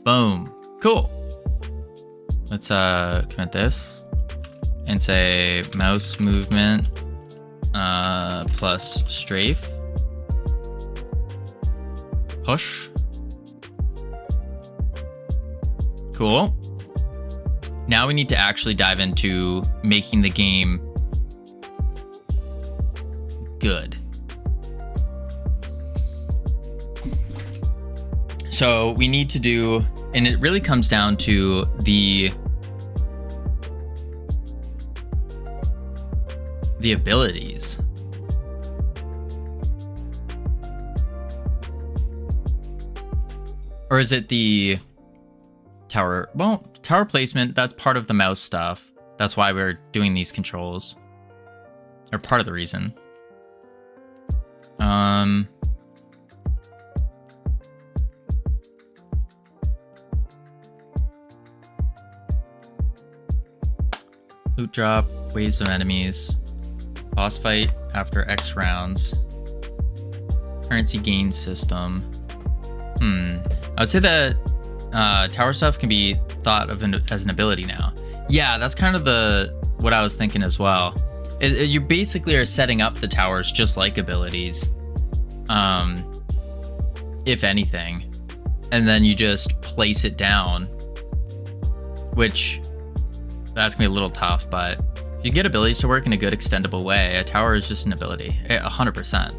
Boom. Cool. Let's commit this and say mouse movement plus strafe. Push. Cool. Now we need to actually dive into making the game good. So we need to do, and it really comes down to the abilities. Or is it the tower? Well, tower placement, that's part of the mouse stuff. That's why we're doing these controls. Or part of the reason. Loot drop, waves of enemies, boss fight after X rounds, currency gain system. I would say that tower stuff can be thought of as an ability now. Yeah, that's kind of what I was thinking as well. You basically are setting up the towers just like abilities, if anything, and then you just place it down, which that's gonna be a little tough, but if you get abilities to work in a good extendable way, a tower is just an ability, 100%.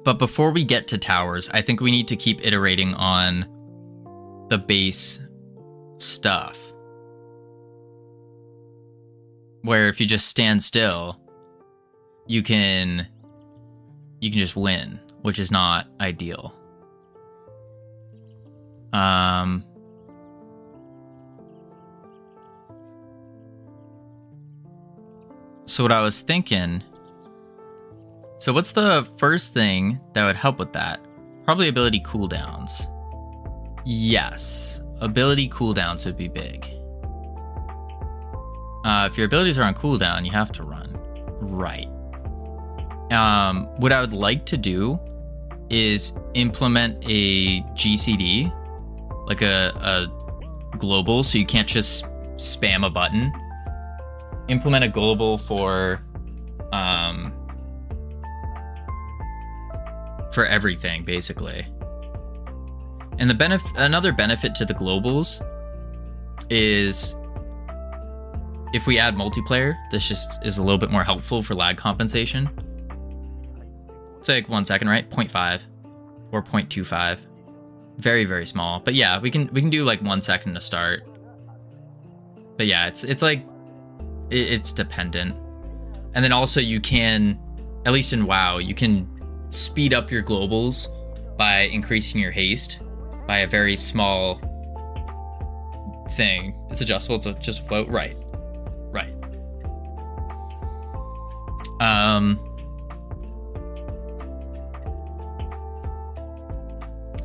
But before we get to towers, I think we need to keep iterating on the base stuff. Where if you just stand still, you can just win, which is not ideal. So what I was thinking, so what's the first thing that would help with that? Probably ability cooldowns. Yes. ability cooldowns would be big. If your abilities are on cooldown, you have to run. Right. What I would like to do is implement a GCD, like a global, so you can't just spam a button. Implement a global for everything, basically. And another benefit to the globals is if we add multiplayer, this just is a little bit more helpful for lag compensation. It's like 1 second, right? 0.5 or 0.25. Very, very small. But yeah, we can do like 1 second to start. But yeah, it's like it's dependent. And then also you can, at least in WoW, you can speed up your globals by increasing your haste by a very small thing. It's adjustable. It's just a float. Right. Right.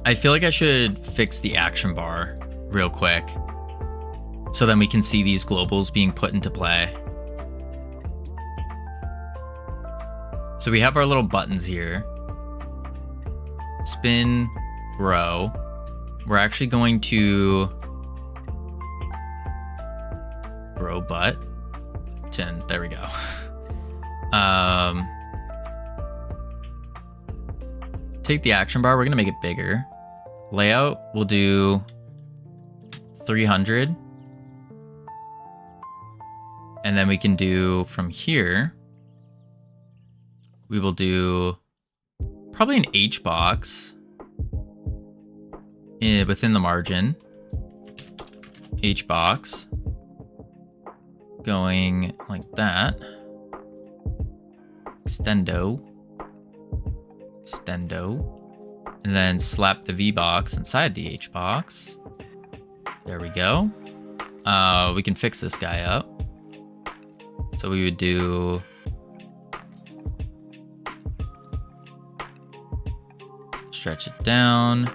I feel like I should fix the action bar real quick so then we can see these globals being put into play. So we have our little buttons here. Spin, grow. We're actually going to grow button. There we go. Take the action bar. We're going to make it bigger. Layout, we'll do 300. And then we can do from here, we will do probably an H box within the margin. H box going like that. Extendo. And then slap the V box inside the H box. There we go. We can fix this guy up. So we would do stretch it down.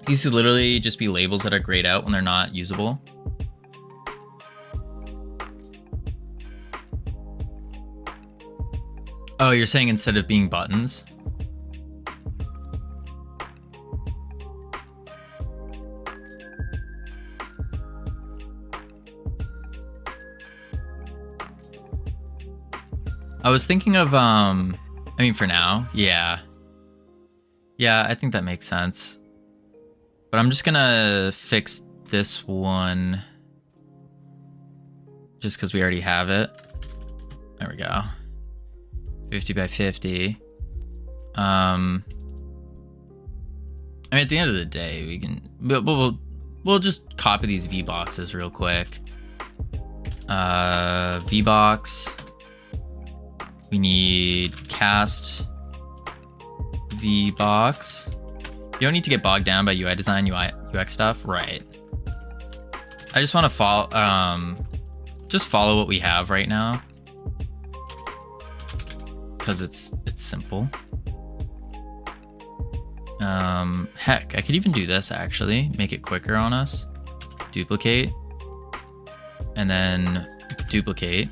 These would literally just be labels that are grayed out when they're not usable. Oh, you're saying instead of being buttons? I was thinking of, I mean, for now, yeah. Yeah, I think that makes sense. But I'm just gonna fix this one just because we already have it. There we go. 50 by 50. I mean, at the end of the day, we can we'll just copy these V boxes real quick. V box. We need cast V box. You don't need to get bogged down by UI design, UX stuff, right? I just want to follow what we have right now. Because it's simple. Heck, I could even do this actually. Make it quicker on us. Duplicate. And then duplicate.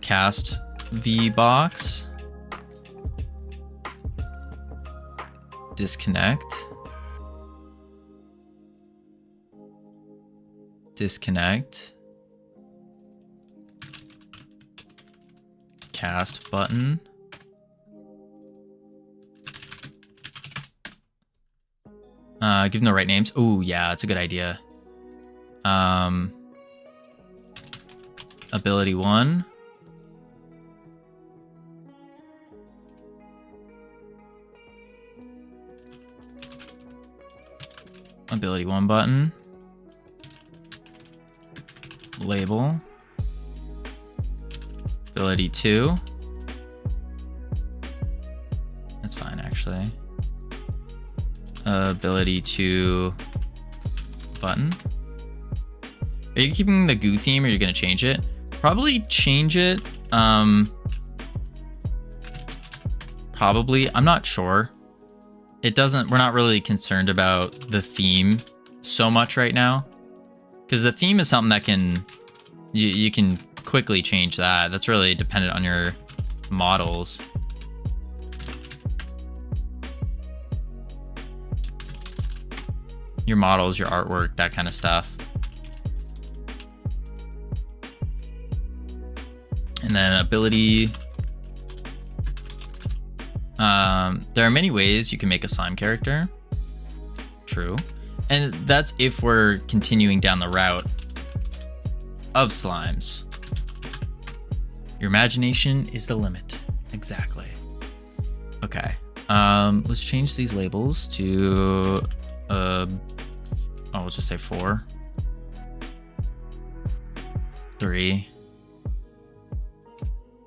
Cast V box. Disconnect. Disconnect. Cast button. Give them the right names. Oh yeah, that's a good idea. Ability 1. Ability 1 button. Label. Ability 2. That's fine, actually. Ability 2 button. Are you keeping the goo theme or are you going to change it? Probably change it. Probably Probably. I'm not sure. We're not really concerned about the theme so much right now. Because the theme is something that you can quickly change that. That's really dependent on your models. Your models, your artwork, that kind of stuff. And then ability. There are many ways you can make a slime character. True. And that's if we're continuing down the route of slimes. Your imagination is the limit. Exactly. Okay. Let's change these labels to let's just say 4. 3.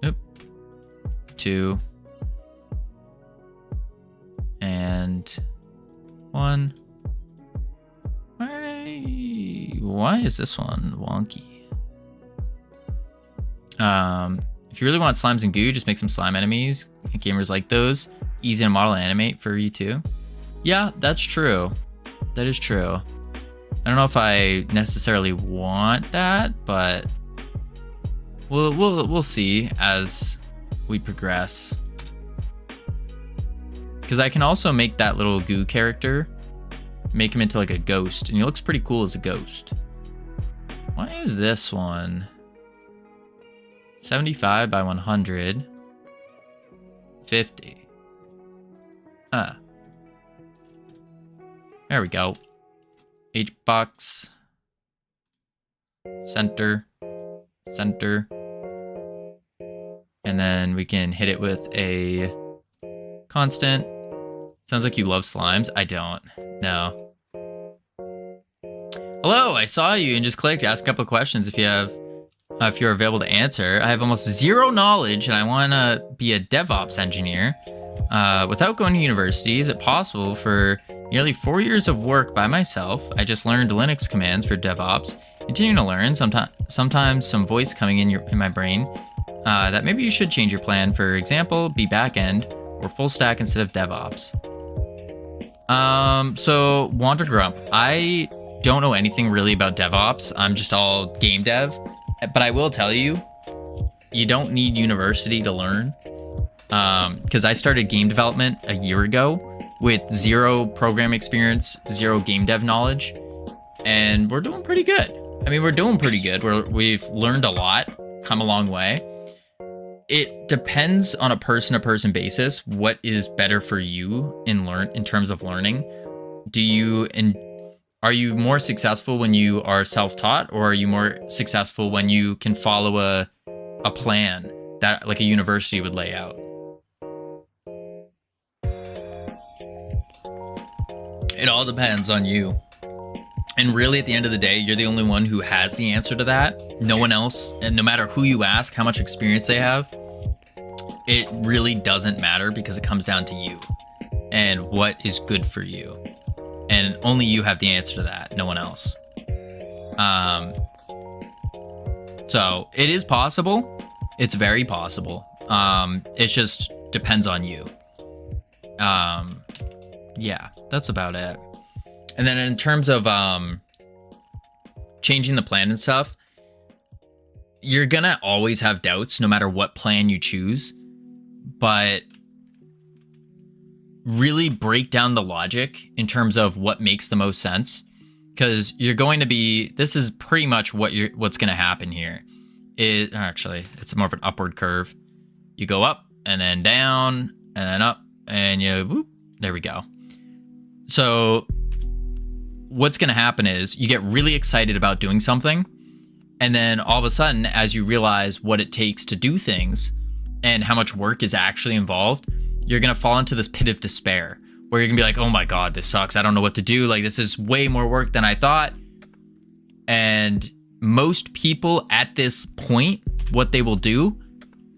Oop. 2. And 1. Why is this one wonky? If you really want slimes and goo, just make some slime enemies. Gamers like those. Easy to model and animate for you too. Yeah, that's true. That is true. I don't know if I necessarily want that, but we'll see as we progress. Because I can also make that little goo character, make him into like a ghost, and he looks pretty cool as a ghost. Why is this one 75 by 100? 50. Huh. There we go. H box. Center. Center. And then we can hit it with a constant. Sounds like you love slimes. I don't. No. Hello, I saw you and just clicked. Ask a couple of questions if you're available to answer. I have almost zero knowledge and I want to be a DevOps engineer. Without going to university, is it possible for nearly 4 years of work by myself? I just learned Linux commands for DevOps. Continuing to learn, sometimes some voice coming in my brain that maybe you should change your plan. For example, be backend or full stack instead of DevOps. So Wander Grump, I don't know anything really about DevOps. I'm just all game dev, but I will tell you, you don't need university to learn. Because I started game development a year ago with zero program experience, zero game dev knowledge, and we're doing pretty good. I mean, we're doing pretty good. We've learned a lot, come a long way. It depends on a person-to-person basis what is better for you in terms of learning. Are you more successful when you are self-taught, or are you more successful when you can follow a plan that like a university would lay out? It all depends on you. And really, at the end of the day, you're the only one who has the answer to that. No one else. And no matter who you ask, how much experience they have, it really doesn't matter, because it comes down to you and what is good for you. And only you have the answer to that, no one else. So it is possible. It's very possible. It just depends on you. Yeah, that's about it. And then in terms of changing the plan and stuff, you're gonna always have doubts no matter what plan you choose, but really break down the logic in terms of what makes the most sense, because you're going to be, this is pretty much what's going to happen here. Actually, it's more of an upward curve. You go up and then down and then up and whoop, there we go. So what's going to happen is you get really excited about doing something, and then all of a sudden, as you realize what it takes to do things and how much work is actually involved, you're going to fall into this pit of despair where you're going to be like, oh my God, this sucks. I don't know what to do. Like, this is way more work than I thought. And most people at this point, what they will do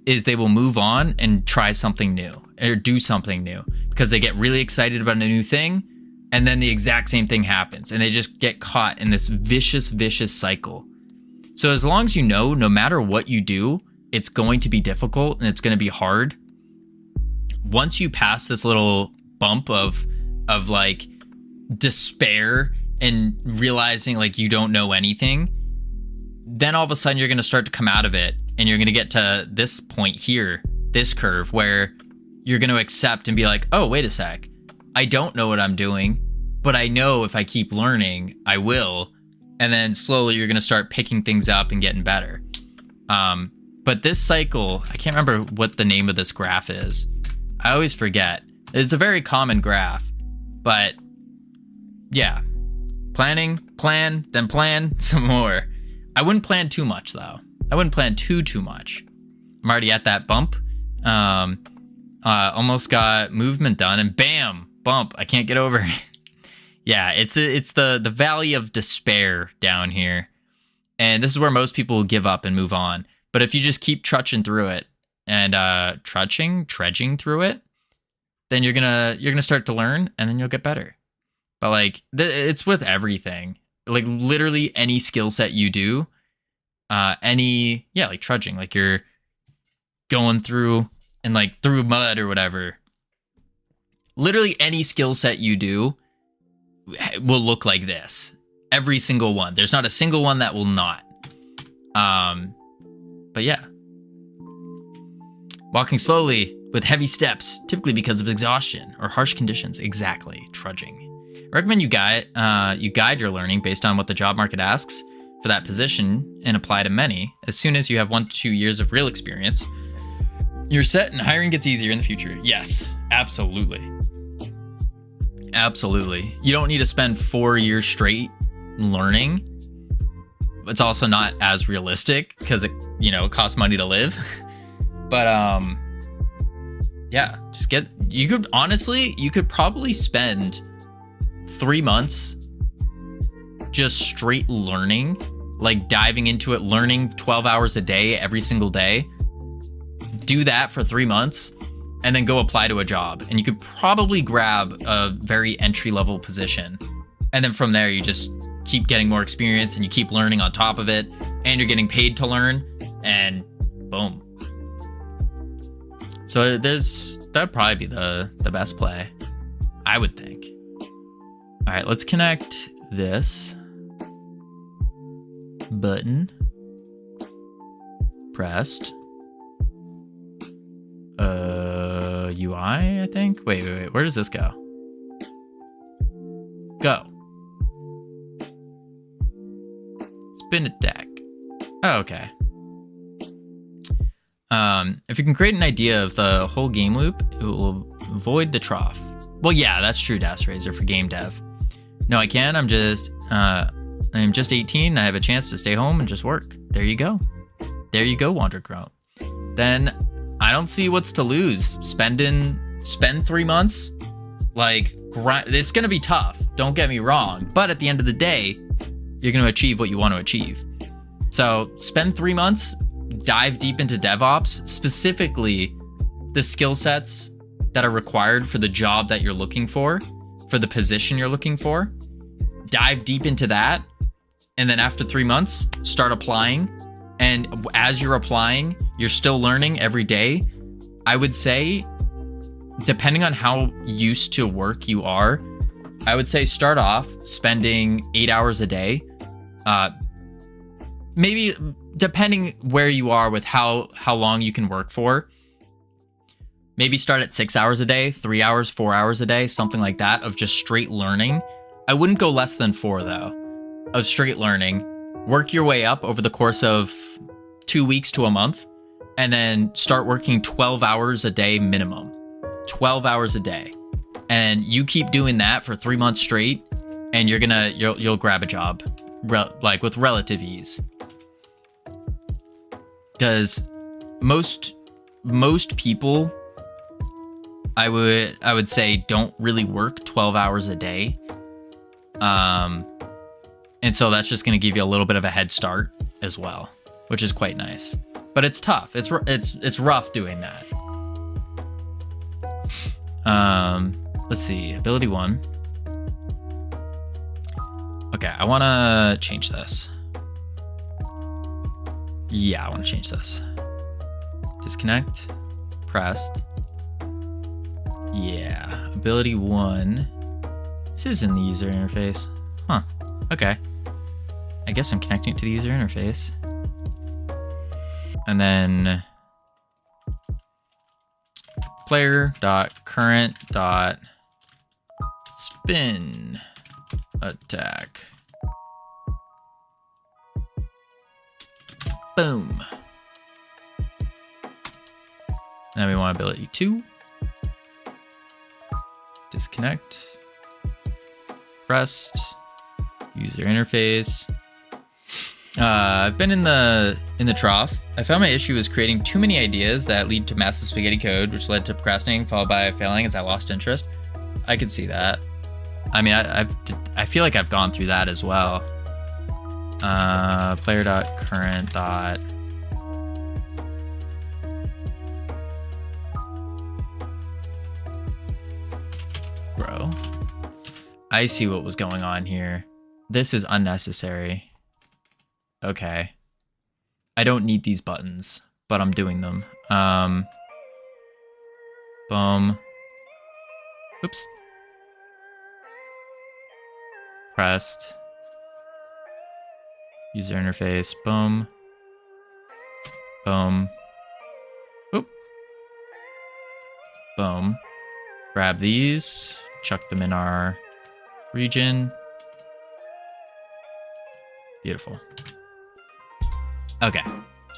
is they will move on and try something new or do something new, because they get really excited about a new thing. And then the exact same thing happens and they just get caught in this vicious cycle. So as long as you know, no matter what you do, it's going to be difficult and it's going to be hard. once you pass this little bump of like despair and realizing like you don't know anything, then all of a sudden you're going to start to come out of it, and you're going to get to this point here, this curve, where you're going to accept and be like, oh, wait a sec, I don't know what I'm doing, but I know if I keep learning, I will. And then slowly you're going to start picking things up and getting better. But this cycle, I can't remember what the name of this graph is. I always forget. It's a very common graph, but yeah, planning, plan, then plan some more. I wouldn't plan too much though. I wouldn't plan too much. I'm already at that bump. Almost got movement done, and bam, bump. I can't get over it. Yeah, it's the valley of despair down here, and this is where most people will give up and move on. But if you just keep trudging through it and trudging through it, then you're gonna start to learn, and then you'll get better. But like it's with everything, like literally any skill set you do, like trudging, like you're going through and like through mud or whatever. Literally any skill set you do will look like this. Every single one. There's not a single one that will not. But yeah. Walking slowly with heavy steps, typically because of exhaustion or harsh conditions. Exactly. Trudging. I recommend you guide your learning based on what the job market asks for that position and apply to many. As soon as you have 1 to 2 years of real experience, you're set and hiring gets easier in the future. Yes, absolutely. Absolutely. You don't need to spend 4 years straight learning. It's also not as realistic because it costs money to live. But yeah, you could probably spend 3 months just straight learning, like diving into it, learning 12 hours a day, every single day. Do that for 3 months and then go apply to a job. And you could probably grab a very entry-level position. And then from there, you just keep getting more experience and you keep learning on top of it, and you're getting paid to learn, and boom. So that'd probably be the best play, I would think. All right, let's connect this button. Pressed. UI, I think. Wait. Where does this go? Go. Spin it deck. Oh, okay. If you can create an idea of the whole game loop, it will avoid the trough. Well, yeah, that's true, Das Razor, for game dev. No, I can. I'm just 18. I have a chance to stay home and just work. There you go. There you go, Wandercrow. Then I don't see what's to lose. Spend 3 months. Like, it's going to be tough. Don't get me wrong. But at the end of the day, you're going to achieve what you want to achieve. So spend 3 months, dive deep into DevOps, specifically the skill sets that are required for the job that you're looking for the position you're looking for. Dive deep into that. And then after 3 months, start applying. And as you're applying, you're still learning every day. I would say, depending on how used to work you are, I would say start off spending 8 hours a day. Maybe depending where you are with how long you can work for. Maybe start at 6 hours a day, 3 hours, 4 hours a day, something like that, of just straight learning. I wouldn't go less than 4 though, of straight learning. Work your way up over the course of 2 weeks to a month, and then start working 12 hours a day minimum. 12 hours a day. And you keep doing that for 3 months straight, and you'll grab a job like with relative ease. Because most people, I would say, don't really work 12 hours a day. And so that's just going to give you a little bit of a head start as well, which is quite nice. But it's tough. It's rough doing that. Let's see. Ability 1. Okay, I want to change this. Yeah, I want to change this. Disconnect. Pressed. Yeah, ability 1. This is in the user interface. Huh, okay. I guess I'm connecting it to the user interface. And then player.current.spin attack. Boom. Now we want ability 2. Disconnect. Rest. User interface. I've been in the trough. I found my issue was creating too many ideas that lead to massive spaghetti code, which led to procrastinating, followed by failing as I lost interest. I could see that. I mean, I feel like I've gone through that as well. Player.current. Bro, I see what was going on here. This is unnecessary. Okay. I don't need these buttons, but I'm doing them. Boom. Oops. Pressed. User interface. Boom. Boom. Oop. Boom. Grab these. Chuck them in our region. Beautiful. Okay.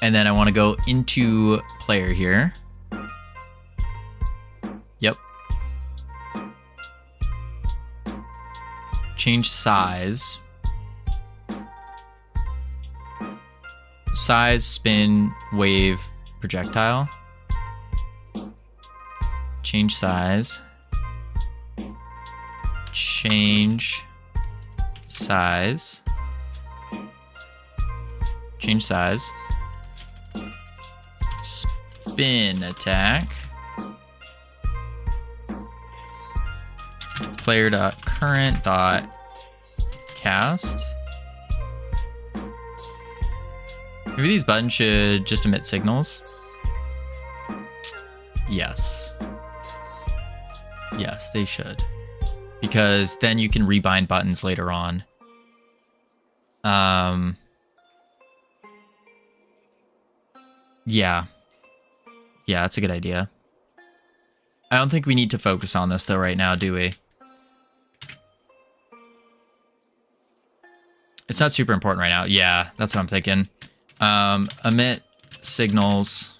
And then I want to go into player here. Yep. Change size. Size, spin, wave, projectile. Change size. Change size. Change size. Spin attack. Player.current.cast. Maybe these buttons should just emit signals. Yes. Yes, they should. Because then you can rebind buttons later on. Yeah. Yeah, that's a good idea. I don't think we need to focus on this though right now, do we? It's not super important right now. Yeah, that's what I'm thinking. Emit signals.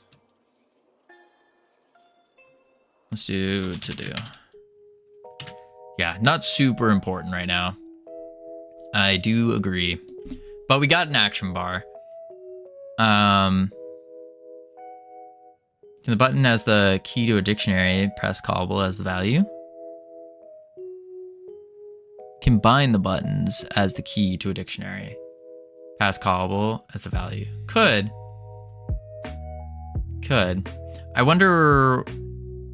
Let's do to do. Yeah, not super important right now. I do agree. But we got an action bar. The button as the key to a dictionary, press callable as the value. Combine the buttons as the key to a dictionary. Pass callable as a value. Could. I wonder.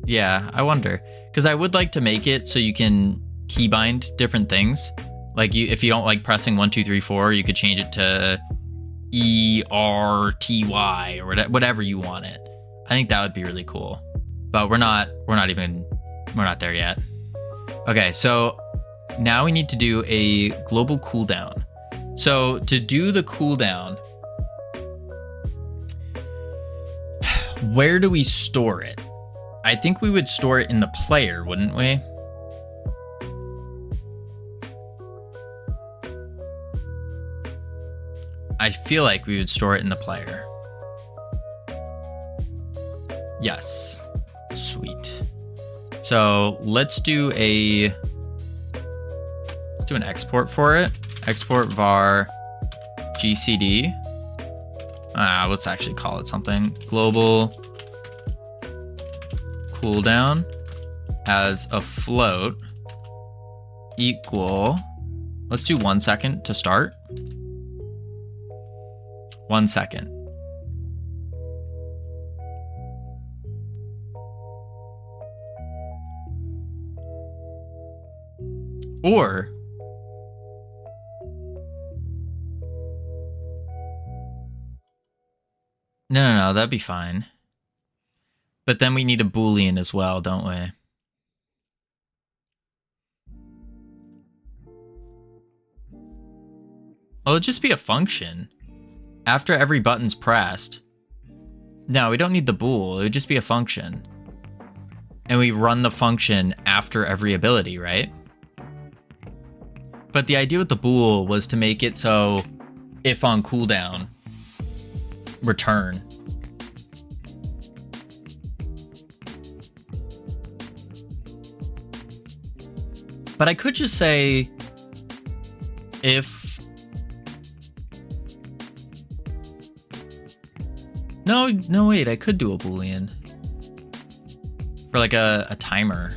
Yeah, I wonder. Because I would like to make it so you can keybind different things. Like if you don't like pressing 1, 2, 3, 4, you could change it to ERTY or whatever you want it. I think that would be really cool. But we're not there yet. Okay, so now we need to do a global cooldown. So to do the cooldown, where do we store it? I think we would store it in the player, wouldn't we? I feel like we would store it in the player. Yes. Sweet. So let's do an export for it. Export var GCD. Let's actually call it something. Global cooldown as a float equal. Let's do 1 second to start. 1 second. Or no, that'd be fine. But then we need a Boolean as well, don't we? Well, it'd just be a function. After every button's pressed. No, we don't need the bool. It would just be a function. And we run the function after every ability, right? But the idea with the bool was to make it so if on cooldown, return. But I could just say if... No, wait, I could do a Boolean. For like a timer.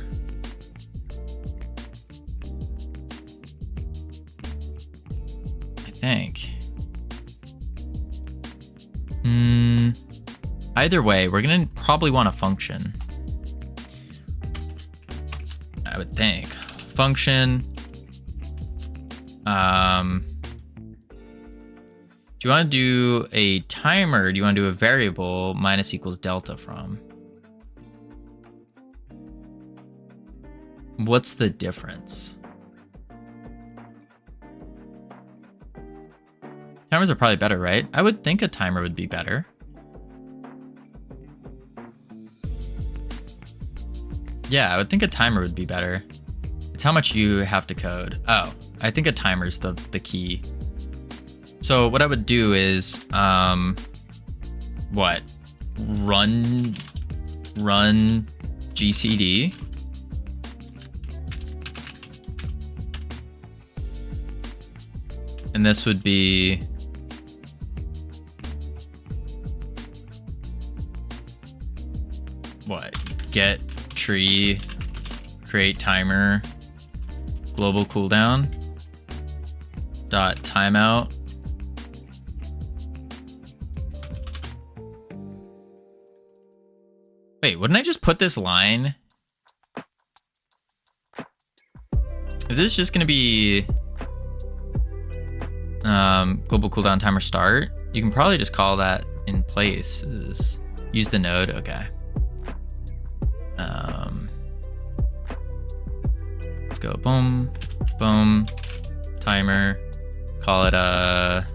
I think. Either way, we're gonna probably want a function. I would think. Function. Do you want to do a timer? Or do you want to do a variable minus equals delta from? What's the difference? Timers are probably better, right? I would think a timer would be better. Yeah, I would think a timer would be better. It's how much you have to code. Oh, I think a timer's the key. So what I would do is, what? Run GCD. And this would be what? Get tree, create timer, global cooldown, dot timeout. Wait, wouldn't I just put this line? Is this just gonna be global cooldown timer start? You can probably just call that in place. Use the node, okay. Let's go boom, boom, timer, call it a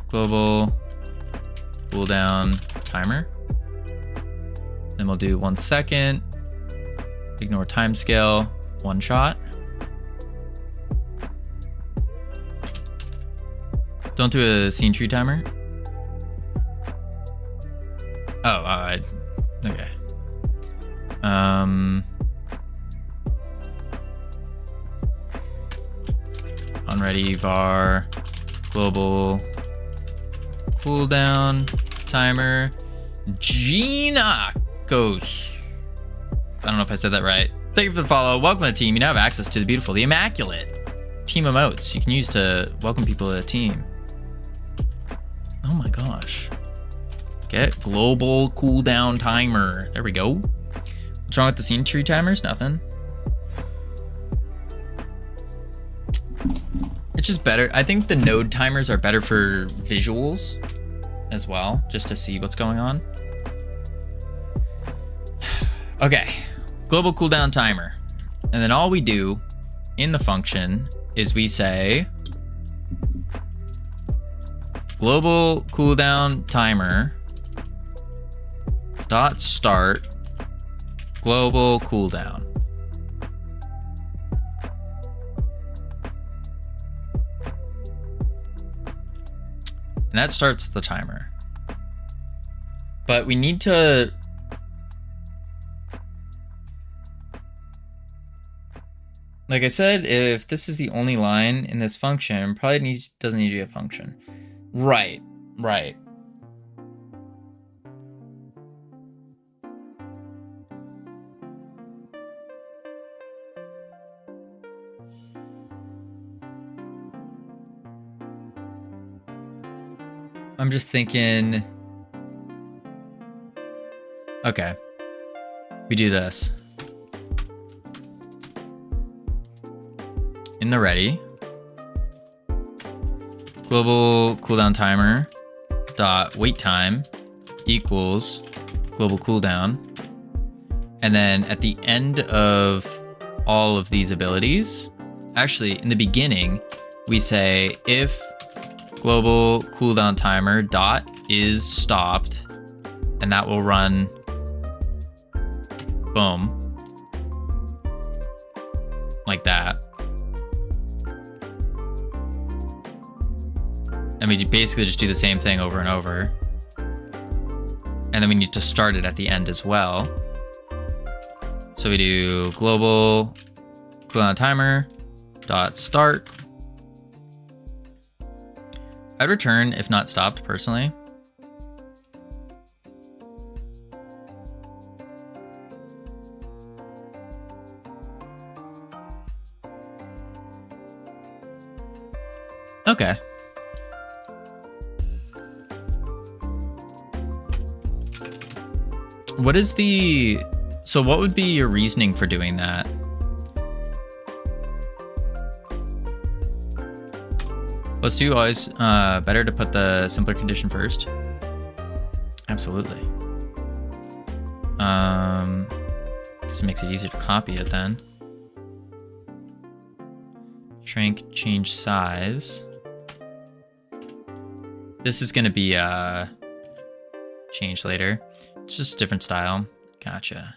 global cooldown timer. Then we'll do 1 second, ignore timescale, one shot. Don't do a scene tree timer. Oh, okay. Onready var global cooldown timer Gina goes. I don't know if I said that right. Thank you for the follow. Welcome to the team. You now have access to the beautiful, the immaculate team emotes you can use to welcome people to the team. Oh my gosh. Get global cooldown timer. There we go. What's wrong with the scene tree timers? Nothing. It's just better. I think the node timers are better for visuals as well, just to see what's going on. Okay, global cooldown timer. And then all we do in the function is we say global cooldown timer dot start global cooldown. And that starts the timer. But we need to like I said, if this is the only line in this function, probably doesn't need to be a function. Right. I'm just thinking, okay, we do this. In the ready, global cooldown timer dot wait time equals global cooldown. And then at the end of all of these abilities, actually in the beginning, we say if global cooldown timer dot is stopped, and that will run, boom, like that. And we basically just do the same thing over and over. And then we need to start it at the end as well. So we do global cooldown timer dot start. I'd return if not stopped personally. Okay. What is the... So what would be your reasoning for doing that? Let's do always better to put the simpler condition first. Absolutely. This makes it easier to copy it then. Shrink, change size. This is going to be changed later. It's just a different style. Gotcha.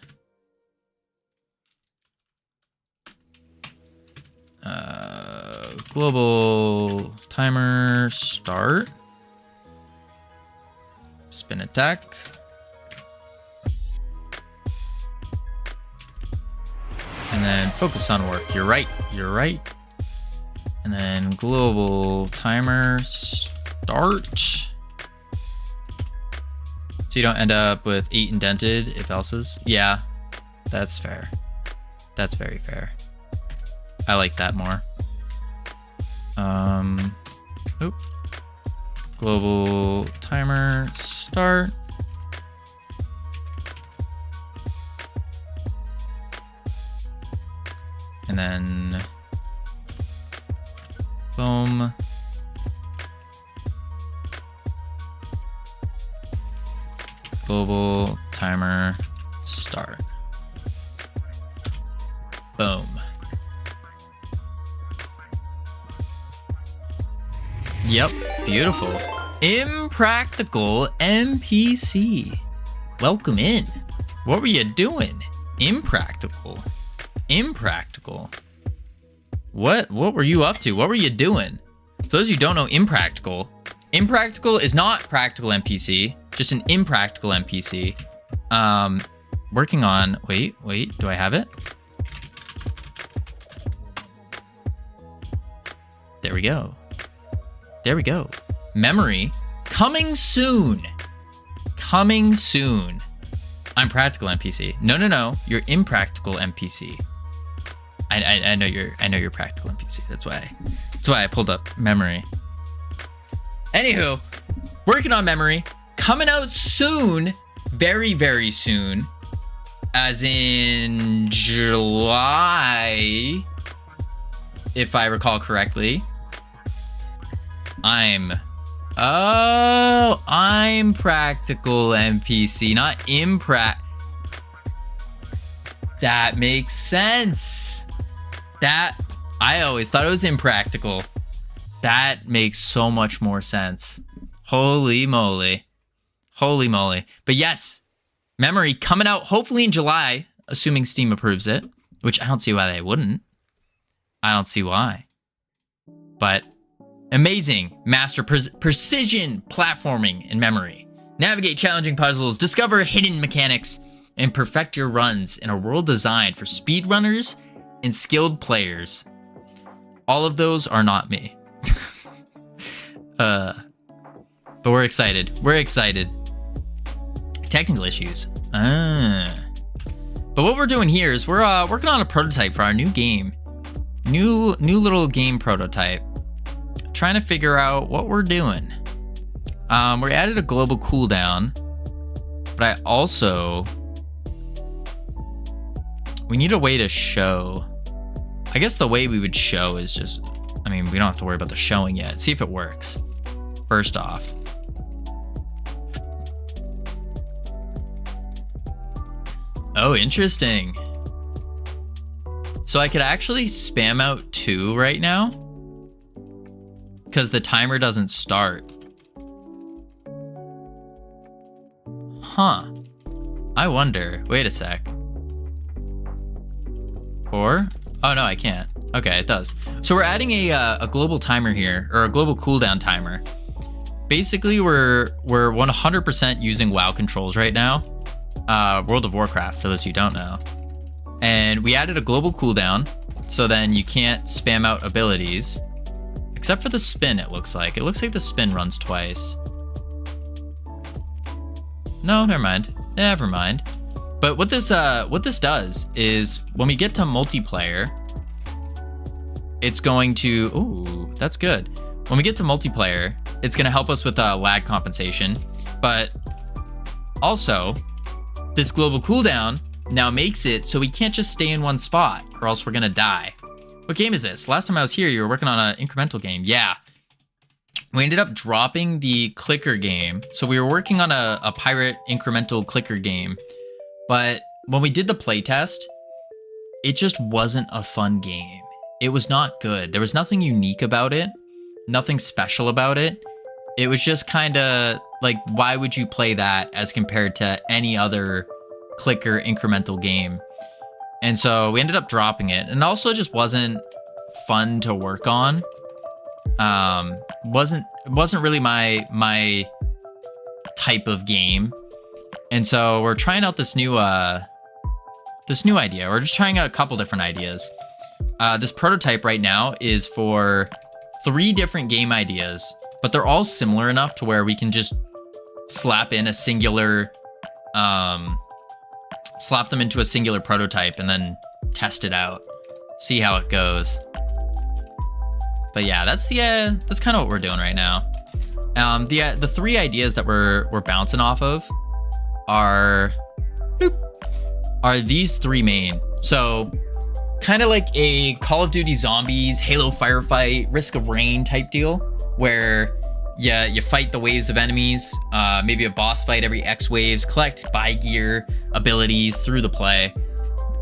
Global timer start. Spin attack. And then focus on work. You're right. You're right. And then global timer start. So you don't end up with 8 indented if else's. Yeah, that's fair. That's very fair. I like that more. Oop. Global timer start. And then boom. Global timer start. Boom. Yep, beautiful. Impractical NPC. Welcome in. What were you doing? Impractical. Impractical. What were you up to? What were you doing? For those of you who don't know Impractical, Impractical is not practical NPC, just an impractical NPC. Working on, wait, do I have it? There we go. There we go. Memory, coming soon. Coming soon. I'm practical NPC. No, you're impractical NPC. I know you're practical NPC. That's why I pulled up memory. Anywho, working on memory, coming out soon, very, very soon, as in July, if I recall correctly. I'm practical NPC, not That makes sense. I always thought it was impractical. That makes so much more sense. Holy moly. Holy moly. But yes, memory coming out hopefully in July, assuming Steam approves it, which I don't see why they wouldn't. I don't see why. But amazing master precision platforming in memory. Navigate challenging puzzles, discover hidden mechanics, and perfect your runs in a world designed for speedrunners and skilled players. All of those are not me. But we're excited. We're excited. Technical issues. But what we're doing here is we're working on a prototype for our new game. New little game prototype. Trying to figure out what we're doing. We added a global cooldown, but I also... We need a way to show. I guess the way we would show is just... I mean, we don't have to worry about the showing yet. See if it works. First off. Oh, interesting. So I could actually spam out 2 right now. because the timer doesn't start. Huh. I wonder. Wait a sec. 4? Oh, no, I can't. Okay, it does. So we're adding a global timer here, or a global cooldown timer. Basically, we're 100% using WoW controls right now. World of Warcraft, for those who don't know. And we added a global cooldown, so then you can't spam out abilities. Except for the spin, it looks like. It looks like the spin runs twice. No, never mind. Never mind. But what this does is when we get to multiplayer, it's going to... Ooh, that's good. When we get to multiplayer, it's going to help us with lag compensation. But also, this global cooldown now makes it so we can't just stay in one spot, or else we're going to die. What game is this? Last time I was here, you were working on an incremental game. Yeah. We ended up dropping the clicker game. So we were working on a pirate incremental clicker game. But when we did the playtest, it just wasn't a fun game. It was not good. There was nothing unique about it. Nothing special about it. It was just kind of like, why would you play that as compared to any other clicker incremental game? And so we ended up dropping it, and also just wasn't fun to work on. Wasn't really my type of game. And so we're trying out this new idea. We're just trying out a couple different ideas. This prototype right now is for 3 different game ideas, but they're all similar enough to where we can just slap in a singular, slap them into a singular prototype and then test it out, see how it goes. But yeah, that's kind of what we're doing right now. The 3 ideas that we're bouncing off of are these 3 main. So kind of like a Call of Duty Zombies, Halo Firefight, Risk of Rain type deal, where you fight the waves of enemies, maybe a boss fight every X waves, collect buy gear, abilities through the play,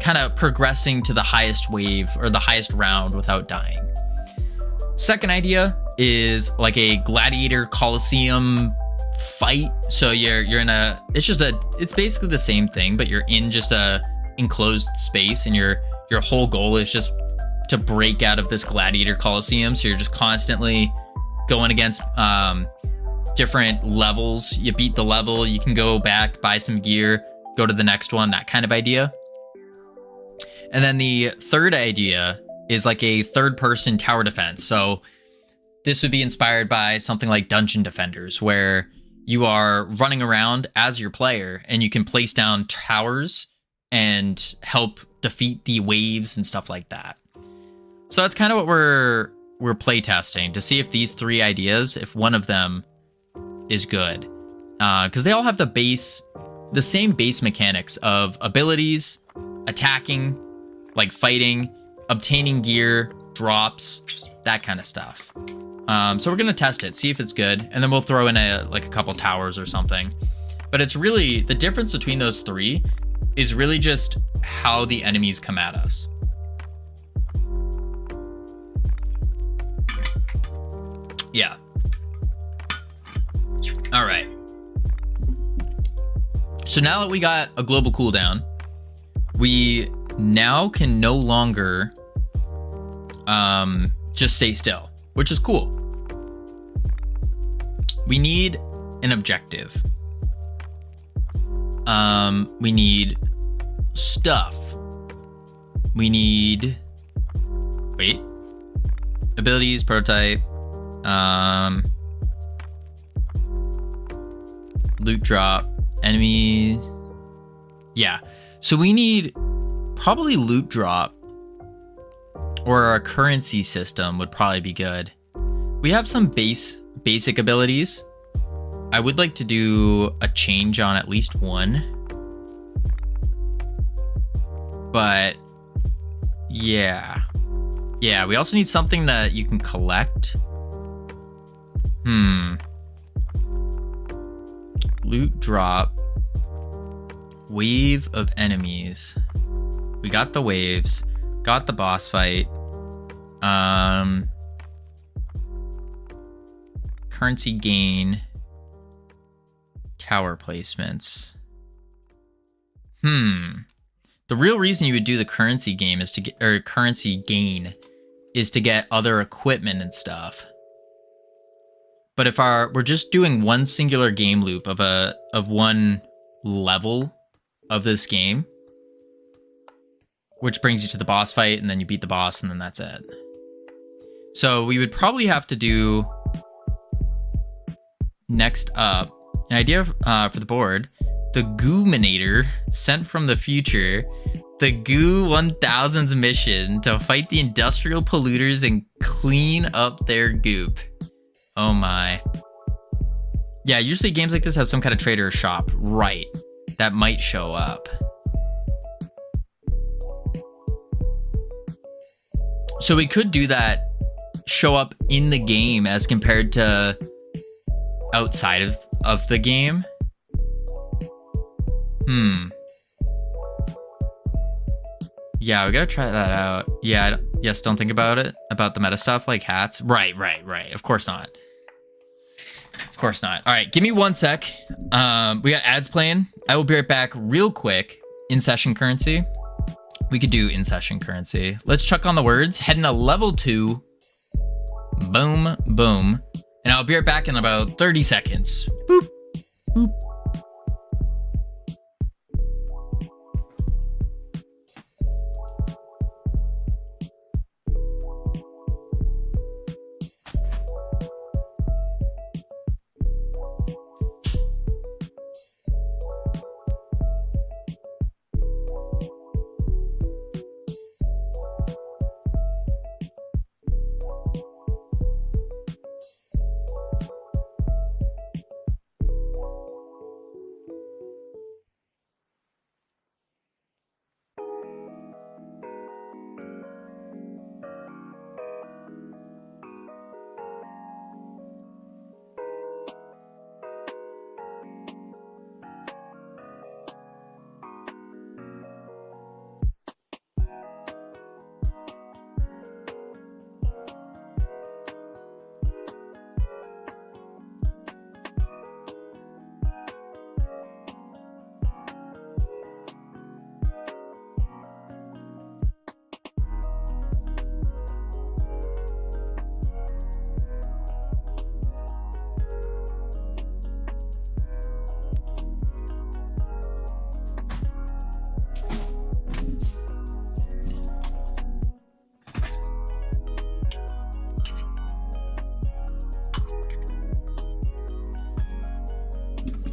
kind of progressing to the highest wave or the highest round without dying. Second idea is like a gladiator coliseum fight. So you're in it's basically the same thing, but you're in just a enclosed space, and your whole goal is just to break out of this gladiator coliseum. So you're just constantly going against different levels. You beat the level, you can go back, buy some gear, go to the next one, that kind of idea. And then the third idea is like a third-person tower defense. So this would be inspired by something like Dungeon Defenders, where you are running around as your player and you can place down towers and help defeat the waves and stuff like that. So that's kind of what we're playtesting, to see if these 3 ideas, if one of them is good. Because they all have the same base mechanics of abilities, attacking, like fighting, obtaining gear, drops, that kind of stuff. So we're gonna test it, see if it's good, and then we'll throw in a couple towers or something. But it's really, the difference between those 3 is really just how the enemies come at us. Yeah. All right. So now that we got a global cooldown, we now can no longer just stay still, which is cool. We need an objective. We need stuff. We need, wait, abilities, prototype, loot drop, enemies. Yeah, so we need probably loot drop, or a currency system would probably be good. We have some basic abilities. I would like to do a change on at least one. But yeah. Yeah, we also need something that you can collect. Loot drop. Wave of enemies. We got the waves. Got the boss fight. currency gain, tower placements. The real reason you would do the currency game is to get, or currency gain, is to get other equipment and stuff. But if we're just doing one singular game loop of one level of this game, which brings you to the boss fight, and then you beat the boss, and then that's it. So we would probably have to do next up an idea for the board. The Goominator sent from the future. The Goo 1000's mission to fight the industrial polluters and clean up their goop. Oh my. Yeah, usually games like this have some kind of trader or shop. Right. That might show up. So we could do that show up in the game as compared to outside of the game. Yeah, we gotta try that out. Yeah, yes, don't think about it. About the meta stuff like hats. Right. Of course not. Of course not. All right, give me 1 sec. We got ads playing. I will be right back real quick. In-session currency. We could do in-session currency. Let's check on the words. Heading to level 2. Boom, boom. And I'll be right back in about 30 seconds. Boop, boop.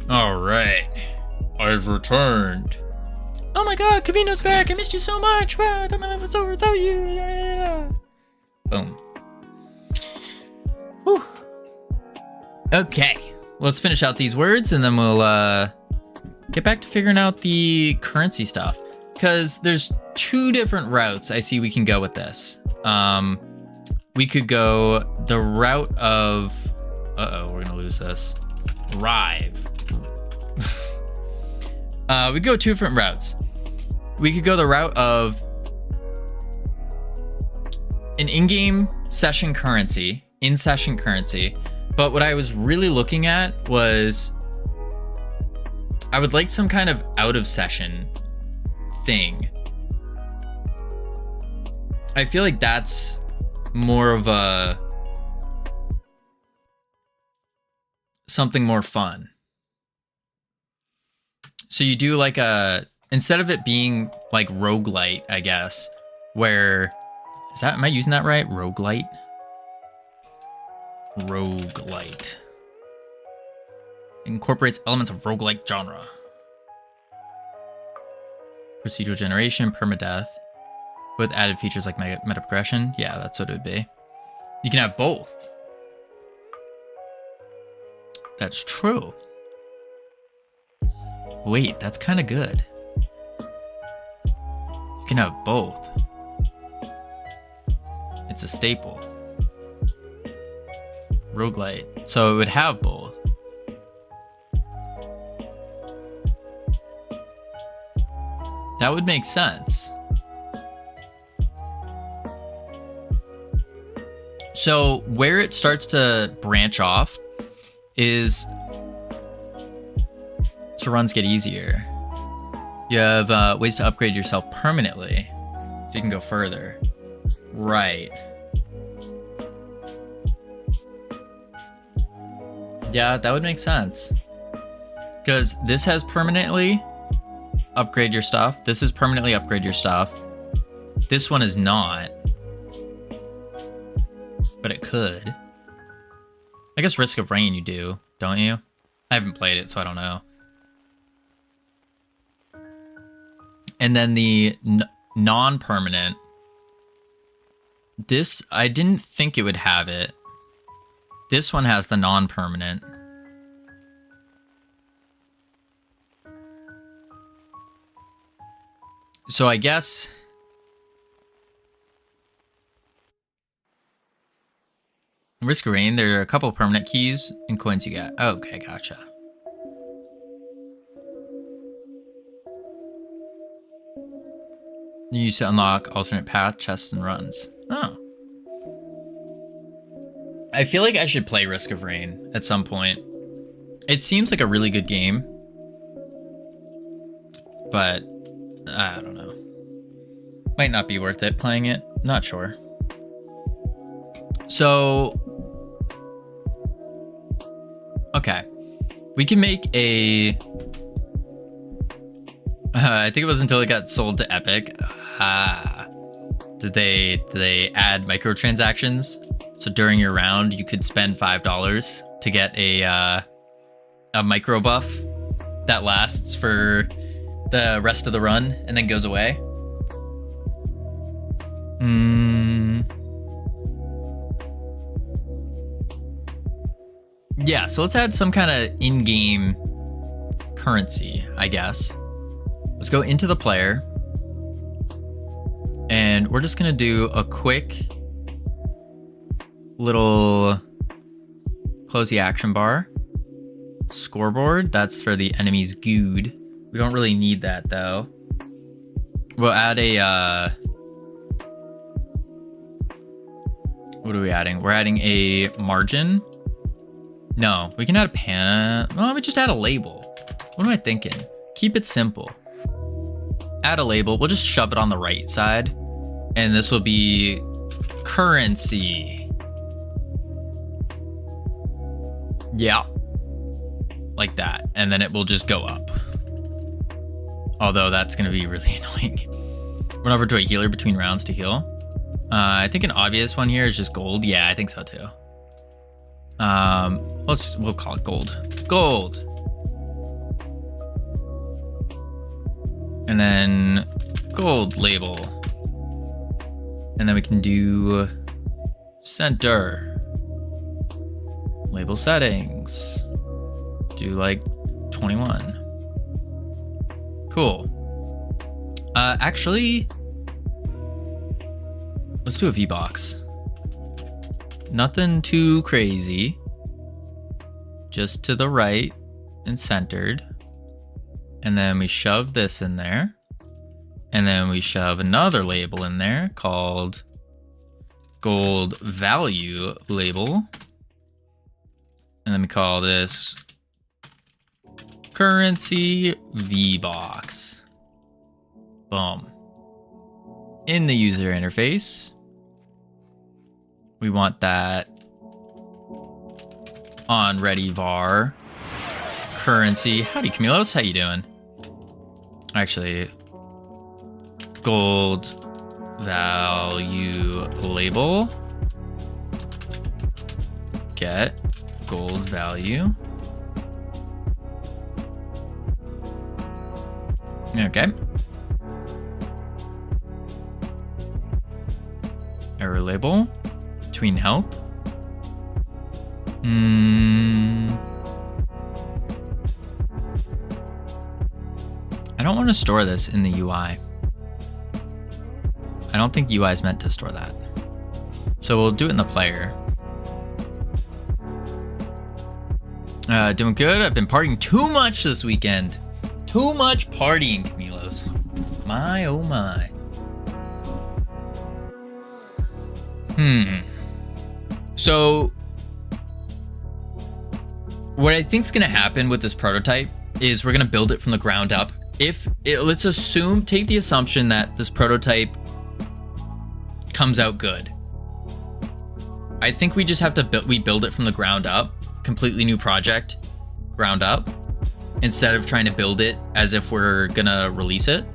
All right, I've returned. Oh my God, Covino's back! I missed you so much. Wow, I thought my life was over without you. Yeah. Boom. Whew. Okay, let's finish out these words, and then we'll get back to figuring out the currency stuff. Because there's 2 different routes I see we can go with this. We could go the route of... Uh-oh, we're gonna lose this. Rive. We go 2 different routes. We could go the route of an in-game session currency, in-session currency. But what I was really looking at was I would like some kind of out-of-session thing. I feel like that's more of a something more fun. So you do like instead of it being like roguelite, I guess, where am I using that right? Roguelite? Roguelite. Incorporates elements of roguelike genre. Procedural generation, permadeath, with added features like meta progression. Yeah, that's what it would be. You can have both. That's true. Wait, that's kind of good. You can have both. It's a staple. Roguelite. So it would have both. That would make sense. So where it starts to branch off is so runs get easier. You have ways to upgrade yourself permanently, so you can go further. Right. Yeah, that would make sense. Because this has permanently upgrade your stuff. This is permanently upgrade your stuff. This one is not. But it could. I guess Risk of Rain you do, don't you? I haven't played it, so I don't know. And then the non-permanent. This, I didn't think it would have it. This one has the non-permanent. So I guess... Risk of Rain, there are a couple permanent keys and coins you get. Oh, okay, gotcha. You use to unlock alternate path, chests, and runs. Oh. I feel like I should play Risk of Rain at some point. It seems like a really good game. But, I don't know. Might not be worth it playing it. Not sure. So... Okay. We can make a... I think it was until it got sold to Epic. Did they add microtransactions? So during your round, you could spend $5 to get a micro buff that lasts for the rest of the run and then goes away. Yeah, so let's add some kind of in-game currency, I guess. Let's go into the player. And we're just going to do a quick little close the action bar. Scoreboard, that's for the enemy's good. We don't really need that though. We'll add a what are we adding? We're adding a margin. No, we can add a pan. Well, we just add a label. What am I thinking? Keep it simple. Add a label. We'll just shove it on the right side. And this will be currency. Yeah. Like that. And then it will just go up. Although that's going to be really annoying. Run over to a healer between rounds to heal. I think an obvious one here is just gold. Yeah, I think so too. We'll call it gold. Gold. And then gold label. And then we can do center. Label settings. Do like 21. Cool. Actually, let's do a V-box. Nothing too crazy. Just to the right and centered. And then we shove this in there. And then we shove another label in there called gold value label. And then we call this currency V-box. Boom. In the user interface, we want that on ready var currency. Howdy, Camilos. How you doing? Actually, gold value label. Get gold value. Okay. Error label. Between help. I don't want to store this in the UI. I don't think UI is meant to store that. So we'll do it in the player. Doing good. I've been partying too much this weekend. Too much partying, Camilos. My, oh my. So what I think is going to happen with this prototype is we're going to build it from the ground up. Let's take the assumption that this prototype comes out good. I think we just have to build it from the ground up, completely new project, ground up, instead of trying to build it as if we're gonna release it.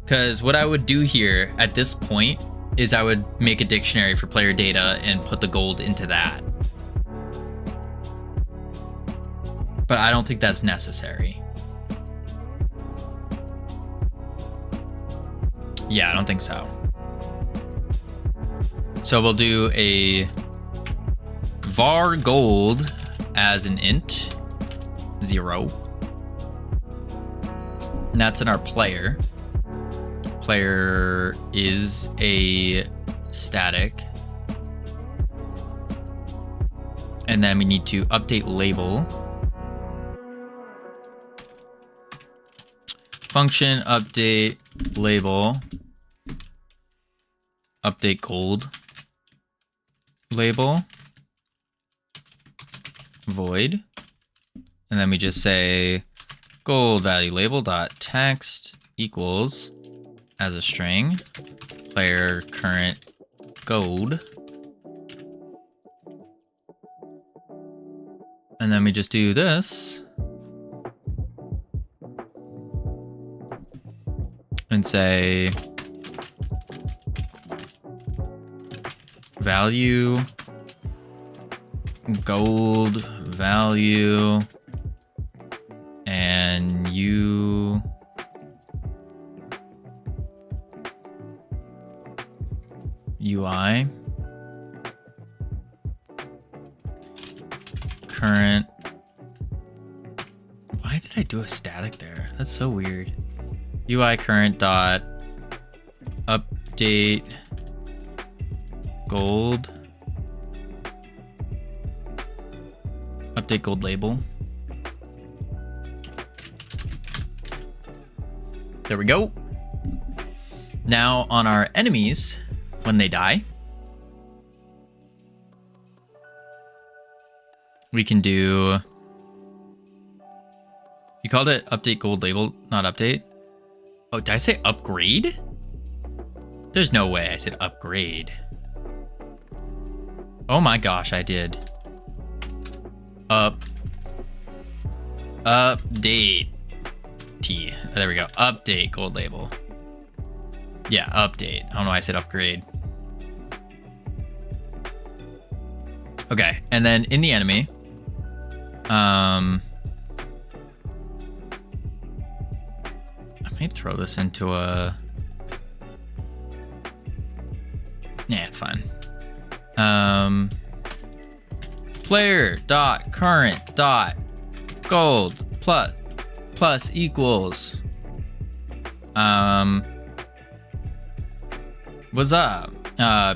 Because what I would do here at this point is I would make a dictionary for player data and put the gold into that. But I don't think that's necessary. Yeah, I don't think so. So we'll do a var gold as an int 0. And that's in our player. Player is a static. And then we need to update label. Function update label. Update gold label. Void. And then we just say gold value label dot text equals as a string player current gold. And then we just do this and say value gold value and UI current. Why did I do a static there? That's so weird. UI current dot update gold. Update gold label. There we go. Now on our enemies, when they die, we can do, you called it update gold label, not update. Oh, did I say upgrade? There's no way I said upgrade. Oh my gosh, I did. Update T. There we go. Update gold label. Yeah, update. I don't know why I said upgrade. Okay, and then in the enemy, I might throw this into a. Yeah, it's fine. Player dot current dot gold plus equals what's up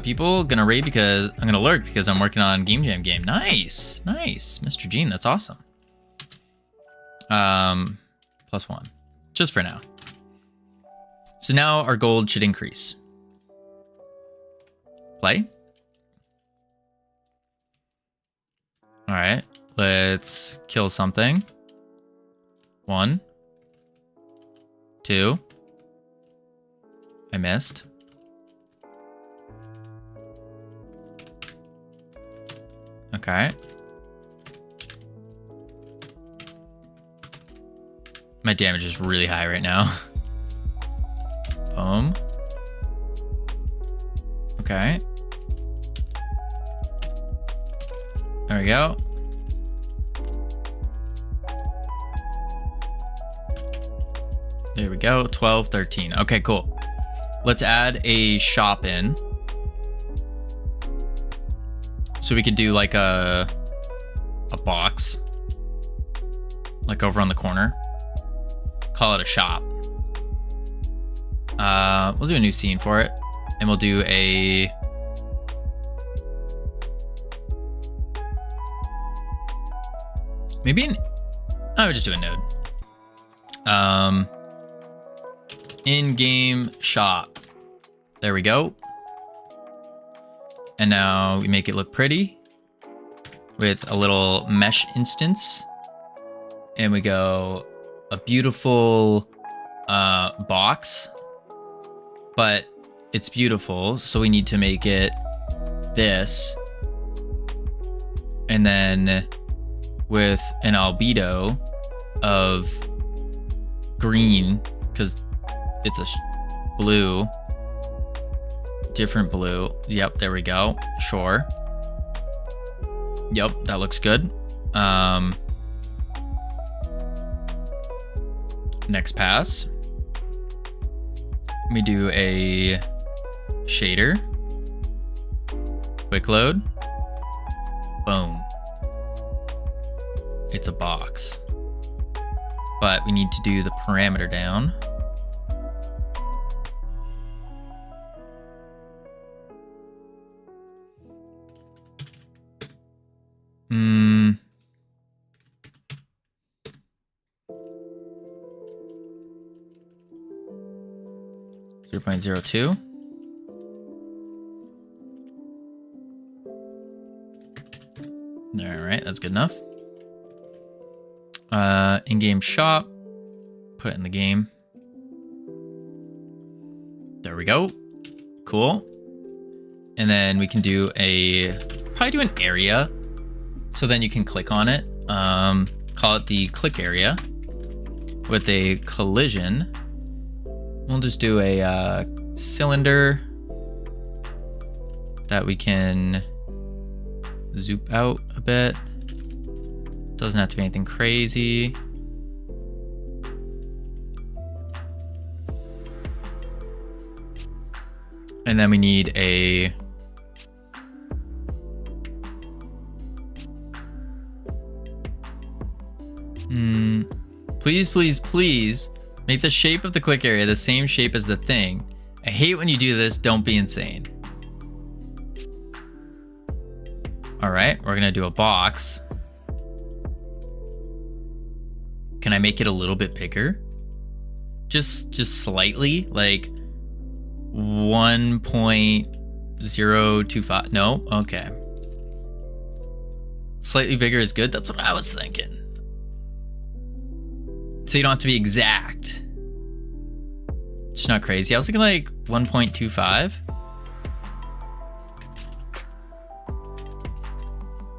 people? Gonna raid because I'm gonna lurk because I'm working on game jam game. Nice Mr. Gene, that's awesome. +1 just for now. So now our gold should increase. Play. All right, let's kill something. 1, 2. I missed. Okay. My damage is really high right now. Boom. Okay. There we go. There we go. 12, 13. Okay, cool. Let's add a shop in. So we could do like a box. Like over on the corner. Call it a shop. We'll do a new scene for it. And we'll do a maybe I would just do a node. In-game shop. There we go. And now we make it look pretty. with a little mesh instance. And we go a beautiful box, but it's beautiful, so we need to make it this. And then with an albedo of green, because it's a blue, different blue. Yep, there we go. Sure. Yep, that looks good. Next pass, we do a shader, quick load, boom. It's a box, but we need to do the parameter down. Hmm. 0.02. All right, that's good enough. In-game shop, put it in the game. There we go. Cool. And then we can do probably do an area. So then you can click on it. Call it the click area with a collision. We'll just do a cylinder that we can zoom out a bit. Doesn't have to be anything crazy. And then we need a please, please, please make the shape of the click area the same shape as the thing. I hate when you do this. Don't be insane. All right, we're gonna do a box. Can I make it a little bit bigger? Just slightly, like 1.025. No, okay. Slightly bigger is good. That's what I was thinking. So you don't have to be exact. It's not crazy. I was thinking like 1.25.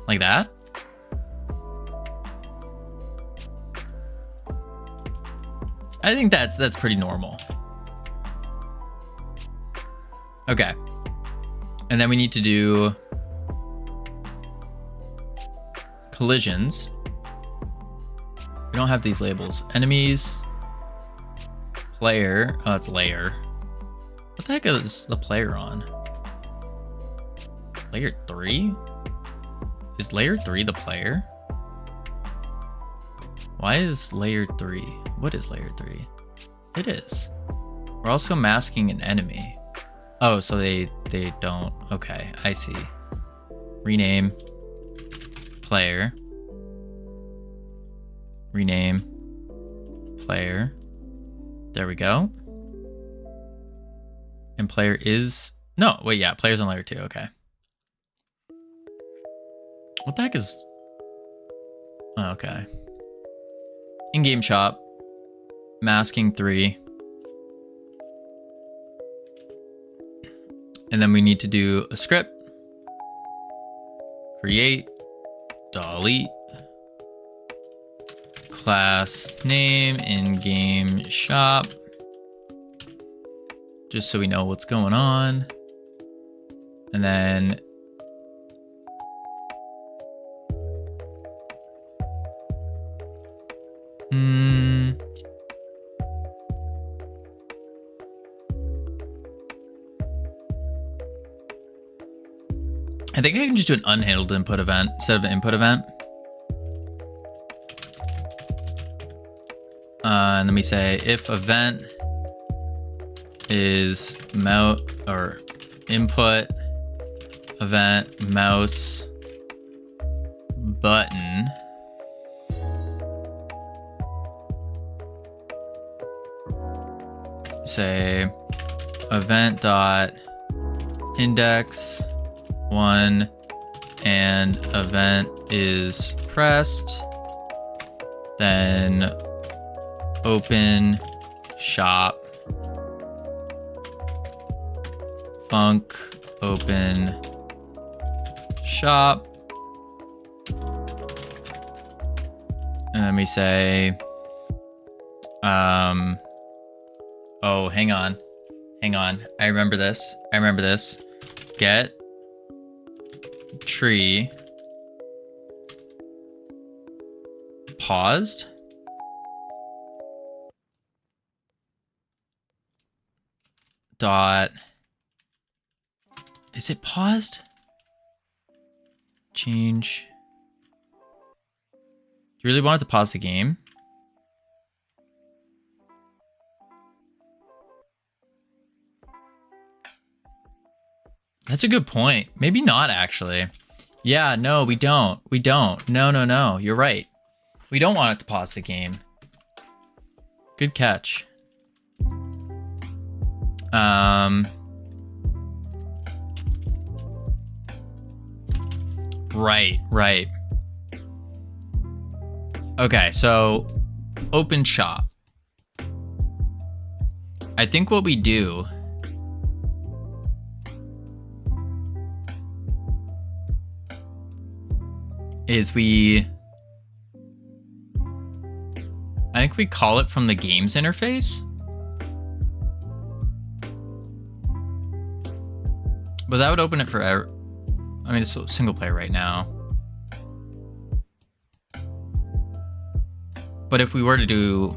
Like that. I think that's pretty normal. Okay. And then we need to do collisions. We don't have these labels. Enemies, player. Oh, it's layer. What the heck is the player on? Layer 3? Is layer 3 the player? Why is layer 3? What is layer 3? It is. We're also masking an enemy. Oh, so they don't. Okay, I see. Rename player. Rename player. There we go. And player is... No, wait, yeah, player's on layer 2. Okay. What the heck is... Oh, okay. In-game shop. Masking 3. And then we need to do a script. Create. Delete. Class name in-game shop. Just so we know what's going on. And then... I think I can just do an unhandled input event instead of an input event. And then we say if event is mouse or input event mouse button. Say event dot index 1 and event is pressed, then open shop func open shop, and then we say oh, hang on, I remember this, get tree paused dot, is it paused? Change. Do you really want it to pause the game? That's a good point. Maybe not, actually. Yeah, no, we don't. No. You're right. We don't want it to pause the game. Good catch. Right. Okay, so open shop. I think what we do is I think we call it from the games interface. But that would open it for, I mean, it's single player right now. But if we were to do,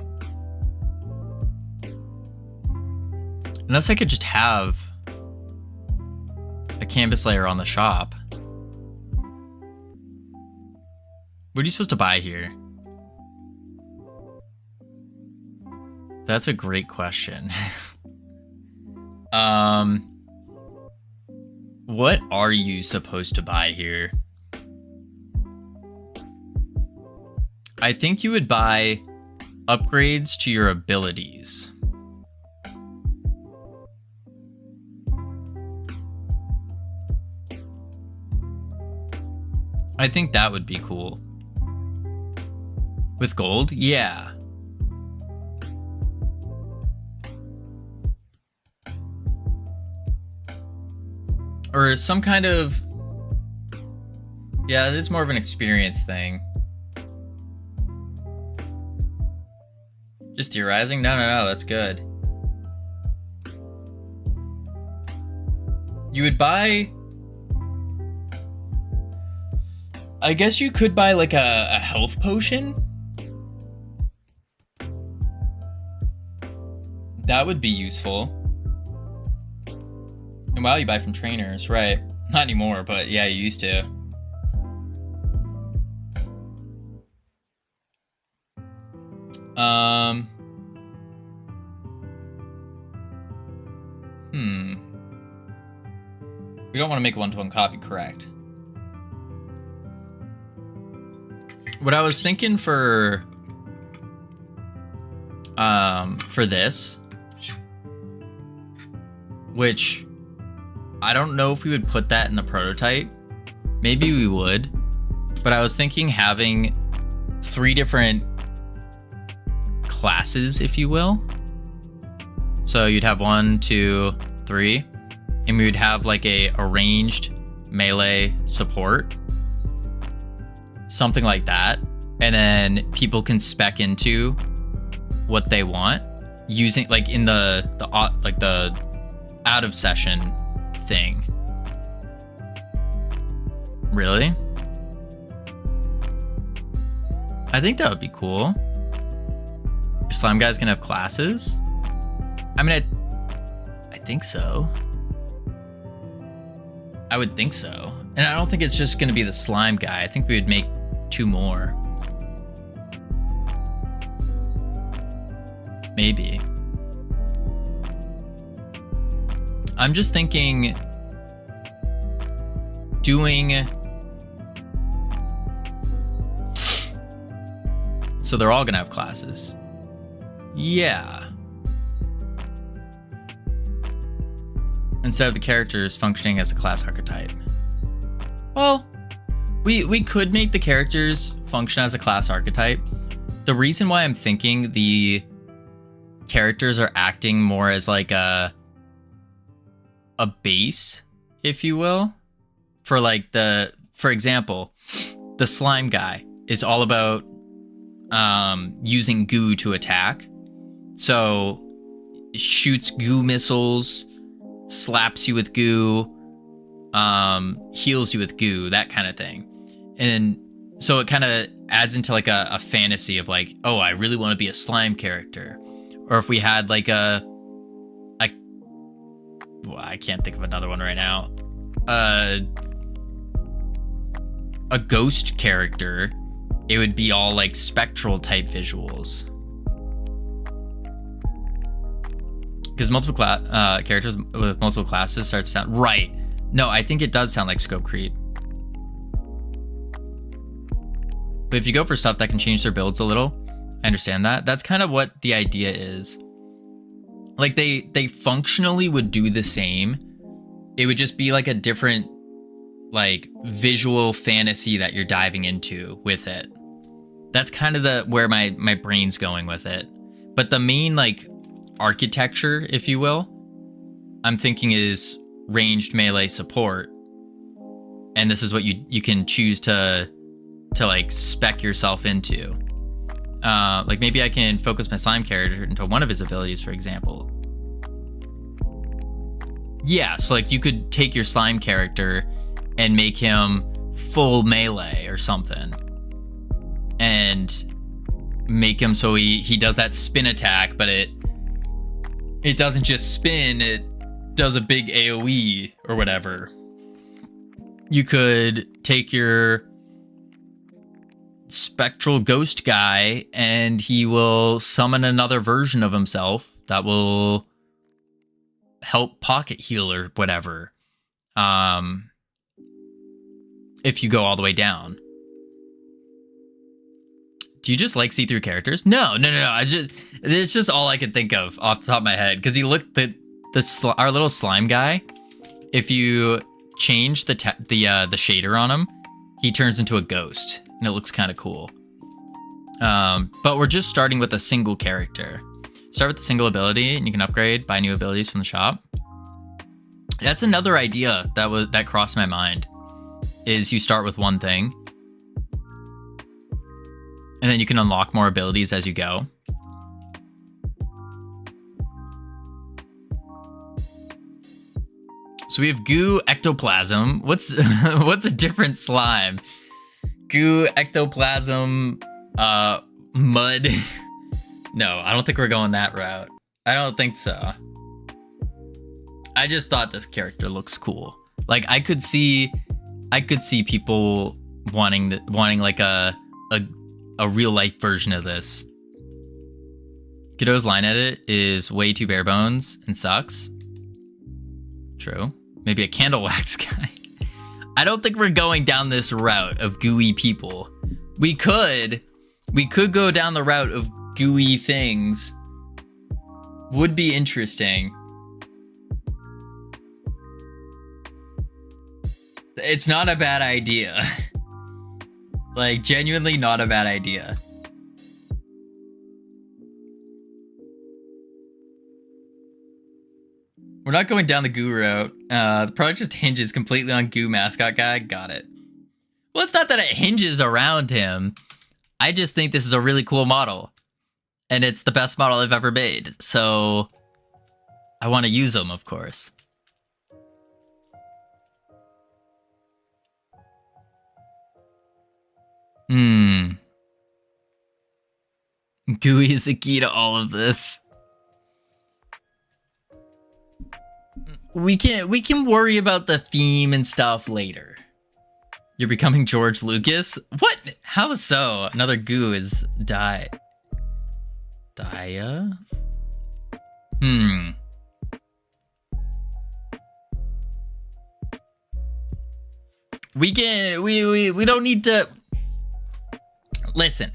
unless I could just have a canvas layer on the shop. What are you supposed to buy here? That's a great question. What are you supposed to buy here? I think you would buy upgrades to your abilities. I think that would be cool. With gold? Yeah. Or some kind of... Yeah, it's more of an experience thing. Just theorizing? No, that's good. You would buy... I guess you could buy like a health potion. That would be useful. And wow, you buy from trainers, right? Not anymore, but yeah, you used to. We don't want to make a one-to-one copy, correct? What I was thinking for this, which I don't know if we would put that in the prototype. Maybe we would, but I was thinking having 3 different classes, if you will. So you'd have 1, 2, 3, and we would have like a ranged melee support, something like that, and then people can spec into what they want using like in the out of session thing. Really? I think that would be cool. Your slime guys can have classes. I mean, I think so. I would think so. And I don't think it's just going to be the slime guy. I think we would make 2 more. Maybe. I'm just thinking doing... So they're all going to have classes. Yeah. Instead of the characters functioning as a class archetype. Well, We could make the characters function as a class archetype. The reason why I'm thinking the characters are acting more as like a base, if you will, for like for example, the slime guy is all about using goo to attack. So shoots goo missiles, slaps you with goo, heals you with goo, that kind of thing. And so it kind of adds into like a fantasy of like, oh, I really want to be a slime character. Or if we had like well, I can't think of another one right now. A ghost character, it would be all like spectral type visuals. Because multiple characters with multiple classes starts to sound right. No, I think it does sound like scope creep. But if you go for stuff that can change their builds a little, I understand that. That's kind of what the idea is. Like they functionally would do the same. It would just be like a different like visual fantasy that you're diving into with it. That's kind of where my brain's going with it. But the main like architecture, if you will, I'm thinking is ranged melee support. And this is what you can choose to like spec yourself into. Like maybe I can focus my slime character into one of his abilities, for example. Yeah, so like you could take your slime character and make him full melee or something. And make him so he does that spin attack, but it doesn't just spin, it does a big AoE or whatever. You could take your spectral ghost guy and he will summon another version of himself that will help pocket heal or whatever. If you go all the way down. Do you just like see-through characters? No. It's just all I could think of off the top of my head. Because you look our little slime guy. If you change the shader on him, he turns into a ghost, and it looks kind of cool. But we're just starting with a single character. Start with a single ability, and you can upgrade, buy new abilities from the shop. That's another idea that crossed my mind. Is you start with one thing, and then you can unlock more abilities as you go. So we have goo, ectoplasm. What's a different slime? Goo, ectoplasm, mud. No, I don't think we're going that route. I don't think so. I just thought this character looks cool. Like I could see people wanting like a real life version of this. Godot's line edit is way too bare bones and sucks. True. Maybe a candle wax guy. I don't think we're going down this route of gooey people. We could go down the route of gooey things. Would be interesting. It's not a bad idea. Like, genuinely not a bad idea. We're not going down the goo route. The product just hinges completely on goo mascot guy. Got it. Well, it's not that it hinges around him. I just think this is a really cool model. And it's the best model I've ever made. So, I want to use them, of course. Gooey is the key to all of this. We can worry about the theme and stuff later. You're becoming George Lucas? What? How so? Another goo is Dia? We don't need to listen.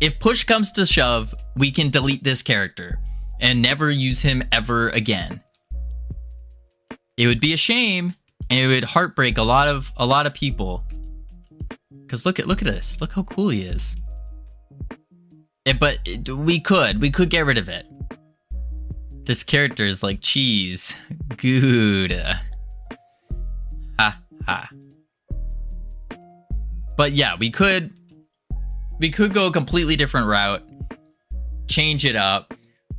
If push comes to shove, we can delete this character and never use him ever again. It would be a shame, And it would heartbreak a lot of people. Cause look at this. Look how cool he is. We could get rid of it. This character is like cheese. Good. Ha ha. But yeah, we could go a completely different route. Change it up.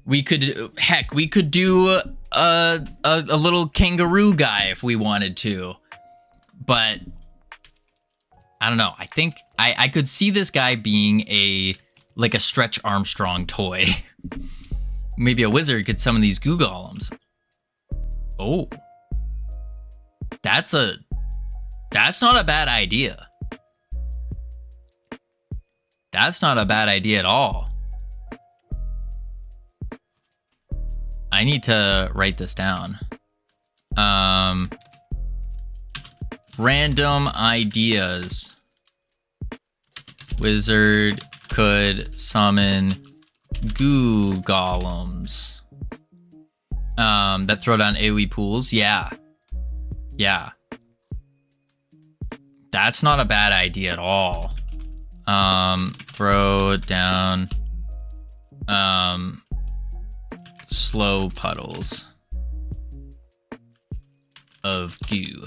We could do a little kangaroo guy if we wanted to. But I don't know. I think I could see this guy being like a Stretch Armstrong toy. Maybe a wizard could summon these goo golems. Oh. That's not a bad idea. That's not a bad idea at all. I need to write this down. Random ideas. Wizard could summon goo golems. That throw down AoE pools. Yeah. Yeah. That's not a bad idea at all. Throw down slow puddles of goo.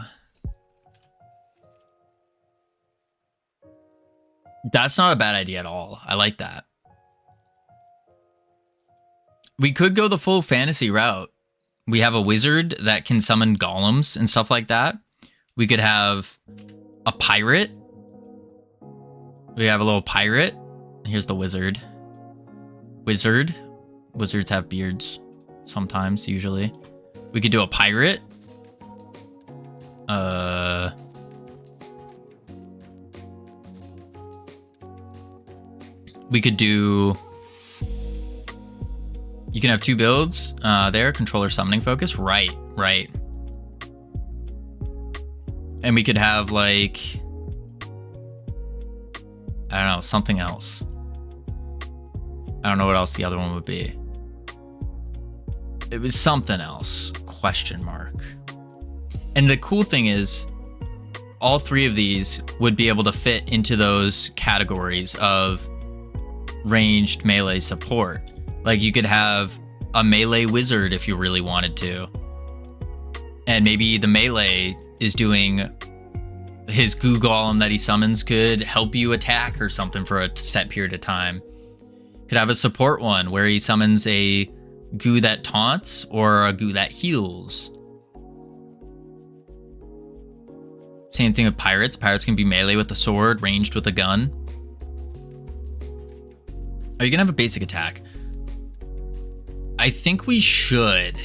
That's not a bad idea at all. I like that. We could go the full fantasy route. We have a wizard that can summon golems and stuff like that. We could have a pirate. We have a little pirate. Here's the wizard. Wizards have beards sometimes, usually. We could do a pirate. We could do... You can have two builds there. Controller summoning focus. Right. And we could have like... I don't know, something else. I don't know what else the other one would be. It was something else. Question mark. And the cool thing is, all three of these would be able to fit into those categories of ranged melee support. Like you could have a melee wizard if you really wanted to. And maybe the melee is doing his goo golem that he summons could help you attack or something for a set period of time. Could have a support one where he summons a goo that taunts or a goo that heals. Same thing with pirates. Pirates can be melee with a sword, ranged with a gun. Are you gonna have a basic attack? I think we should.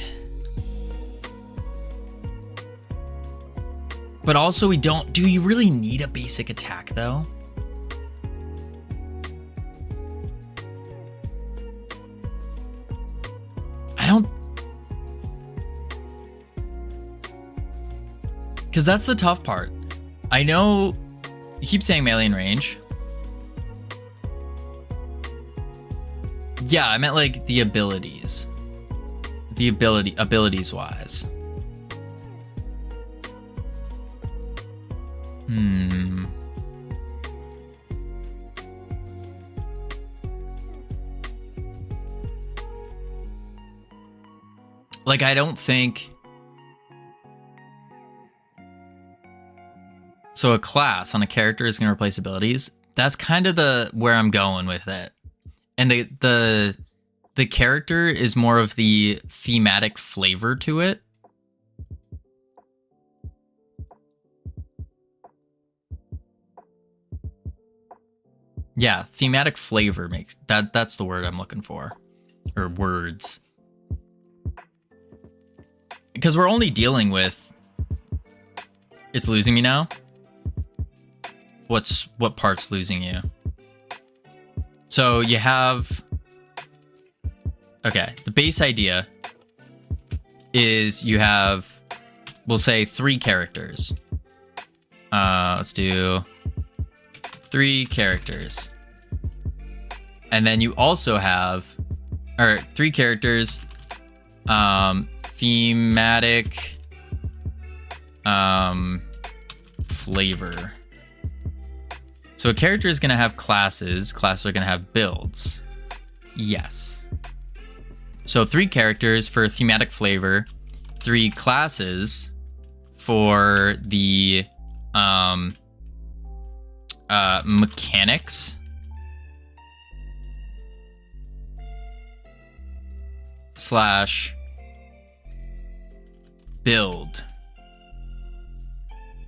But also we don't. Do you really need a basic attack though? I don't. Because that's the tough part. I know you keep saying melee and range. Yeah, I meant like the abilities. Abilities wise. Like, I don't think... So a class on a character is going to replace abilities. That's kind of where I'm going with it. And the character is more of the thematic flavor to it. Yeah, thematic flavor makes that's the word I'm looking for. Or words. Because we're only dealing with... It's losing me now? What part's losing you? So you have... Okay, the base idea is you have, we'll say 3 characters. Let's do 3 characters. And then you also have, or 3 characters, thematic Flavor. So a character is going to have classes. Classes are going to have builds. Yes. So 3 characters for thematic flavor, 3 classes for the mechanics / build.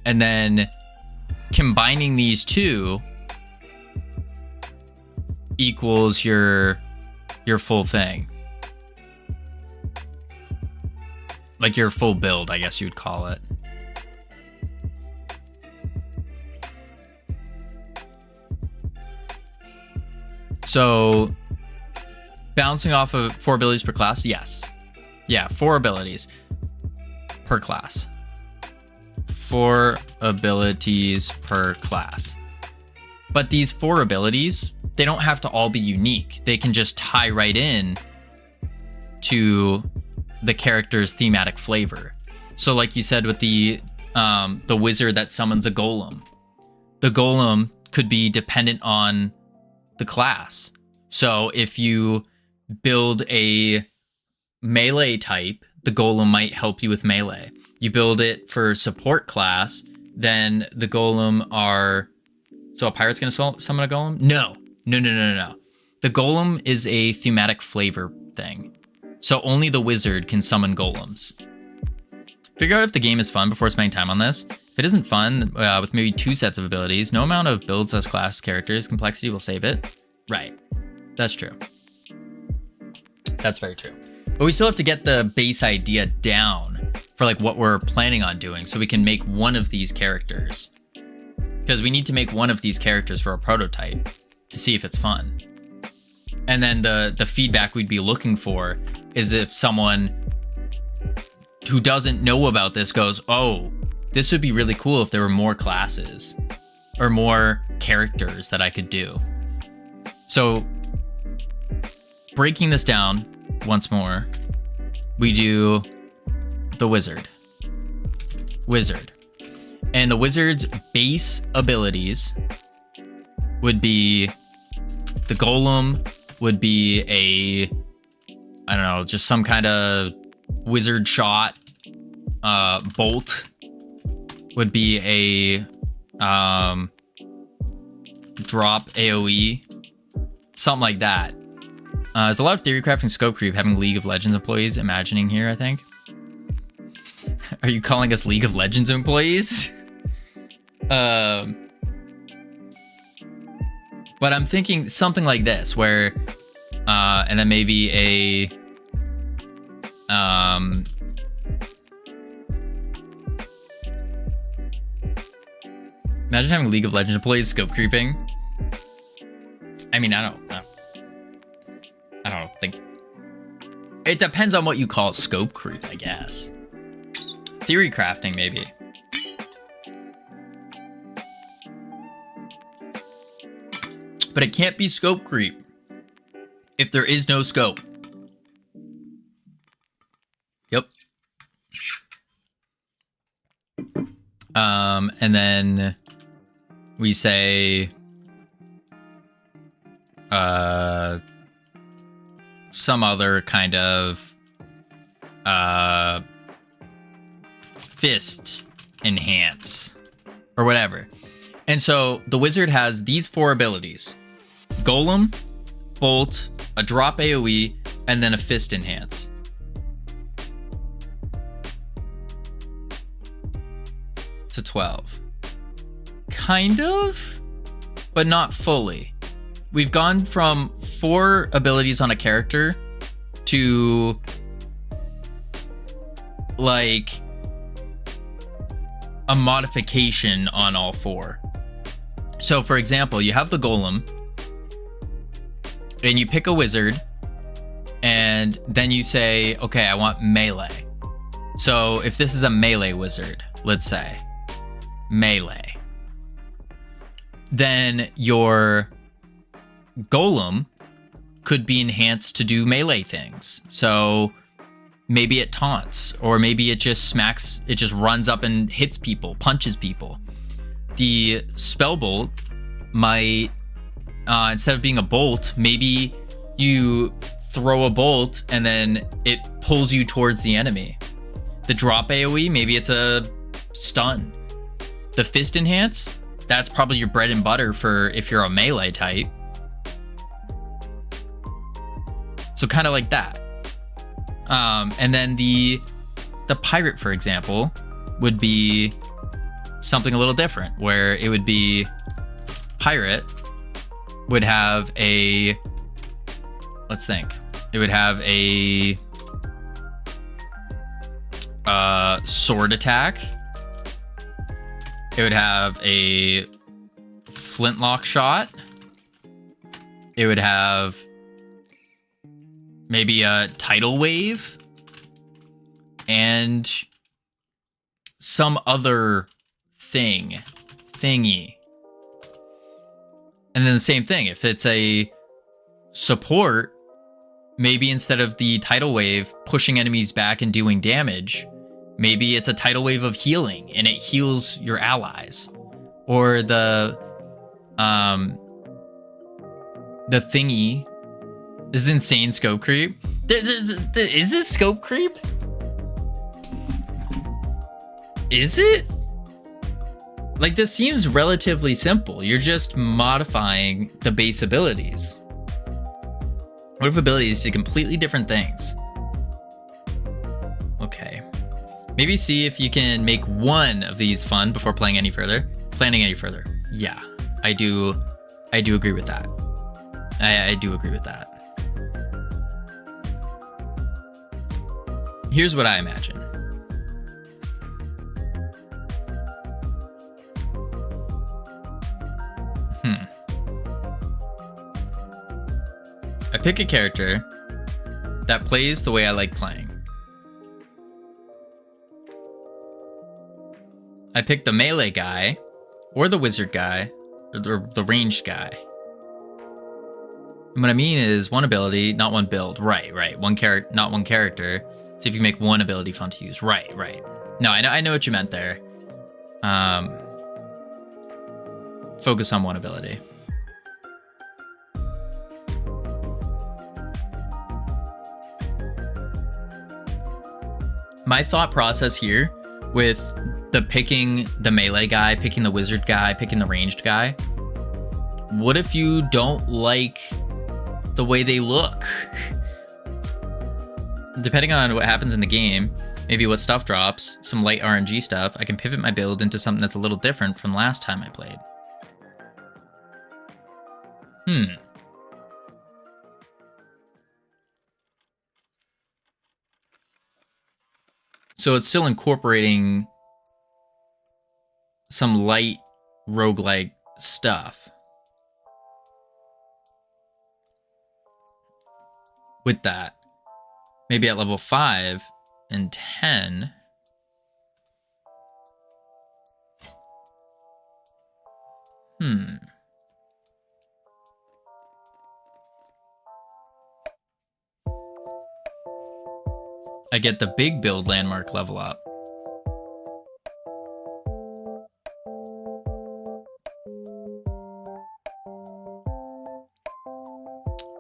And then combining these 2 equals your full thing. Like your full build, I guess you would call it. So bouncing off of 4 abilities per class, yes. Yeah, 4 abilities per class. 4 abilities per class. But these 4 abilities, they don't have to all be unique. They can just tie right in to the character's thematic flavor. So like you said with the wizard that summons a golem. The golem could be dependent on the class. So if you build a melee type, the golem might help you with melee. You build it for support class, then the golem are... So a pirate's going to summon a golem? No. The golem is a thematic flavor thing. So only the wizard can summon golems. Figure out if the game is fun before spending time on this. If it isn't fun, with maybe 2 sets of abilities, no amount of builds as class characters complexity will save it. Right. That's true. That's very true. But we still have to get the base idea down for like what we're planning on doing so we can make one of these characters. Because we need to make one of these characters for a prototype to see if it's fun. And then the feedback we'd be looking for is if someone who doesn't know about this goes, oh, this would be really cool if there were more classes or more characters that I could do. So breaking this down once more, we do the wizard. And the wizard's base abilities would be the golem would be a, I don't know, just some kind of wizard shot. Bolt would be a drop AoE, something like that. There's a lot of theory crafting scope creep having League of Legends employees imagining here, I think. Are you calling us League of Legends employees? But I'm thinking something like this, where, and then maybe a, imagine having League of Legends employees scope creeping. I mean, I don't think, it depends on what you call scope creep, I guess. Theory crafting, maybe. But it can't be scope creep if there is no scope. Yep. And then we say some other kind of fist enhance or whatever. And so the wizard has these 4 abilities: golem, bolt, a drop AoE, and then a fist enhance. To 12. Kind of, but not fully. We've gone from 4 abilities on a character to like a modification on all 4. So for example, you have the golem and you pick a wizard and then you say, okay, I want melee. So if this is a melee wizard, let's say melee, then your golem could be enhanced to do melee things. So maybe it taunts, or maybe it just smacks, it just runs up and hits people, punches people. The spell bolt might, instead of being a bolt, maybe you throw a bolt and then it pulls you towards the enemy. The drop AoE, maybe it's a stun. The fist enhance, that's probably your bread and butter for if you're a melee type. So kind of like that. And then the pirate, for example, would be something a little different, where it would be pirate would have a, let's think, it would have a sword attack. It would have a flintlock shot. It would have maybe a tidal wave and some other thingy. And then the same thing, if it's a support, maybe instead of the tidal wave pushing enemies back and doing damage, maybe it's a tidal wave of healing and it heals your allies. Or the thingy. This is insane scope creep. Is this scope creep? Is it? Like, this seems relatively simple. You're just modifying the base abilities. What if abilities do completely different things? Okay. Maybe see if you can make one of these fun before planning any further. Yeah, I do agree with that. I do agree with that. Here's what I imagine. I pick a character that plays the way I like playing. I pick the melee guy, or the wizard guy, or the ranged guy. And what I mean is one ability, not one build. Right. One character, not one character. So if you make one ability fun to use. Right. No, I know what you meant there. Focus on one ability. My thought process here with the picking the melee guy, picking the wizard guy, picking the ranged guy. What if you don't like the way they look? Depending on what happens in the game, maybe what stuff drops, some light RNG stuff, I can pivot my build into something that's a little different from last time I played. So it's still incorporating some light roguelike stuff. With that, maybe at level 5 and 10, I get the big build landmark level up.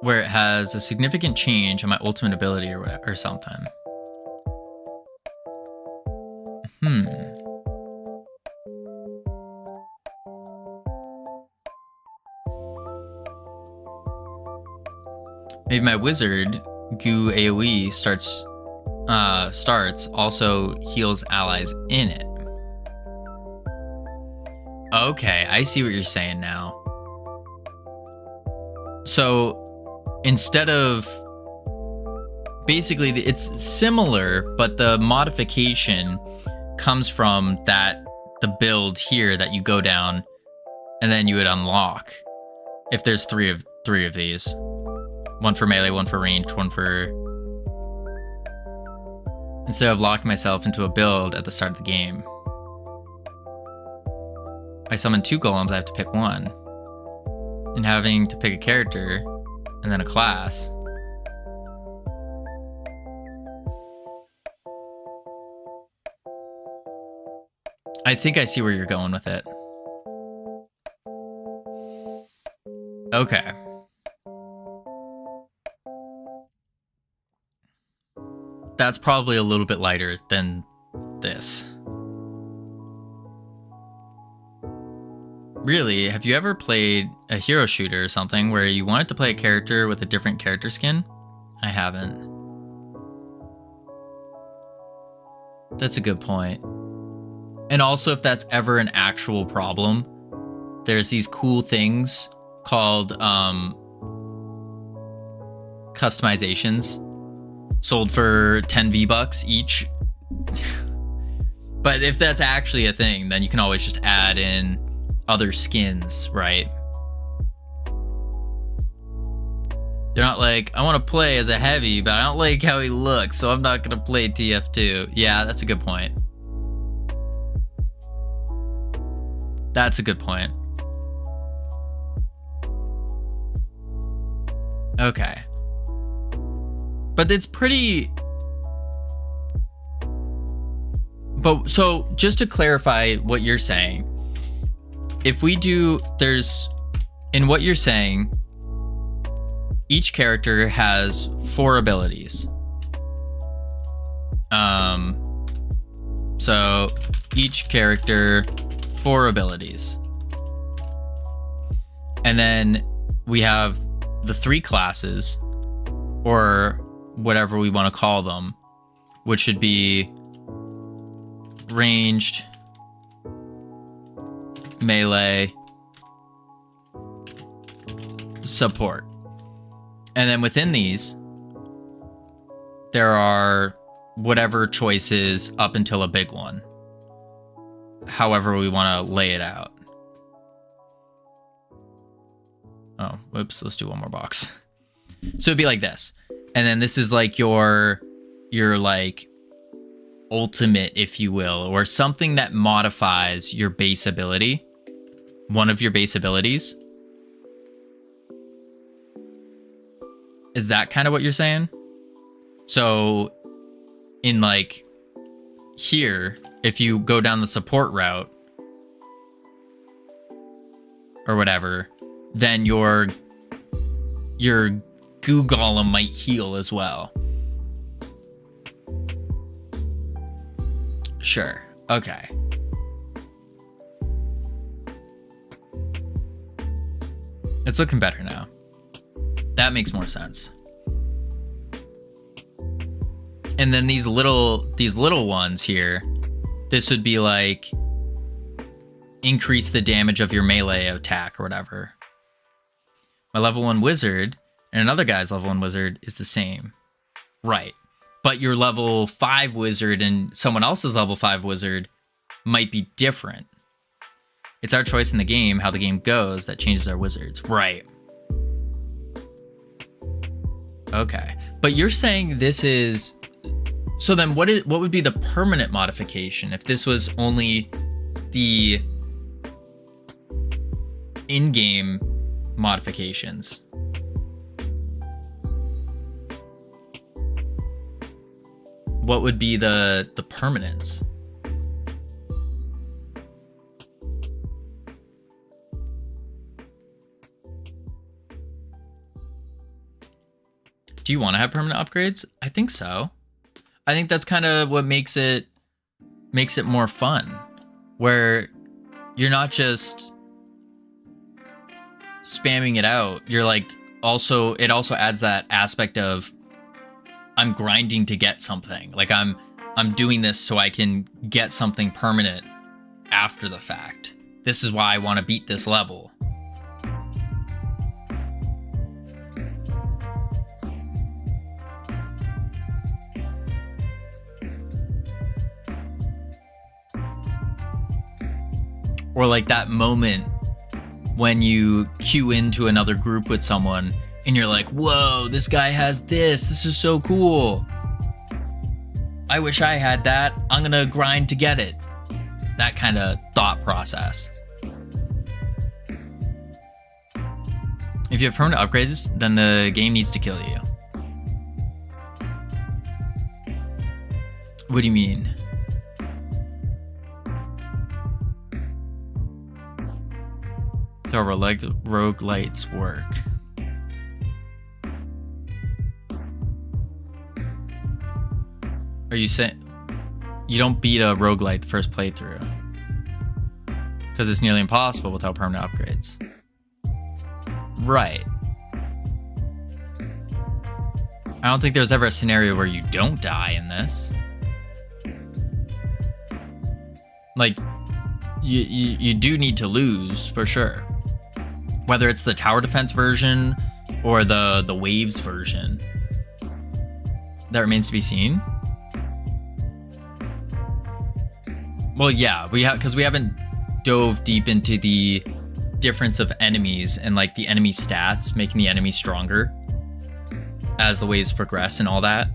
Where it has a significant change on my ultimate ability or whatever, or something. Maybe my wizard goo AoE starts also heals allies in it. Okay, I see what you're saying now. So instead of, basically it's similar, but the modification comes from the build here that you go down and then you would unlock if there's three of these. One for melee, one for ranged, one for... Instead of locking myself into a build at the start of the game, I summon 2 golems, I have to pick one. And having to pick a character and then a class. I think I see where you're going with it. Okay. That's probably a little bit lighter than this. Really, have you ever played a hero shooter or something where you wanted to play a character with a different character skin? I haven't. That's a good point. And also, if that's ever an actual problem, there's these cool things called customizations sold for 10 V-Bucks each. But if that's actually a thing, then you can always just add in other skins, right? They're not like, I want to play as a heavy, but I don't like how he looks, so I'm not going to play TF2. Yeah, that's a good point. That's a good point. Okay. But it's pretty... But so just to clarify what you're saying, if we do, there's, in what you're saying, each character has 4 abilities. So each character, 4 abilities. And then we have the 3 classes, or whatever we want to call them, which should be ranged, melee, support. And then within these, there are whatever choices up until a big one, however we want to lay it out. Oh, whoops, let's do one more box. So it'd be like this. And then this is like your like ultimate, if you will, or something that modifies your base ability. One of your base abilities. Is that kind of what you're saying? So in like here, if you go down the support route or whatever, then your goo golem might heal as well. Sure. Okay. It's looking better now. That makes more sense. And then these little ones here, this would be like increase the damage of your melee attack or whatever. My level 1 wizard and another guy's level 1 wizard is the same. Right. But your level 5 wizard and someone else's level 5 wizard might be different. It's our choice in the game, how the game goes, that changes our wizards. Right. Okay. But you're saying this is... So then what would be the permanent modification if this was only the in-game modifications? What would be the permanence? Do you want to have permanent upgrades? I think so. I think that's kind of what makes it more fun, where you're not just spamming it out. You're like it also adds that aspect of I'm grinding to get something. Like I'm doing this so I can get something permanent after the fact. This is why I want to beat this level. Or like that moment when you queue into another group with someone and you're like, whoa, this guy has this. This is so cool. I wish I had that. I'm going to grind to get it. That kind of thought process. If you have permanent upgrades, then the game needs to kill you. What do you mean? How roguelites work. Are you saying you don't beat a roguelite the first playthrough? Because it's nearly impossible without permanent upgrades. Right. I don't think there's ever a scenario where you don't die in this. Like, you do need to lose, for sure. Whether it's the tower defense version or the waves version. That remains to be seen. Well, yeah, because we haven't dove deep into the difference of enemies and like the enemy stats, making the enemy stronger as the waves progress and all that.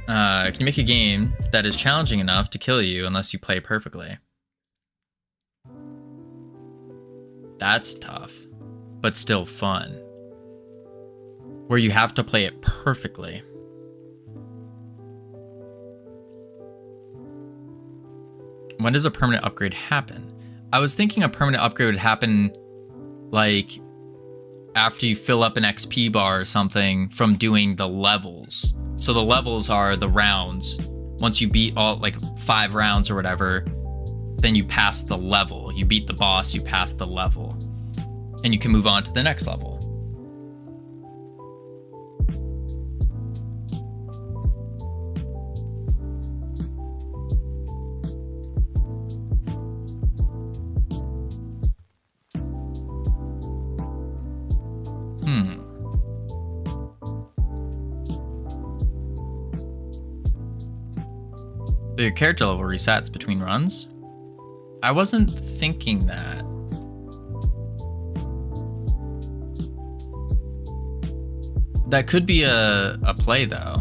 Can you make a game that is challenging enough to kill you unless you play perfectly? That's tough, but still fun. Where you have to play it perfectly. When does a permanent upgrade happen? I was thinking a permanent upgrade would happen like after you fill up an XP bar or something from doing the levels. So the levels are the rounds. Once you beat all like 5 rounds or whatever, then you pass the level. You beat the boss, you pass the level. And you can move on to the next level. So your character level resets between runs? I wasn't thinking that. That could be a play though.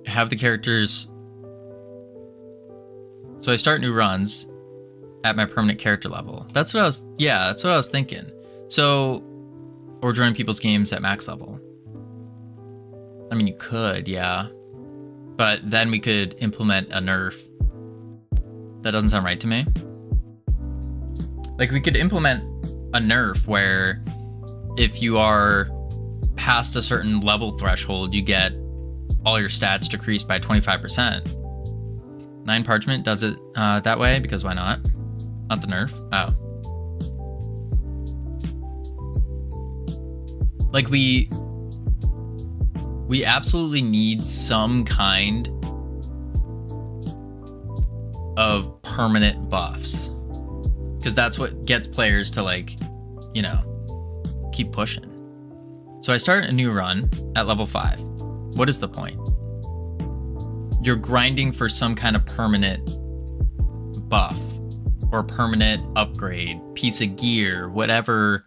Have the characters. So I start new runs at my permanent character level. That's what I was thinking. So, or join people's games at max level. I mean, you could, yeah. But then we could implement a nerf. That doesn't sound right to me. Like, we could implement a nerf where if you are past a certain level threshold, you get all your stats decreased by 25%. 9 Parchment does it that way, because why not? Not the nerf. Oh. Like, we absolutely need some kind of permanent buffs, because that's what gets players to, like, you know, keep pushing. So I start a new run at level 5. What is the point? You're grinding for some kind of permanent buff or permanent upgrade, piece of gear, whatever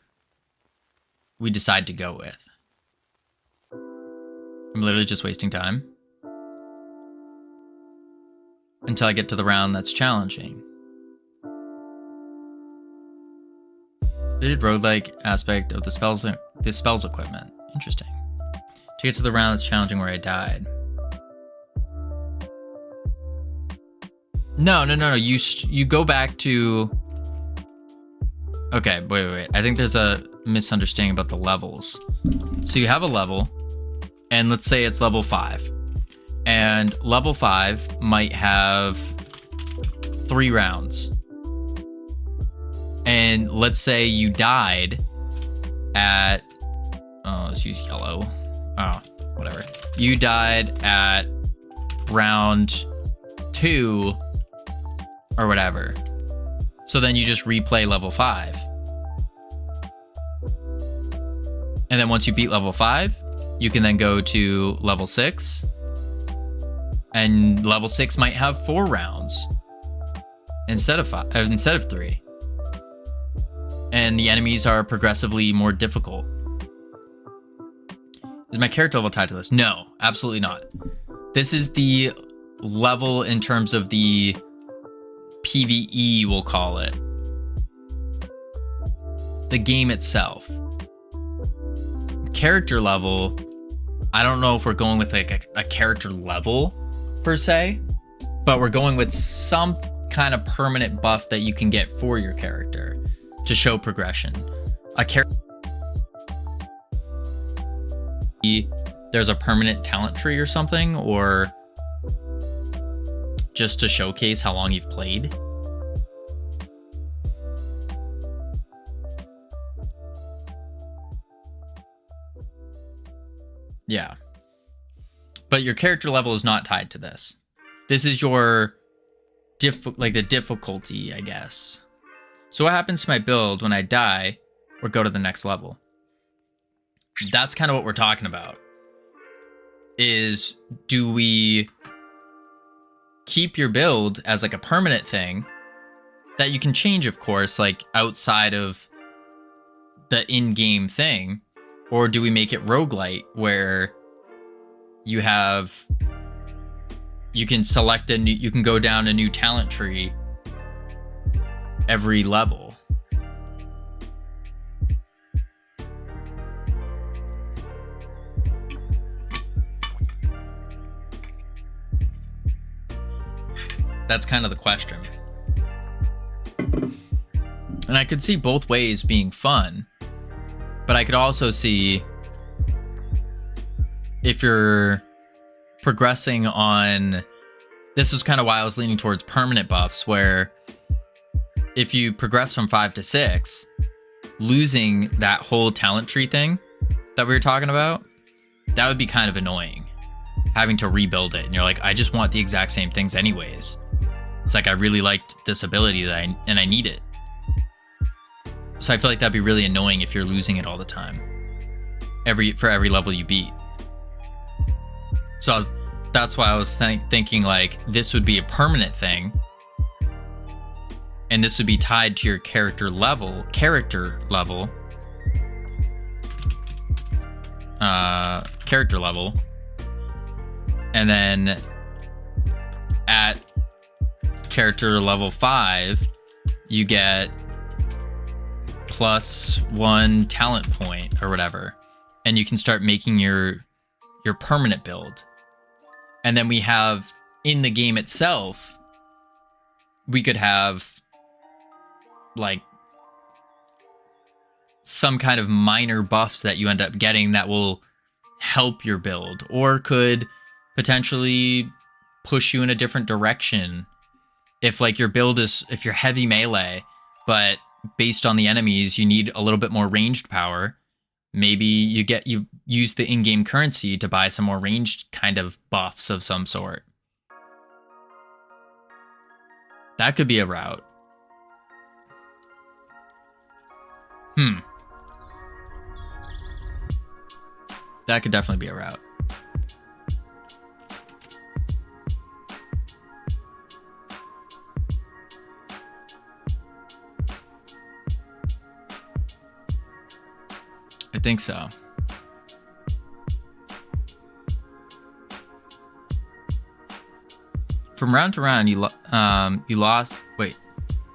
we decide to go with. I'm literally just wasting time until I get to the round that's challenging. Did roguelike aspect of the spells equipment. Interesting. To get to the round that's challenging where I died. No. You go back to. Okay, wait. I think there's a misunderstanding about the levels. So you have a level, and let's say it's level 5. And level 5 might have 3 rounds. And let's say you died at, let's use yellow. Oh, whatever. You died at round 2 or whatever. So then you just replay level 5. And then once you beat level 5, you can then go to level 6. And level 6 might have 4 rounds instead of 3. And the enemies are progressively more difficult. Is my character level tied to this? No, absolutely not. This is the level in terms of the PvE, we'll call it. The game itself. Character level, I don't know if we're going with like a character level per se, but we're going with some kind of permanent buff that you can get for your character to show progression. A character, there's a permanent talent tree or something, or just to showcase how long you've played. Yeah. But your character level is not tied to this. This is your the difficulty, I guess. So what happens to my build when I die or go to the next level? That's kind of what we're talking about. Is do we keep your build as like a permanent thing that you can change, of course, like outside of the in-game thing? Or do we make it roguelite where you can select you can go down a new talent tree every level? That's kind of the question. And I could see both ways being fun, but I could also see if you're progressing on, this is kind of why I was leaning towards permanent buffs, where if you progress from 5 to 6, losing that whole talent tree thing that we were talking about, that would be kind of annoying, having to rebuild it. And you're like, I just want the exact same things anyways. It's like, I really liked this ability and I need it. So I feel like that'd be really annoying if you're losing it all the time, for every level you beat. So that's why I was thinking like this would be a permanent thing, and this would be tied to your character level, and then at character level 5, you get +1 talent point or whatever, and you can start making your permanent build. And then we have, in the game itself, we could have like some kind of minor buffs that you end up getting that will help your build, or could potentially push you in a different direction. If like your build is, if you're heavy melee, but based on the enemies, you need a little bit more ranged power, maybe you use the in-game currency to buy some more ranged kind of buffs of some sort. That could be a route. That could definitely be a route. I think so. From round to round, you lost. Wait,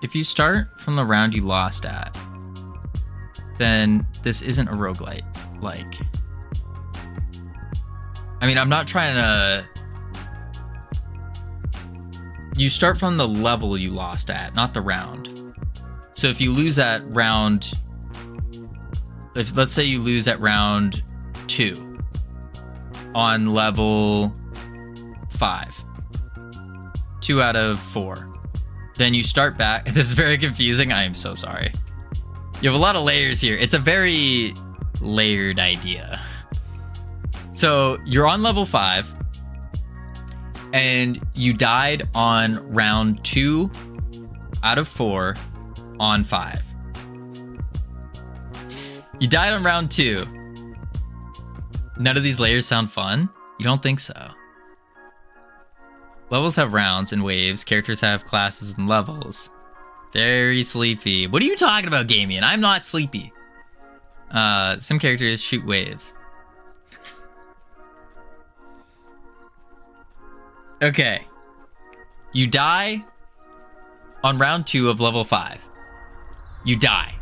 if you start from the round you lost at, then this isn't a roguelite. Like, I mean, I'm not trying to. You start from the level you lost at, not the round. So if you lose at round, let's say you lose at round 2 on level 5, 2 out of 4, then you start back. This is very confusing. I am so sorry. You have a lot of layers here. It's a very layered idea. So you're on level 5 and you died on round 2 out of 4 on 5. You died on round 2. None of these layers sound fun? You don't think so? Levels have rounds and waves. Characters have classes and levels. Very sleepy. What are you talking about, Gamian? I'm not sleepy. Some characters shoot waves. Okay. You die on round 2 of level 5. You die.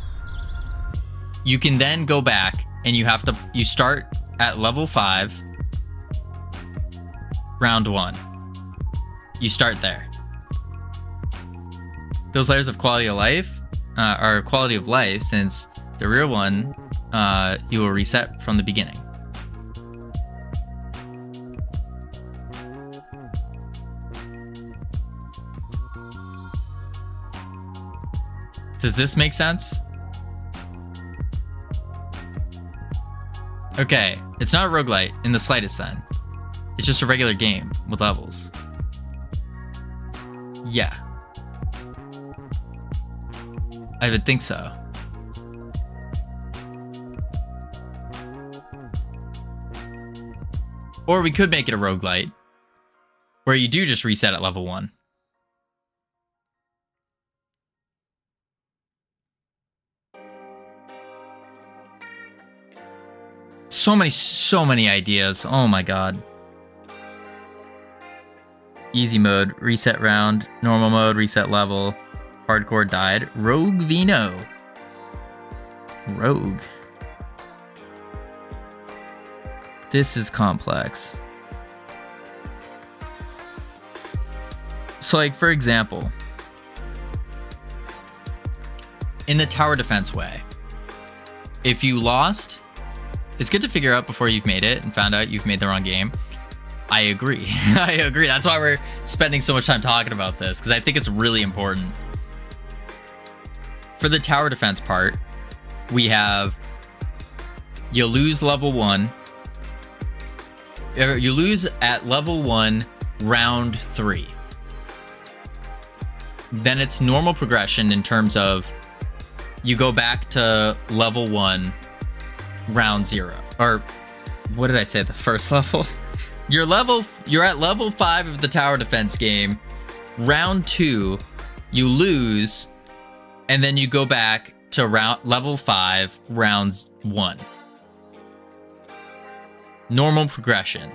You can then go back and you start at level 5, round 1. You start there. those layers of quality of life are quality of life, since the real one you will reset from the beginning. Does this make sense? Okay, it's not a roguelite in the slightest then. It's just a regular game with levels. Yeah. I would think so. Or we could make it a roguelite, where you do just reset at level 1. So many ideas. Oh my god. Easy mode, reset round. Normal mode, reset level. Hardcore died. Rogue Vino. Rogue. This is complex. So, like, for example, in the tower defense way, if you lost, it's good to figure out before you've made it and found out you've made the wrong game. I agree. I agree. That's why we're spending so much time talking about this, because I think it's really important. For the tower defense part, we have you lose level 1. You lose at level 1, round 3. Then it's normal progression in terms of you go back to level 1, round 0. Or what did I say? The first level? You're at level 5 of the tower defense game. Round 2, you lose, and then you go back to level 5, rounds 1. Normal progression.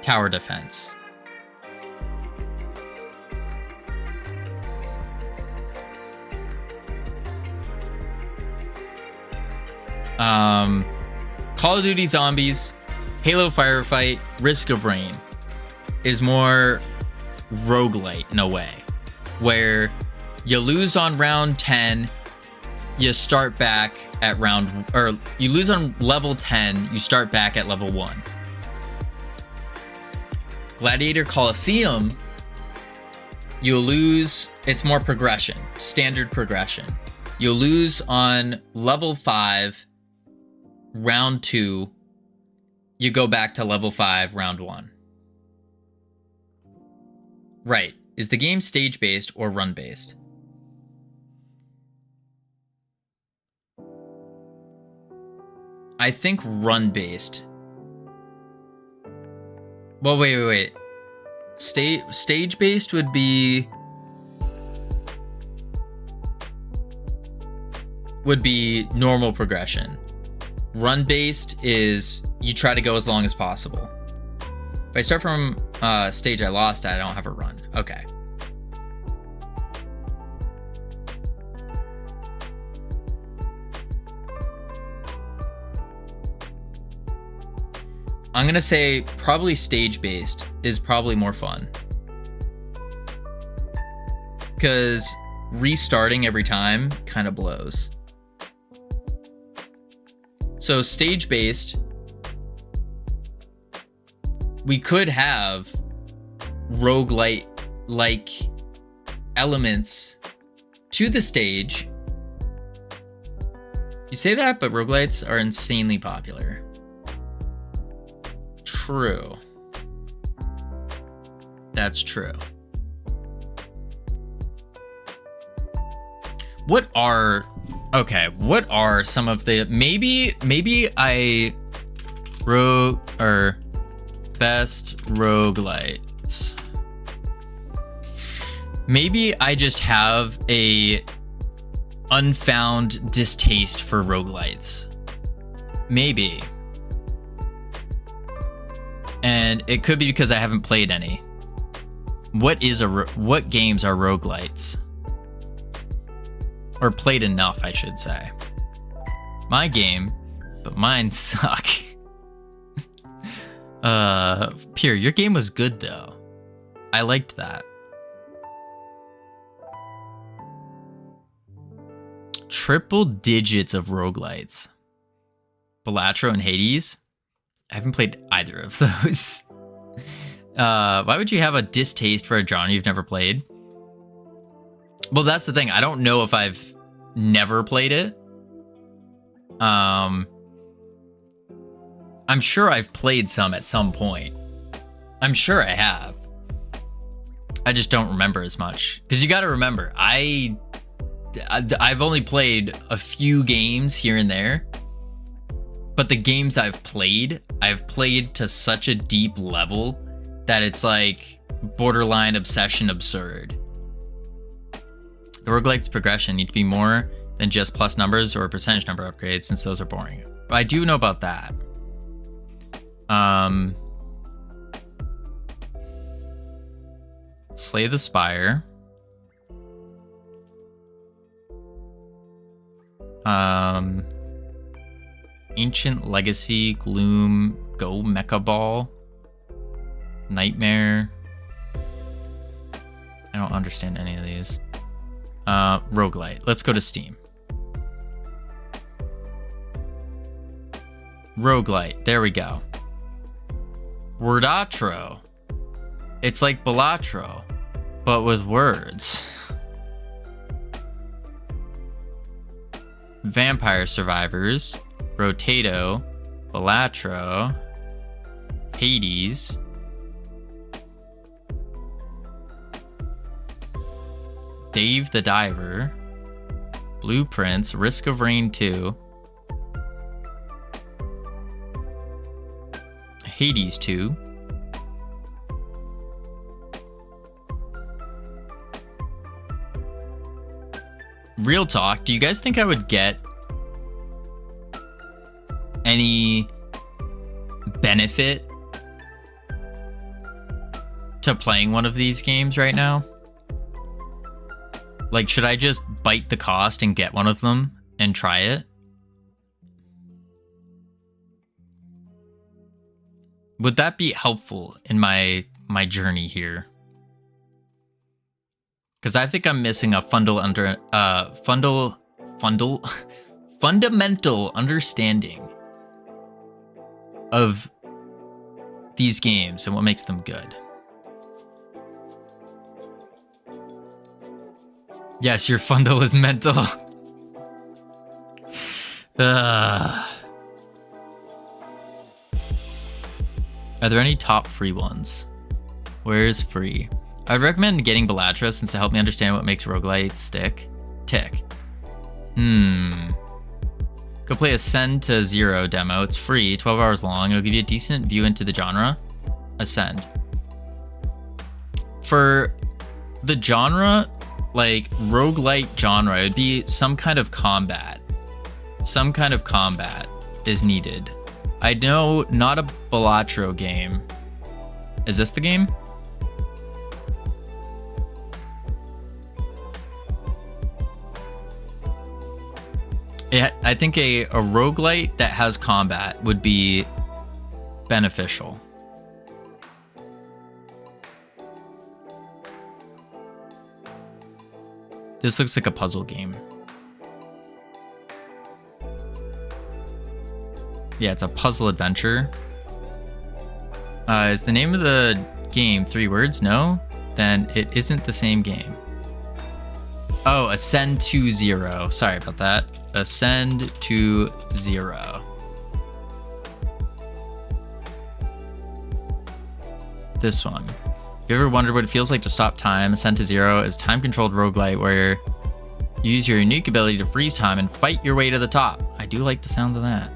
Tower defense. Call of Duty Zombies, Halo Firefight, Risk of Rain is more roguelite in a way, where you lose on round 10, you start back at you lose on level 10, you start back at level 1. Gladiator Coliseum, you lose, it's more progression, standard progression. You lose on level 5, round 2, you go back to level 5, round 1. Right. Is the game stage-based or run-based? I think run-based. Well, wait. Stage-based would be normal progression. Run-based is you try to go as long as possible. If I start from stage I lost at, I don't have a run. Okay. I'm gonna say probably stage-based is probably more fun. Because restarting every time kind of blows. So stage-based, we could have roguelite-like elements to the stage. You say that, but roguelites are insanely popular. True. That's true. What are some of the maybe I best roguelites? Maybe I just have a unfound distaste for roguelites. Maybe. And it could be because I haven't played any. What games are roguelites? Or played enough, I should say. My game, but mine suck. Pierre, your game was good though. I liked that. Triple digits of roguelites. Balatro and Hades. I haven't played either of those. Why would you have a distaste for a genre you've never played? Well, that's the thing. I don't know if I've never played it. I'm sure I've played some at some point. I'm sure I have. I just don't remember as much. Because you got to remember, I've only played a few games here and there. But the games I've played to such a deep level that it's like borderline obsession absurd. The roguelike's progression need to be more than just plus numbers or percentage number upgrades, since those are boring. I do know about that. Slay the Spire. Ancient Legacy, Gloom, Go Mecha Ball, Nightmare. I don't understand any of these. Roguelite. Let's go to Steam. Roguelite. There we go. Wordatro. It's like Balatro, but with words. Vampire Survivors. Rotato. Balatro. Hades. Dave the Diver. Blueprints. Risk of Rain 2. Hades 2. Real talk, do you guys think I would get any benefit to playing one of these games right now? Like, should I just bite the cost and get one of them and try it? Would that be helpful in my journey here? Because I think I'm missing a fundamental understanding of these games and what makes them good. Yes, your fundle is mental. Are there any top free ones? Where's free? I'd recommend getting Balatro since it helped me understand what makes roguelites stick. Tick. Go play Ascend to Zero demo. It's free, 12 hours long. It'll give you a decent view into the genre. Ascend. For the genre, like roguelite genre, it'd be some kind of combat. Some kind of combat is needed. I know not a Balatro game. Is this the game? Yeah, I think a roguelite that has combat would be beneficial. This looks like a puzzle game. Yeah, it's a puzzle adventure. Is the name of the game 3 words? No? Then it isn't the same game. Oh, Ascend to Zero. Sorry about that. Ascend to Zero. This one. You ever wondered what it feels like to stop time? Ascend to Zero is a time-controlled roguelite where you use your unique ability to freeze time and fight your way to the top. I do like the sounds of that.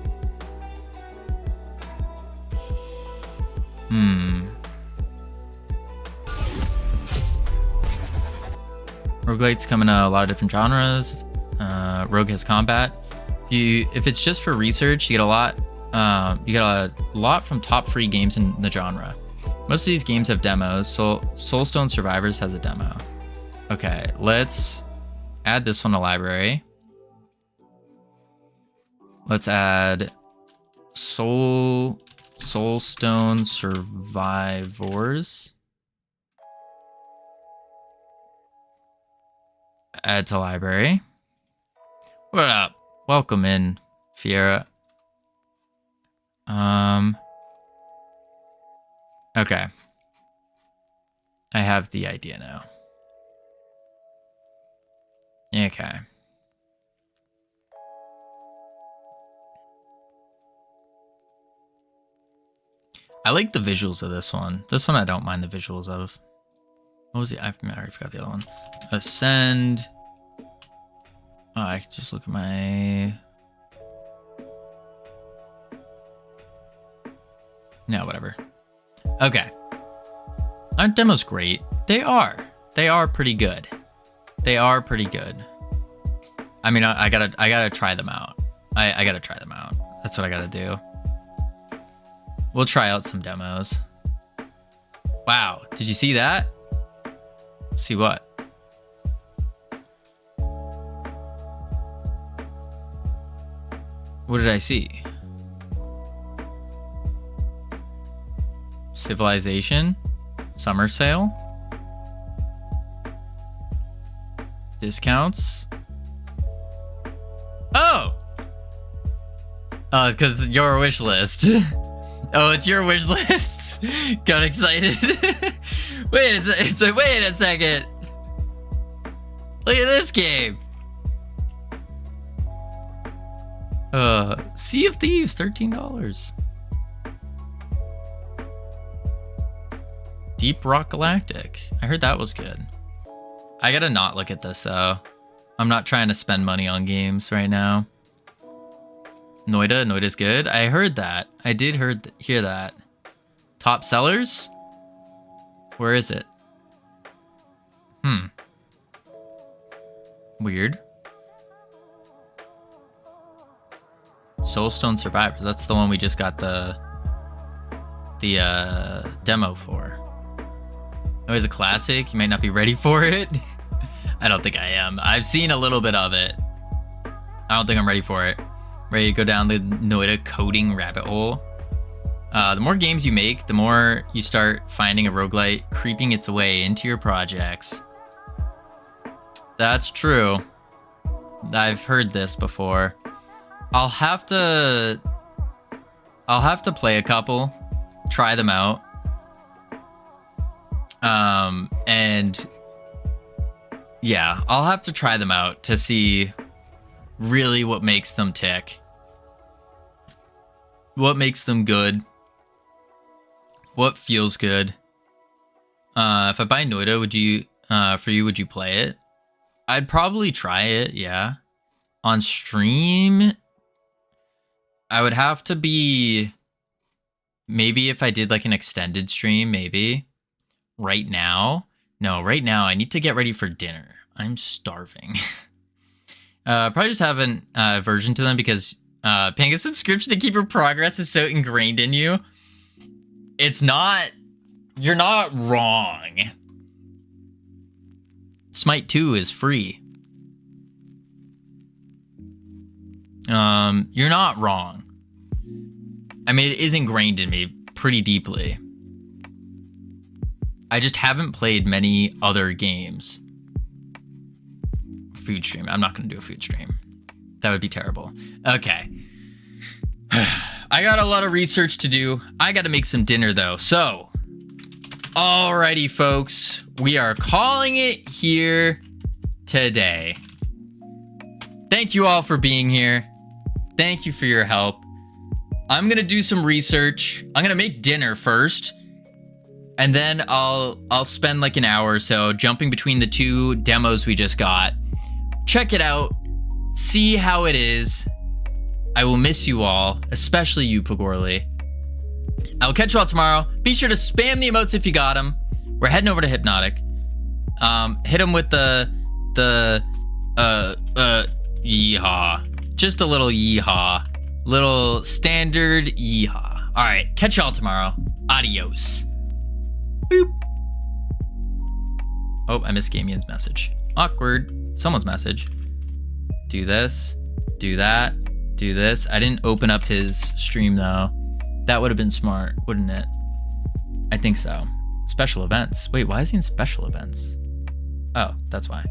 Roguelites come in a lot of different genres. Rogue has combat. If it's just for research, you get a lot. You get a lot from top free games in the genre. Most of these games have demos. Soulstone Survivors has a demo. Okay, let's add this one to library. Let's add Soulstone Survivors. Add to library. What up? Welcome in, Fiera. Okay. I have the idea now. Okay. I like the visuals of this one. This one I don't mind the visuals of. What was the? I already forgot the other one. Ascend. Oh, I can just look at my. No, whatever. Okay. Aren't demos great? They are. They are pretty good. They are pretty good. I mean, I gotta try them out. I gotta try them out. That's what I gotta do. We'll try out some demos. Wow, did you see that? See what? What did I see? Civilization? Summer sale? Discounts? Oh! Oh, it's because your wish list. Oh, it's your wish list. Got excited. Wait a second. Look at this game. Sea of Thieves, $13. Deep Rock Galactic. I heard that was good. I gotta not look at this though. I'm not trying to spend money on games right now. Noita's good. I heard that. I did hear that. Top sellers? Where is it? Weird. Soulstone Survivors. That's the one we just got the demo for. Oh, it's a classic. You might not be ready for it. I don't think I am. I've seen a little bit of it. I don't think I'm ready for it. Ready to go down the Noita coding rabbit hole. The more games you make, the more you start finding a roguelite creeping its way into your projects. That's true. I've heard this before. I'll have to play a couple, try them out. And yeah, I'll have to try them out to see really what makes them tick. What makes them good. What feels good. If I buy Noita, would you play it? I'd probably try it, yeah. On stream, I would have to be, maybe if I did like an extended stream, maybe. Right now? No, right now I need to get ready for dinner. I'm starving. Probably just have an aversion to them because paying a subscription to keep your progress is so ingrained in you. It's not, you're not wrong. Smite 2 is free. You're not wrong. I mean, it is ingrained in me pretty deeply. I just haven't played many other games. Food stream. I'm not going to do a food stream. That would be terrible. Okay. I got a lot of research to do. I got to make some dinner though. So, alrighty folks, we are calling it here today. Thank you all for being here. Thank you for your help. I'm going to do some research. I'm going to make dinner first. And then I'll spend like an hour or so jumping between the two demos we just got. Check it out. See how it is. I will miss you all, especially you, Pogorli. I will catch you all tomorrow. Be sure to spam the emotes if you got them. We're heading over to Hypnotic. Hit him with the yeehaw. Just a little yeehaw. Little standard yeehaw. All right, catch y'all tomorrow. Adios. Boop. Oh, I missed Gamian's message. Awkward. Someone's message. Do this. Do that. Do this. I didn't open up his stream though. That would have been smart, wouldn't it? I think so. Special events. Wait, why is he in special events? Oh, that's why.